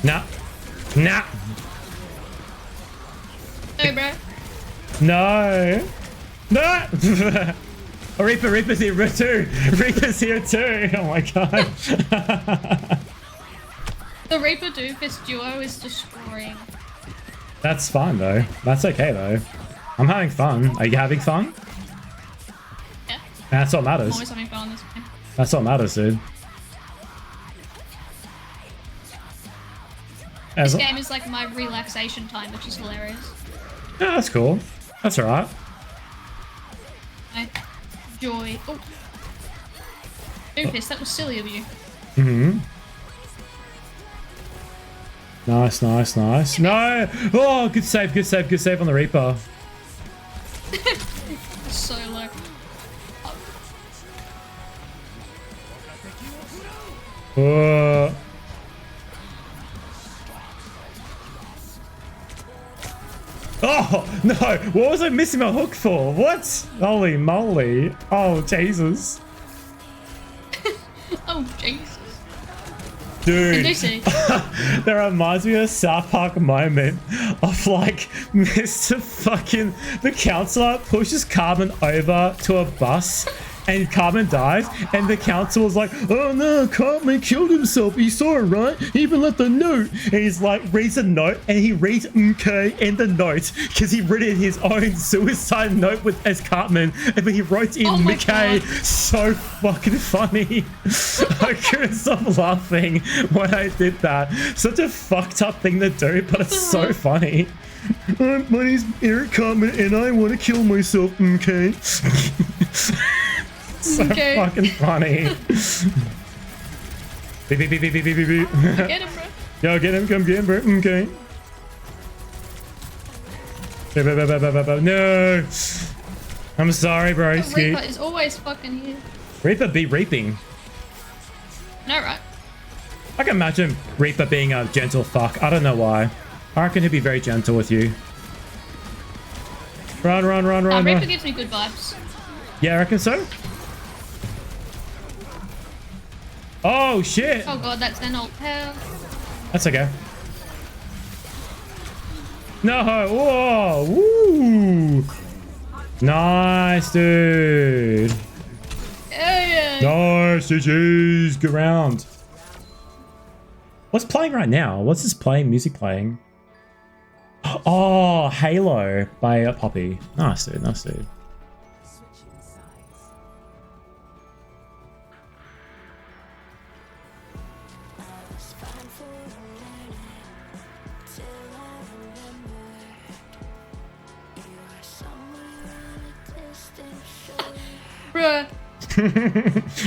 Nah. Nah. No, bro. No. No. Oh, Reaper's here too. Reaper's here too. Oh my god. The Reaper Doomfist duo is destroying. That's fine though. That's okay though. I'm having fun. Are you having fun? Yeah. That's what I'm matters. always having fun on this game. That's what matters, dude. This game is like my relaxation time, which is hilarious. Yeah, that's cool. That's alright. I enjoy. Oh. Doomfist, that was silly of you. Mm-hmm. Nice, nice, nice. No! Oh, good save, good save, good save on the Reaper. So low. Oh. Oh, no! What was I missing my hook for? What? Holy moly. Oh, Jesus. Oh, Jesus. Dude, Lucy. that reminds me of a South Park moment of like Mr. fucking the counselor pushes Carmen over to a bus and Carmen dies and the council was like, oh no, Carmen killed himself, you saw it, right? He even left a note. And he's like, reads a note and he reads okay in the note because he written his own suicide note with as Carmen and then he wrote in McKay. So fucking funny. I couldn't stop laughing when I did that. Such a fucked up thing to do, but it's so funny. My name's Eric Carmen and I want to kill myself, okay? So fucking funny. Beep, beep, beep, beep, beep, beep, beep. Get him, bro. Yo, get him, come get him, bro. Okay. No. I'm sorry, bro. Reaper is always fucking here. Reaper be reaping. No, right? I can imagine Reaper being a gentle fuck. I don't know why. I reckon he'd be very gentle with you. Run, run, run, run, Reaper run. gives me good vibes. Yeah, I reckon so. Oh, shit. Oh god, that's an old hell. That's okay. No. Whoa. Woo. Nice, dude. Yeah. Nice. GG's. Good round. What's playing right now? What's this playing? Music playing? Oh, Halo by Poppy. Nice, dude. Nice, dude. Bruh.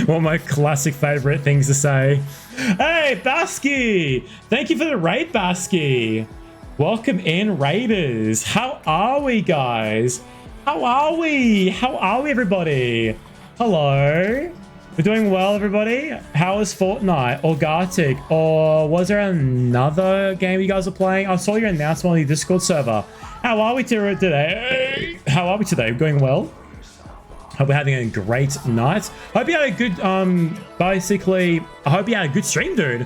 One of my classic favorite things to say. Hey, Basky! Thank you for the raid, Basky. Welcome in, Raiders. How are we, guys? How are we? How are we, everybody? Hello? We're doing well, everybody? How was Fortnite or Gartic? Or was there another game you guys are playing? I saw your announcement on the Discord server. How are we today? How are we today? Going well? Hope we're having a great night. Hope you had a good, basically, I hope you had a good stream, dude.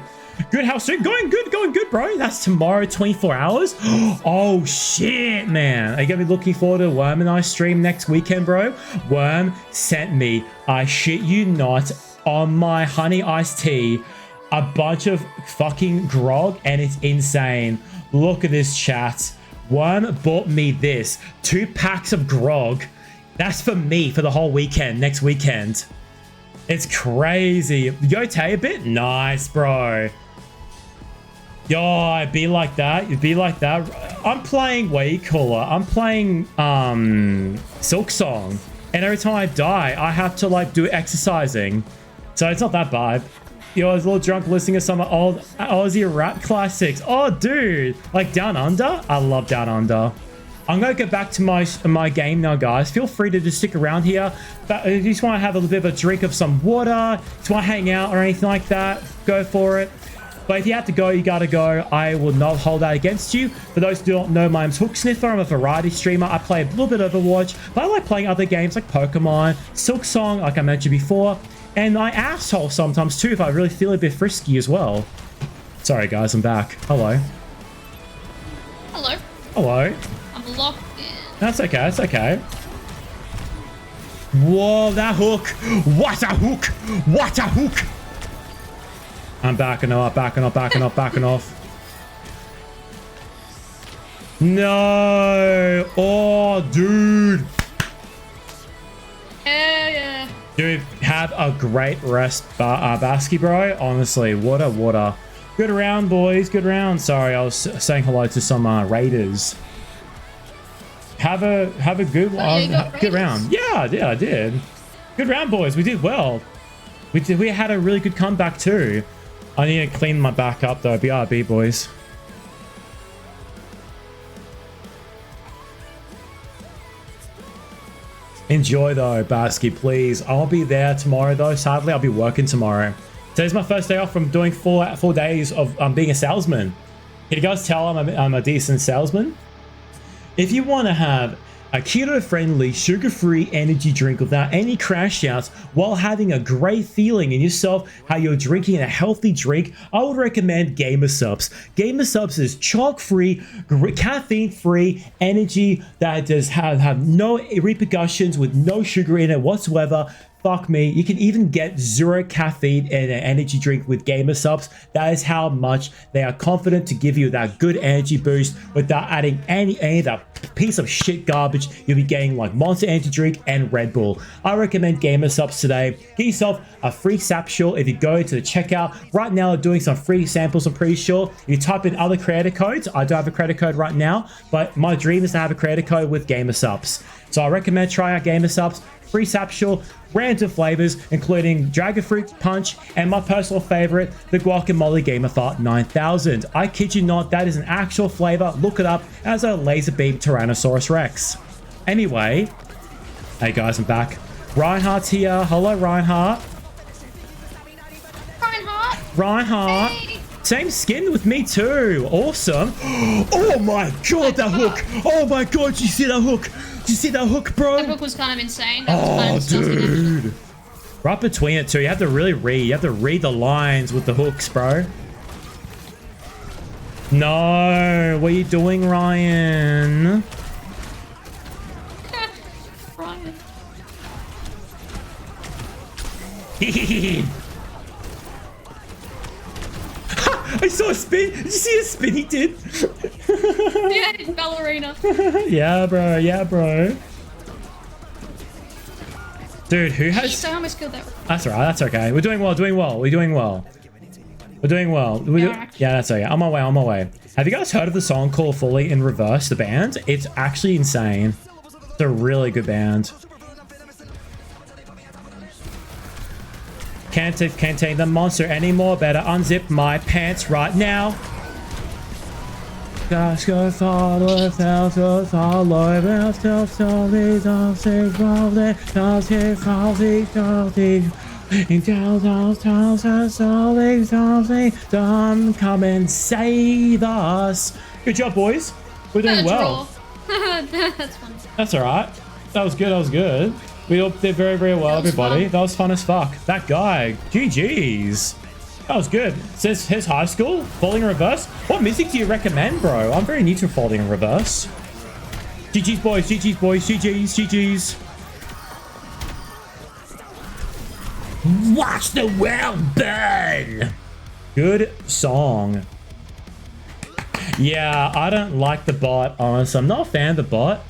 Good, how soon? Going good, bro. That's tomorrow, 24 hours. Oh, shit, man. Are you going to be looking forward to Worm and I stream next weekend, bro? Worm sent me, I shit you not, on my honey iced tea, a bunch of fucking grog, and it's insane. Look at this, chat. Worm bought me this. 2 packs of grog. That's for me for the whole weekend, next weekend. It's crazy. Yo, Tay a bit? Nice, bro. Yo, it'd be like that. It'd be like that. I'm playing, what you call it? I'm playing Silk Song. And every time I die, I have to like do exercising. So it's not that bad. Yo, I was a little drunk listening to some old Aussie rap classics. Oh, dude. Like Down Under? I love Down Under. I'm going to get back to my game now, guys. Feel free to just stick around here. But if you just want to have a little bit of a drink of some water, just want to hang out or anything like that, go for it. But if you have to go, you got to go. I will not hold that against you. For those who don't know, my name's Hook Sniffer. I'm a variety streamer. I play a little bit of Overwatch, but I like playing other games like Pokemon, Silk Song, like I mentioned before, and I asshole sometimes too if I really feel a bit frisky as well. Sorry, guys, I'm back. Hello. Hello. Hello. I'm locked in. That's okay, that's okay. Whoa, that hook. What a hook. What a hook. I'm backing off, backing off, backing off, backing off. No. Oh, dude. Yeah. Dude, have a great rest, Basky, bro. Honestly, what a. Good round, boys. Good round. Sorry, I was saying hello to some Raiders. Have a good good round. Yeah, I did. Good round, boys. We did well. We had a really good comeback too. I need to clean my back up though. BRB, boys. Enjoy though, Basky, please. I'll be there tomorrow though. Sadly, I'll be working tomorrow. Today's my first day off from doing 4 days of being a salesman. Can you guys tell I'm a decent salesman? If you want to have a keto-friendly, sugar-free energy drink without any crash outs while having a great feeling in yourself how you're drinking a healthy drink, I would recommend Gamer Subs. Gamer Subs is chalk-free, caffeine-free energy that does have no repercussions with no sugar in it whatsoever. Fuck me, you can even get 0 caffeine in an energy drink with Gamer Subs. That is how much they are confident to give you that good energy boost without adding any of that piece of shit garbage you'll be getting like Monster Energy Drink and Red Bull. I recommend Gamer Subs today. Get yourself a free sapshule if you go to the checkout. Right now they're doing some free samples, I'm pretty sure. If you type in other creator codes, I don't have a creator code right now, but my dream is to have a creator code with Gamer Subs. So I recommend trying out Gamer Subs. Free sapshule, random flavors, including Dragon Fruit Punch and my personal favorite, the Guacamole Gamer Fart 9000. I kid you not, that is an actual flavor. Look it up as a laser beam Tyrannosaurus Rex. Anyway, hey guys, I'm back. Reinhardt's here. Hello, Reinhardt. Reinhardt. Hey. Same skin with me too. Awesome. Oh my god, that hook. Oh my god, did you see that hook? Did you see that hook, bro? That hook was kind of insane. That was kind of dude. Right between it too. You have to really read. You have to read the lines with the hooks, bro. No. What are you doing, Ryan? Ryan. I saw a spin. Did you see a spin he did? Yeah, it's ballerina. Yeah, bro. Yeah, bro. Dude, who has... So how much killed that? That's alright. That's okay. We're doing well. Doing well. We're doing well. We're doing well. Yeah, that's okay. I'm on my way. On my way. Have you guys heard of the song called Fully in Reverse, the band? It's actually insane. It's a really good band. Can't contain the monster anymore. Better unzip my pants right now. Just go follow, follow, follow, come and save us. Good job, boys. We're doing well. That's funny. That's alright. That was good, that was good. We all did very, very well, everybody. That was fun as fuck. That guy, GG's. That was good. Says his high school, Falling in Reverse. What music do you recommend, bro? I'm very new to Falling in Reverse. GG's, boys, GG's, boys, GG's, GG's. Watch the world burn. Good song. Yeah, I don't like the bot, honestly. I'm not a fan of the bot.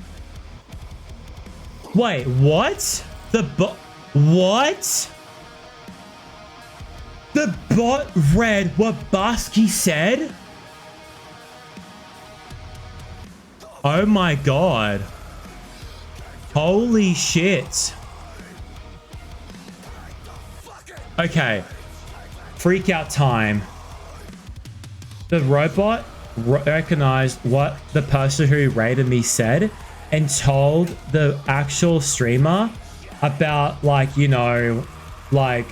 Wait, what? The bot... What? The bot read what Basky said? Oh my god. Holy shit. Okay. Freak out time. The robot recognized what the person who raided me said and told the actual streamer about, like, you know, like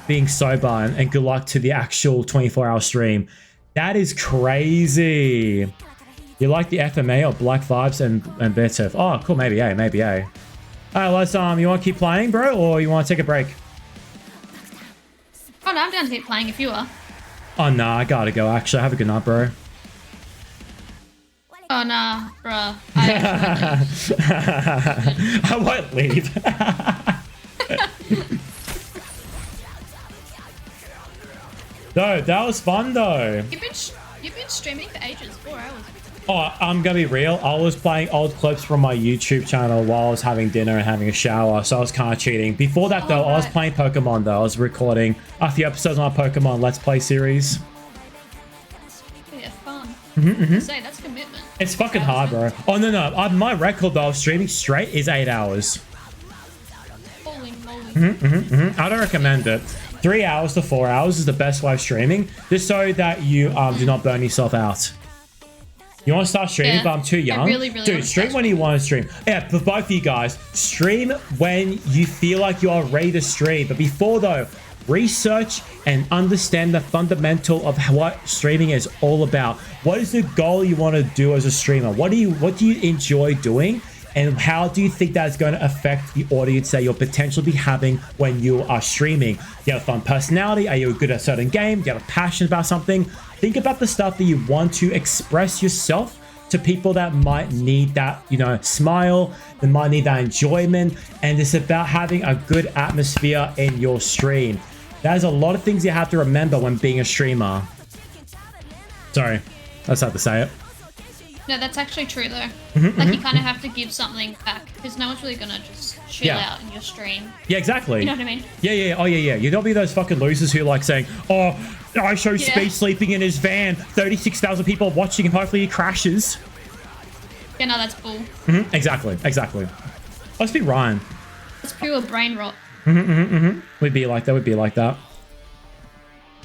being sober and good luck to the actual 24-hour stream. That is crazy. You like the FMA or Black Vibes and better? Oh, cool. Maybe A, maybe A. All right, let's you want to keep playing, bro, or you want to take a break? Oh no, I'm down to keep playing if you are. Oh nah, I gotta go. Actually, have a good night, bro. Oh nah, bruh. I won't leave. No, that was fun though. You've been streaming for ages, 4 hours. Oh, I'm gonna be real. I was playing old clips from my YouTube channel while I was having dinner and having a shower, so I was kind of cheating. Before that though, I was playing Pokemon though. I was recording a few episodes on my Pokemon Let's Play series. Yeah, fun. Say, that's commitment. It's fucking hard, bro. Oh no, my record though of streaming straight is 8 hours. Holy moly. I don't recommend it. 3 hours to 4 hours is the best way of streaming, just so that you do not burn yourself out. You want to start streaming, but I'm too young? Really Dude, stream when you want to stream. Yeah, for both of you guys, stream when you feel like you are ready to stream. But before though, research and understand the fundamental of what streaming is all about. What is the goal you want to do as a streamer? What do you enjoy doing? And how do you think that's going to affect the audience that you'll potentially be having when you are streaming? Do you have a fun personality? Are you good at a certain game? Do you have a passion about something? Think about the stuff that you want to express yourself to people that might need that, you know, smile, that might need that enjoyment. And it's about having a good atmosphere in your stream. There's a lot of things you have to remember when being a streamer. Sorry, I just had to say it. No, that's actually true though. Like you kind of have to give something back because no one's really gonna just chill out in your stream. Yeah, exactly. You know what I mean? Yeah. Oh yeah. You don't be those fucking losers who like saying, "Oh, I show Speed sleeping in his van. 36,000 people watching, and hopefully he crashes." Yeah, no, that's bull. Exactly. Let's be Ryan. It's pure brain rot. We'd be like that.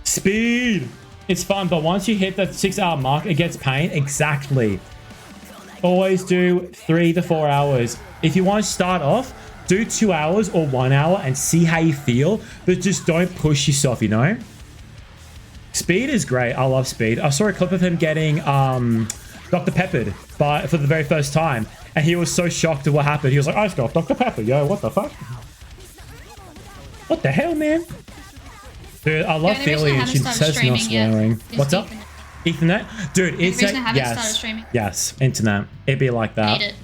Speed. It's fun, but once you hit that 6 hour mark, it gets pain. Exactly. Always do 3 to 4 hours. If you want to start off, do 2 hours or 1 hour and see how you feel, but just don't push yourself, you know? Speed is great. I love Speed. I saw a clip of him getting Dr. Peppered for the very first time, and he was so shocked at what happened. He was like, I just got Dr. Pepper, yo, what the fuck? What the hell, man? Dude, I love Philly and she says no swearing. What's up? Ethernet? Dude, it's like, yes, internet. It'd be like that.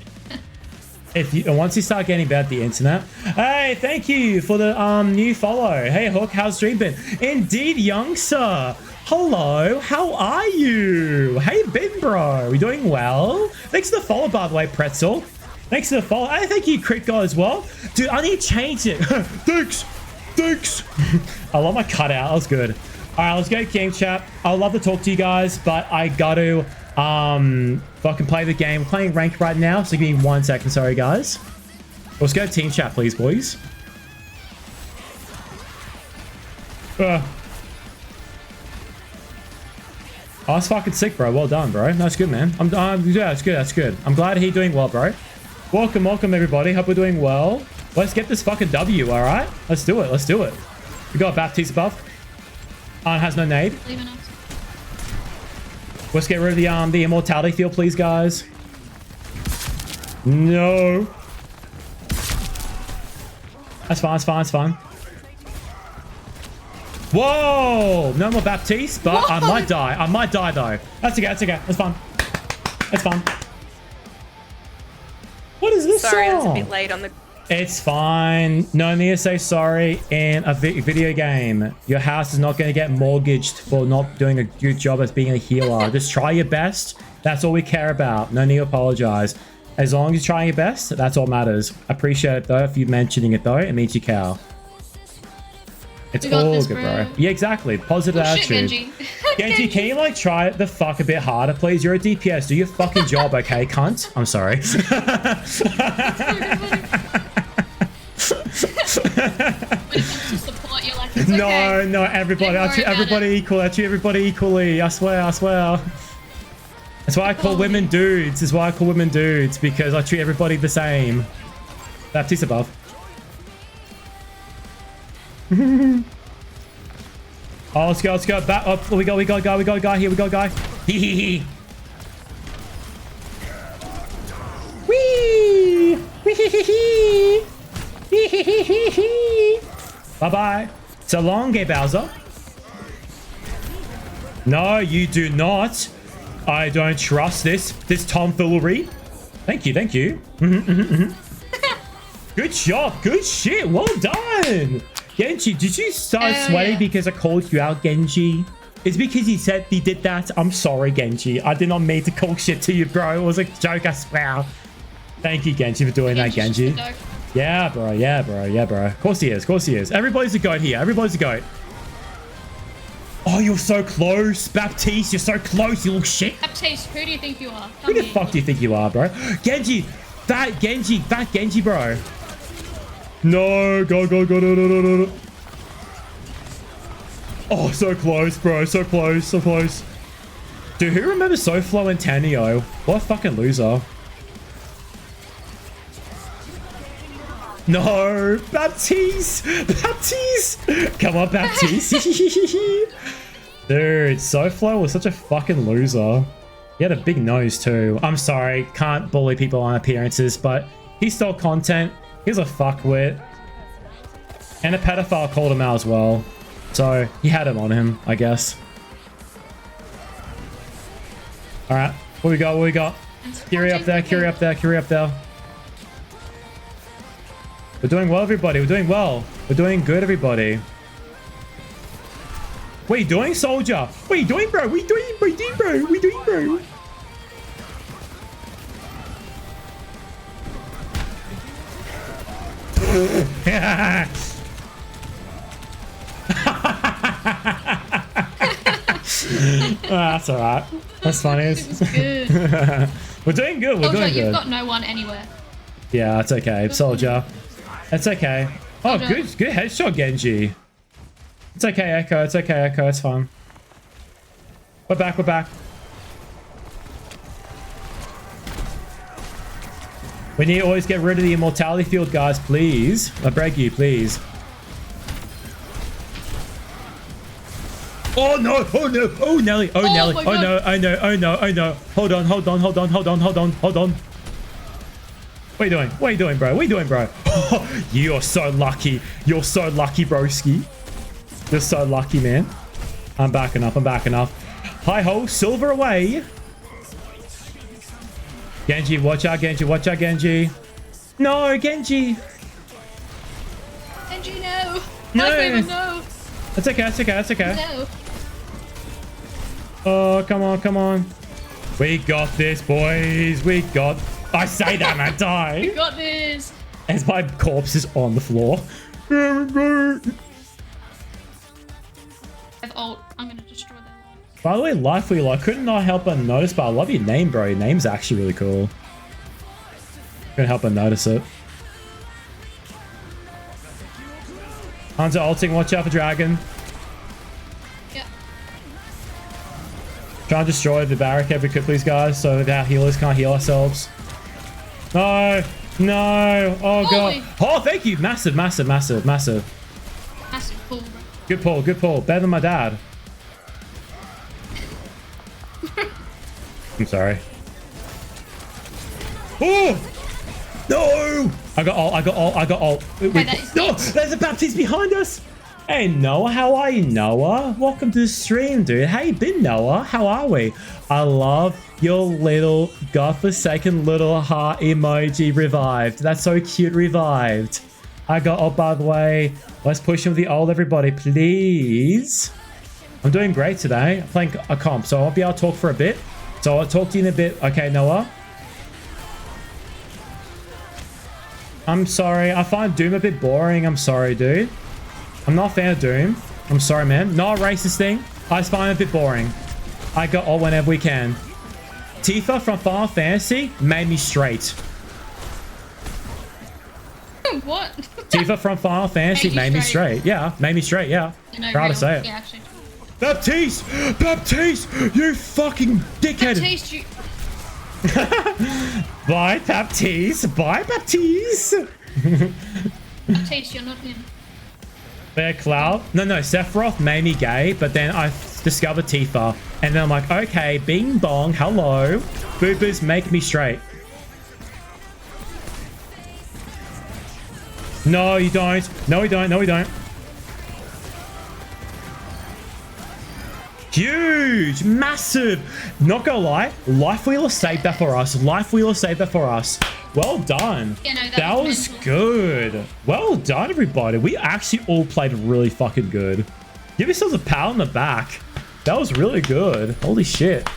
Once you start getting bad at the internet. Hey, thank you for the new follow. Hey Hook, how's stream been? Indeed, young sir. Hello, how are you? Hey, Ben bro, we doing well? Thanks for the follow, by the way, Pretzel. Thanks for the follow. Hey, thank you, Crit God, as well. Dude, I need to change it. Thanks. I love my cutout. That was good. All right, let's go game chat. I'd love to talk to you guys, but I got to fucking play the game. We're playing ranked right now, so give me 1 second. Sorry, guys. Let's go team chat, please, boys. Oh, that's fucking sick, bro. Well done, bro. That's good, man. Yeah, that's good. That's good. I'm glad he's doing well, bro. Welcome, welcome, everybody. Hope we're doing well. Let's get this fucking W, all right? Let's do it. Let's do it. We got Baptiste above. Has no nade. Let's get rid of the immortality field, please, guys. No. That's fine. That's fine. That's fine. Whoa! No more Baptiste, but whoa! I might die. I might die, though. That's okay. That's okay. That's fine. That's fine. What is this Sorry, song? I was a bit late on the... It's fine. No need to say sorry in a video game. Your house is not going to get mortgaged for not doing a good job as being a healer. Just try your best. That's all we care about. No need to apologize. As long as you're trying your best, that's all matters. Appreciate it, though. If you're mentioning it, though, it means you care. It's all this, good, bro. Yeah, exactly. Positive attitude. Genji. Genji, can you, like, try it the fuck a bit harder, please? You're a DPS. Do your fucking job, okay, cunt? I'm sorry. Support, you're like, it's no, okay. no, everybody. I treat everybody equal. I treat everybody equally. I swear, I swear. That's why I call women dudes. That's why I call women dudes, because I treat everybody the same. Baptiste above. Oh, let's go, let's go. Back up. We got a guy here. We got a guy. Hee hee hee. Wee! Wee hee hee hee. Hee hee hee hee hee. Bye bye. So long, Gay Bowser. No, you do not. I don't trust this tomfoolery. Thank you, thank you. Good job, good shit. Well done. Genji, did you start sweating because I called you out, Genji? It's because he said he did that. I'm sorry, Genji. I did not mean to call shit to you, bro. It was a joke, I swear. Thank you, Genji, for doing that, Genji. Yeah, bro. Yeah, bro. Yeah, bro. Of course he is. Of course he is. Everybody's a goat here. Everybody's a goat. Oh, you're so close. Baptiste, you're so close, you little shit. Baptiste, who do you think you are? Who the fuck do you think you are, bro? Genji. Fat Genji, bro. No, go, no. Oh, so close, bro. So close, so close. Dude, who remembers SoFlo and Tanio? What a fucking loser. No, Baptiste. Come on, Baptiste. Dude, SoFlo was such a fucking loser. He had a big nose too. I'm sorry, can't bully people on appearances, but he stole content. He's a fuckwit. And a pedophile called him out as well. So he had him on him, I guess. Alright, what we got? Curie up there. We're doing well, everybody. We're doing well. We're doing good, everybody. What are you doing, soldier? What are you doing, bro? What are you doing, bro? That's alright. That's funny. Good. We're doing good. We're doing good. You've got no one anywhere. Yeah, that's okay, soldier. That's okay. Oh, Soldier. good headshot, Genji. It's okay, Echo. It's fine. We're back. We need to always get rid of the immortality field, guys, please. I beg you, please. Oh no! Oh Nelly! Nelly! Oh no! Hold on! What are you doing, bro? You're so lucky, broski. You're so lucky, man. I'm backing up. Hi ho, silver away. Genji, watch out, Genji. No, Genji. Genji, no. No. No. That's okay. No. Oh, come on. We got this, boys. I say that and I die. We got this. As my corpse is on the floor. I'm gonna destroy that. By the way, Lifely, I could not help but notice, but I love your name, bro. Your name's actually really cool. Couldn't help but notice it. Hunter ulting, watch out for dragon. Try and destroy the barricade if we could, please, guys, so that our healers can't heal ourselves. No. No. Oh, God. Oh, thank you. Massive, massive, massive, massive. Massive pull, bro. Good pull. Good pull. Better than my dad. I'm sorry. Oh! No! I got ult. I got ult. I got ult. No! There's a Baptiste behind us! Hey, Noah. How are you, Noah? Welcome to the stream, dude. How you been, Noah? How are we? I love your little godforsaken little heart emoji revived. That's so cute, revived. I got ult, by the way. Let's push him with the ult, everybody, please. I'm doing great today. I'm playing a comp, so I won't be able to talk for a bit. So I'll talk to you in a bit. Okay, Noah? I'm sorry. I find Doom a bit boring. I'm sorry, dude. I'm not a fan of Doom. I'm sorry, man. Not a racist thing. I just find it a bit boring. I got all whenever we can. Tifa from Final Fantasy made me straight. What? Tifa from Final Fantasy made me straight. Yeah, made me straight. Yeah. Proud to say it. Yeah, actually. Baptiste! Baptiste! You fucking dickhead! Baptiste, you... Bye, Baptiste! Bye, Baptiste! Baptiste, you're not him. Bear Cloud? No, Sephiroth made me gay, but then I discovered Tifa. And then I'm like, okay, bing bong, hello. Boopers make me straight. No, you don't. No, we don't. No, we don't. Huge, massive. Not gonna lie, Life Wheeler saved that for us. Life Wheeler saved that for us. Well done. Yeah, no, that was good. Well done, everybody. We actually all played really fucking good. Give yourselves a pat on the back. That was really good. Holy shit.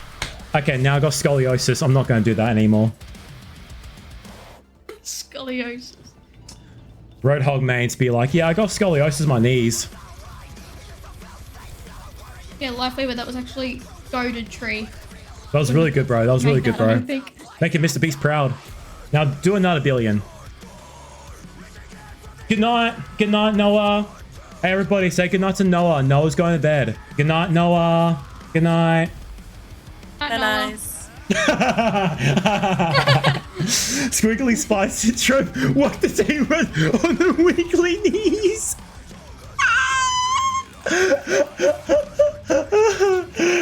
Okay, now I got scoliosis. I'm not gonna do that anymore. Scoliosis. Roadhog mains be like, yeah, I got scoliosis in my knees. Yeah, Life Weaver, that was actually goated tree. That was really good, bro. That was really good, bro. Making Mr. Beast proud. Now do another billion. Good night. Good night, Noah. Hey, everybody, say good night to Noah. Noah's going to bed. Good night, Noah. Good night. Nice. Squiggly Spice Syndrome. What the day run on the weekly knees?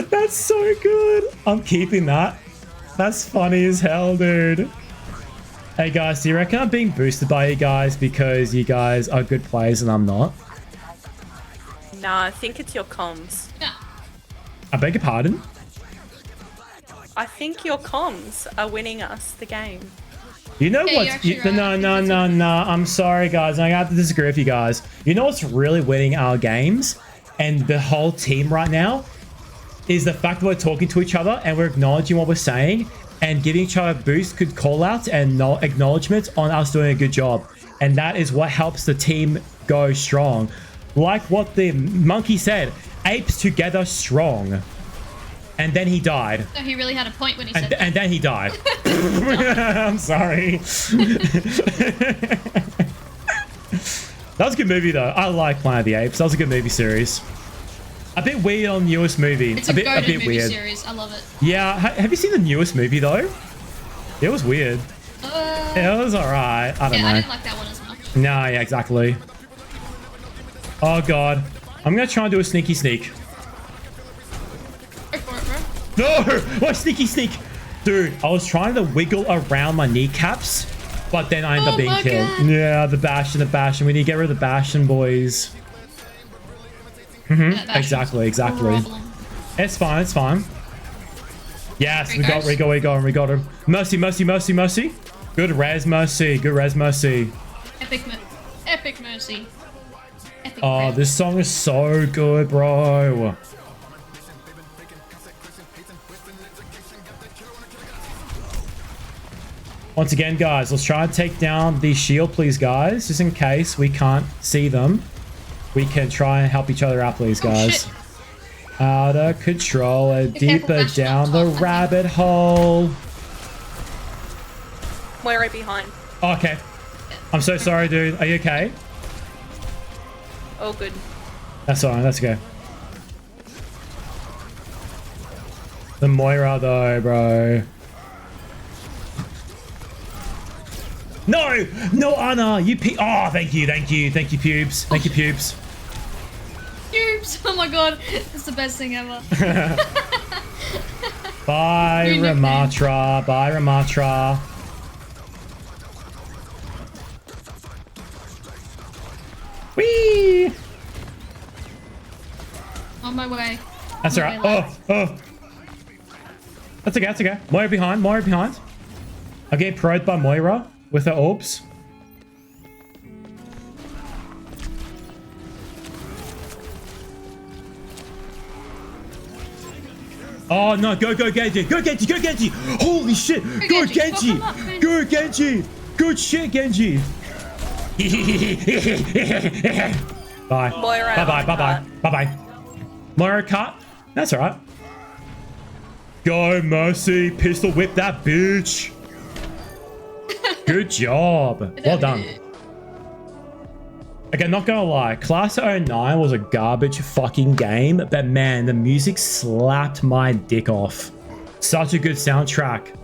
That's so good. I'm keeping that. That's funny as hell, dude. Hey guys, do you reckon I'm being boosted by you guys because you guys are good players and I'm not? Nah, I think it's your comms. Yeah. I beg your pardon? I think your comms are winning us the game. You know Yeah, what's... No. I'm sorry, guys. I have to disagree with you guys. You know what's really winning our games and the whole team right now is the fact that we're talking to each other and we're acknowledging what we're saying and giving each other boosts, good call-outs, and acknowledgements on us doing a good job. And that is what helps the team go strong. Like what the monkey said, apes together strong. And then he died. So he really had a point when he said and then he died. I'm sorry. That was a good movie, though. I like Planet of the Apes. That was a good movie series. A bit weird on the newest movie. It's a bit movie weird. Series. I love it. Yeah. Have you seen the newest movie, though? It was weird. It was alright. I don't know. I didn't like that one as much. Nah, yeah, exactly. Oh, God. I'm going to try and do a sneaky sneak. Go for it, bro. No! What sneaky sneak? Dude, I was trying to wiggle around my kneecaps, but then I ended up being killed. God. Yeah, the Bastion. We need to get rid of the Bastion, boys. Exactly. It's fine. Yes, we got him. Mercy. Good res, Mercy. Epic mercy. Epic Oh, res. this song is so good, bro. Once again, guys, let's try and take down the shield, please, guys. Just in case we can't see them. We can try and help each other out, please, guys. Out of control and deeper down the rabbit hole. We're right behind. Okay. I'm so sorry, dude. Are you okay? Oh, good. That's alright. That's okay. The Moira though, bro. No! No, Anna! You oh, thank you, Pubes. Thank you, Pubes. Pubes! Oh my god, it's the best thing ever. Bye, Ramatra. Bye, Ramatra. Whee! On my way. That's alright. Oh. That's okay. Moira behind. I get pro'd by Moira with her orbs. Oh no, go Genji. Holy shit. Go Genji. Go Genji. Good shit, Genji. Bye. Moira. Bye. Moira cut. That's alright. Go, Mercy. Pistol whip that bitch. Good job. Well done. Okay, not gonna lie. Class 09 was a garbage fucking game, but man, the music slapped my dick off. Such a good soundtrack.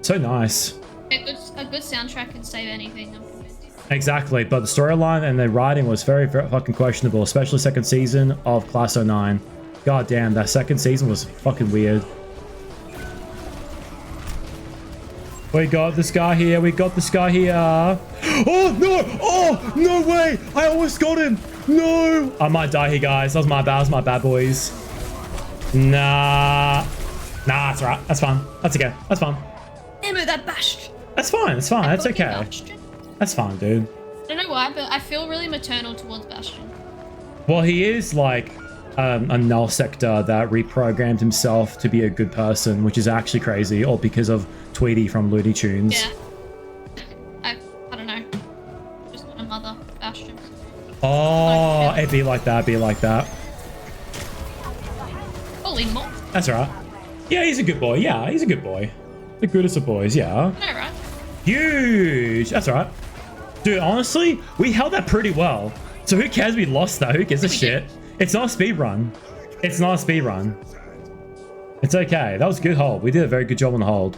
So nice. A good soundtrack can save anything. Exactly, but the storyline and the writing was very fucking questionable, especially second season of Class 09. God damn, that second season was fucking weird. We got this guy here. Oh, no! Oh, no way! I almost got him! No! I might die here, guys. That was my bad, boys. Nah, that's alright. That's fine. That's okay. That's fine. Ammo that bashed. That's fine. That's okay. That's fine, dude. I don't know why, but I feel really maternal towards Bastion. Well, he is like a null sector that reprogrammed himself to be a good person, which is actually crazy, all because of Tweety from Looney Tunes. Yeah. I don't know. Just want a mother, Bastion. Oh, it'd be like that. Holy moly. That's alright. Yeah, he's a good boy. The goodest of boys, yeah. I know, right? Huge. That's alright. Dude, honestly, we held that pretty well. So who cares we lost that? Who gives a shit? It's not a speed run. It's okay. That was a good hold. We did a very good job on the hold.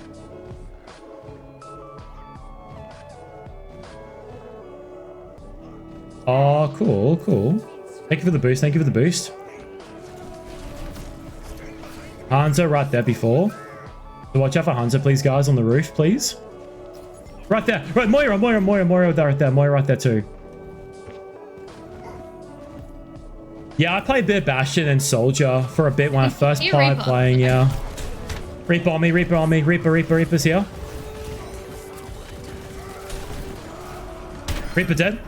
Oh, cool. Thank you for the boost. Hanzo right there before. So watch out for Hanzo, please, guys, on the roof, please. Right there. Right, Moira right there. Moira right there too. Yeah, I played a bit of Bastion and Soldier for a bit when I first started playing, yeah. Reaper on me. Reaper's here. Reaper dead.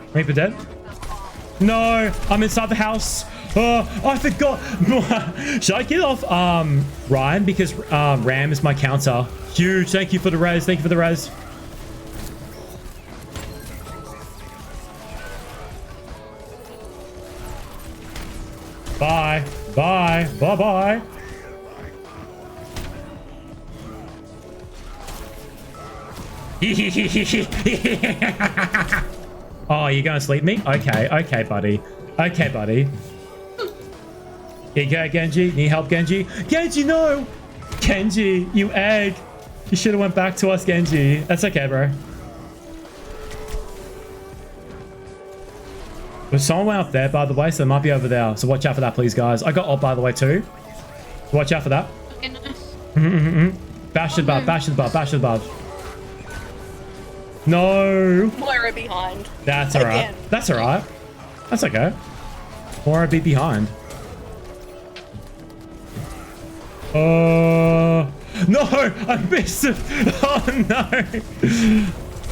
No, I'm inside the house. Oh, I forgot. Should I get off Ryan? Because Ram is my counter. Huge. Thank you for the res. Bye. Oh, you're gonna sleep me? Okay, buddy. Here you go, Genji. Need help, Genji? Genji, no! Genji, you egg. You should have went back to us, Genji. That's okay, bro. But someone went up there, by the way, so they might be over there. So watch out for that, please, guys. I got ult, by the way, too. Watch out for that. Okay, nice. Bash the above. No. Moira behind. That's alright. Again. That's alright. That's okay. Moira be behind. No! I missed it! Oh, no!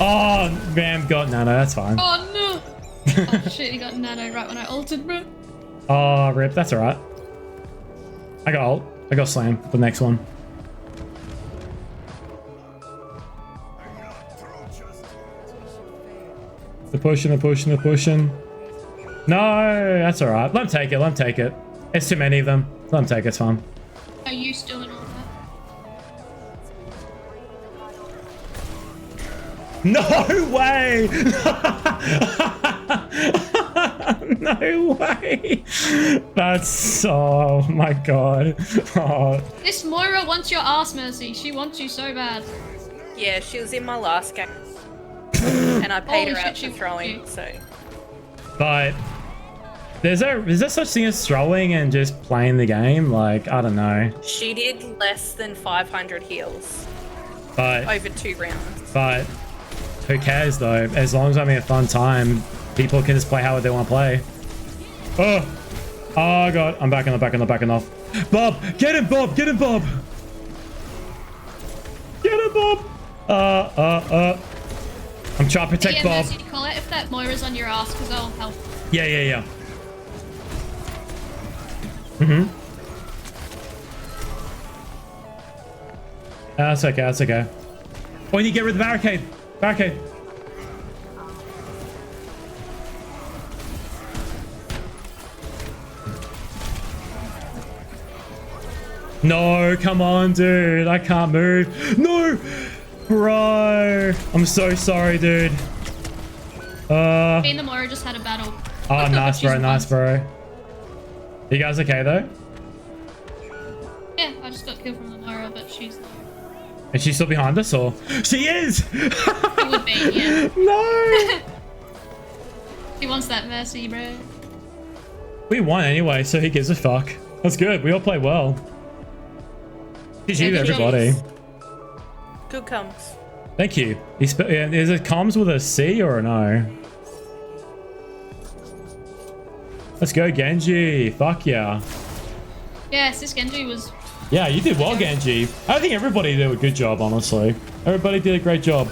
Oh, Ram got Nano. That's fine. Oh, no! Oh, shit, he got Nano right when I ulted, bro. Oh, rip. That's alright. I got ult. I got slam for the next one. They're pushing. No, that's alright. Let him take it. It's too many of them. Let him take it. It's fine. Are you still in all that? No way! No way. That's, oh my god. Oh. This Moira wants your ass, Mercy. She wants you so bad. Yeah, she was in my last game. And I paid Holy her out shit, for she throwing, wants so. But is there such thing as throwing and just playing the game? Like, I don't know. She did less than 500 heals But over 2 rounds. But who cares though? As long as I'm having a fun time, people can just play how they want to play. Oh, oh god, I'm backing off. Bob, get him, Bob, get him, Bob. Get him, Bob. I'm trying to protect Bob. Mercy, call it if that Moira's on your ass, because I'll help. Yeah. That's okay. Oh, you need to get rid of the barricade. No, come on, dude. I can't move. No, bro. I'm so sorry, dude. Me and the Moira just had a battle. Oh, nice, bro. You guys okay, though? Yeah, I just got killed from the Moira, but she's not. Is she still behind us, or? She is! It would be, yeah. No! She wants that Mercy, bro. We won anyway, so who gives a fuck? That's good. We all play well. GG to everybody. Good comes. Thank you. Is it comms with a C or an O? Let's go, Genji. Fuck yeah. Yes, this Genji was... Yeah, you did well, Genji. I think everybody did a good job, honestly. Everybody did a great job.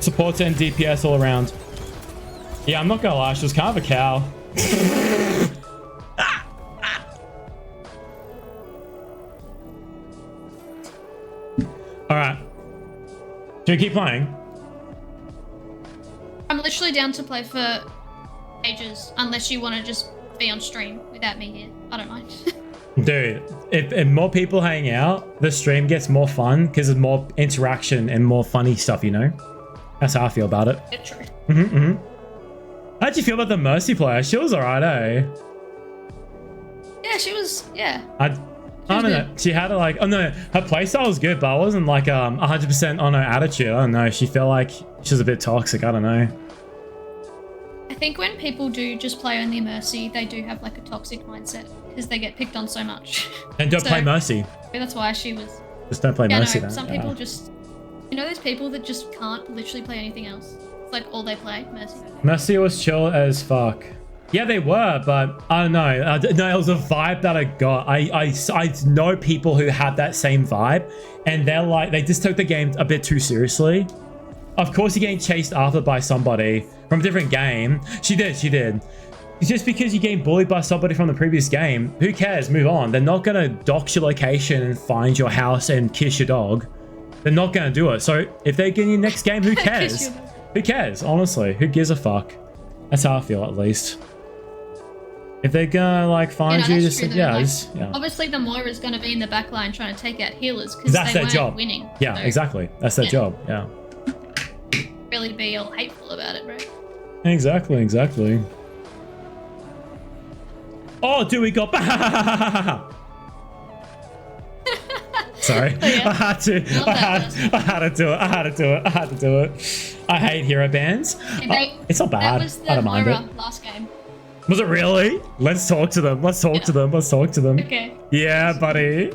Supports and DPS all around. Yeah, I'm not gonna lie, she was kind of a cow. Alright. Should we keep playing? I'm literally down to play for ages, unless you want to just be on stream without me here. I don't mind. Dude, if more people hang out, the stream gets more fun because there's more interaction and more funny stuff, you know? That's how I feel about it. It's true. How'd you feel about the Mercy player? She was alright, eh? Yeah, she was, yeah. I don't know. She had like, oh no, her playstyle was good, but I wasn't like 100% on her attitude. I don't know. She felt like she was a bit toxic. I don't know. I think when people do just play only Mercy, they do have like a toxic mindset because they get picked on so much. And don't play Mercy. That's why she was. Just don't play Mercy. No, then. some people just, you know, there's people that just can't literally play anything else. It's like all they play, Mercy. Mercy was chill as fuck. Yeah, they were, but I don't know. No, it was a vibe that I got. I know people who had that same vibe, and they're like, they just took the game a bit too seriously. Of course, you're getting chased after by somebody from a different game. She did. Just because you getting bullied by somebody from the previous game, who cares? Move on. They're not gonna dox your location and find your house and kiss your dog. They're not gonna do it. So if they get in your next game, who cares? Who cares? Honestly, who gives a fuck? That's how I feel, at least. If they're gonna like find you, just yeah. Obviously, the Moira's gonna be in the back line trying to take out healers because that's they their weren't job. Winning. Yeah, so, exactly. That's their job. Yeah. Really be all hateful about it, bro. Exactly. Oh, dude, we got. Sorry, Oh, yeah. I had to do it. I hate hero bands. It's not bad. That was the I don't mind Moira it. last game. Was it really? Let's talk to them. Let's talk to them. Okay. Yeah, buddy.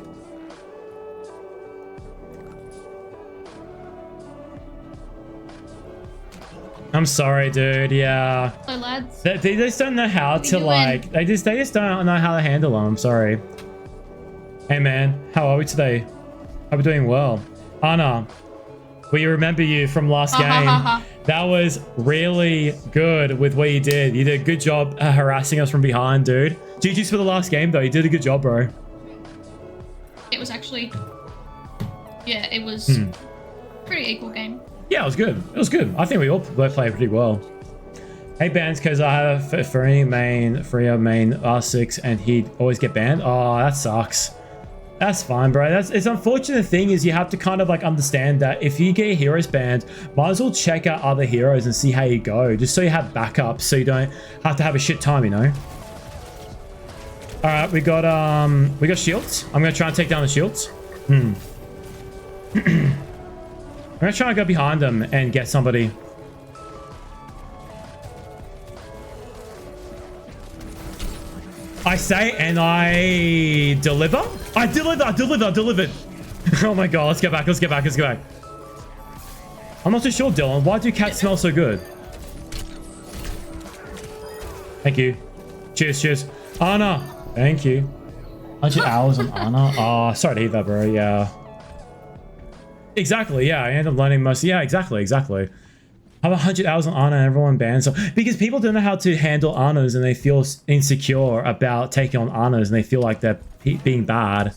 I'm sorry, dude. Yeah. So lads. They just don't know how to like. They just don't know how to handle them. I'm sorry. Hey man, how are we today? Hope we're doing well. Anna, we remember you from last game. That was really good with what you did. You did a good job harassing us from behind, dude. GG's for the last game though. You did a good job, bro. It was actually, yeah, it was pretty equal game. Yeah, it was good. It was good. I think we all played pretty well. Hey, bans, because I have a Freo main R6 and he'd always get banned. Oh, that sucks. That's fine, bro. It's unfortunate thing is you have to kind of like understand that if you get heroes banned, might as well check out other heroes and see how you go, just so you have backups, so you don't have to have a shit time, you know. All right, we got shields. I'm gonna try and take down the shields. I'm gonna try and go behind them and get somebody. I say and I deliver. I delivered. Oh my god, let's get back. I'm not too sure, Dylan. Why do cats smell so good? Thank you. Cheers. Anna. Thank you. 100 hours on Anna. Oh, sorry to hear that, bro. Yeah. Exactly. Yeah, I end up learning most. Yeah, exactly. I have 100 hours on Ana and everyone bans. So, because people don't know how to handle Anas and they feel insecure about taking on Anas and they feel like they're being bad.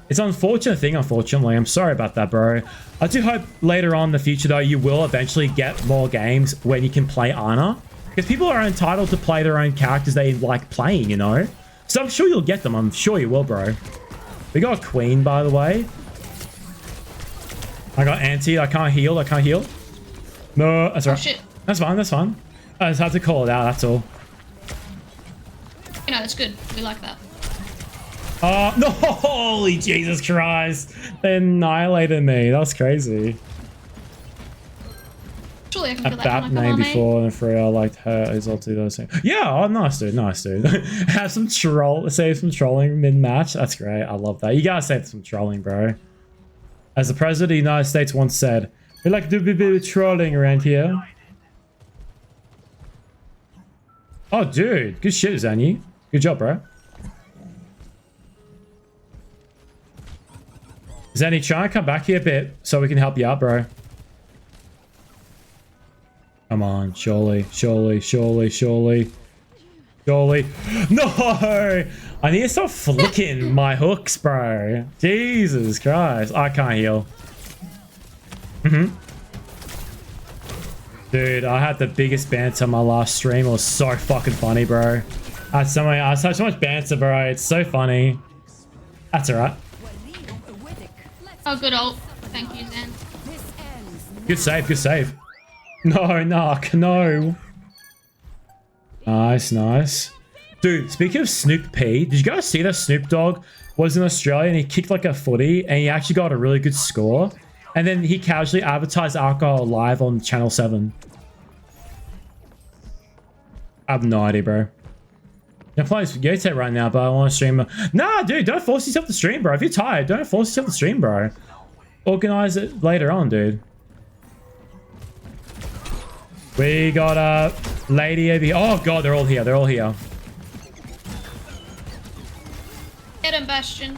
It's an unfortunate thing, unfortunately. I'm sorry about that, bro. I do hope later on in the future, though, you will eventually get more games when you can play Ana. Because people are entitled to play their own characters they like playing, you know? So I'm sure you'll get them. I'm sure you will, bro. We got a queen, by the way. I got anti. I can't heal. No, that's right. Shit. That's fine. I just had to call it out, that's all. You know, it's good. We like that. No, holy Jesus Christ. They annihilated me. That was crazy. Surely I can A kill that BAP one. name before and Freya liked her as well too. Those things. Yeah, oh, nice dude. Have some save some trolling mid-match. That's great. I love that. You gotta save some trolling, bro. As the president of the United States once said, we like to do a bit of trolling around here. Oh, dude. Good shit, Zanny. Good job, bro. Zanny, try and come back here a bit so we can help you out, bro. Come on, surely. No! I need to stop flicking my hooks, bro. Jesus Christ. I can't heal. Dude, I had the biggest banter on my last stream. It was so fucking funny, bro. I had so much banter, bro. It's so funny. That's alright. Oh, good ult. Thank you, Zen. Good save. No, Narc, no. Nice. Dude, speaking of Snoop P, did you guys see that Snoop Dogg was in Australia and he kicked like a footy and he actually got a really good score? And then he casually advertised alcohol live on Channel 7. I have no idea, bro. I'm playing Spaghetti right now, but I want to stream. Nah, dude, don't force yourself to stream, bro. If you're tired, don't force yourself to stream, bro. Organize it later on, dude. We got a lady over here. Oh, God, they're all here. Get him, Bastion.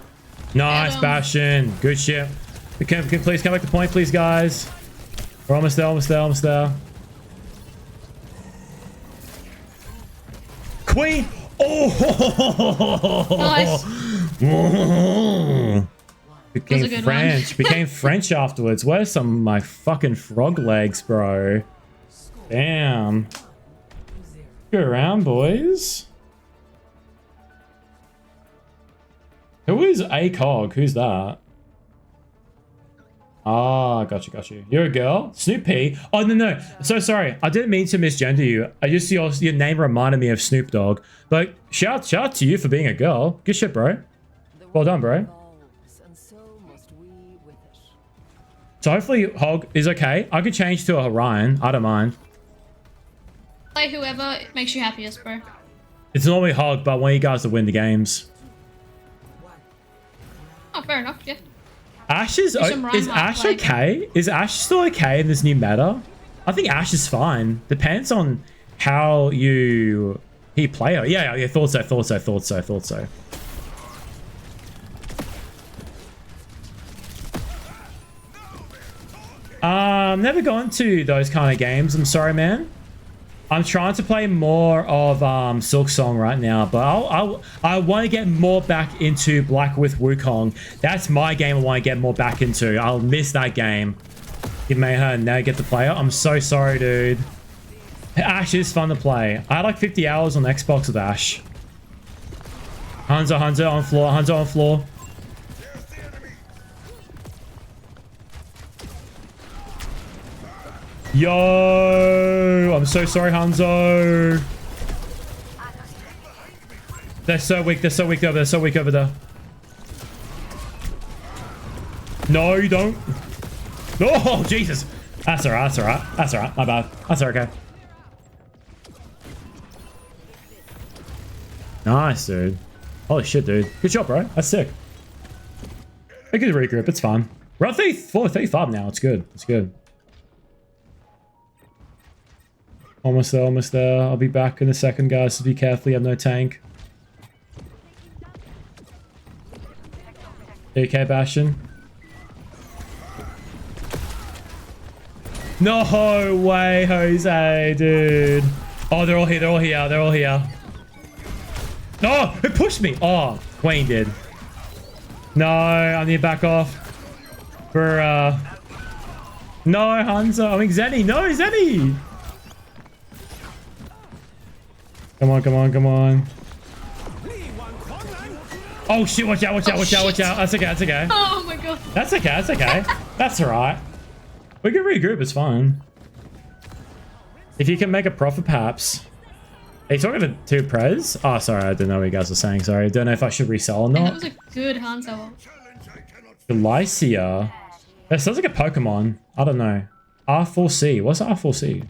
Nice, Bastion. Good shit. Can please come back to point, please, guys. We're almost there. Queen. Oh. Nice. Became French afterwards. Where's some of my fucking frog legs, bro? Damn. Go around, boys. Who is ACOG? Who's that? Ah, got you. You're a girl? Snoop P? Oh, no. So sorry. I didn't mean to misgender you. I just, your name reminded me of Snoop Dogg. But shout out to you for being a girl. Good shit, bro. Well done, bro. So hopefully Hog is okay. I could change to a Orion. I don't mind. Play whoever makes you happiest, bro. It's normally Hog, but I want you guys to win the games. Oh, fair enough, yeah. Ash is Ash okay? Is Ash still okay in this new meta? I think Ash is fine. Depends on how he play her. Yeah, thought so. Never gone to those kind of games. I'm sorry, man. I'm trying to play more of Silksong right now, but I want to get more back into Black with Wukong. That's my game I want to get more back into. I'll miss that game. You may have now get to play it. I'm so sorry, dude. Ash is fun to play. I had like 50 hours on Xbox with Ash. Hanzo on floor. Yo! I'm so sorry, Hanzo. They're so weak. They're so weak over there. They're so weak over there. No, you don't. Oh, Jesus. That's alright. That's alright. That's alright. My bad. That's okay. Nice, dude. Holy shit, dude. Good job, bro. That's sick. A good regroup. It's fine. We're on 34, 35 now. It's good. It's good. Almost there. Almost there. I'll be back in a second, guys. So be careful. You have no tank. AK Bastion. No way, Jose, dude. Oh, they're all here. They're all here. They're all here. No, it pushed me. Oh, Queen did. No, I need to back off. For, no, Hanzo. I mean, Zenny. No, Zenny. Come on, come on, come on. Oh, shit. Watch out, watch out, watch out, watch out. That's okay, that's okay. Oh, my God. That's okay, that's okay. That's all right. We can regroup, it's fine. If you can make a profit, perhaps. Are you talking to Prez? Oh, sorry, I didn't know what you guys were saying. Sorry, I don't know if I should resell or And that not. was a good Hanzo. Glycia. That sounds like a Pokemon. I don't know. R4C. What's R4C?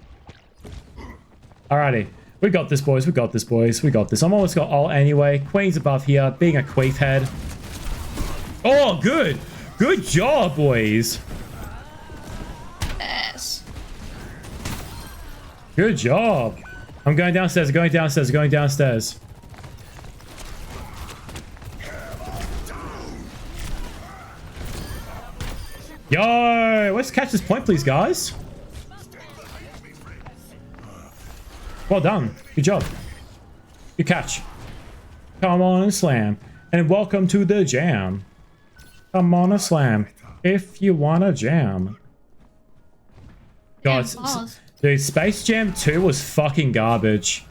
Alrighty. We got this, boys. We got this, boys. We got this. I'm almost got all anyway. Queen's above here, being a queef head. Oh, good. Good job, boys. Yes. Good job. I'm going downstairs, going downstairs, going downstairs. Yo, let's catch this point, please, guys. Well done. Good job. Good catch. Come on and slam. And welcome to the jam. Come on and slam. If you want to jam. God, dude, Space Jam 2 was fucking garbage.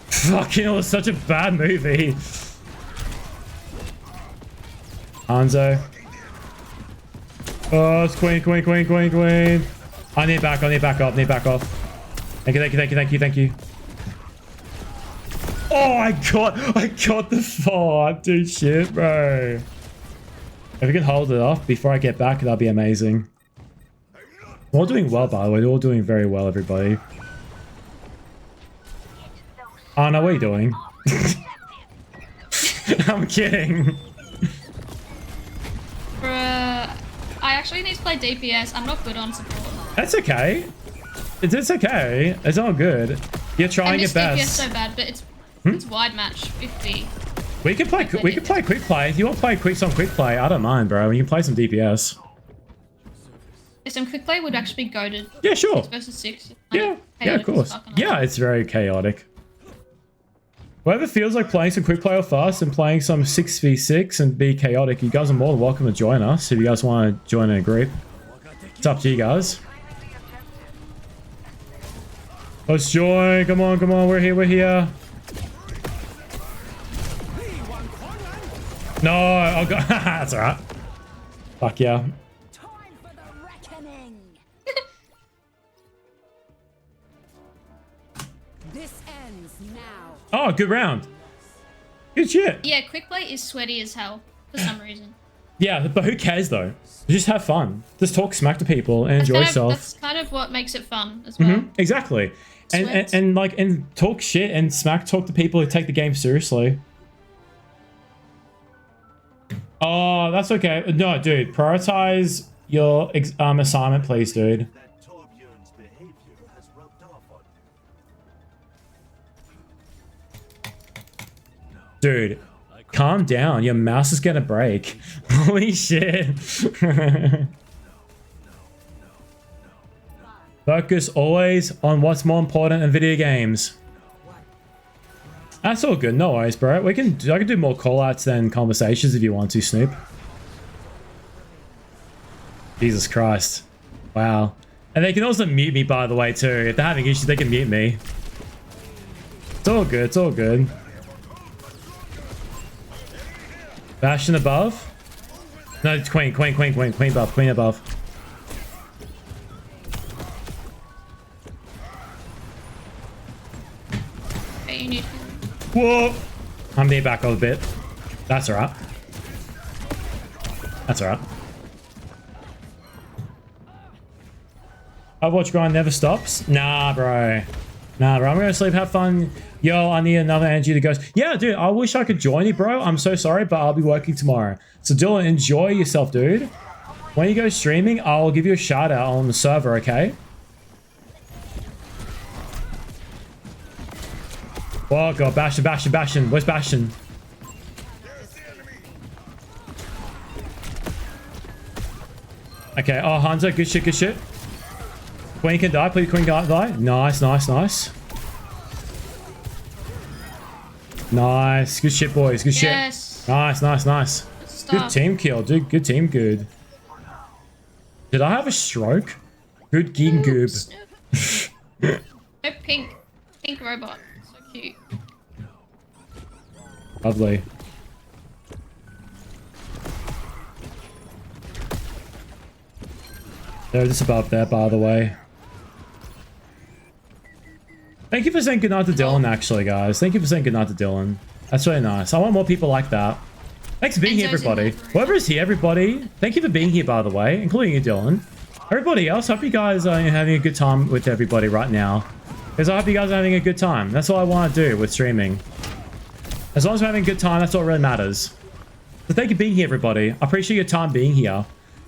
Fucking, it was such a bad movie. Hanzo. Oh, it's Queen, Queen, Queen, Queen, Queen. I need back, I need back off, need back off. Thank you, thank you, thank you, thank you, thank you. Oh, I got the fort, dude, shit, bro. If we can hold it off before I get back, that'll be amazing. We're all doing well, by the way. We're all doing very well, everybody. Oh, no, what are you doing? I'm kidding. Bruh, I actually need to play DPS. I'm not good on support. That's okay. It's okay. It's all good. You're trying your best. I miss DPS so bad, but it's wide match 50. We can play quick play. If you want to play some quick play, I don't mind, bro. You can play some DPS. Some quick play would actually be goated. Yeah, sure. 6 versus 6. Yeah, of course. Yeah, it's very chaotic. Whoever feels like playing some quick play or fast and playing some 6v6 and be chaotic, you guys are more than welcome to join us if you guys want to join in a group. It's up to you guys. Let's join. Come on, come on. We're here, we're here. No, I'll go. That's alright. Fuck yeah. This ends now. Oh, good round. Good shit. Yeah, quick play is sweaty as hell for some reason. Yeah, but who cares though? Just have fun. Just talk smack to people and enjoy yourself. That's kind of what makes it fun as well. Exactly. And talk shit and smack talk to people who take the game seriously. Oh, that's okay. No, dude, prioritize your assignment, please, dude. Dude, calm down. Your mouse is gonna break. Holy shit. Focus always on what's more important in video games. That's all good. No worries, bro. I can do more callouts than conversations if you want to, Snoop. Jesus Christ. Wow. And they can also mute me, by the way, too. If they're having issues, they can mute me. It's all good. It's all good. Bastion above? No, it's Queen above. Whoa! I'm being back off a bit. That's alright. That's alright. Overwatch grind never stops? Nah, bro. Nah, bro. I'm gonna sleep, have fun. Yo, I need another energy to go. Yeah, dude, I wish I could join you, bro. I'm so sorry, but I'll be working tomorrow. So, Dylan, enjoy yourself, dude. When you go streaming, I'll give you a shout out on the server, okay? Oh, God. Bastion, Bastion, Bastion. Where's Bastion? Okay. Oh, Hanzo. Good shit, good shit. Queen can die. Please, Queen can die. Nice, nice, nice. Nice. Good shit, boys. Good shit. Nice, nice, nice. Good team kill, dude. Good team, good. Did I have a stroke? Good ging goob. Oh, pink. Pink robot. So cute. Lovely. They're just above there, by the way. Thank you for saying goodnight to Dylan, actually, guys. Thank you for saying goodnight to Dylan. That's really nice. I want more people like that. Thanks for being here, everybody. Whoever is here, everybody, thank you for being here, by the way, including you, Dylan. Everybody else, hope you guys are having a good time with everybody right now. Because I hope you guys are having a good time. That's all I want to do with streaming. As long as we're having a good time, that's what really matters. So thank you for being here, everybody. I appreciate your time being here.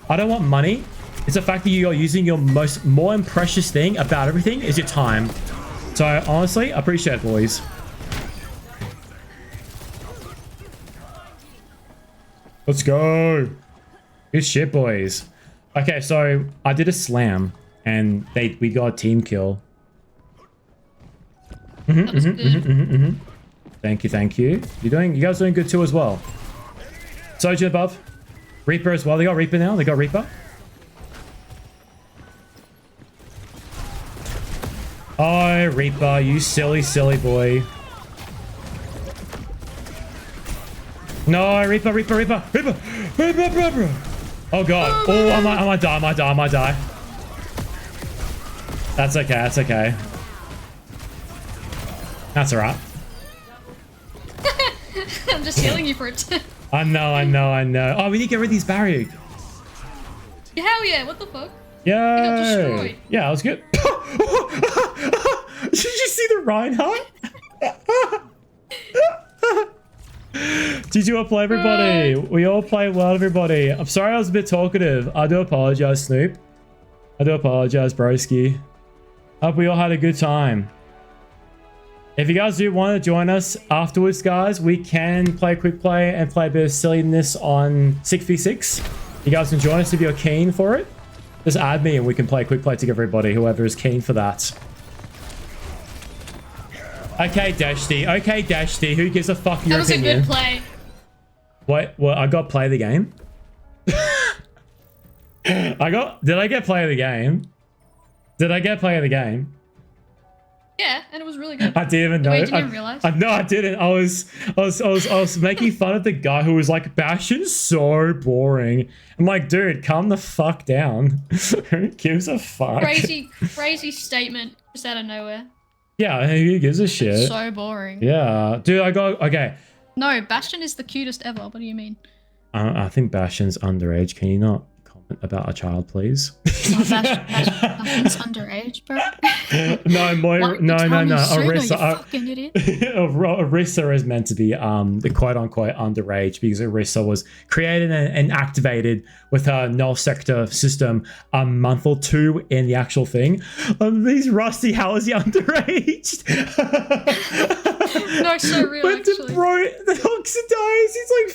I don't want money. It's the fact that you are using your more precious thing about everything is your time. So honestly, I appreciate it, boys. Let's go. Good shit, boys. Okay, so I did a slam and we got a team kill. Thank you, thank you. You guys doing good too as well. Soju above. Reaper as well. They got Reaper now. They got Reaper. Oh, Reaper, you silly, silly boy. No, Reaper, Reaper, Reaper, Reaper, Reaper, Reaper. Oh god. Oh, I might die, I might die, I might die. That's okay, that's okay. That's alright. I'm just healing you for it. I know, I know, I know. Oh, we need to get rid of these barriers. Hell yeah, what the fuck? Yeah. I got destroyed. Yeah, that was good. Did you see the Reinhardt? GG, well play, everybody. We all play well, everybody. I'm sorry I was a bit talkative. I do apologize, Snoop. I do apologize, broski. Hope we all had a good time. If you guys do want to join us afterwards, guys, we can play quick play and play a bit of silliness on 6v6. You guys can join us if you're keen for it. Just add me and we can play quick play together, everybody, whoever is keen for that. Okay, Dashty. Okay, Dashty. Who gives a fuck your opinion? That was a good play. What? I got play of the game? Did I get play of the game? Did I get play of the game? Yeah, and it was really good. I didn't even know. Wait, you didn't realize? No, I didn't. I was making fun of the guy who was like, Bastion's so boring. I'm like, dude, calm the fuck down. Who gives a fuck? Crazy statement just out of nowhere. Yeah, who gives a shit? So boring. Yeah, dude, okay. No, Bastion is the cutest ever. What do you mean? I think Bastion's underage. Can you not comment about a child, please? Oh, Bastion's underage, bro. No, no. Arissa, fucking idiot. Arissa is meant to be the quote-unquote underage because Arissa was created and activated with her null sector system a month or two in the actual thing. These Rusty, how is he underage? No, so real, but actually. Bro, the oxidized, he's like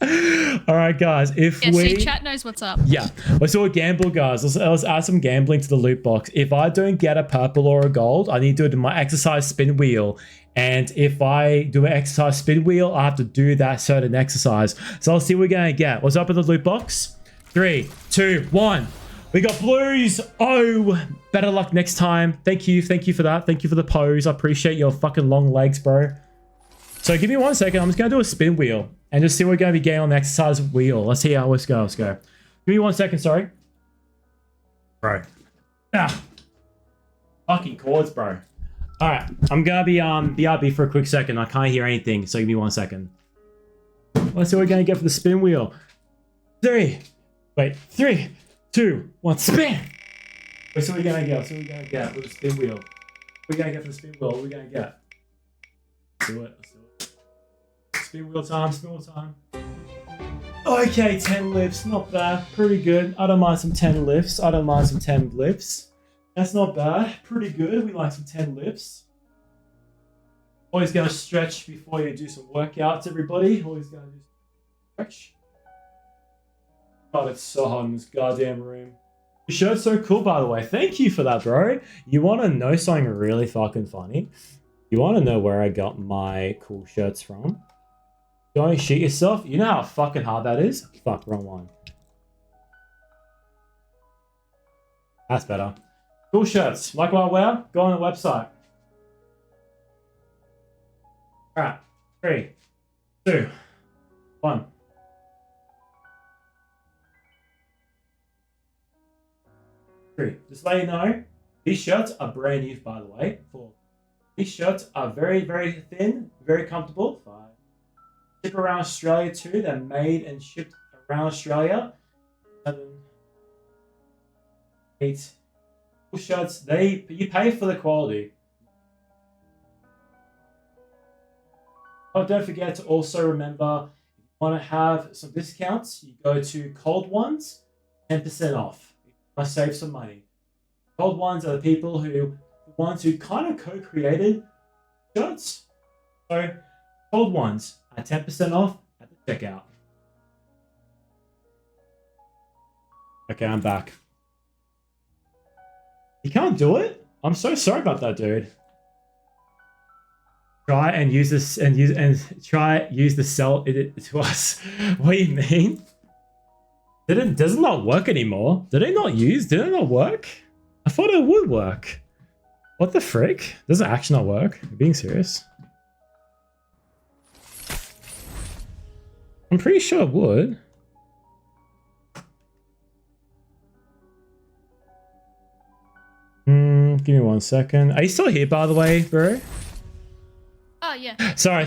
40. All right, guys. See, chat knows what's up. Yeah, let's do a gamble, guys. Let's add some gambling to the loot box. If I don't get a purple or a gold, I need to do my exercise spin wheel. And if I do an exercise spin wheel, I have to do that certain exercise. So let's see what we're gonna get. What's up in the loot box? 3, 2, 1. We got blues. Oh, better luck next time. Thank you for that. Thank you for the pose. I appreciate your fucking long legs, bro. So give me 1 second. I'm just gonna do a spin wheel and just see what we're gonna be getting on the exercise wheel. Let's see how. Let's go. Give me 1 second. Sorry, bro. Ah, fucking chords, bro. Alright, I'm gonna be BRB for a quick second. I can't hear anything, so give me 1 second. Let's see what we're gonna get for the spin wheel. 3, 2, 1, spin! Wait, so we're gonna get, with the spin wheel. We're gonna get for the spin wheel, we're gonna get. Let's do it. Spin wheel time. Okay, 10 lifts, not bad, pretty good. I don't mind some 10 lifts, That's not bad, pretty good. We like some 10 lifts. Always gotta stretch before you do some workouts, everybody. Always gotta do some stretch. God, it's so hot in this goddamn room. Your shirt's so cool, by the way. Thank you for that, bro. You wanna know something really fucking funny? You wanna know where I got my cool shirts from? Don't shit yourself. You know how fucking hard that is? Fuck, wrong one. That's better. Cool shirts. Like what I wear? Go on the website. Alright. 3, 2, 1. Just let you know, these shirts are brand new, by the way. These shirts are very, very thin, very comfortable. Ship around Australia too. They're made and shipped around Australia. 7, 8. Cool shirts. You pay for the quality. Oh, don't forget to also remember, if you want to have some discounts, you go to Cold Ones, 10% off. You want to save some money. Cold Ones are the ones who kind of co-created shirts. So, Cold Ones at 10% off at the checkout. Okay, I'm back. You can't do it? I'm so sorry about that, dude. Try and use this use the sell it to us. What do you mean? Does it not work anymore? Did it not work? I thought it would work. What the frick? Does it actually not work? Are you being serious? I'm pretty sure it would. Give me 1 second. Are you still here, by the way, bro? Oh, yeah. Sorry.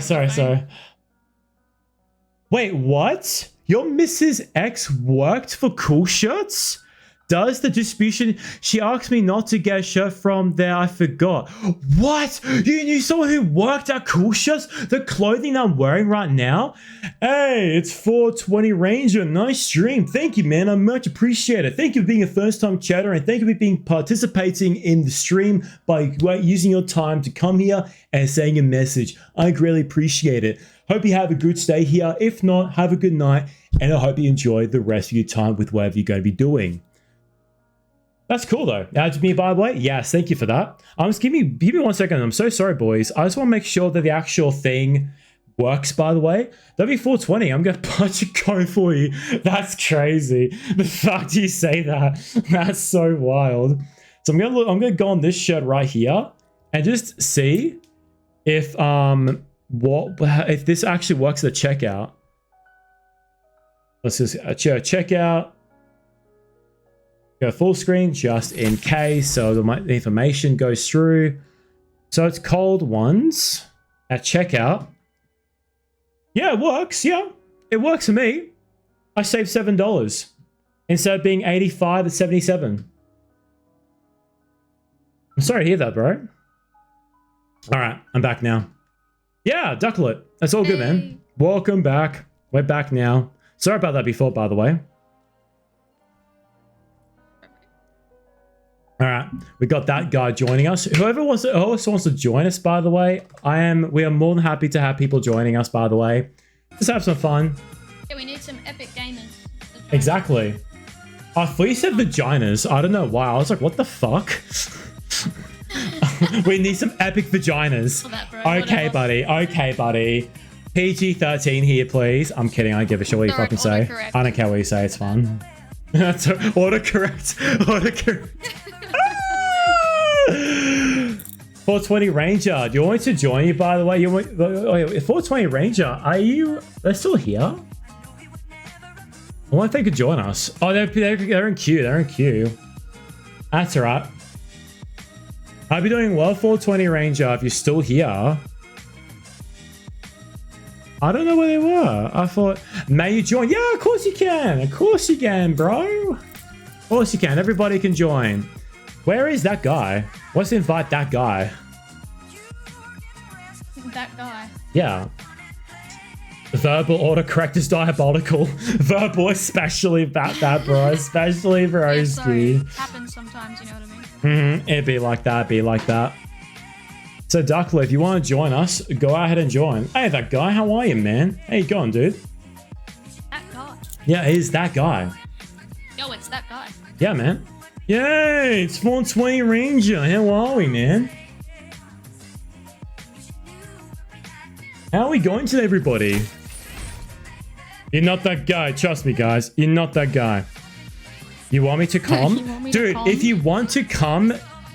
Wait, what? Your Mrs. X worked for Cool Shirts? Does the distribution... She asked me not to get a shirt from there. I forgot. What? You knew someone who worked at Cool Shirts? The clothing I'm wearing right now? Hey, it's 420 Ranger. Nice stream. Thank you, man. I much appreciate it. Thank you for being a first-time chatter, and thank you for participating in the stream by using your time to come here and saying a message. I greatly appreciate it. Hope you have a good stay here. If not, have a good night, and I hope you enjoy the rest of your time with whatever you're going to be doing. That's cool though. To me, by the way, yes, thank you for that. Just give me 1 second. I'm so sorry, boys. I just want to make sure that the actual thing works, by the way. W420, I'm gonna punch a code for you. That's crazy. The fact you say that, that's so wild. So I'm gonna go on this shirt right here and just see if if this actually works at the checkout. Let's just check out. Go full screen just in case, so the information goes through. So it's Cold Ones at checkout. Yeah, it works. Yeah, it works for me. I saved $7 instead of being 85 at 77. I'm sorry to hear that, bro. All right, I'm back now. Yeah, Ducklet. That's all good, man. Welcome back. We're back now. Sorry about that before, by the way. All right, we got that guy joining us. Whoever also wants to join us, by the way, we are more than happy to have people joining us, by the way. Just have some fun. Yeah, we need some epic gamers. Exactly. I thought you said vaginas. I don't know why. I was like, what the fuck? We need some epic vaginas. Okay, buddy. Okay, buddy. PG-13 here, please. I'm kidding. I don't give a shit what you fucking say. I don't care what you say. It's fun. That's autocorrect. Autocorrect. 420 Ranger, do you want me to join you, by the way? 420 Ranger, are you... They're still here? I wonder if they could join us. Oh, they're in queue. They're in queue. That's alright. I'll be doing well, 420 Ranger, if you're still here. I don't know where they were. I thought, may you join? Yeah, of course you can. Of course you can, bro. Of course you can. Everybody can join. Where is that guy? Let's invite that guy. That guy. Yeah. Verbal autocorrect is diabolical. Verbal especially about that, bro. Especially for Yeah, Oski. sorry. Happens sometimes, you know what I mean? It'd be like that, be like that. So Duckler, if you want to join us, go ahead and join. Hey, that guy, how are you, man? How you going, dude? That guy. Yeah, it is that guy. Yo, it's that guy. Yeah, man. Yay, it's 420 Ranger. How are we, man? How are we going today, everybody? You're not that guy. Trust me, guys. You're not that guy. You want me to come? You want me to Dude, come? if you want to come,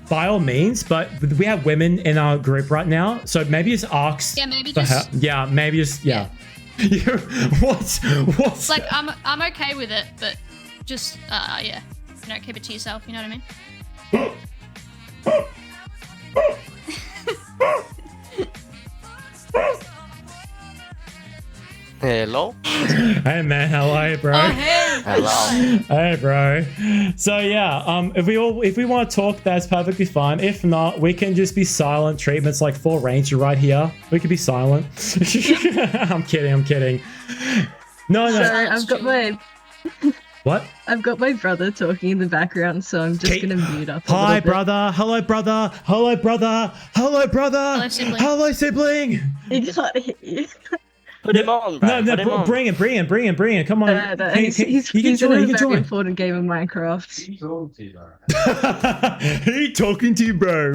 by all means, but we have women in our group right now, so maybe just ask. Yeah, maybe for just- her. Yeah, maybe just, yeah. What? It's like, I'm okay with it, but just, yeah. You know, keep it to yourself, you know what I mean? Hello. Hey man, how are you, bro? Oh, hey. Hello. Hey, bro. So yeah, if we want to talk, that's perfectly fine. If not, we can just be silent. Treatments like 4 Ranger right here. We can be silent. I'm kidding. No. Sorry, I've got my What? I've got my brother talking in the background, so I'm just gonna mute up. A Hi, little bit. brother. Hello, brother. Hello, brother. Hello, brother. Hello, sibling. Hello, sibling. He can't hear you. Put him on, bro. No, Put him on. bring him. Come on. No, He he's can in join. a He can very join. important game of Minecraft. He talking to you, bro.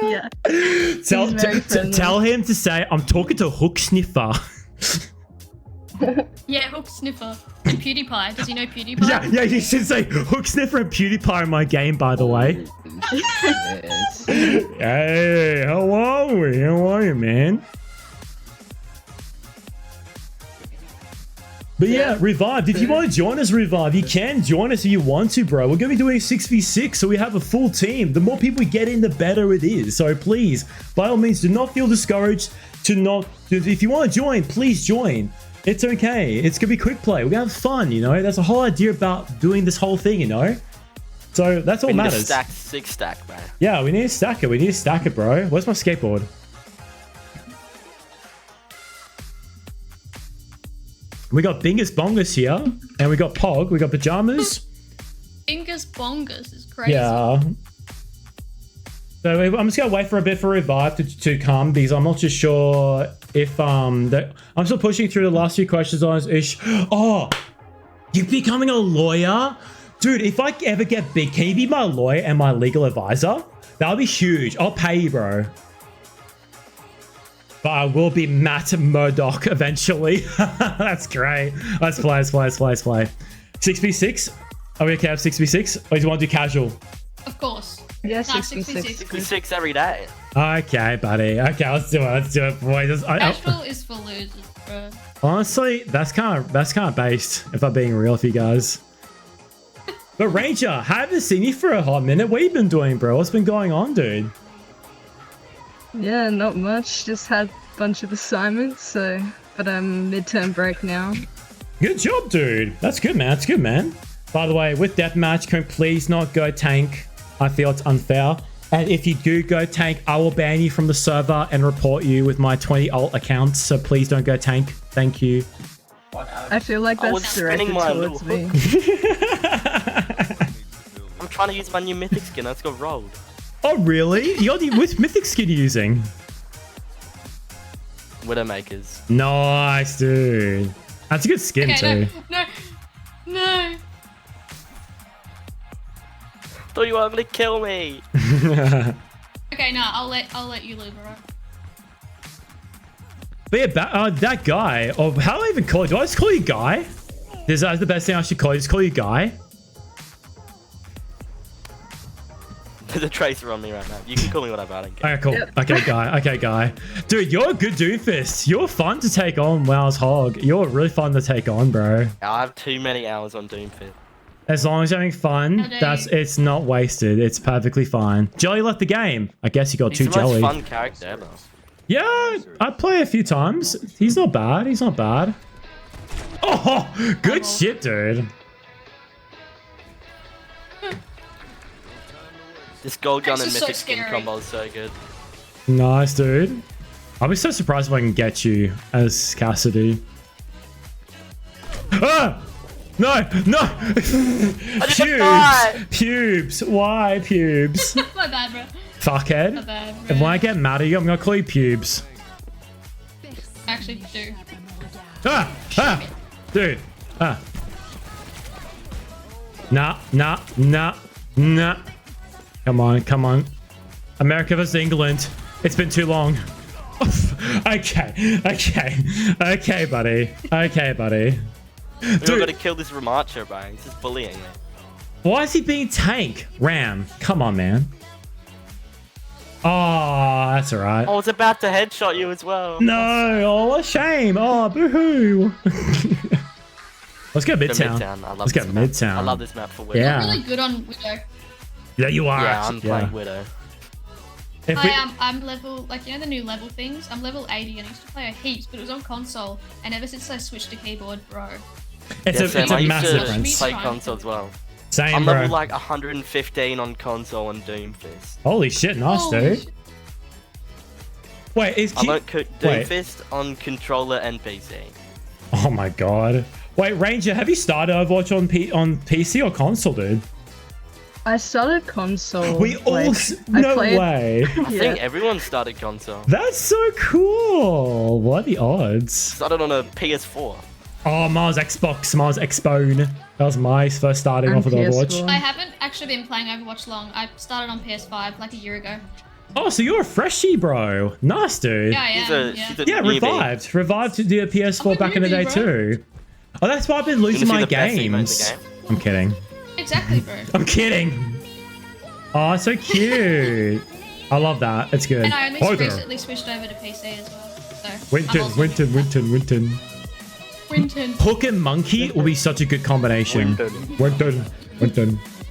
Yeah. Tell him to say, I'm talking to Hook Sniffer. Yeah, Hook Sniffer. And PewDiePie. Does he know PewDiePie? Yeah, you should say Hook Sniffer and PewDiePie in my game, by the way. Hey, how are we? How are you, man? But yeah, Revived, if you want to join us, Revived, you can join us if you want to, bro. We're going to be doing 6v6, so we have a full team. The more people we get in, the better it is. So please, by all means, do not feel discouraged. If you want to join, please join. It's okay. It's going to be quick play. We're going to have fun, you know? That's the whole idea about doing this whole thing, you know? So that's all We need matters. a stack, 6 stack, bro. Yeah, we need to stack it. We need to stack it, bro. Where's my skateboard? We got Bingus Bongus here, and we got Pog. We got pajamas. Bingus Bongus is crazy. Yeah. So I'm just gonna wait for a bit for Revive to come because I'm not too sure if I'm still pushing through the last few questions on this ish. Oh, you becoming a lawyer? Dude, if I ever get big, can you be my lawyer and my legal advisor? That'll be huge. I'll pay you, bro. But I will be Matt Murdoch eventually. That's great. Let's play. 6v6? Are we okay with 6v6? Or do you want to do casual? Of course. Yeah, Nah, 6v6. 6 every day. Okay, buddy. Okay, let's do it, boys. Casual is for losers, bro. Honestly, that's kind of based, if I'm being real with you guys. But Ranger, haven't seen you for a hot minute. What have you been doing, bro? What's been going on, dude? Yeah, not much. Just had a bunch of assignments, but I'm midterm break now. Good job, dude. That's good, man. That's good, man. By the way, with deathmatch, can please not go tank. I feel it's unfair. And if you do go tank, I will ban you from the server and report you with my 20 alt accounts. So please don't go tank. Thank you. I feel like I was that's spinning directed my towards me. I'm trying to use my new mythic skin. Let's go rolled. Oh, really? Which mythic skin are you using? Widowmakers. Nice, dude. That's a good skin, too. No. Thought you were gonna kill me. Okay, no, I'll let you live, alright? But yeah, that guy, or how do I even call you? Do I just call you Guy? Is that the best thing I should call you? Just call you Guy? There's a tracer on me right now. You can call me whatever, I don't care. Okay, cool. Yep. Okay, Guy. Dude, you're a good doofus. You're fun to take on, Wow's Hog. You're really fun to take on, bro. I have too many hours on Doomfist. As long as you're having fun, it's not wasted. It's perfectly fine. Jelly left the game. I guess you got He's two the most Jelly. fun character ever. Yeah, I play a few times. He's not bad. He's not bad. Oh, good shit, dude. This gold gun and This is so mythic skin scary. combo is so good. Nice, dude. I'll be so surprised if I can get you as Cassidy. Ah! No, no! Pubes! Pubes! Why pubes? My bad, bro. Fuckhead. My bad, bro. And when I get mad at you, I'm gonna call you pubes. Actually, do. Ah! Ah! Dude. Ah. Nah, nah, nah, nah. Come on, come on. America vs. England. It's been too long. Okay, okay, okay, buddy. Okay, buddy. We're gonna kill this Ramacha, bro. He's just bullying me. Why is he being tank? Ram. Come on, man. Oh, that's alright. I was about to headshot you as well. No, oh, what a shame. Oh, boo-hoo. Let's go Go Midtown. Midtown. I love Let's go this map. Midtown. I love this map for Widow. Yeah. I'm really good on Widow. Yeah, you are. Yeah, I'm playing Widow. I'm level, like, you know the new level things? I'm level 80 and I used to play a heaps, but it was on console. And ever since I switched to keyboard, bro. It's a massive difference. Play console as well. Same, I'm bro. level like 115 on console on Doomfist. Holy shit, nice, dude. Wait, is I learned wait. Doomfist on controller and PC. Oh my god. Wait, Ranger, have you started Overwatch on PC or console, dude? I started console. We all no way. I think everyone started console. That's so cool. What are the odds? Started on a PS4. Oh, Mars Xbox, Mars Xbone. That was my first starting off with Overwatch. I haven't actually been playing Overwatch long. I started on PS5 like a year ago. Oh, so you're a freshie, bro. Nice, dude. Yeah, I am. Yeah, revived. Revived to do a PS4 back in the day, too. Oh, that's why I've been losing my games. I'm kidding. Exactly, bro. I'm kidding. Oh, so cute. I love that. It's good. And I only Hi there. recently switched over to PC as well. So Winton. Hook and Monkey will be such a good combination. Winton.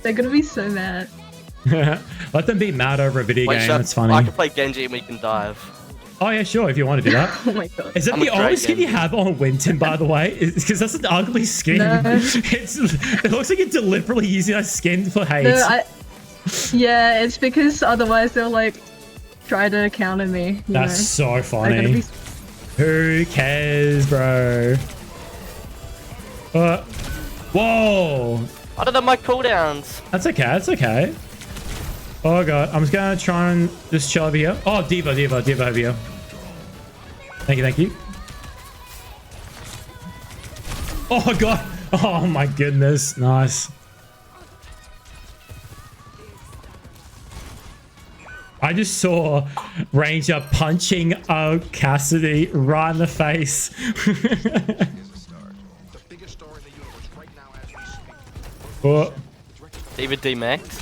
They're gonna be so mad. Let them be mad over a video game. That's funny. I can play Genji and we can dive. Oh yeah, sure. If you want to do that. Oh my god. Is that I'm the a only dragon. skin you have on Winton, by the way? Because that's an ugly skin. No. It looks like you're deliberately using that skin for hate. No, yeah, it's because otherwise they'll like try to counter me. You That's know? so funny. Who cares, bro? Whoa! I don't know my cooldowns. That's okay. That's okay. Oh god, I'm just gonna try and just chill over here. Oh, Diva over here. Thank you. Oh god. Oh my goodness. Nice. I just saw Ranger punching Cassidy right in the face. Oh. David D Max.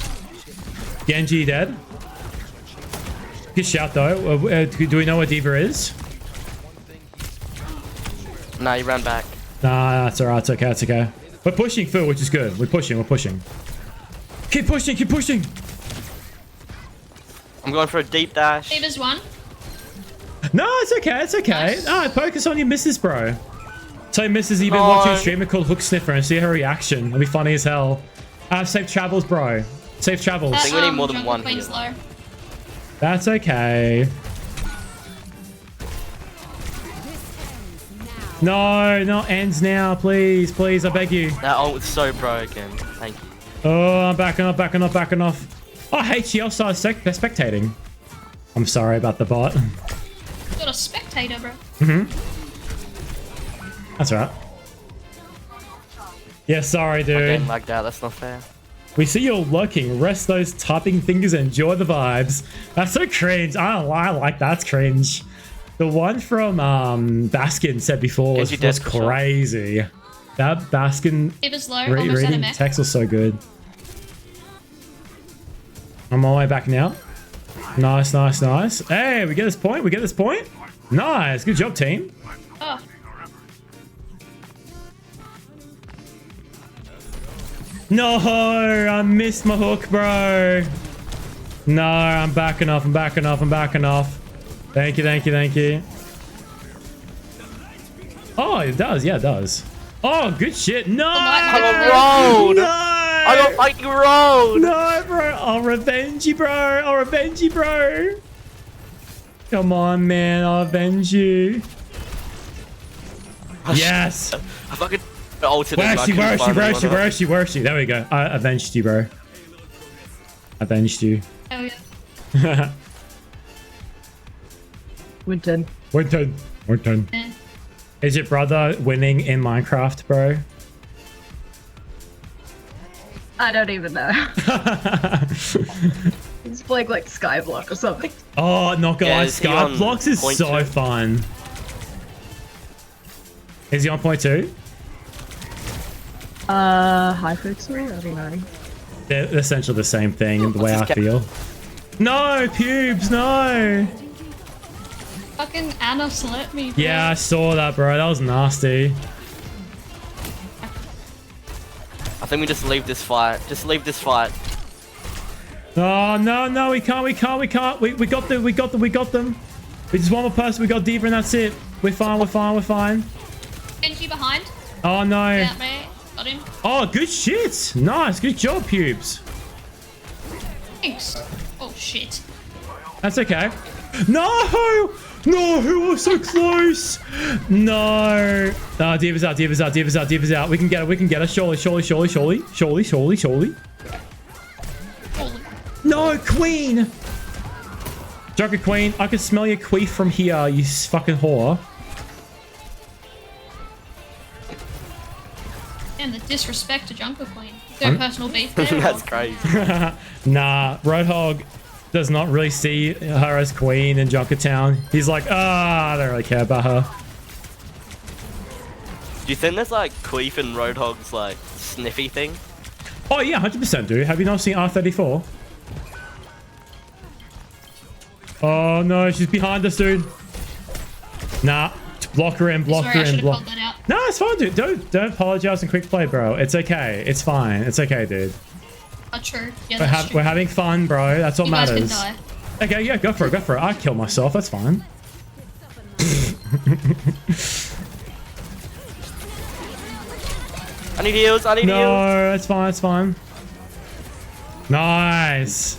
Genji dead. Good shout though. Do we know where Diva is? Nah, he ran back. Nah, that's alright. It's okay. It's okay. We're pushing through, which is good. We're pushing. Keep pushing. I'm going for a deep dash. Diva's one. No, it's okay. Nice. Ah, focus on your missus, bro. So missus, you've been watching a streamer called Hook Sniffer and see her reaction. It'll be funny as hell. Safe travels, bro. Safe travels. I think we need more than one here. Low. That's okay. No, not ends now, please, I beg you. That ult was so broken. Thank you. Oh, I'm backing off. Oh, HCL started spectating. I'm sorry about the bot. Got a spectator, bro. That's right. Yeah, sorry, dude. Getting lagged out. That's not fair. We see you're lurking. Rest those typing fingers and enjoy the vibes. That's so cringe. I don't lie. I like that's cringe. The one from Baskin said before was crazy. That Baskin Diva's low. Almost out of reading mech. text was so good. I'm on my way back now. Nice. Hey, we get this point. Nice. Good job, team. Oh. No, I missed my hook, bro. No, I'm backing off. I'm backing off. I'm backing off. Thank you. Thank you. Thank you. Oh, it does. Yeah, it does. Oh, good shit. No! I got rolled! No! I got fucking rolled! No, bro. I'll revenge you, bro. I'll revenge you, bro. Come on, man. I'll avenge you. Yes. I fucking ulted. Where is she? Where is she? Where is she? Where is she? Where is she? There we go. I avenged you, bro. Avenged you. Oh, yeah. We're done. We're done. We're done. Is your brother winning in Minecraft, bro? I don't even know. He's playing like Skyblock or something. Oh, not gonna lie. Skyblocks is point so two? fun. Is he on point 2? Hypixel? I don't know. They're essentially the same thing in the way I feel. No, pubes, no. Fucking Anna slapped me. Yeah, I saw that, bro. That was nasty. I think we just leave this fight. Just leave this fight. Oh, no, we can't. We got them. We got them. We just one more person. We got deeper and that's it. We're fine. Benji behind. Oh, no. Yeah, mate. Got him. Oh, good shit. Nice. Good job, pubes. Thanks. Oh, shit. That's okay. No! No, who was so close? No. Ah, Diva's out. We can get her. Surely. No, Queen! Joker Queen, I can smell your queef from here, you fucking whore. And the disrespect to Junker Queen. Their personal beef there. That's crazy. Nah, Roadhog does not really see her as queen in Junkertown. He's like, I don't really care about her. Do you think there's like Queef and Roadhog's like sniffy thing? Oh yeah, 100% dude. Have you not seen R34? Oh no, she's behind us, dude. Nah, block her in. Sorry, I should have called that out. No, it's fine, dude. Don't apologize and quick play, bro. It's okay. It's fine. It's okay, dude. Oh, true. Yeah, that's true. We're having fun, bro. That's what You guys matters. can die. Okay, yeah, go for it. I killed myself. That's fine. I need heals. No, that's fine. Nice.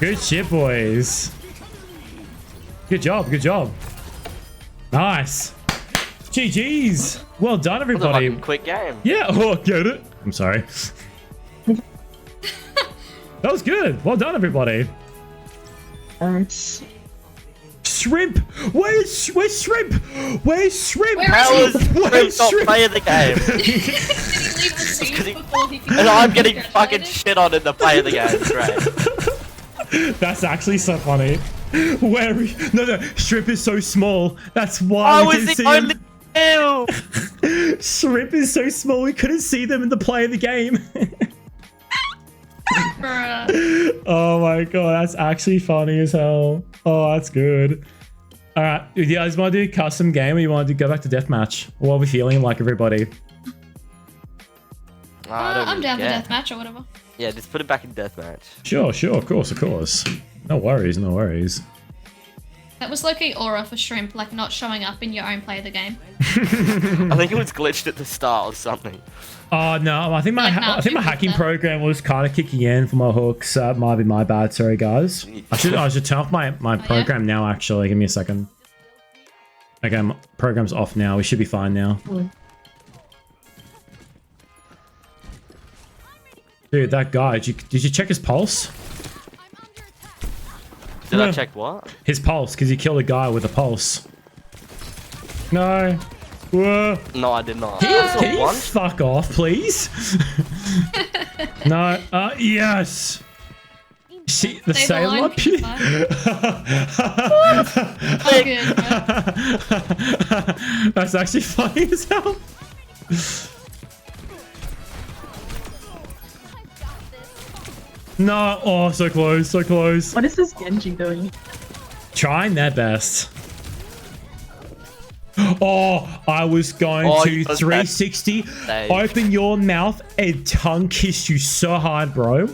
Good shit, boys. Good job. Nice. GG's. Well done, everybody. Quick game. Yeah. Oh, get it. I'm sorry. That was good. Well done, everybody. Thanks. Shrimp. Where's Shrimp? Where's Shrimp? How is Shrimp not playing the game? And I'm getting fucking shit on in the play of the game. Great. That's actually so funny. No, Shrimp is so small. That's why we didn't see him. Shrimp is so small we couldn't see them in the play of the game. Oh my god, that's actually funny as hell. Oh, that's good. All right, you guys want to do a custom game or you want to go back to deathmatch? What are we feeling like, everybody? I'm down for deathmatch or whatever. Yeah, just put it back in deathmatch. Sure, of course. No worries. That was like a aura for Shrimp, like not showing up in your own play of the game. I think it was glitched at the start or something. Oh no, I think my hacking program was kind of kicking in for my hooks. Might be my bad. Sorry, guys. I should turn off my program now. Actually, give me a second. Okay, my program's off now. We should be fine now. Dude, that guy. Did you check his pulse? Did I check what? His pulse, because he killed a guy with a pulse. No. Whoa. No, I did not. Can you fuck off, please? No. Yes. See the sailor? That's actually funny as hell. No. Oh, so close. What is this Genji doing? Trying their best. Oh, I was going Oh, to you was 360, Dave. open your mouth and tongue kiss you so hard, bro.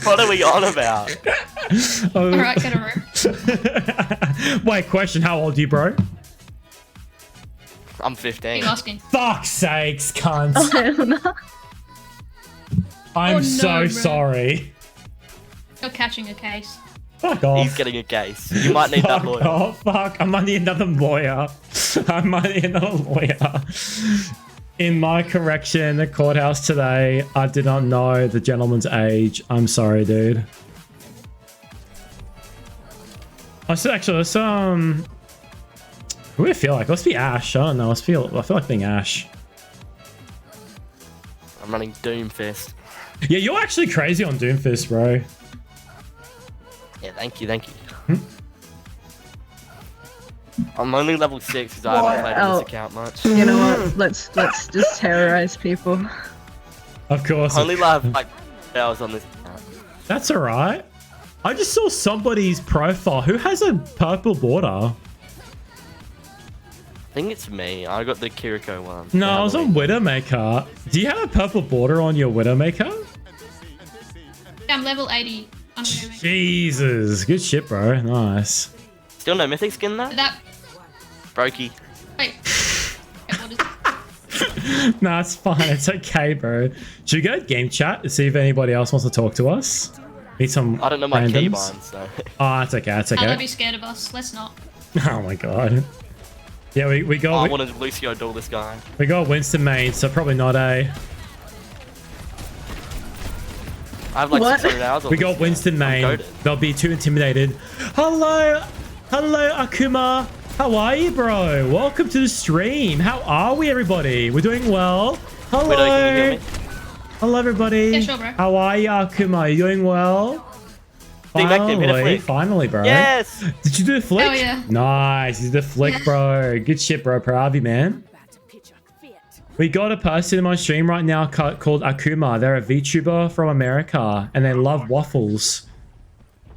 What are we on about? Alright, get a room. Wait, question, how old are you, bro? I'm 15. Keep asking. Fuck's sakes, cunt. Oh, I'm no, so bro. sorry. You're catching a case. Fuck off. He's getting a case. You might need that Fuck lawyer. off, fuck. I might need another lawyer. I might need another lawyer. In my correction in the courthouse today, I did not know the gentleman's age. I'm sorry, dude. Let's who do I feel like? Let's be Ash. I don't know. I feel like being Ash. I'm running Doomfist. Yeah, you're actually crazy on Doomfist, bro. Yeah, thank you. I'm only level 6 because I haven't played on this account much. You know what? Let's just terrorize people. Of course. I only have like hours on this account. That's alright. I just saw somebody's profile who has a purple border. I think it's me. I got the Kiriko one. No, I was on Widowmaker. Do you have a purple border on your Widowmaker? Yeah, I'm level 80. I'm doing Jesus. Good shit, bro. Nice. Still no mythic skin though? that. Brokey. Wait. Yeah, what is it? Nah, it's fine. It's okay, bro. Should we go to game chat to see if anybody else wants to talk to us? Need some I don't know my randoms? keybind, so. Oh, that's okay. That's Now okay. don't be scared of us. Let's not. Oh my god. Yeah, we got I wanted to Lucio duel this guy. we got Winston main, so probably not a. I have like What? 600 hours on We this got guy. Winston I'm main. goated. They'll be too intimidated. Hello, Akuma. How are you, bro? Welcome to the stream. How are we, everybody? We're doing well. Hello. Widow, can you hear me? Hello, everybody. Yeah, sure, bro. How are you, Akuma? You doing well? Ding back, Tim, hit a flick. Finally, bro. Yes! Did you do the flick? Hell yeah. Nice. You did the flick, Yeah. bro. Good shit, bro. Proud of you, man. We got a person in my stream right now called Akuma. They're a VTuber from America, and they love waffles.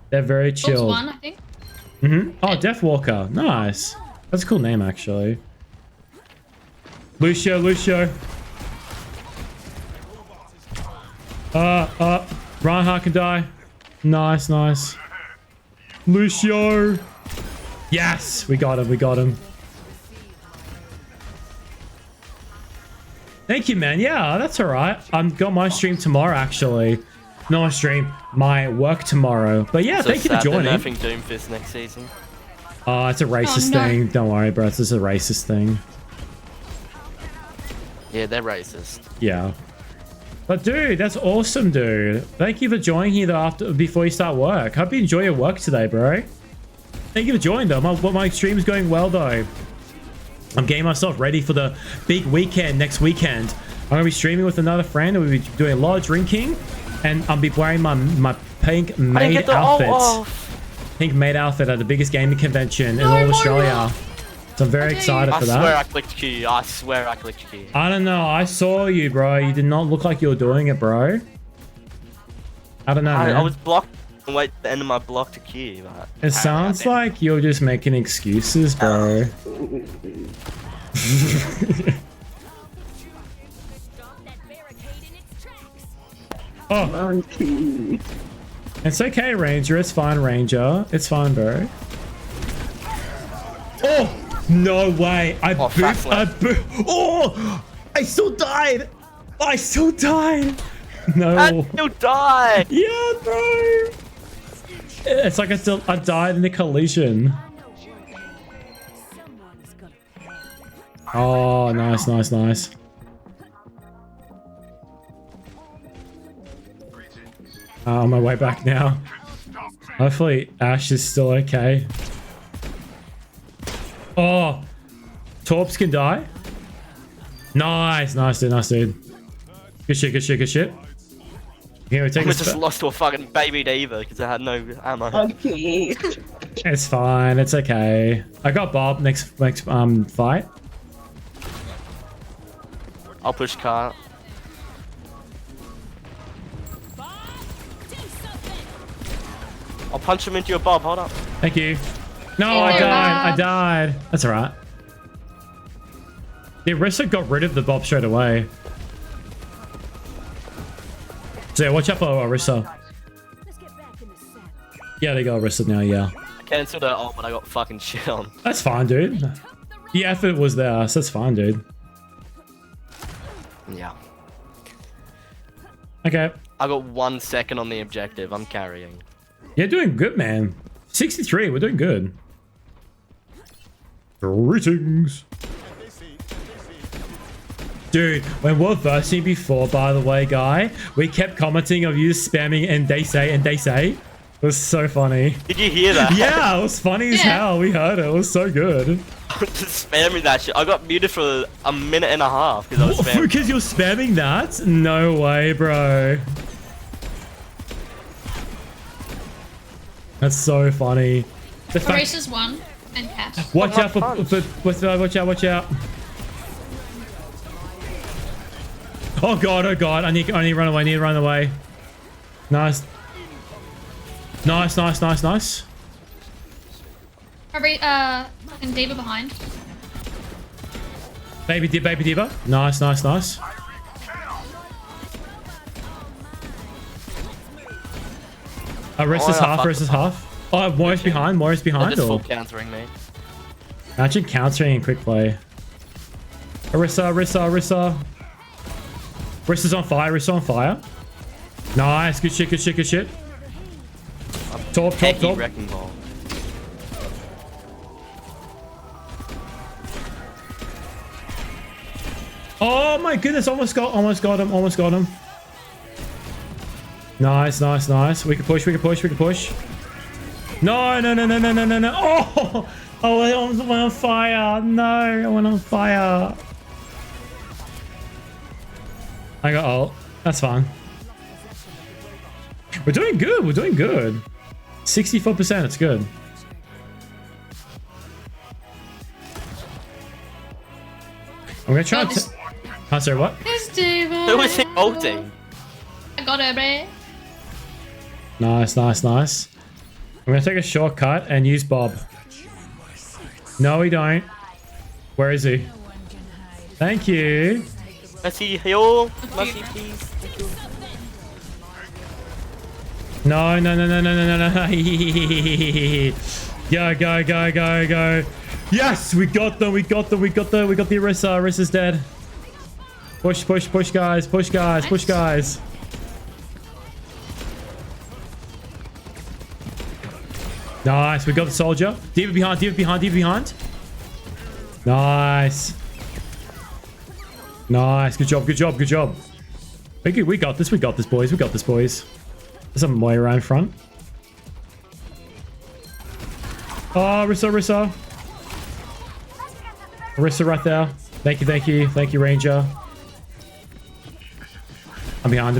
They're very That's chill. one, I think. Oh, Deathwalker. Nice. That's a cool name, actually. Lucio. Reinhardt can die. Nice. Lucio. Yes, we got him. Thank you, man. Yeah, that's all right. I've got my stream tomorrow, actually. Not my stream, my work tomorrow. But yeah, So thank you for sad they're joining. nerfing Doomfist next season. Oh, it's a racist no. thing. Don't worry, bro. It's just a racist thing. Yeah, they're racist. Yeah. But dude, that's awesome, dude. Thank you for joining here though before you start work. Hope you enjoy your work today, bro. Thank you for joining though. My stream is going well though. I'm getting myself ready for the big weekend next weekend. I'm gonna be streaming with another friend and we'll be doing a lot of drinking, and I'll be wearing my pink maid outfit. Pink maid outfit at the biggest gaming convention in all of Australia. So I'm very excited for that. I swear I clicked Q. I swear I clicked Q. I don't know. I saw you, bro. You did not look like you were doing it, bro. I don't know, man. I was blocked. Wait, the end of my block to Q. But It sounds like you're just making excuses, bro. Oh. It's okay, Ranger. It's fine, Ranger. It's fine, bro. Oh! No way. I booped. Oh! I still died. No. I still died. Yeah, bro. It's like I died in a collision. Oh, nice. On my way back now. Hopefully Ash is still okay. Oh, Torps can die. Nice, dude. Good shit. Here we take I just lost to a fucking baby diva because I had no ammo. Okay. It's fine. It's okay. I got Bob next fight. I'll push car. I'll punch him into your Bob. Hold up. Thank you. No, I died. That's alright. The Orisa got rid of the Bob straight away. So yeah, watch out for Orisa. Yeah, they got Orisa now, yeah. I cancelled her ult, but I got fucking shit on. That's fine, dude. The effort was there, so that's fine, dude. Yeah. Okay. I got 1 second on the objective. I'm carrying. You're doing good, man. 63, we're doing good. Greetings. Dude, when we were versing before, by the way, guy, we kept commenting of you spamming and they say. It was so funny. Did you hear that? Yeah, it was funny as hell. We heard it. It was so good. Just spamming that shit. I got muted for a minute and a half because I was spamming. Because you're spamming that? No way, bro. That's so funny. Eraser's one and Cass. Watch out watch out. Oh god, I need to run away, Nice. Fucking D.Va behind. Baby D.Va. Nice. Wrist is half. Oh, Moira's behind. They're just full countering me. Imagine countering in quick play. Orisa. Wrist on fire. Nice. Good shit. Top. Wrecking ball. Oh my goodness, almost got him. Nice. We can push. No. Oh, I went on fire. No, I went on fire. I got ult. That's fine. We're doing good. 64%, it's good. I'm gonna try to... Oh, sorry, what? Who's D.Va? Who was he ulting? I got her, bro. Nice. I'm gonna take a shortcut and use Bob. No, we don't. Where is he? Thank you. Mercy, heal. Mercy, please. Thank you. No. Go. Yes, we got the Orisa. Orisa's dead. Push, guys. Nice, we got the soldier. D.Va behind. Nice. Good job. We got this, boys. There's a Moira in front. Oh, Orisa. Orisa right there. Thank you, Ranger. I'm behind.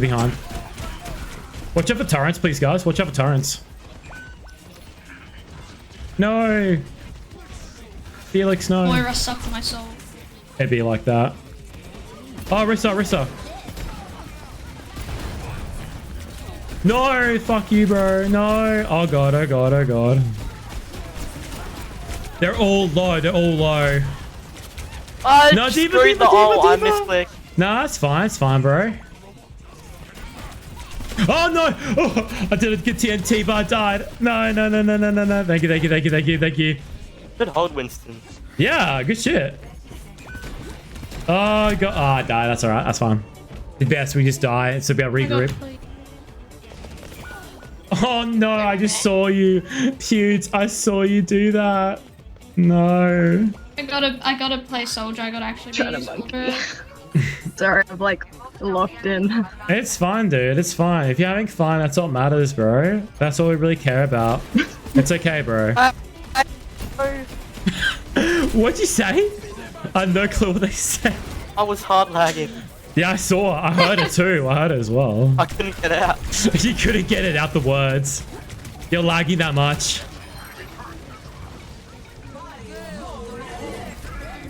Watch out for turrets, please, guys. Watch out for turrets. No. Felix, no. Moira sucked my soul. It'd be like that. Oh, Orisa. No, fuck you, bro. No. Oh god. They're all low. No, D.Va. I misclicked. Nah, it's fine, bro. Oh no! Oh, I didn't get TNT, but I died. No. Thank you. Good hold, Winston. Yeah, good shit. Oh god. Oh, I died. That's alright. That's fine. The best we just die. It's about regroup. Oh no, I just saw you. Pewds, I saw you do that. No. I gotta play soldier. I gotta actually be useful for it. Sorry, I'm like locked in. It's fine, dude. It's fine. If you're having fun, that's what matters, bro. That's all we really care about. It's okay, bro. What'd you say? I have no clue what they said. I was hard lagging. Yeah, I saw. I heard it too. I heard it as well. I couldn't get out. You couldn't get it out the words. You're lagging that much.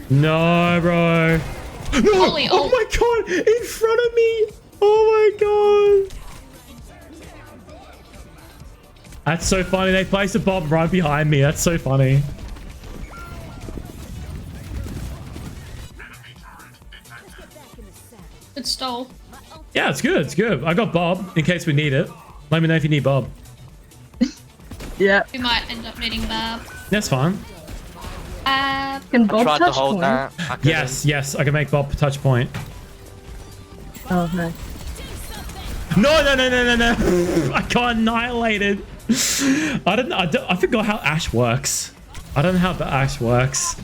No, bro. No! Holy oh my god! In front of me! Oh my god! That's so funny. They placed a bomb right behind me. That's so funny. Good stole. Yeah, it's good. It's good. I got Bob in case we need it. Let me know if you need Bob. Yeah. We might end up needing Bob. That's fine. Can Bob tried to touch hold point? that. I couldn't. Yes, I can make Bob touch point. Oh no. No. I got annihilated. I forgot how Ashe works. I don't know how the Ashe works.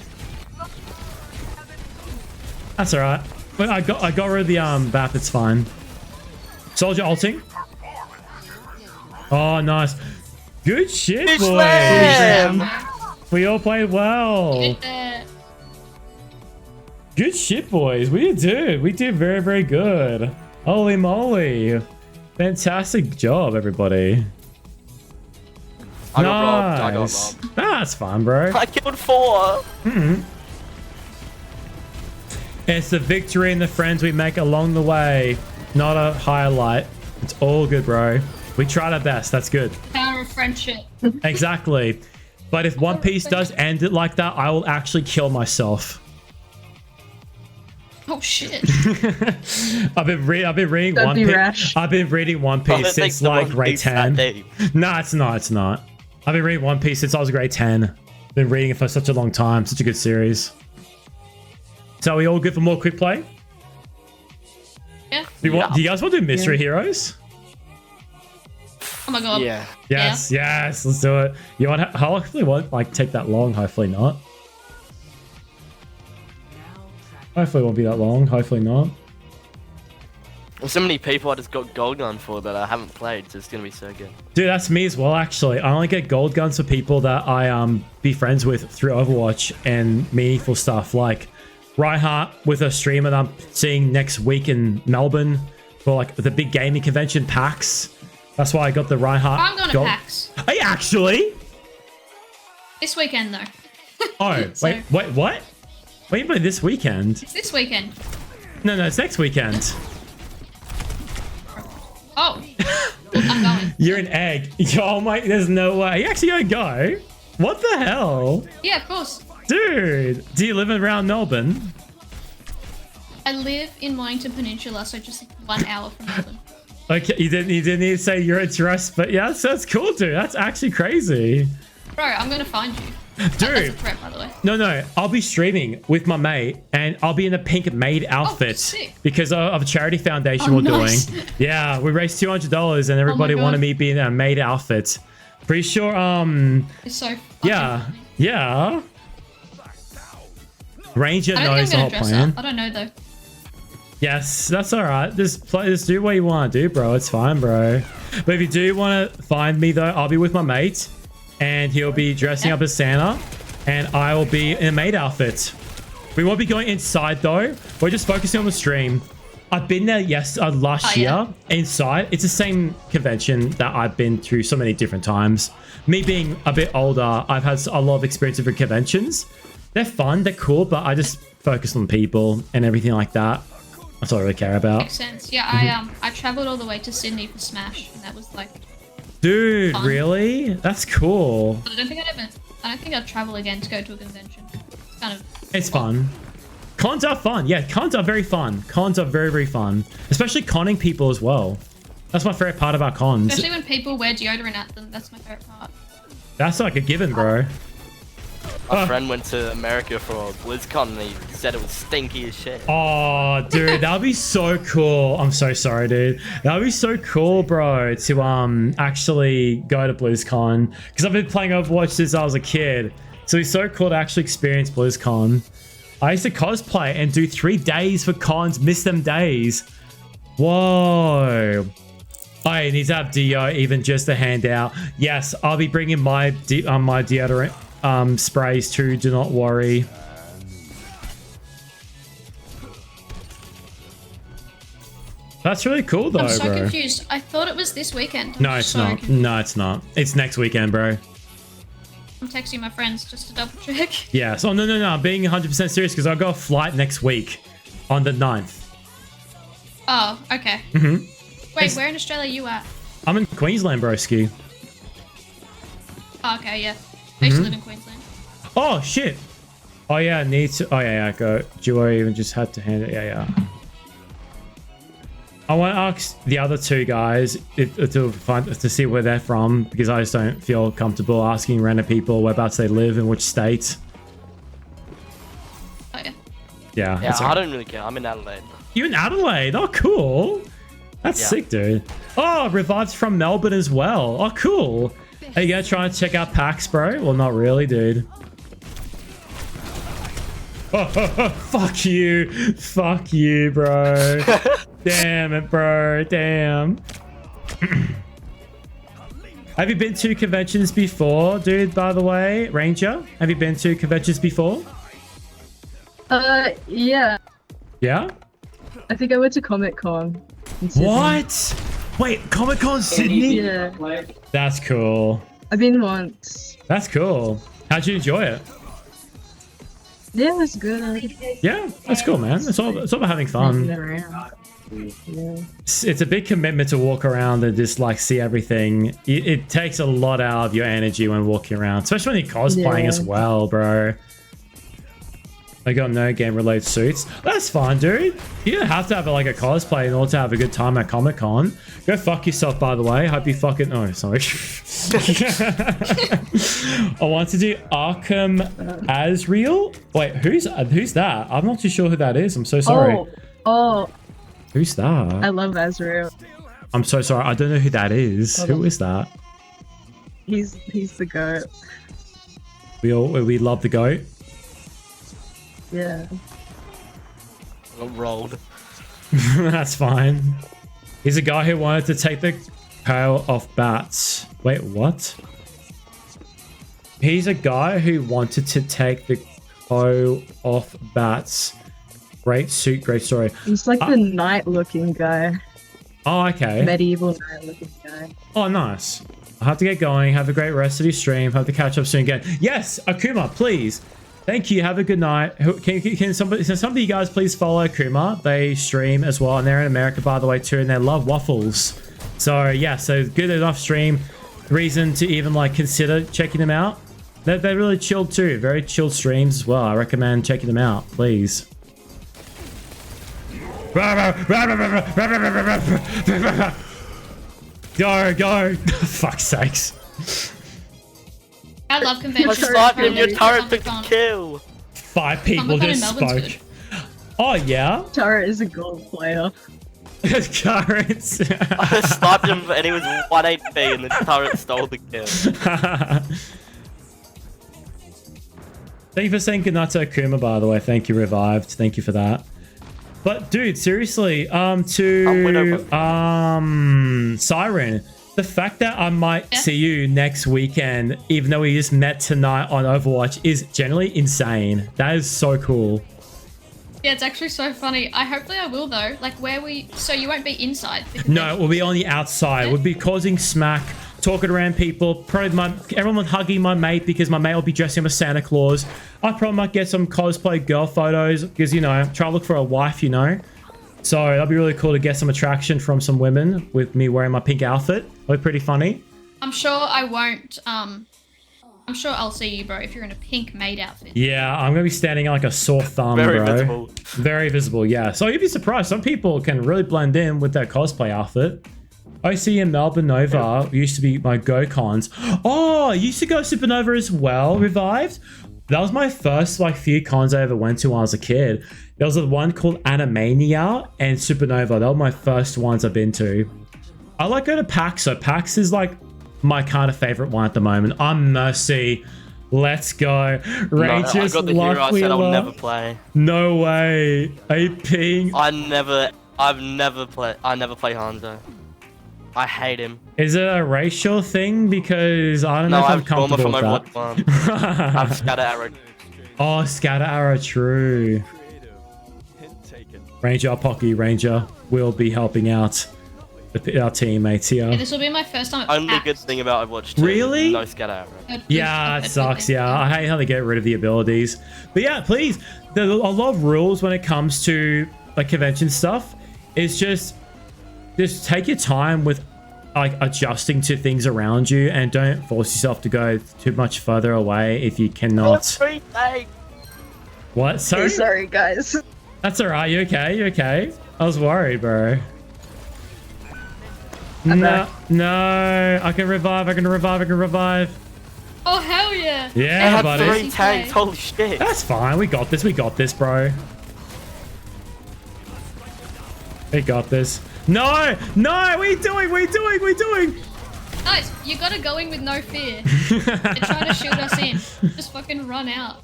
That's alright. But I got rid of the bath, it's fine. Soldier ulting. Oh, nice. Good shit, boys. We all played well. Good shit, boys. We did very, very good. Holy moly. Fantastic job, everybody. I got robbed. I got robbed. That's fine, bro. I killed 4. It's the victory and the friends we make along the way, not a highlight. It's all good, bro. We tried our best. That's good. Power of friendship. Exactly. But if One Piece does end it like that, I will actually kill myself. Oh shit. I've been reading Don't One be Piece. rash. I've been reading One Piece since like grade 10. No, it's not. I've been reading One Piece since I was grade 10. Been reading it for such a long time. Such a good series. So are we all good for more quick play? Yeah. Do you guys want to do Mystery Heroes? Oh my god. Yeah. Yes, let's do it. You want? Hopefully, won't like take that long. Hopefully not. Hopefully, it won't be that long. Hopefully not. There's so many people I just got gold gun for that I haven't played, so it's gonna be so good. Dude, that's me as well. Actually, I only get gold guns for people that I be friends with through Overwatch and meaningful stuff like Reinhardt with a streamer that I'm seeing next week in Melbourne for like the big gaming convention PAX. That's why I got the Reinhardt. I'm going to PAX. Are you actually? This weekend though. Oh, wait, what? What do you play this weekend? It's this weekend. No, it's next weekend. Oh. I'm going. You're an egg. Oh my, there's no way. Are you actually gonna go? What the hell? Yeah, of course. Dude, do you live around Melbourne? I live in Mornington Peninsula, so just 1 hour from Melbourne. Okay, you didn't need to say your address, but yeah, that's cool, dude. That's actually crazy. Bro, I'm gonna find you. Dude. That's a threat, by the way. No, I'll be streaming with my mate, and I'll be in a pink maid outfit because of a charity foundation we're doing. Yeah, we raised $200, and everybody wanted me being in a maid outfit. Pretty sure, It's so yeah. Ranger knows the whole plan. I don't know though. Yes, that's all right. Just do what you want to do, bro. It's fine, bro. But if you do want to find me, though, I'll be with my mate, and he'll be dressing up as Santa, and I will be in a maid outfit. We won't be going inside, though. We're just focusing on the stream. I've been there, last year. Inside, it's the same convention that I've been through so many different times. Me being a bit older, I've had a lot of experience with conventions. They're fun, they're cool, but I just focus on people and everything like that. That's all I really care about. Makes sense. Yeah, I traveled all the way to Sydney for Smash, and that was like. Dude, fun. Really? That's cool. But I don't think I'd travel again to go to a convention. It's kind of. It's fun. Cons are fun. Yeah, cons are very fun. Cons are very, very fun. Especially conning people as well. That's my favorite part about cons. Especially when people wear deodorant at them. That's my favorite part. That's like a given, bro. My friend went to America for BlizzCon and he said it was stinky as shit. Oh, dude, that would be so cool. I'm so sorry, dude. That would be so cool, bro, to actually go to BlizzCon. Because I've been playing Overwatch since I was a kid. So it's so cool to actually experience BlizzCon. I used to cosplay and do 3 days for cons, miss them days. Whoa. I need to have Dio, even just a handout. Yes, I'll be bringing my my deodorant sprays too, do not worry. That's really cool though, I'm so bro. confused. I thought it was this weekend. No, it's not. Confused. No, it's not. It's next weekend, bro. I'm texting my friends just to double check. Yeah, so no. I'm being 100% serious because I've got a flight next week on the 9th. Oh, okay. Mm-hmm. Wait, where in Australia are you at? I'm in Queensland, broski. Oh, okay, yeah. I used to live in Queensland. Oh shit. Oh yeah, need to. Oh yeah, go. Duo even just had to hand it. Yeah. I want to ask the other two guys to see where they're from, because I just don't feel comfortable asking random people whereabouts they live and which state. Oh yeah. Yeah. Yeah, I don't really care. I'm in Adelaide. You in Adelaide? Oh, cool. That's sick, dude. Oh, Revive's from Melbourne as well. Oh, cool. Are you gonna try and check out PAX, bro? Well, not really, dude. Fuck you. Fuck you, bro. Damn it, bro. Damn. Have you been to conventions before, dude, by the way? Ranger? Have you been to conventions before? Yeah. Yeah? I think I went to Comic Con. What? Wait, Comic Con Sydney? Yeah. That's cool. I've been once. That's cool. How'd you enjoy it? Yeah, it was good. Yeah, that's cool, man. It's all about having fun. Yeah. It's a big commitment to walk around and just like see everything. It takes a lot out of your energy when walking around, especially when you're cosplaying as well, bro. I got no game related suits. That's fine, dude. You don't have to have like a cosplay in order to have a good time at Comic Con. Go fuck yourself, by the way. Hope you fucking. Oh, sorry. I want to do Arkham Asriel. Wait, who's that? I'm not too sure who that is. I'm so sorry. Oh. Who's that? I love Azrael. I'm so sorry. I don't know who that is. Who is that? He's the goat. We love the goat. Yeah. I'm rolled. That's fine. He's a guy who wanted to take the tail off bats. Wait, what? He's a guy who wanted to take the toe off bats. Great suit, great story. He's like the knight-looking guy. Oh, okay. Medieval knight-looking guy. Oh, nice. I have to get going. Have a great rest of your stream. Have to catch up soon again. Yes, Akuma, please. Thank you. Have a good night. Can somebody of you guys please follow Akuma? They stream as well, and they're in America, by the way, too, and they love waffles. So yeah, so good enough stream reason to even like consider checking them out. They're really chilled too. Very chilled streams as well. I recommend checking them out, please. Go. Fuck's sakes. I love conventions. I sniped him, your turret took the kill. 5 people just spoke. Oh, yeah? Tara is a gold player. Turrets. I sniped him and he was 1 HP and the turret stole the kill. Thank you for saying goodnight to Akuma, by the way. Thank you, Revived. Thank you for that. But, dude, seriously, Siren, the fact that I might see you next weekend, even though we just met tonight on Overwatch, is generally insane. That is so cool. Yeah, it's actually so funny. Hopefully I will though. Like so you won't be inside? No, we'll be on the outside. We'll be causing smack, talking around people. Probably everyone hugging my mate because my mate will be dressing up as Santa Claus. I probably might get some cosplay girl photos because, you know, try to look for a wife, you know. So that'd be really cool to get some attraction from some women with me wearing my pink outfit. That'd be pretty funny. I'm sure I won't. I'm sure I'll see you, bro, if you're in a pink maid outfit. Yeah, I'm gonna be standing like a sore thumb, Very bro. visible. Very visible, yeah. So you'd be surprised. Some people can really blend in with their cosplay outfit. I see in Melbourne Nova used to be my go-cons. Oh, I used to go Supernova as well, Revived. That was my first like few cons I ever went to when I was a kid. There was a one called Animania and Supernova. They were my first ones I've been to. I like going to PAX. So PAX is like my kind of favorite one at the moment. I'm Mercy. Let's go. Rangers, no, I got the hero I said I'll never play. No way. Are you peeing? I never play Hanzo. I hate him. Is it a racial thing? Because I don't know if I'm comfortable with that. I've Scatter Arrow. Oh, Scatter Arrow, true. Ranger, Pocky, Ranger will be helping out our teammates here. Yeah, this will be my first time at Only PAX. good thing about Overwatch 2. Really? No Scatter Arrow. Yeah, it sucks. Yeah, I hate how they get rid of the abilities. But yeah, please. There's a lot of rules when it comes to like convention stuff. It's just take your time with like adjusting to things around you, and don't force yourself to go too much further away if you cannot. What? Sorry? Sorry, guys. That's alright. You okay? You okay? I was worried, bro. No, no. I can revive. I can revive. I can revive. Oh, hell yeah. Yeah, buddy. 3 tanks. Holy shit. That's fine. We got this. We got this, bro. We got this. No! No! What are you doing? What are you doing? What are you doing? Nice. You gotta go in with no fear. They're trying to shoot us in. Just fucking run out.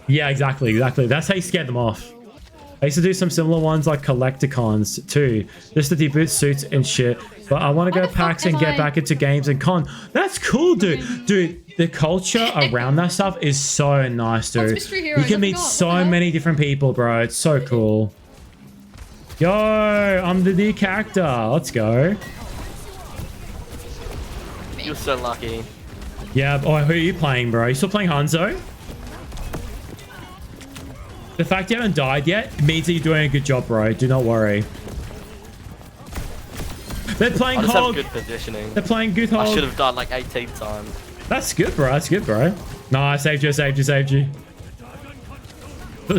Yeah, exactly. Exactly. That's how you scare them off. I used to do some similar ones like Collecticons too, just to deboot suits and shit. But I want to go PAX and get back into games and con. That's cool, dude. Dude, the culture around that stuff is so nice, dude. You can meet so many different people, bro. It's so cool. Yo, I'm the new character. Let's go. You're so lucky. Yeah. Oh, who are you playing, bro? You still playing Hanzo? The fact you haven't died yet means that you're doing a good job, bro. Do not worry. They're playing I just Hog. have good positioning. They're playing good Hog. I should have died like 18 times. That's good, bro. That's good, bro. No, I saved you. I saved you. Saved you.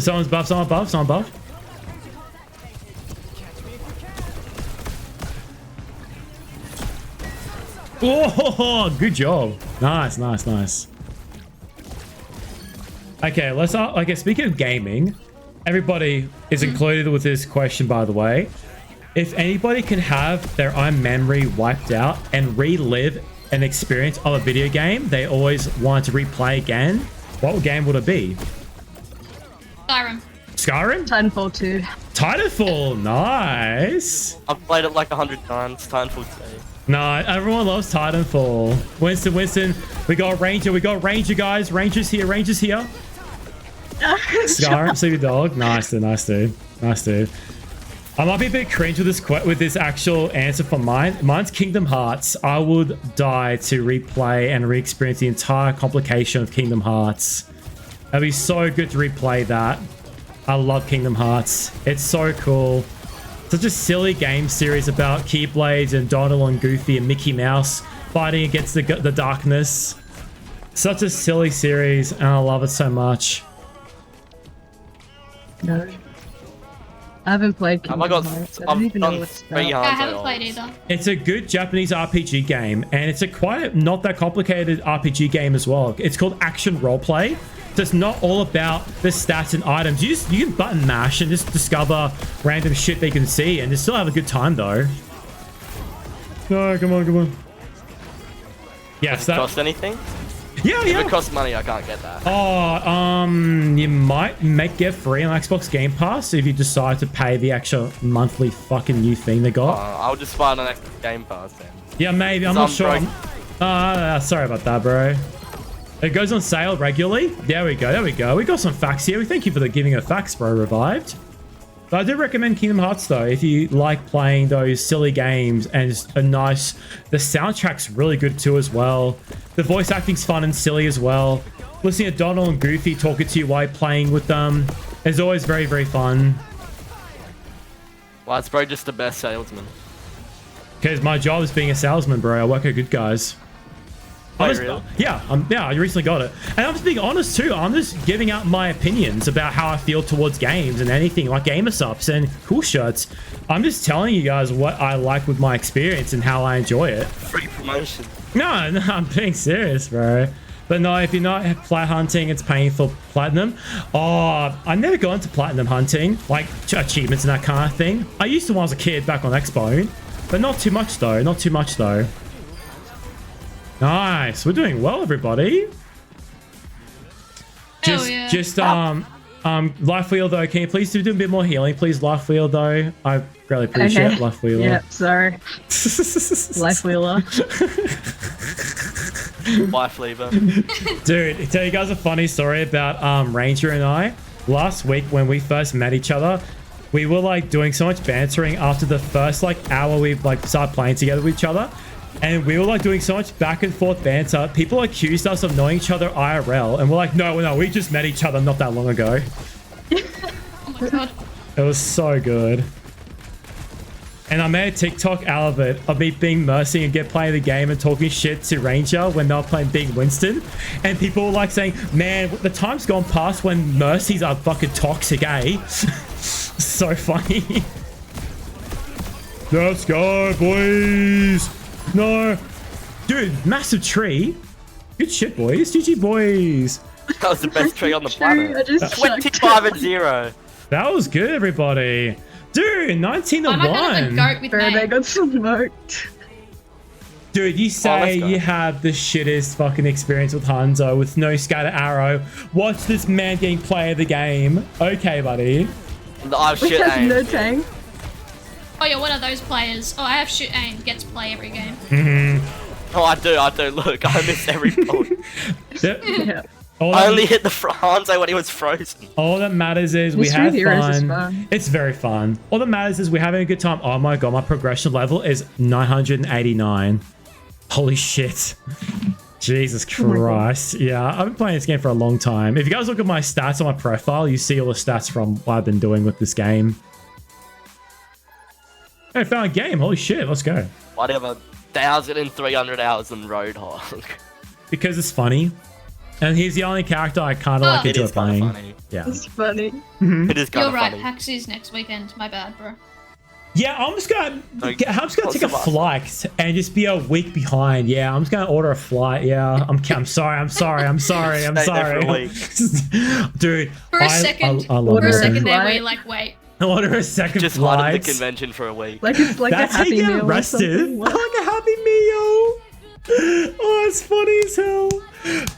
Someone's buff. Someone buff. Someone buff. Oh, good job. Nice, nice, nice. Okay, let's start. Okay, speaking of gaming, everybody is included with this question, by the way. If anybody can have their own memory wiped out and relive an experience of a video game they always wanted to replay again, what game would it be? Skyrim. Skyrim? Titanfall 2. Titanfall, nice. I've played it like 100 times. Titanfall 2. No, everyone loves Titanfall. Winston, we got Ranger, guys. Ranger's here, Skyrim, see your dog. Nice, dude, nice, dude. Nice, dude. I might be a bit cringe with this actual answer for mine. Mine's Kingdom Hearts. I would die to replay and re-experience the entire complication of Kingdom Hearts. That'd be so good to replay that. I love Kingdom Hearts. It's so cool. Such a silly game series about Keyblades and Donald and Goofy and Mickey Mouse fighting against the darkness. Such a silly series, and I love it so much. No. I haven't played Oh my god, I've done 3 I haven't played either. It's a good Japanese RPG game, and it's a quite not that complicated RPG game as well. It's called Action Roleplay. So it's not all about the stats and items. You can button mash and just discover random shit they can see, and just still have a good time though. No, come on, come on. Yes, Does it cost anything? Yeah, yeah. If it costs money, I can't get that. Oh, you might get free on Xbox Game Pass if you decide to pay the actual monthly fucking new thing they got. I'll just buy it on Xbox Game Pass then. Yeah, maybe. I'm not sure. Sorry about that, bro. It goes on sale regularly. There we go. There we go. We got some facts here. We thank you for giving a facts, bro. Revived. But I do recommend Kingdom Hearts though, if you like playing those silly games, and just a nice. The soundtrack's really good too as well. The voice acting's fun and silly as well. Listening to Donald and Goofy talking to you while playing with them is always very, very fun. Well, it's probably just the best salesman. Because my job is being a salesman, bro. I work at Good Guys. Really? Yeah, I recently got it. And I'm just being honest too. I'm just giving out my opinions about how I feel towards games and anything like gamer subs and cool shirts. I'm just telling you guys what I like with my experience and how I enjoy it. Free promotion. No, I'm being serious, bro. But no, if you're not flat hunting, it's paying for platinum. Oh, I never got into platinum hunting, like achievements and that kind of thing. I used to when I was a kid back on Expo, but not too much though. Not too much though. Nice, we're doing well, everybody. Just Life Wheel though. Can you please do a bit more healing, please? Life Wheel though. I really appreciate Life Wheeler. Yeah, sorry. Life Wheeler. Life Lever. Dude, tell you guys a funny story about Ranger and I. Last week when we first met each other, we were like doing so much bantering after the first like hour we like started playing together with each other. And we were like doing so much back and forth banter. People accused us of knowing each other IRL. And we're like, no, we just met each other not that long ago. Oh my god. It was so good. And I made a TikTok out of it, of me being Mercy and get playing the game and talking shit to Ranger when they were playing Big Winston. And people were like saying, man, the time's gone past when Mercies are fucking toxic, eh? So funny. Let's go, boys. No. Dude, massive tree. Good shit, boys. GG, boys. That was the best tree on the planet. I just 25-0. That was good, everybody. Dude, 19 to 1. They got smoked. Dude, you say you have the shittest fucking experience with Hanzo with no scatter arrow. Watch this man getting play of the game. Okay, buddy. Oh, shit aim. No tank. Oh, you're one of those players. Oh, I have shit aim. Get to play every game. Oh, I do. Look, I miss every point. Yeah. I only hit the Hanzo when he was frozen. All that matters is we have fun. It's very fun. All that matters is we're having a good time. Oh my god, my progression level is 989. Holy shit. Jesus Christ. Yeah, I've been playing this game for a long time. If you guys look at my stats on my profile, you see all the stats from what I've been doing with this game. Hey, I found a game. Holy shit, let's go. Why do you have 1,300 hours on Roadhog? Because it's funny. And he's the only character I kind of like enjoy playing. Funny. Yeah. It's funny. It is kind You're of right, funny. PAX is next weekend. My bad, bro. Yeah, I'm just gonna take a flight and just be a week behind. Yeah, I'm just gonna order a flight. Yeah, I'm sorry. Dude, For a second, I love it. there we're like, wait. Order a second Just flight. hide at the convention for a week. Like it's like That's a how happy you get meal. arrested. Like a happy meal. Oh, it's funny as hell.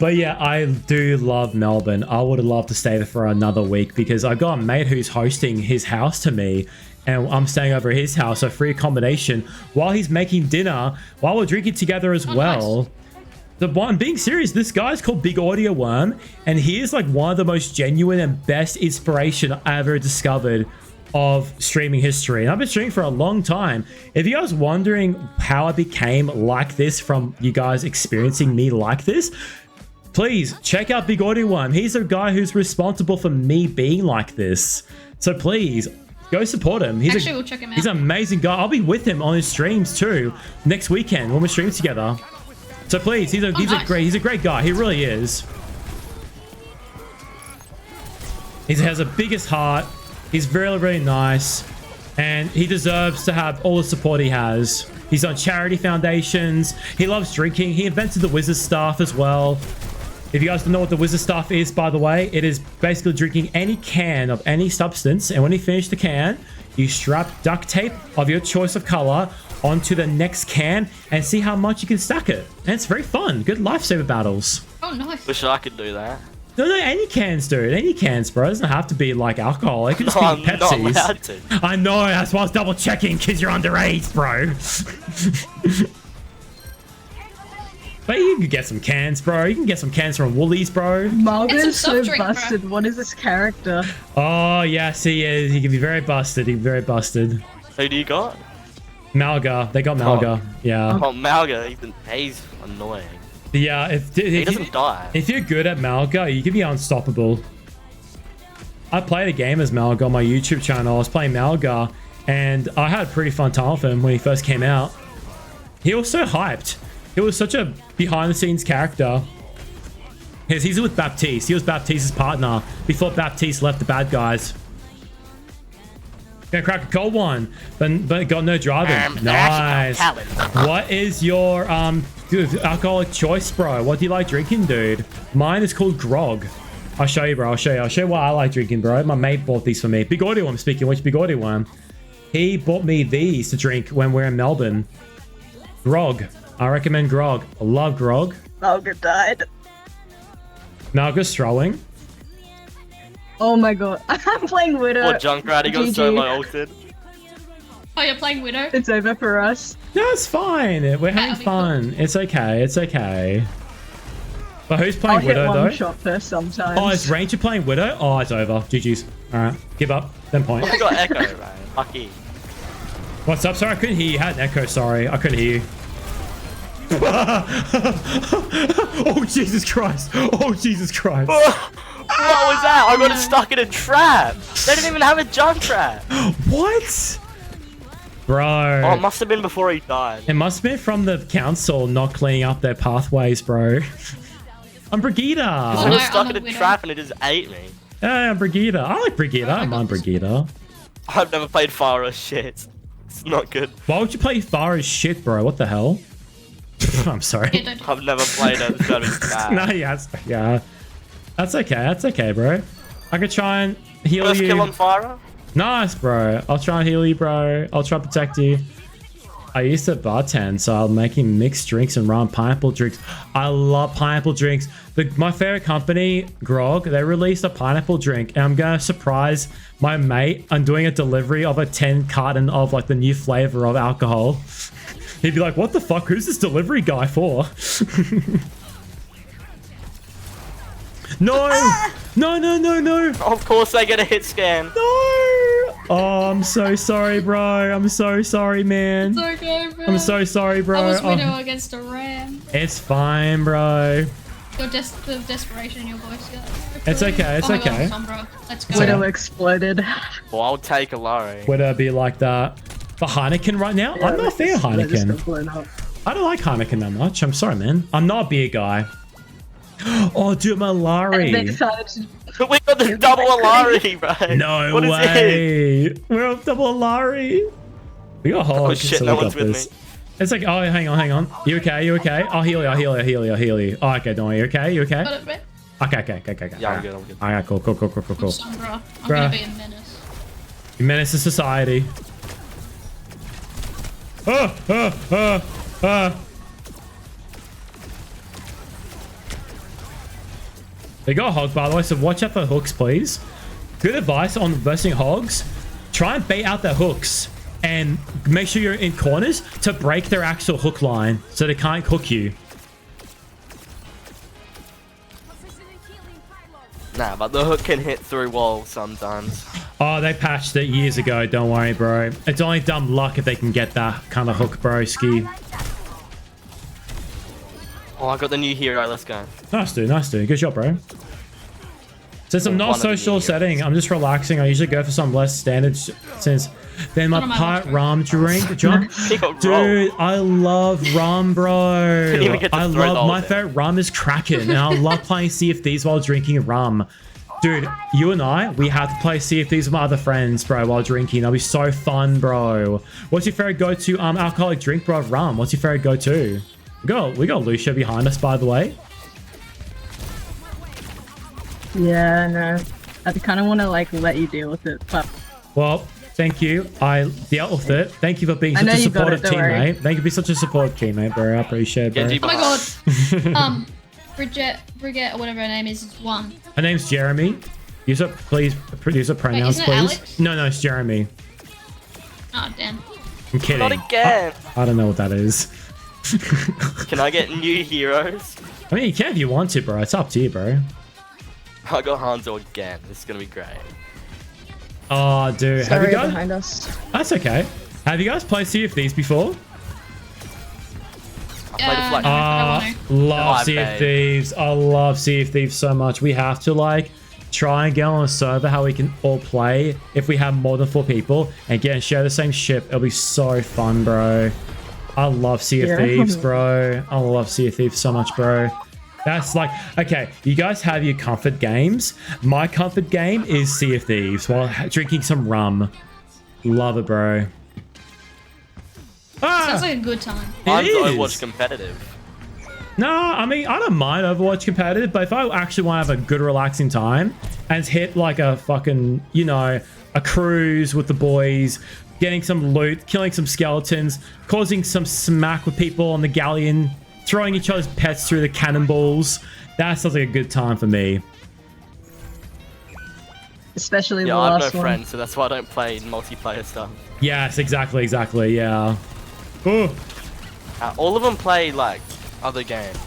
But yeah, I do love Melbourne. I would have loved to stay there for another week because I got a mate who's hosting his house to me and I'm staying over at his house, so free accommodation while he's making dinner, while we're drinking together as well. I'm being serious, this guy's called Big Audio Worm and he is like one of the most genuine and best inspiration I ever discovered of streaming history. And I've been streaming for a long time. If you guys are wondering how I became like this from you guys experiencing me like this, please check out Big Audio Worm. He's the guy who's responsible for me being like this. So please go support him. We'll check him out. He's an amazing guy. I'll be with him on his streams too next weekend when we're streaming together. So please, he's a great guy. He really is. He has the biggest heart. He's really, really nice, and he deserves to have all the support he has. He's on charity foundations. He loves drinking. He invented the wizard staff as well. If you guys don't know what the wizard staff is, by the way, it is basically drinking any can of any substance, and when you finish the can, you strap duct tape of your choice of color onto the next can and see how much you can stack it. And it's very fun. Good lifesaver battles. Oh, nice. Wish I could do that. No, any cans, dude. Any cans, bro. It doesn't have to be like alcohol. It could just be Pepsis. Not allowed to. I know. That's why I was double checking because you're underage, bro. But you can get some cans, bro. You can get some cans from Woolies, bro. Margaret's so busted. Bro. What is this character? Oh, yes, he is. He can be very busted. He can be very busted. Who do you got? Malga. They got Malga. Yeah. Oh, Malga. He's annoying. Yeah, if he doesn't die. If you're good at Malga, you can be unstoppable. I played a game as Malga on my YouTube channel. I was playing Malga, and I had a pretty fun time with him when he first came out. He was so hyped. He was such a behind-the-scenes character. He's with Baptiste. He was Baptiste's partner before Baptiste left the bad guys. Gonna crack a cold one, but got no driving. Nice. What is your alcoholic choice, bro? What do you like drinking, dude? Mine is called grog. I'll show you, bro. I'll show you what I like drinking, bro. My mate bought these for me. Big Audio One, speaking of which, Big Audio One. He bought me these to drink when we're in Melbourne. Grog. I recommend grog. I love grog. Malga died. Malga's throwing. Oh my god. I'm playing Widow. What Junkrat? He got so low ulted. Oh, you're playing Widow? It's over for us. No, it's fine. We're having fun. Cool. It's okay. It's okay. But who's playing Widow, though? Shot first sometimes. Oh, is Ranger playing Widow? Oh, it's over. GG's. Alright. Give up. Then point. I got Echo, man. Lucky. What's up? Sorry, I couldn't hear you. I had an echo. Sorry. I couldn't hear you. Oh, Jesus Christ. Oh, Jesus Christ. What was that? I got stuck in a trap. They didn't even have a jump trap. What? Bro. Oh, it must have been before he died. It must have been from the council not cleaning up their pathways, bro. I'm Brigitte. I was stuck in a trap and it just ate me. Yeah, I'm Brigitte. I like Brigitte. I don't mind Brigitte. I've never played Pharah shit. It's not good. Why would you play Pharah's shit, bro? What the hell? I'm sorry. I've never played it. It's gotta be bad. No, yeah. That's okay. That's okay, bro. I could try and heal First you. kill on Pharah? Nice, bro. I'll try and heal you, bro. I'll try and protect you. I used to bartend, so I'm making mixed drinks and run pineapple drinks. I love pineapple drinks. My favorite company, Grog, they released a pineapple drink, and I'm gonna surprise my mate. I'm doing a delivery of a 10 carton of like the new flavor of alcohol. He'd be like, "What the fuck? Who's this delivery guy for?" No! No! Of course they get a hit scan. No! Oh, I'm so sorry, bro. I'm so sorry, man. It's okay, bro. I'm so sorry, bro. I was Widow against a Ram. It's fine, bro. The desperation in your voice, yeah. It's okay, it's okay. Let's go. Widow exploded. Well, I'll take a Larry. Would it be like that? For Heineken right now? Yeah, I'm not a fan of Heineken. I don't like Heineken that much. I'm sorry, man. I'm not a beer guy. Oh, dude, my Larry. We got the double Alari, bro. No What is way. it? We're a double Alari. We got Hog. Oh shit, so no we one's got with this. me. It's like, oh, hang on. You okay? I'll heal you. Oh, okay, don't worry. You okay? Okay. Yeah, I'm good. Alright, cool. I'm gonna be a menace. You menace to society. They got a hog, by the way, so watch out for hooks, please. Good advice on versing hogs. Try and bait out their hooks and make sure you're in corners to break their actual hook line so they can't hook you. Nah, but the hook can hit through walls sometimes. Oh, they patched it years ago. Don't worry, bro. It's only dumb luck if they can get that kind of hook, broski. Oh, I got the new hero. Let's go. Nice, dude. Good job, bro. Since I'm not social setting, I'm just relaxing. I usually go for some less standard since then my part rum drink. John, dude, I love rum, bro. I love my favorite rum is Kraken, and I love playing Sea of Thieves while drinking rum. Dude, you and I, we have to play Sea of Thieves with my other friends, bro, while drinking. That'll be so fun, bro. What's your favorite go-to alcoholic drink, bro? Rum. What's your favorite go-to? We got Lucia behind us, by the way. Yeah, no. I kind of want to like let you deal with it, but... Well, thank you. I dealt with it. Thank you for being such a supportive teammate. Thank you for being such a supportive teammate, bro. I appreciate it, bro. Oh my god. Brigitte, or whatever her name is one. Her name's Jeremy. Use it, please. Use her pronouns, isn't it please. Alex? No, it's Jeremy. Oh, damn. I'm kidding. Not again. I don't know what that is. Can I get new heroes? I mean, you can if you want to, bro. It's up to you, bro. I got Hanzo again. This is gonna be great. Oh, dude. Sorry, have you guys... behind us. That's okay. Have you guys played Sea of Thieves before? Love Sea of Thieves. I love Sea of Thieves so much. We have to like try and get on a server how we can all play if we have more than 4 people and get and share the same ship. It'll be so fun, bro. I love Sea of Thieves, bro. I love Sea of Thieves so much, bro. That's like, okay, you guys have your comfort games. My comfort game is Sea of Thieves while drinking some rum. Love it, bro. Sounds like a good time. Mine's Overwatch competitive. No, I mean, I don't mind Overwatch competitive, but if I actually want to have a good relaxing time and hit like a fucking, you know, a cruise with the boys, getting some loot, killing some skeletons, causing some smack with people on the galleon, throwing each other's pets through the cannonballs, that sounds like a good time for me. Especially the I have last no one. friends, so that's why I don't play multiplayer stuff. Yes, exactly, yeah. Ooh. All of them play like other games.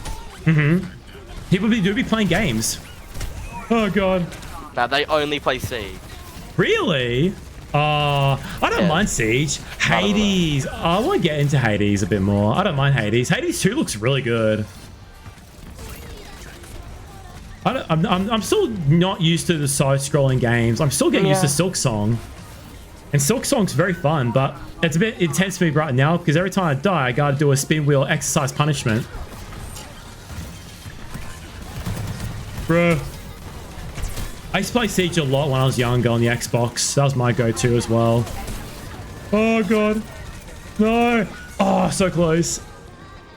People do be playing games. Oh god. Now they only play Siege. Really? I don't mind Siege. Hades. I want to get into Hades a bit more. I don't mind Hades. Hades 2 looks really good. I'm still not used to the side-scrolling games. I'm still getting used to Silk Song. And Silk Song's very fun, but it's a bit intense for me right now because every time I die, I gotta do a spin wheel exercise punishment. Bro. I used to play Siege a lot when I was younger on the Xbox. That was my go-to as well. Oh, God. No. Oh, so close.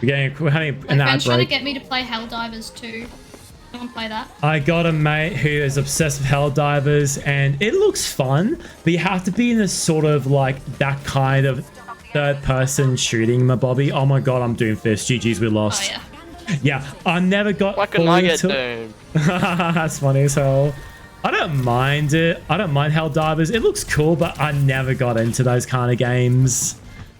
We're having My an ad friend's trying to break. get me to play Helldivers too. I want to play that. I got a mate who is obsessed with Helldivers, and it looks fun, but you have to be in this sort of like that kind of third-person shooting, my Bobby. Oh my God, I'm Doomfist. GG's, we lost. Oh, yeah, I never got. Why couldn't I get Doom? That's funny as hell. I don't mind it. I don't mind Helldivers. It looks cool, but I never got into those kind of games.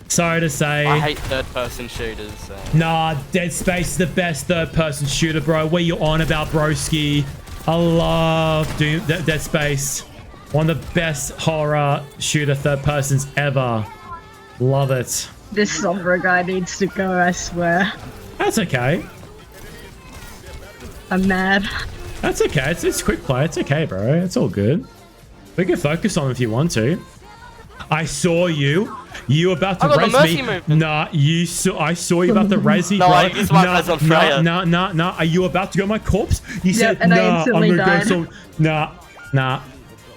Sorry to say. I hate third-person shooters. So. Nah, Dead Space is the best third-person shooter, bro. What you on about, broski? I love Dead Space. One of the best horror shooter third-persons ever. Love it. This Sombra guy needs to go, I swear. That's okay. I'm mad. That's okay. It's quick play. It's okay, bro. It's all good. We can focus on it if you want to. I saw you. You were about to res me. Nah, you saw. I saw you about to res me, no, bro. I used my res on Freya. Nah. Are you about to go my corpse? You said, and nah, I'm gonna died. go so. Nah.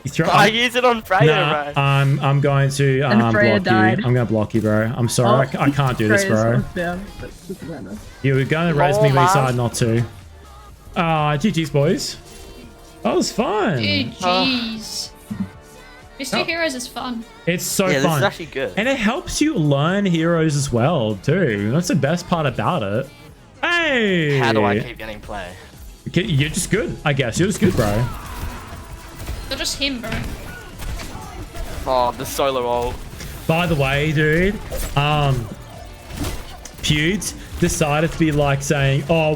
You throw, I use it on Freya, bro. I'm going to Freya block died. you. I'm gonna block you, bro. I'm sorry. I can't do this, bro. You were gonna res me, but you decided not to. GG's, boys. That was fun. GG's. Mr. Heroes is fun. It's so yeah, fun. This is actually good. And it helps you learn heroes as well, too. That's the best part about it. Hey! How do I keep getting play? You're just good, I guess. You're just good, bro. You're just him, bro. Oh, the solo ult. By the way, dude, Pewds decided to be like saying, oh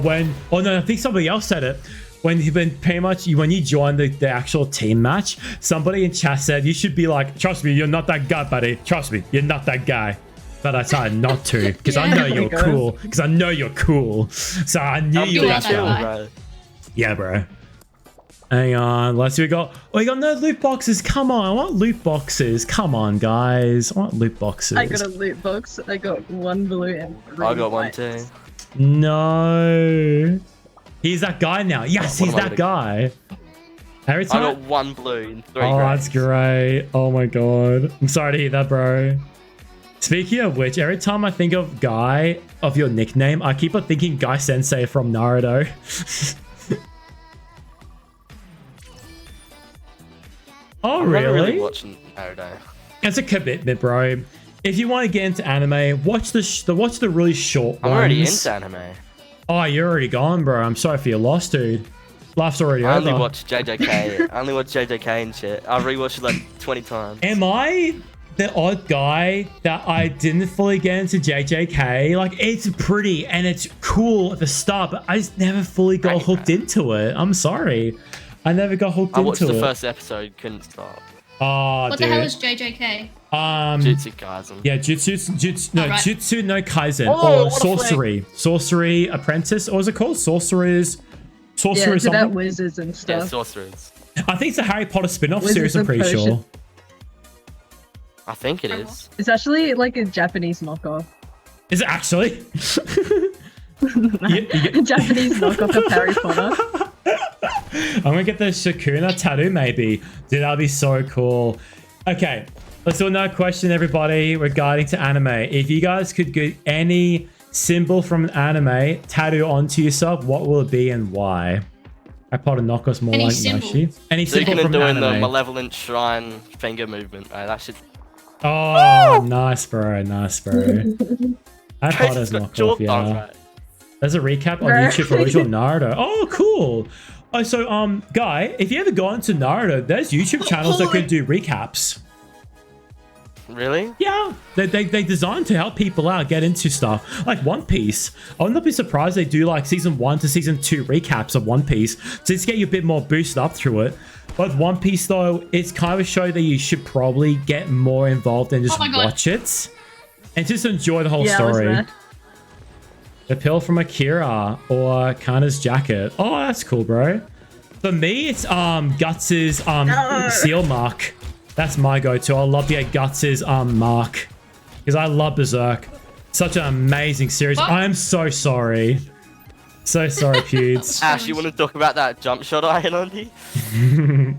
no, I think somebody else said it. When pretty much when you join the actual team match, somebody in chat said you should be like, trust me, you're not that guy, buddy. Trust me, you're not that guy. But I tried not to because I know you're cool. Because I know you're cool. So I knew you were that guy. Yeah, bro. Hang on, let's see. We got no loot boxes. Come on, I want loot boxes. Come on, guys, I want loot boxes. I got a loot box. I got 1 blue and 3 I got white. 1 too. No. He's that guy now. Yes, he's that guy. Every time I got 1 blue and 3 Oh, greys. that's great. Oh my God. I'm sorry to hear that, bro. Speaking of which, every time I think of Guy, of your nickname, I keep on thinking Guy Sensei from Naruto. Oh, I'm really? really watching Naruto. It's a commitment, bro. If you want to get into anime, watch the really short ones. I'm already into anime. Oh, you're already gone, bro. I'm sorry for your loss, dude. Life's already over. I only watch JJK. I only watch JJK and shit. I've rewatched it like 20 times. Am I the odd guy that I didn't fully get into JJK? Like, it's pretty and it's cool at the start, but I just never fully got hooked into it. I'm sorry. I never got hooked into it. I watched the first episode, couldn't stop. Oh, What dude. the hell is JJK? Jutsu Kaisen. Yeah, Jutsu no Kaisen, Oh, or what a Sorcery. Sorcery Apprentice, or was it called? Sorcerer's Yeah, it's about something? wizards and Yeah, stuff. sorcerers. I think it's a Harry Potter spin-off Wizards series, I'm of pretty Potion. sure. I think it is. It's actually like a Japanese knockoff. Is it actually? A Japanese knockoff of Harry Potter. I'm gonna get the Shakuna tattoo, maybe. Dude, that'd be so cool. Okay, let's do another question, everybody, regarding to anime. If you guys could get any symbol from an anime tattoo onto yourself, what will it be and why? Harry Potter knockoff's more Any like symbol. Yoshi. Any So you symbol can from do an in the anime. malevolent shrine finger movement, right? That should. Oh, nice, bro. Nice, bro. Harry Potter's got knockoff, chalk yeah. on, right? There's a recap on Right. YouTube for original Naruto. Oh, cool. Oh, so, Guy, if you ever go into Naruto, there's YouTube channels that could do recaps. Really? Yeah, they designed to help people out get into stuff like One Piece. I would not be surprised they do like season 1 to season 2 recaps of One Piece to just get you a bit more boosted up through it. But with One Piece though, it's kind of a show that you should probably get more involved and just Oh my God. watch it and just enjoy the whole Yeah, I was story. mad. The pill from Akira or Kana's jacket. Oh, that's cool, bro. For me, it's Guts's seal mark. That's my go-to. I love to get Guts' mark. Because I love Berserk. Such an amazing series. I am so sorry. So sorry, Pewds. Ash, you want to talk about that jump shot I hit on you?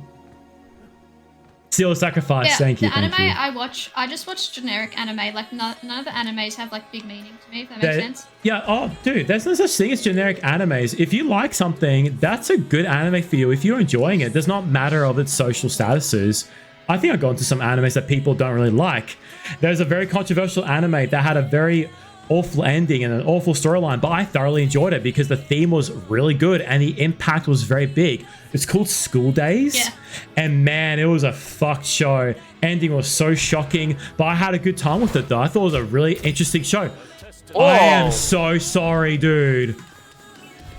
Steel Sacrifice, Yeah, thank you, the anime thank you. I just watch generic anime. Like none of the animes have like big meaning to me. If that makes sense. Yeah, oh, dude, there's no such thing as generic animes. If you like something, that's a good anime for you. If you're enjoying it, does not matter of its social statuses. I think I've gone to some animes that people don't really like. There's a very controversial anime that had a very awful ending and an awful storyline, but I thoroughly enjoyed it because the theme was really good and the impact was very big. It's called School Days. Yeah. And man, it was a fucked show. Ending was so shocking, but I had a good time with it though. I thought it was a really interesting show. Oh. I am so sorry, dude.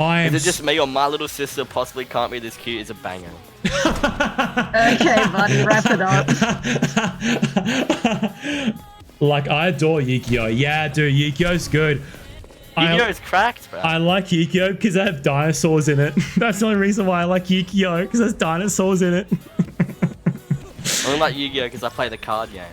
Is it just me or my little sister possibly can't be this cute? Is a banger. Okay, buddy, wrap it up. Like, I adore Yu-Gi-Oh! Yeah, dude, Yu-Gi-Oh's good. Yu-Gi-Oh's cracked, bro. I like Yu-Gi-Oh! Because they have dinosaurs in it. That's the only reason why I like Yu-Gi-Oh! Because there's dinosaurs in it. I only like Yu-Gi-Oh! because I play the card game.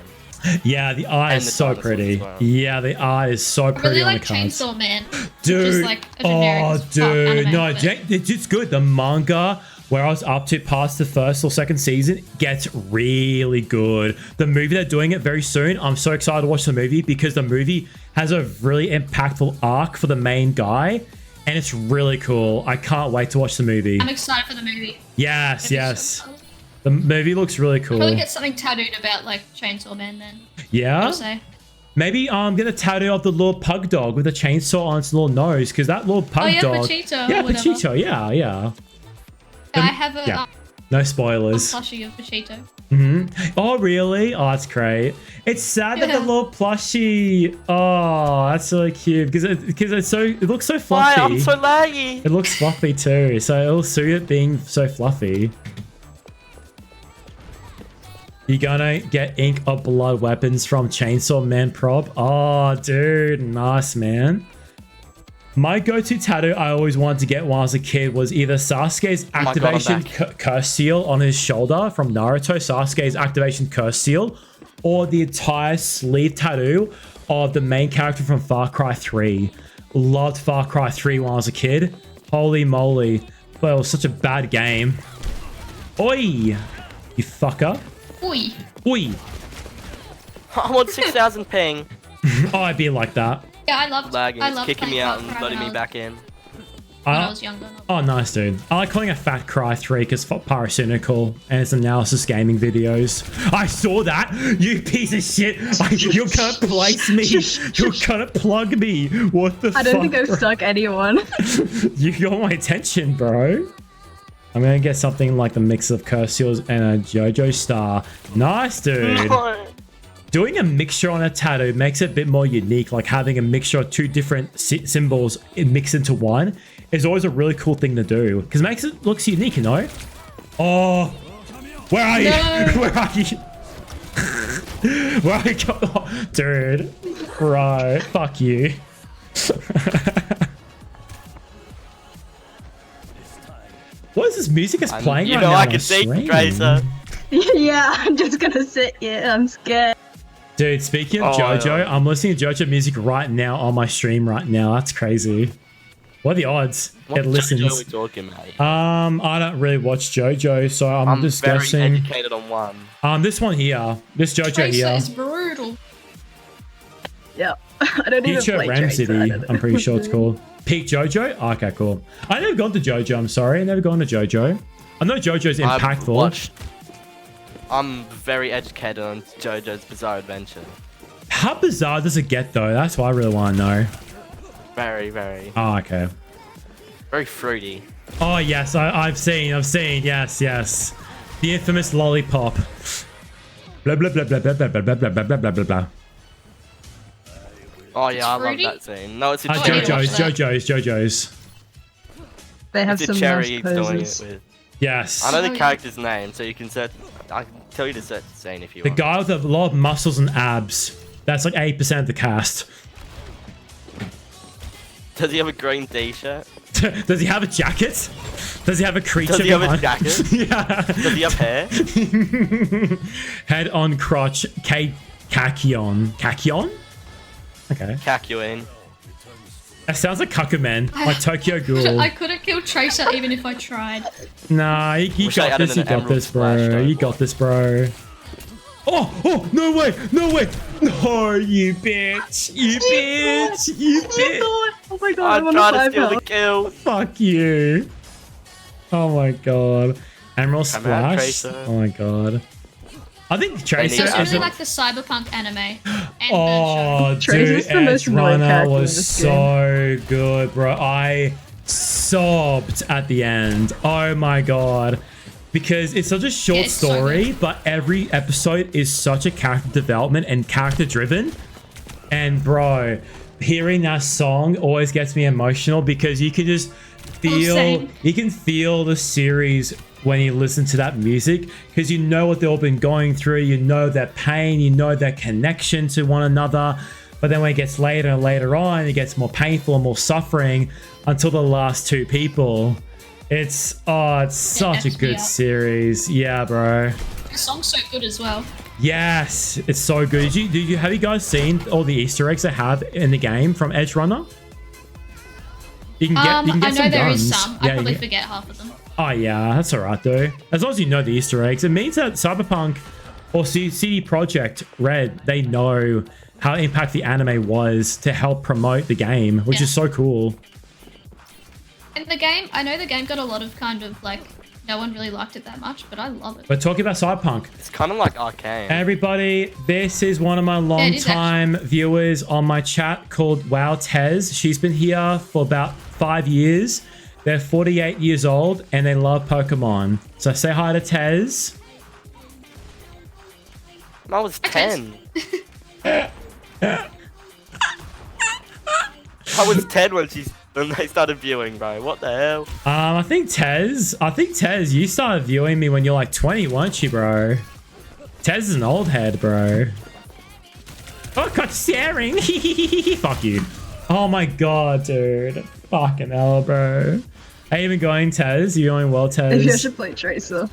Yeah, the art And is the so dinosaurs pretty. as well. Yeah, the art is so I pretty really on like the cards. Chainsaw Man. Dude, Which is like a generic oh, as fuck dude, anime, no, but- it's good. The manga, where I was up to past the first or second season, gets really good. The movie, they're doing it very soon. I'm so excited to watch the movie because the movie has a really impactful arc for the main guy, and it's really cool. I can't wait to watch the movie. I'm excited for the movie. Yes, yes. The movie looks really I'll cool. probably get something tattooed about like Chainsaw Man then. Yeah? I'll say. Maybe get a tattoo of the little pug dog with a chainsaw on its little nose, because that little pug yeah, dog. Pachito, Yeah, or whatever. Pachito. Yeah, yeah. I have a Yeah. No spoilers. plushie of Pachito. Oh, really? Oh, that's great. It's sad that the Yeah. little plushie. Oh, that's really cute because it looks so Why? fluffy. I'm so laggy. It looks fluffy too, so it'll suit it being so fluffy. You gonna get ink or blood weapons from Chainsaw Man prop? Oh, dude, nice, man. My go-to tattoo I always wanted to get when I was a kid was either Sasuke's Oh my God, I'm activation back. curse seal on his shoulder from Naruto, Sasuke's activation curse seal, or the entire sleeve tattoo of the main character from Far Cry 3. Loved Far Cry 3 when I was a kid. Holy moly. But it was such a bad game. Oi! You fucker. Oi. Oi! I'm on 6,000 ping. Oh, I'd be like that. Yeah, I loved. Lagging. I It's loved kicking me playing out Far and Cry letting when me back in. when I was younger. Oh, nice, dude. I like calling it Fat Cry 3 because pyrocynical and it's analysis gaming videos. I saw that! You piece of shit! You're gonna place me! You're gonna plug me! What the fuck? I don't think I've bro? stuck anyone. You got my attention, bro. I'm gonna get something like the mix of curse seals and a JoJo star. Nice, dude. No. Doing a mixture on a tattoo makes it a bit more unique, like having a mixture of two different symbols mixed into one is always a really cool thing to do because it makes it looks unique, you know? Oh, where are you? No. Where are you? Where are you? Oh, dude, bro, fuck you. What is this music is playing You right know now I on can see stream? Tracer. Yeah, I'm just gonna sit here. I'm scared. Dude, speaking of Oh, JoJo, yeah. I'm listening to JoJo music right now on my stream right now. That's crazy. What are the odds What it JoJo listens? are we talking about? I don't really watch JoJo, so I'm just very guessing. educated on one. This one here, this JoJo Tracer here, is brutal. Yeah, I don't even Future play Ram Tracer, I City. don't know. I'm pretty sure it's called Peak JoJo. Oh, okay, cool. I never gone to JoJo. I'm sorry, I never gone to JoJo. I know JoJo's impactful. I'm very educated on JoJo's Bizarre Adventure. How bizarre does it get though? That's what I really want to know. Very, very, Oh, okay. very fruity. Oh yes, I've seen. Yes, yes. The infamous lollipop. Blah blah blah blah blah blah blah blah blah blah blah blah blah. Oh yeah, I love fruity? that scene. No, it's a JoJo's. They have It's a some cherry nice he's doing it poses. with. Yes. I know the Oh, yeah. character's name, so you can search. I can tell you to search the scene if you The want. guy with a lot of muscles and abs. That's like 8% of the cast. Does he have a green t-shirt? Does he have a jacket? Does he have a creature Does he have a behind? jacket? Yeah. Does he have hair? Head on crotch. Kakion. Kakion? Okay. Kakuin. That sounds like Kakumen. Like Tokyo Ghoul. I couldn't kill Tracer even if I tried. Nah, you Wish I got added this. You an got emerald this, bro. splash, You got this, bro. Oh, no way. No, you bitch. You bitch. You bitch. Oh my god, I'm trying to steal the kill. Fuck you. Oh my god. Emerald Come out, Splash. Tracer. Oh my god. I think Tracer It's is really a... like the cyberpunk anime. And Oh, dude, Tracer's the most Edge annoying Runner character in was this so good, bro. I sobbed at the end. Oh my god. Because it's such a short it's so story, but every episode is such a character development and character driven. And bro, hearing that song always gets me emotional because you can just feel, same. you can feel the series when you listen to that music because you know what they've all been going through, you know their pain, you know their connection to one another. But then when it gets later and later on, it gets more painful and more suffering until the last two people. It's such a good series. Yeah, bro. The song's so good as well. Yes, it's so good. Have you guys seen all the Easter eggs they have in the game from Edge Runner? You can get I know some there guns. is some. Yeah, I probably yeah. forget half of them. Oh yeah, that's alright though. As long as you know the Easter eggs, it means that Cyberpunk or CD Projekt Red, they know how impact the anime was to help promote the game, which is so cool. And the game, I know the game got a lot of kind of like, no one really liked it that much, but I love it. We're talking about Cyberpunk. It's kind of like Arcane. Everybody, this is one of my long-time viewers on my chat called Wow Tez. She's been here for about 5 years. They're 48 years old and they love Pokemon. So say hi to Tez. I was 10. I was 10 when they started viewing, bro. What the hell? I think Tez, you started viewing me when you're like 20, weren't you, bro? Tez is an old head, bro. Oh, got staring. Fuck you. Oh my god, dude. Fucking hell, bro. How you even going, Tez? You going well, Tez? Maybe I should play Tracer.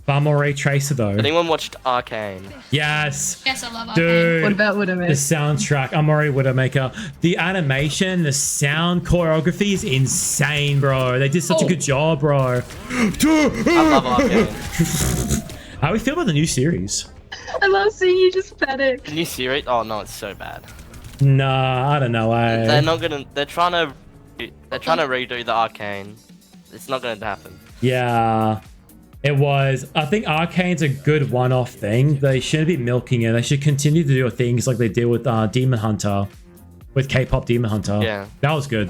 Far more Ray Tracer, though. Anyone watched Arcane? Yes. Yes, I love Arcane. Dude, What about Widowmaker? the soundtrack. I'm already Widowmaker. The animation, the sound choreography is insane, bro. They did such a good job, bro. I love Arcane. How do we feel about the new series? I love seeing you just panic. The new series? Oh no, it's so bad. Nah, I don't know. They're not gonna. They're trying to redo the Arcane. It's not gonna happen. Yeah, it was. I think Arcane's a good one-off thing. They shouldn't be milking it. They should continue to do things like they did with Demon Hunter, with K-pop Demon Hunter. Yeah, that was good.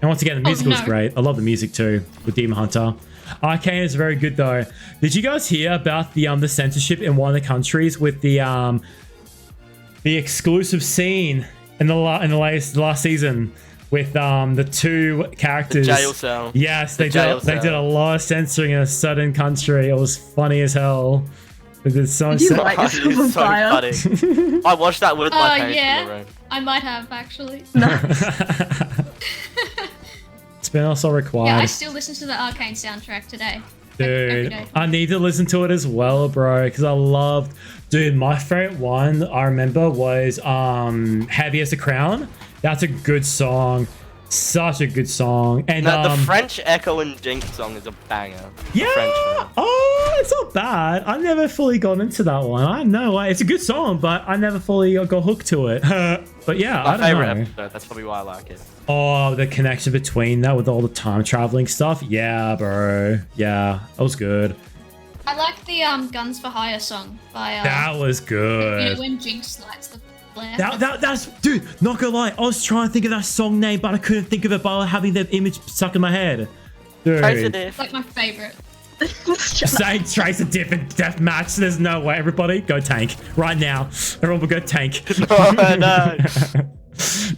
And once again, the music was great. I love the music too with Demon Hunter. Arcane is very good though. Did you guys hear about the censorship in one of the countries with the exclusive scene in the last season with the two characters? The jail cell. Yes, they did a lot of censoring in a certain country. It was funny as hell. They did so much. So funny. I watched that with my parents in the room. I might have actually. It's been also required. Yeah, I still listen to the Arcane soundtrack today. Dude, I need to listen to it as well, bro, because I loved... Dude, my favorite one I remember was Heavy as a Crown. That's a good song. Such a good song. And the French Echo and Jinx song is a banger. Yeah. Oh, it's not bad. I never fully got into that one. I know it's a good song, but I never fully got hooked to it. But yeah, My I don't favorite know. episode. That's probably why I like it. Oh, the connection between that with all the time traveling stuff. Yeah, bro. Yeah, that was good. I like the Guns for Hire song by That was good. You know when Jinx lights the flare. That's dude, not gonna lie, I was trying to think of that song name, but I couldn't think of it by having the image stuck in my head. Dude. It's like my favorite. Saying Tracer different death match. There's no way. Everybody go tank right now. Everyone will go tank. No.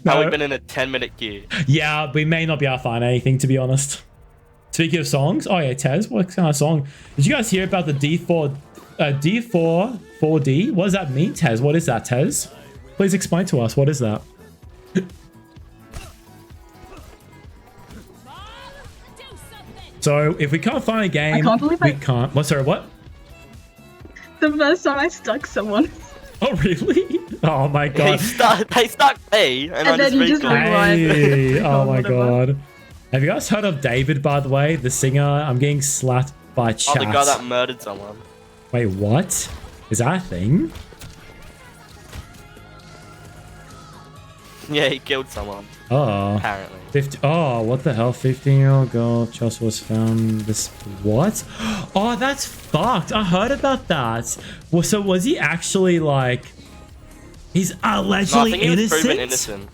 Now we've been in a 10-minute queue. Yeah, we may not be able to find anything, to be honest. Speaking of songs, oh yeah, Tez, what kind of song? Did you guys hear about the D4 4D? What does that mean, Tez? What is that, Tez? Please explain to us. What is that? So if we can't find a game, can't believe we can't. What? Sorry, what? The first time I stuck someone. Oh really? Oh my god. They stuck me, and I then you just Hey, oh my Whatever. god. Have you guys heard of David, by the way? The singer? I'm getting slapped by chat. Oh, the guy that murdered someone. Wait, what? Is that a thing? Yeah, he killed someone. Oh. Apparently. Oh, what the hell? 15-year-old girl just was found this... What? Oh, that's fucked. I heard about that. Well, so was he actually like... He's allegedly No, I think he was innocent? proven innocent.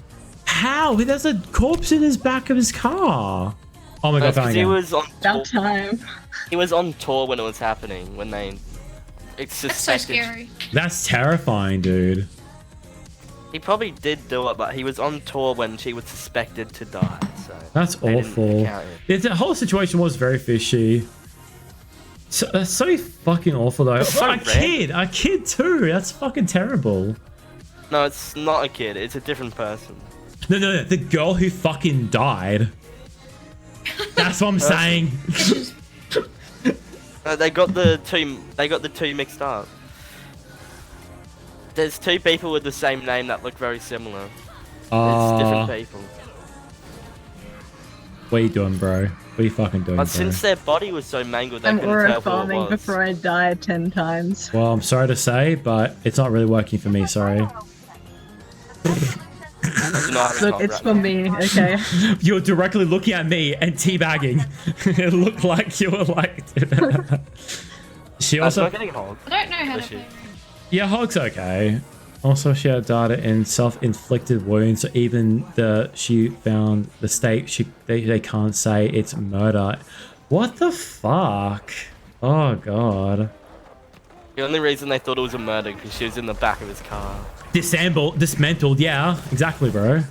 How? There's a corpse in his back of his car. Oh my god, found he again. was on That time. He was on tour when it was happening. When they... It's That's so suspected. scary. That's terrifying, dude. He probably did do it, but he was on tour when she was suspected to die. So That's they didn't awful. count it. The whole situation was very fishy. So, that's so fucking awful, though. It's so a kid too. That's fucking terrible. No, it's not a kid. It's a different person. No. The girl who fucking died. That's what I'm saying. They got the two mixed up. There's two people with the same name that look very similar. It's different people. What are you doing, bro? What are you fucking doing, But bro? since their body was so mangled, they I'm couldn't aura tell who it farming was. before I die 10 times. Well, I'm sorry to say, but it's not really working for me, sorry. Look, it's for me, okay? You're directly looking at me and teabagging. It looked like you were like... She also... I don't know how to play. Yeah, Hog's okay. Also, she had data in self-inflicted wounds, so even she found the state, they can't say it's murder. What the fuck? Oh god. The only reason they thought it was a murder because she was in the back of his car. Dismantled, yeah, exactly, bro.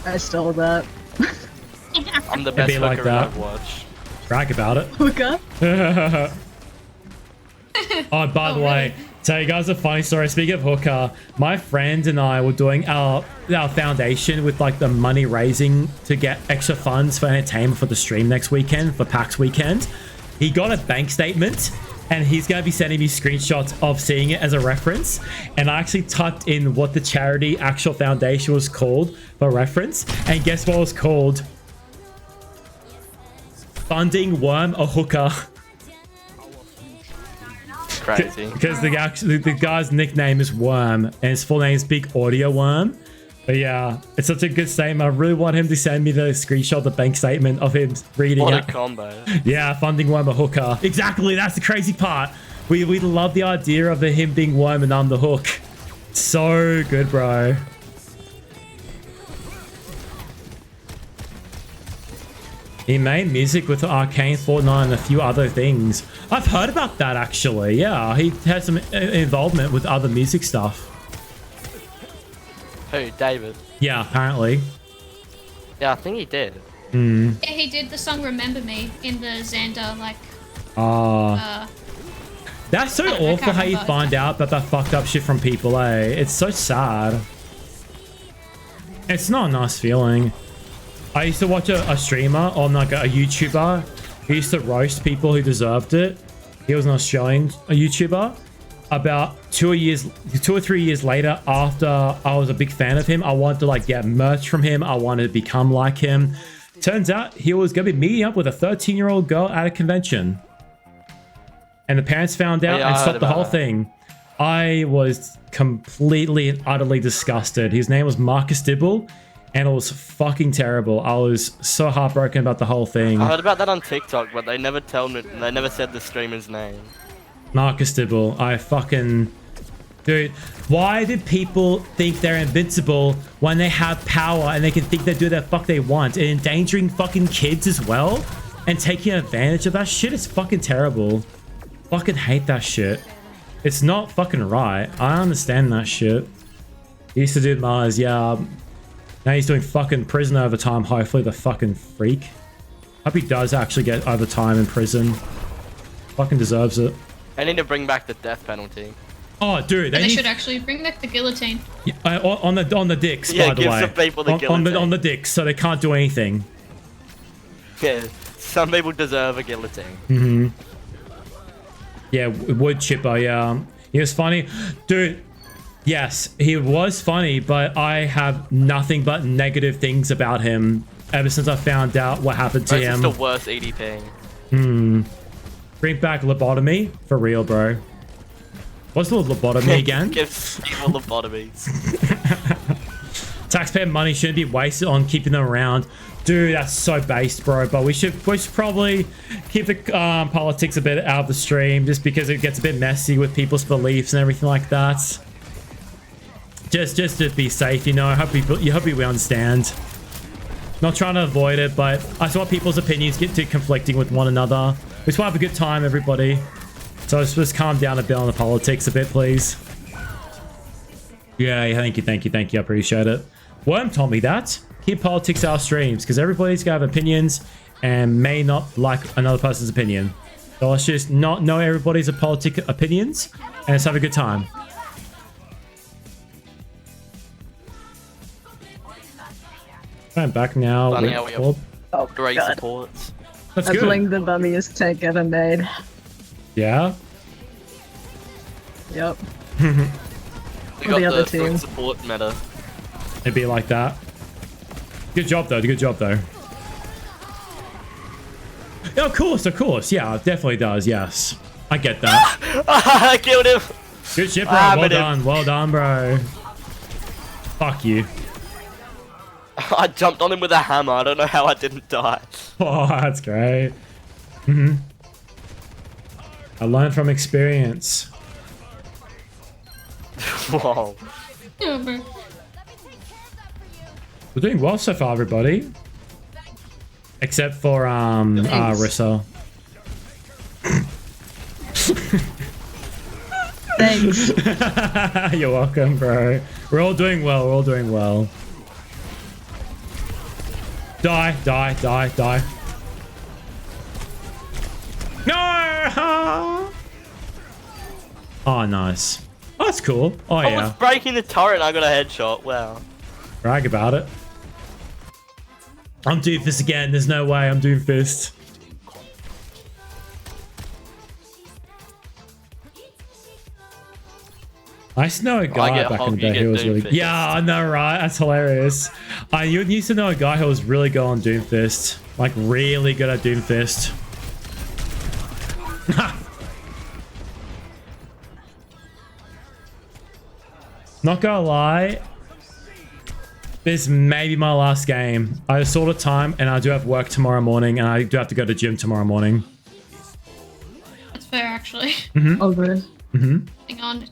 I stole that. I'm the It'd best be like hooker in that. Overwatch. Brag about it. Hooker? Oh, by the way, tell you guys a funny story. Speaking of hooker, my friend and I were doing our foundation with like the money raising to get extra funds for entertainment for the stream next weekend, for PAX weekend. He got a bank statement and he's going to be sending me screenshots of seeing it as a reference. And I actually typed in what the charity actual foundation was called for reference. And guess what it was called? Funding Worm a Hooker. Crazy. Because the guy's nickname is Worm and his full name is Big Audio Worm. But yeah, it's such a good statement. I really want him to send me the screenshot, the bank statement of him reading What it. a combo. Yeah, funding Worm a hooker. Exactly, that's the crazy part. We love the idea of him being Worm and I'm the hook. So good, bro. He made music with Arcane, Fortnite, and a few other things. I've heard about that, actually. Yeah, he had some involvement with other music stuff. Who? David? Yeah, apparently. Yeah, I think he did. Hmm. Yeah, he did the song "Remember Me" in the Xander like. That's so I awful can't how you remember. find out about that fucked up shit from people, eh? It's so sad. It's not a nice feeling. I used to watch a streamer on like a YouTuber who used to roast people who deserved it. He was an Australian YouTuber. About 2 or 3 years later, after I was a big fan of him, I wanted to like get merch from him. I wanted to become like him. Turns out he was gonna be meeting up with a 13-year-old girl at a convention. And the parents found out and stopped the whole thing. I was completely and utterly disgusted. His name was Marcus Dibble, and it was fucking terrible. I was so heartbroken about the whole thing. I heard about that on TikTok, but they never told me. They never said the streamer's name. Marcus Dibble, I fucking... Dude, why do people think they're invincible when they have power and they can think they do the fuck they want? And endangering fucking kids as well? And taking advantage of that shit is fucking terrible. Fucking hate that shit. It's not fucking right. I understand that shit. He used to do Mars, yeah. Now he's doing fucking prison overtime, hopefully, the fucking freak. Hope he does actually get overtime in prison. Fucking deserves it. I need to bring back the death penalty. Oh, dude, They should actually bring back the guillotine. on the dicks, Yeah, by the give way. some people the on the dicks, so they can't do anything. Yeah, some people deserve a guillotine. Mm-hmm. Yeah, wood chipper. Yeah, he was funny, dude. Yes, he was funny, but I have nothing but negative things about him ever since I found out what happened to him. It's the worst EDP. Bring back lobotomy for real, bro. What's the lobotomy again? Give people lobotomies. Taxpayer money shouldn't be wasted on keeping them around. Dude, that's so based, bro. But we should probably keep the politics a bit out of the stream, just because it gets a bit messy with people's beliefs and everything like that. Just to be safe, you know. I hope we understand. Not trying to avoid it, but I just want people's opinions get too conflicting with one another. We just want to have a good time, everybody. So let's just calm down a bit on the politics a bit, please. Yeah, thank you. I appreciate it. Worm told me that. Keep politics out of streams, because everybody's gonna have opinions and may not like another person's opinion. So let's just not know everybody's politic opinions and let's have a good time. I'm back now. Funny how we have great supports. That's I good. blink the bummiest tank ever made. Yeah? Yep. We Or got the other the team. support meta. It'd be like that. Good job, though. Good job, though. Yeah, of course. Yeah, it definitely does. Yes. I get that. I killed him. Good shit, bro. Well done, bro. Fuck you. I jumped on him with a hammer. I don't know how I didn't die. Oh, that's great. I learned from experience. Whoa. Yeah, bro. We're doing well so far, everybody. Except for Rissa. Thanks. You're welcome, bro. We're all doing well. Die. No! Oh, nice. Oh, that's cool. Oh, I yeah. was breaking the turret and I got a headshot. Wow. Brag about it. I'm Doofus again. There's no way I'm Doofus. I used to know a guy back in the day who was really... Yeah, I know, right? That's hilarious. I used to know a guy who was really good on Doomfist. Like, really good at Doomfist. Not gonna lie. This may be my last game. I just saw the time, and I do have work tomorrow morning, and I do have to go to gym tomorrow morning. That's fair, actually. Over. Hang on.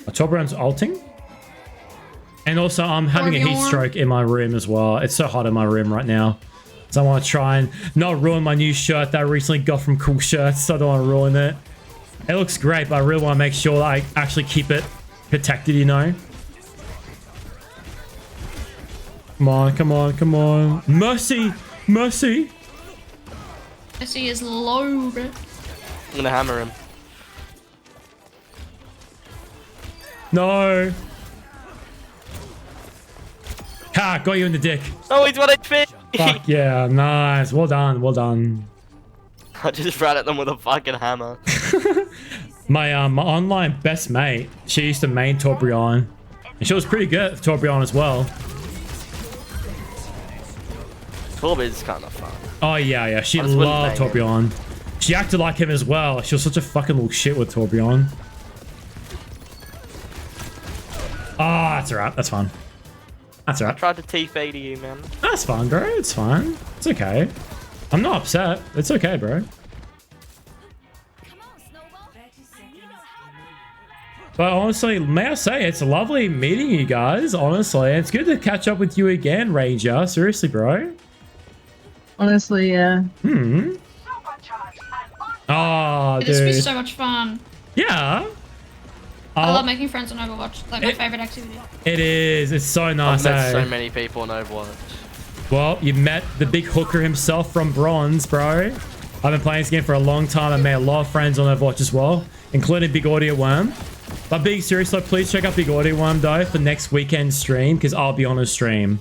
Torbjorn's ulting. And also, I'm having a heat stroke in my room as well. It's so hot in my room right now. So I want to try and not ruin my new shirt that I recently got from Cool Shirts. So I don't want to ruin it. It looks great, but I really want to make sure that I actually keep it protected, you know? Come on. Mercy! Mercy is low, bro. I'm gonna hammer him. No! Ha! Got you in the dick. Oh, he's 1 HP! Fuck yeah, nice. Well done. I just ran at them with a fucking hammer. My online best mate, she used to main Torbjorn. And she was pretty good at Torbjorn as well. Torb is kind of fun. Oh yeah. She loved Torbjorn. She acted like him as well. She was such a fucking little shit with Torbjorn. Ah, that's alright. That's fine. That's alright. I tried to T-fade you, man. That's fine, bro. It's fine. It's okay. I'm not upset. It's okay, bro. But honestly, may I say, it's lovely meeting you guys, honestly. It's good to catch up with you again, Ranger. Seriously, bro. Honestly, yeah. Oh, dude. This would be so much fun. Yeah. I love making friends on Overwatch. Like my favorite activity. It is. It's so nice. I've met so many people on Overwatch. Well, you met the big hooker himself from Bronze, bro. I've been playing this game for a long time. I made a lot of friends on Overwatch as well, including Big Audio Worm. But being serious though, please check out Big Audio Worm though for next weekend stream, because I'll be on a stream.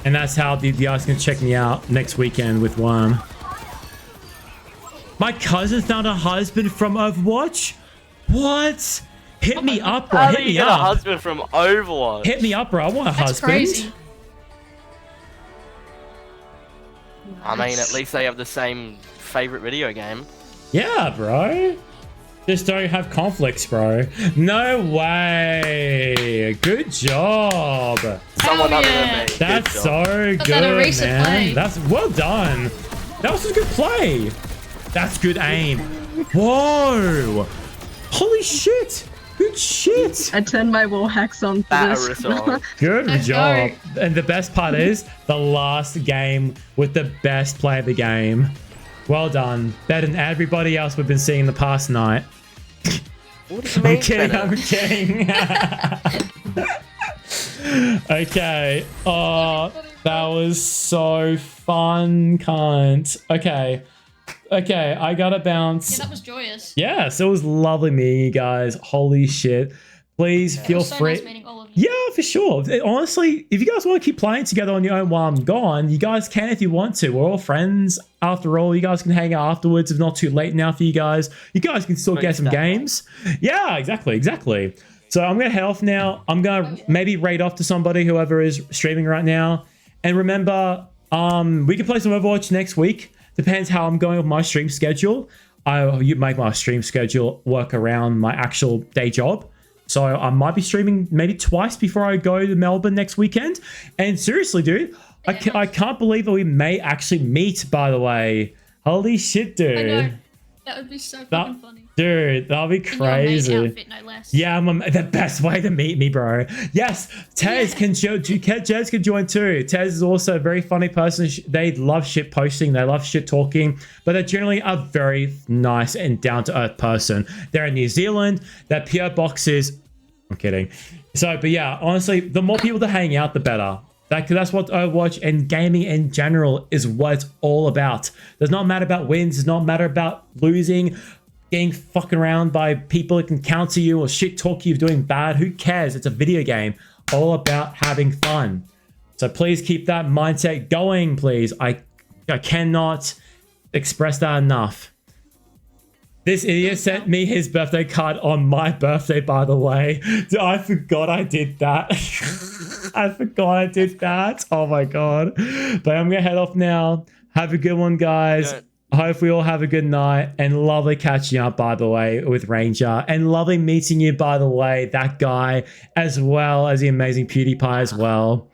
And that's how you guys can check me out next weekend with Worm. My cousin found a husband from Overwatch? What? Hit me up, bro. How Hit do you me get a up. husband from Overwatch? Hit me up, bro. I want a That's husband. crazy. I mean, at least they have the same favorite video game. Yeah, bro. Just don't have conflicts, bro. No way. Good job. Someone other than me. That's so That's good, a recent man. play. That's well done. That was a good play. That's good aim. Whoa. Holy shit. Good shit. I turned my wall hacks on for this. Good Let's job. And the best part is the last game with the best play of the game. Well done. Better than everybody else we've been seeing the past night. What do you I'm mean, kidding, better? I'm kidding. Okay. Oh, that was so fun, cunt. Okay. Okay, I gotta bounce. Yeah, that was joyous. Yes, it was lovely meeting you guys. Holy shit. Please feel It was so free. nice meeting all of you. Yeah, for sure. Honestly, if you guys want to keep playing together on your own while I'm gone, you guys can if you want to. We're all friends. After all, you guys can hang out afterwards. It's not too late now for you guys. You guys can still get some games. Yeah, exactly. So I'm going to head off now. I'm going to maybe raid off to somebody, whoever is streaming right now. And remember, we can play some Overwatch next week. Depends how I'm going with my stream schedule. You make my stream schedule work around my actual day job. So I might be streaming maybe twice before I go to Melbourne next weekend. And seriously, dude, I can't believe that we may actually meet, by the way. Holy shit, dude. I know. That would be so fucking funny. Dude, that'll be In your crazy. maid outfit, no less. Yeah, the best way to meet me, bro. Yes, Tez can join too. Tez is also a very funny person. They love shit posting. They love shit talking, but they're generally a very nice and down-to-earth person. They're in New Zealand. Their PO box is... I'm kidding. So, but yeah, honestly, the more people to hang out, the better. That's what Overwatch and gaming in general is what it's all about. Does not matter about wins. Does not matter about losing, getting fucking around by people that can counter you or shit talk you doing bad. Who cares? It's a video game. All about having fun. So please keep that mindset going, please. I cannot express that enough. This idiot sent me his birthday card on my birthday, by the way. I forgot I did that. I forgot I did that. Oh my god. But I'm gonna head off now. Have a good one, guys. I hope we all have a good night. And lovely catching up, by the way, with Ranger. And lovely meeting you, by the way, that guy, as well as the amazing PewDiePie as well.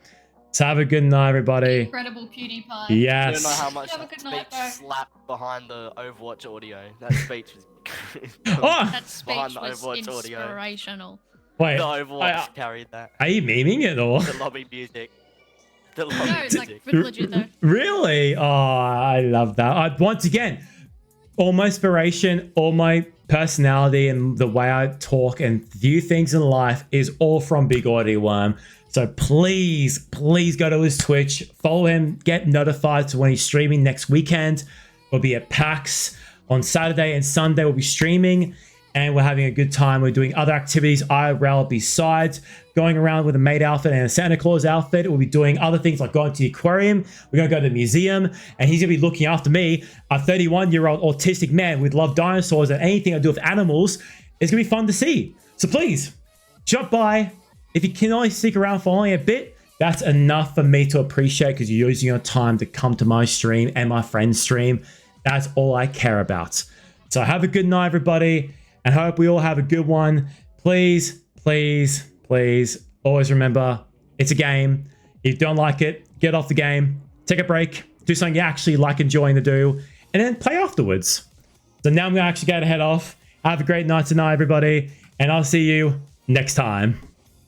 So have a good night, everybody. Incredible PewDiePie. Yes. You don't know how much Have a good night, speech bro. slapped behind the Overwatch audio. That speech was That speech behind the was Overwatch audio. inspirational. Wait, The Overwatch carried that. Are you memeing it or? The lobby music. The lobby No, it's music. like legit though. Really? Oh, I love that. Once again, all my inspiration, all my personality, and the way I talk and view things in life is all from Big Audio Worm. So please go to his Twitch, follow him, get notified to when he's streaming next weekend. We'll be at PAX on Saturday and Sunday. We'll be streaming and we're having a good time. We're doing other activities IRL besides going around with a maid outfit and a Santa Claus outfit. We'll be doing other things like going to the aquarium. We're going to go to the museum and he's going to be looking after me, a 31-year-old autistic man with love dinosaurs and anything I do with animals. It's going to be fun to see. So please, jump by. If you can only stick around for only a bit, that's enough for me to appreciate because you're using your time to come to my stream and my friend's stream. That's all I care about. So have a good night, everybody, and hope we all have a good one. Please, please, please, always remember, it's a game. If you don't like it, get off the game, take a break, do something you actually like enjoying to do, and then play afterwards. So now I'm going to actually go to head off. Have a great night tonight, everybody, and I'll see you next time.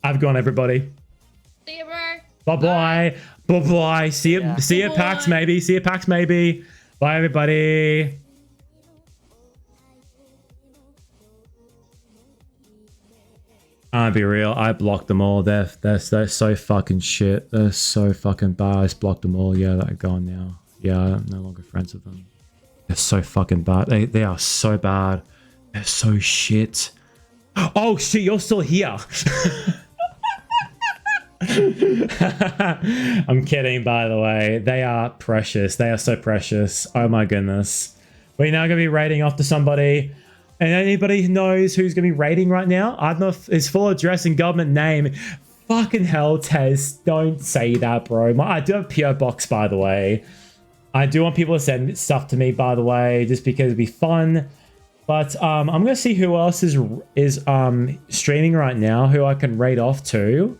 Have a good one, everybody. See you, bro. Bye-bye. Bye-bye. See you at PAX, maybe. See you at PAX, maybe. Bye, everybody. I'll be real. I blocked them all. They're so fucking shit. They're so fucking bad. I just blocked them all. Yeah, they're gone now. Yeah, I'm no longer friends with them. They're so fucking bad. They are so bad. They're so shit. Oh shit, you're still here. I'm kidding, by the way. They are precious. They are so precious. Oh my goodness. We're now going to be raiding off to somebody. And anybody who knows who's going to be raiding right now, I don't know if it's full address and government name. Fucking hell, Tez. Don't say that, bro. I do have a PO box, by the way. I do want people to send stuff to me, by the way, just because it'd be fun. But I'm going to see who else is streaming right now, who I can raid off to.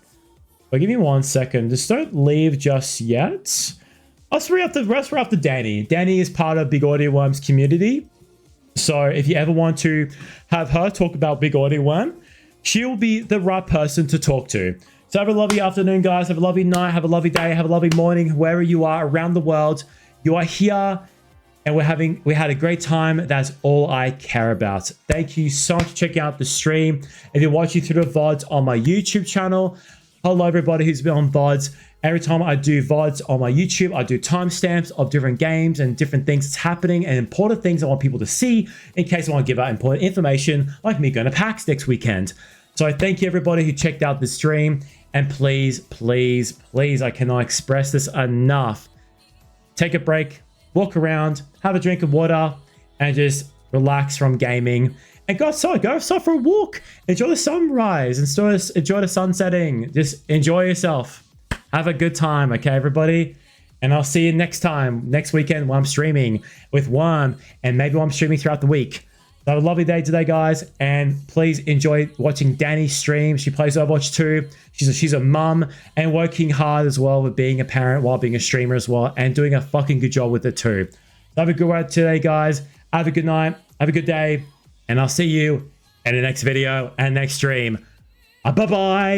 But give me 1 second. Just don't leave just yet. Let's read up to Danny. Danny is part of Big Audio Worm's community. So if you ever want to have her talk about Big Audio Worm, she'll be the right person to talk to. So have a lovely afternoon, guys. Have a lovely night. Have a lovely day. Have a lovely morning, wherever you are around the world. You are here, and we had a great time. That's all I care about. Thank you so much for checking out the stream. If you're watching through the VODs on my YouTube channel, hello everybody who's been on VODs. Every time I do VODs on my YouTube, I do timestamps of different games and different things that's happening and important things I want people to see in case I want to give out important information like me going to PAX next weekend. So I thank you everybody who checked out the stream. And please, please, please, I cannot express this enough. Take a break, walk around, have a drink of water, and just relax from gaming. And go outside for a walk. Enjoy the sunrise, enjoy the sun setting. Just enjoy yourself. Have a good time, okay, everybody? And I'll see you next weekend when I'm streaming with Worm, and maybe when I'm streaming throughout the week. So have a lovely day today, guys, and please enjoy watching Danny's stream. She plays Overwatch 2. She's a mum and working hard as well with being a parent while being a streamer as well, and doing a fucking good job with it too. So have a good one today, guys. Have a good night. Have a good day. And I'll see you in the next video and next stream. Bye-bye.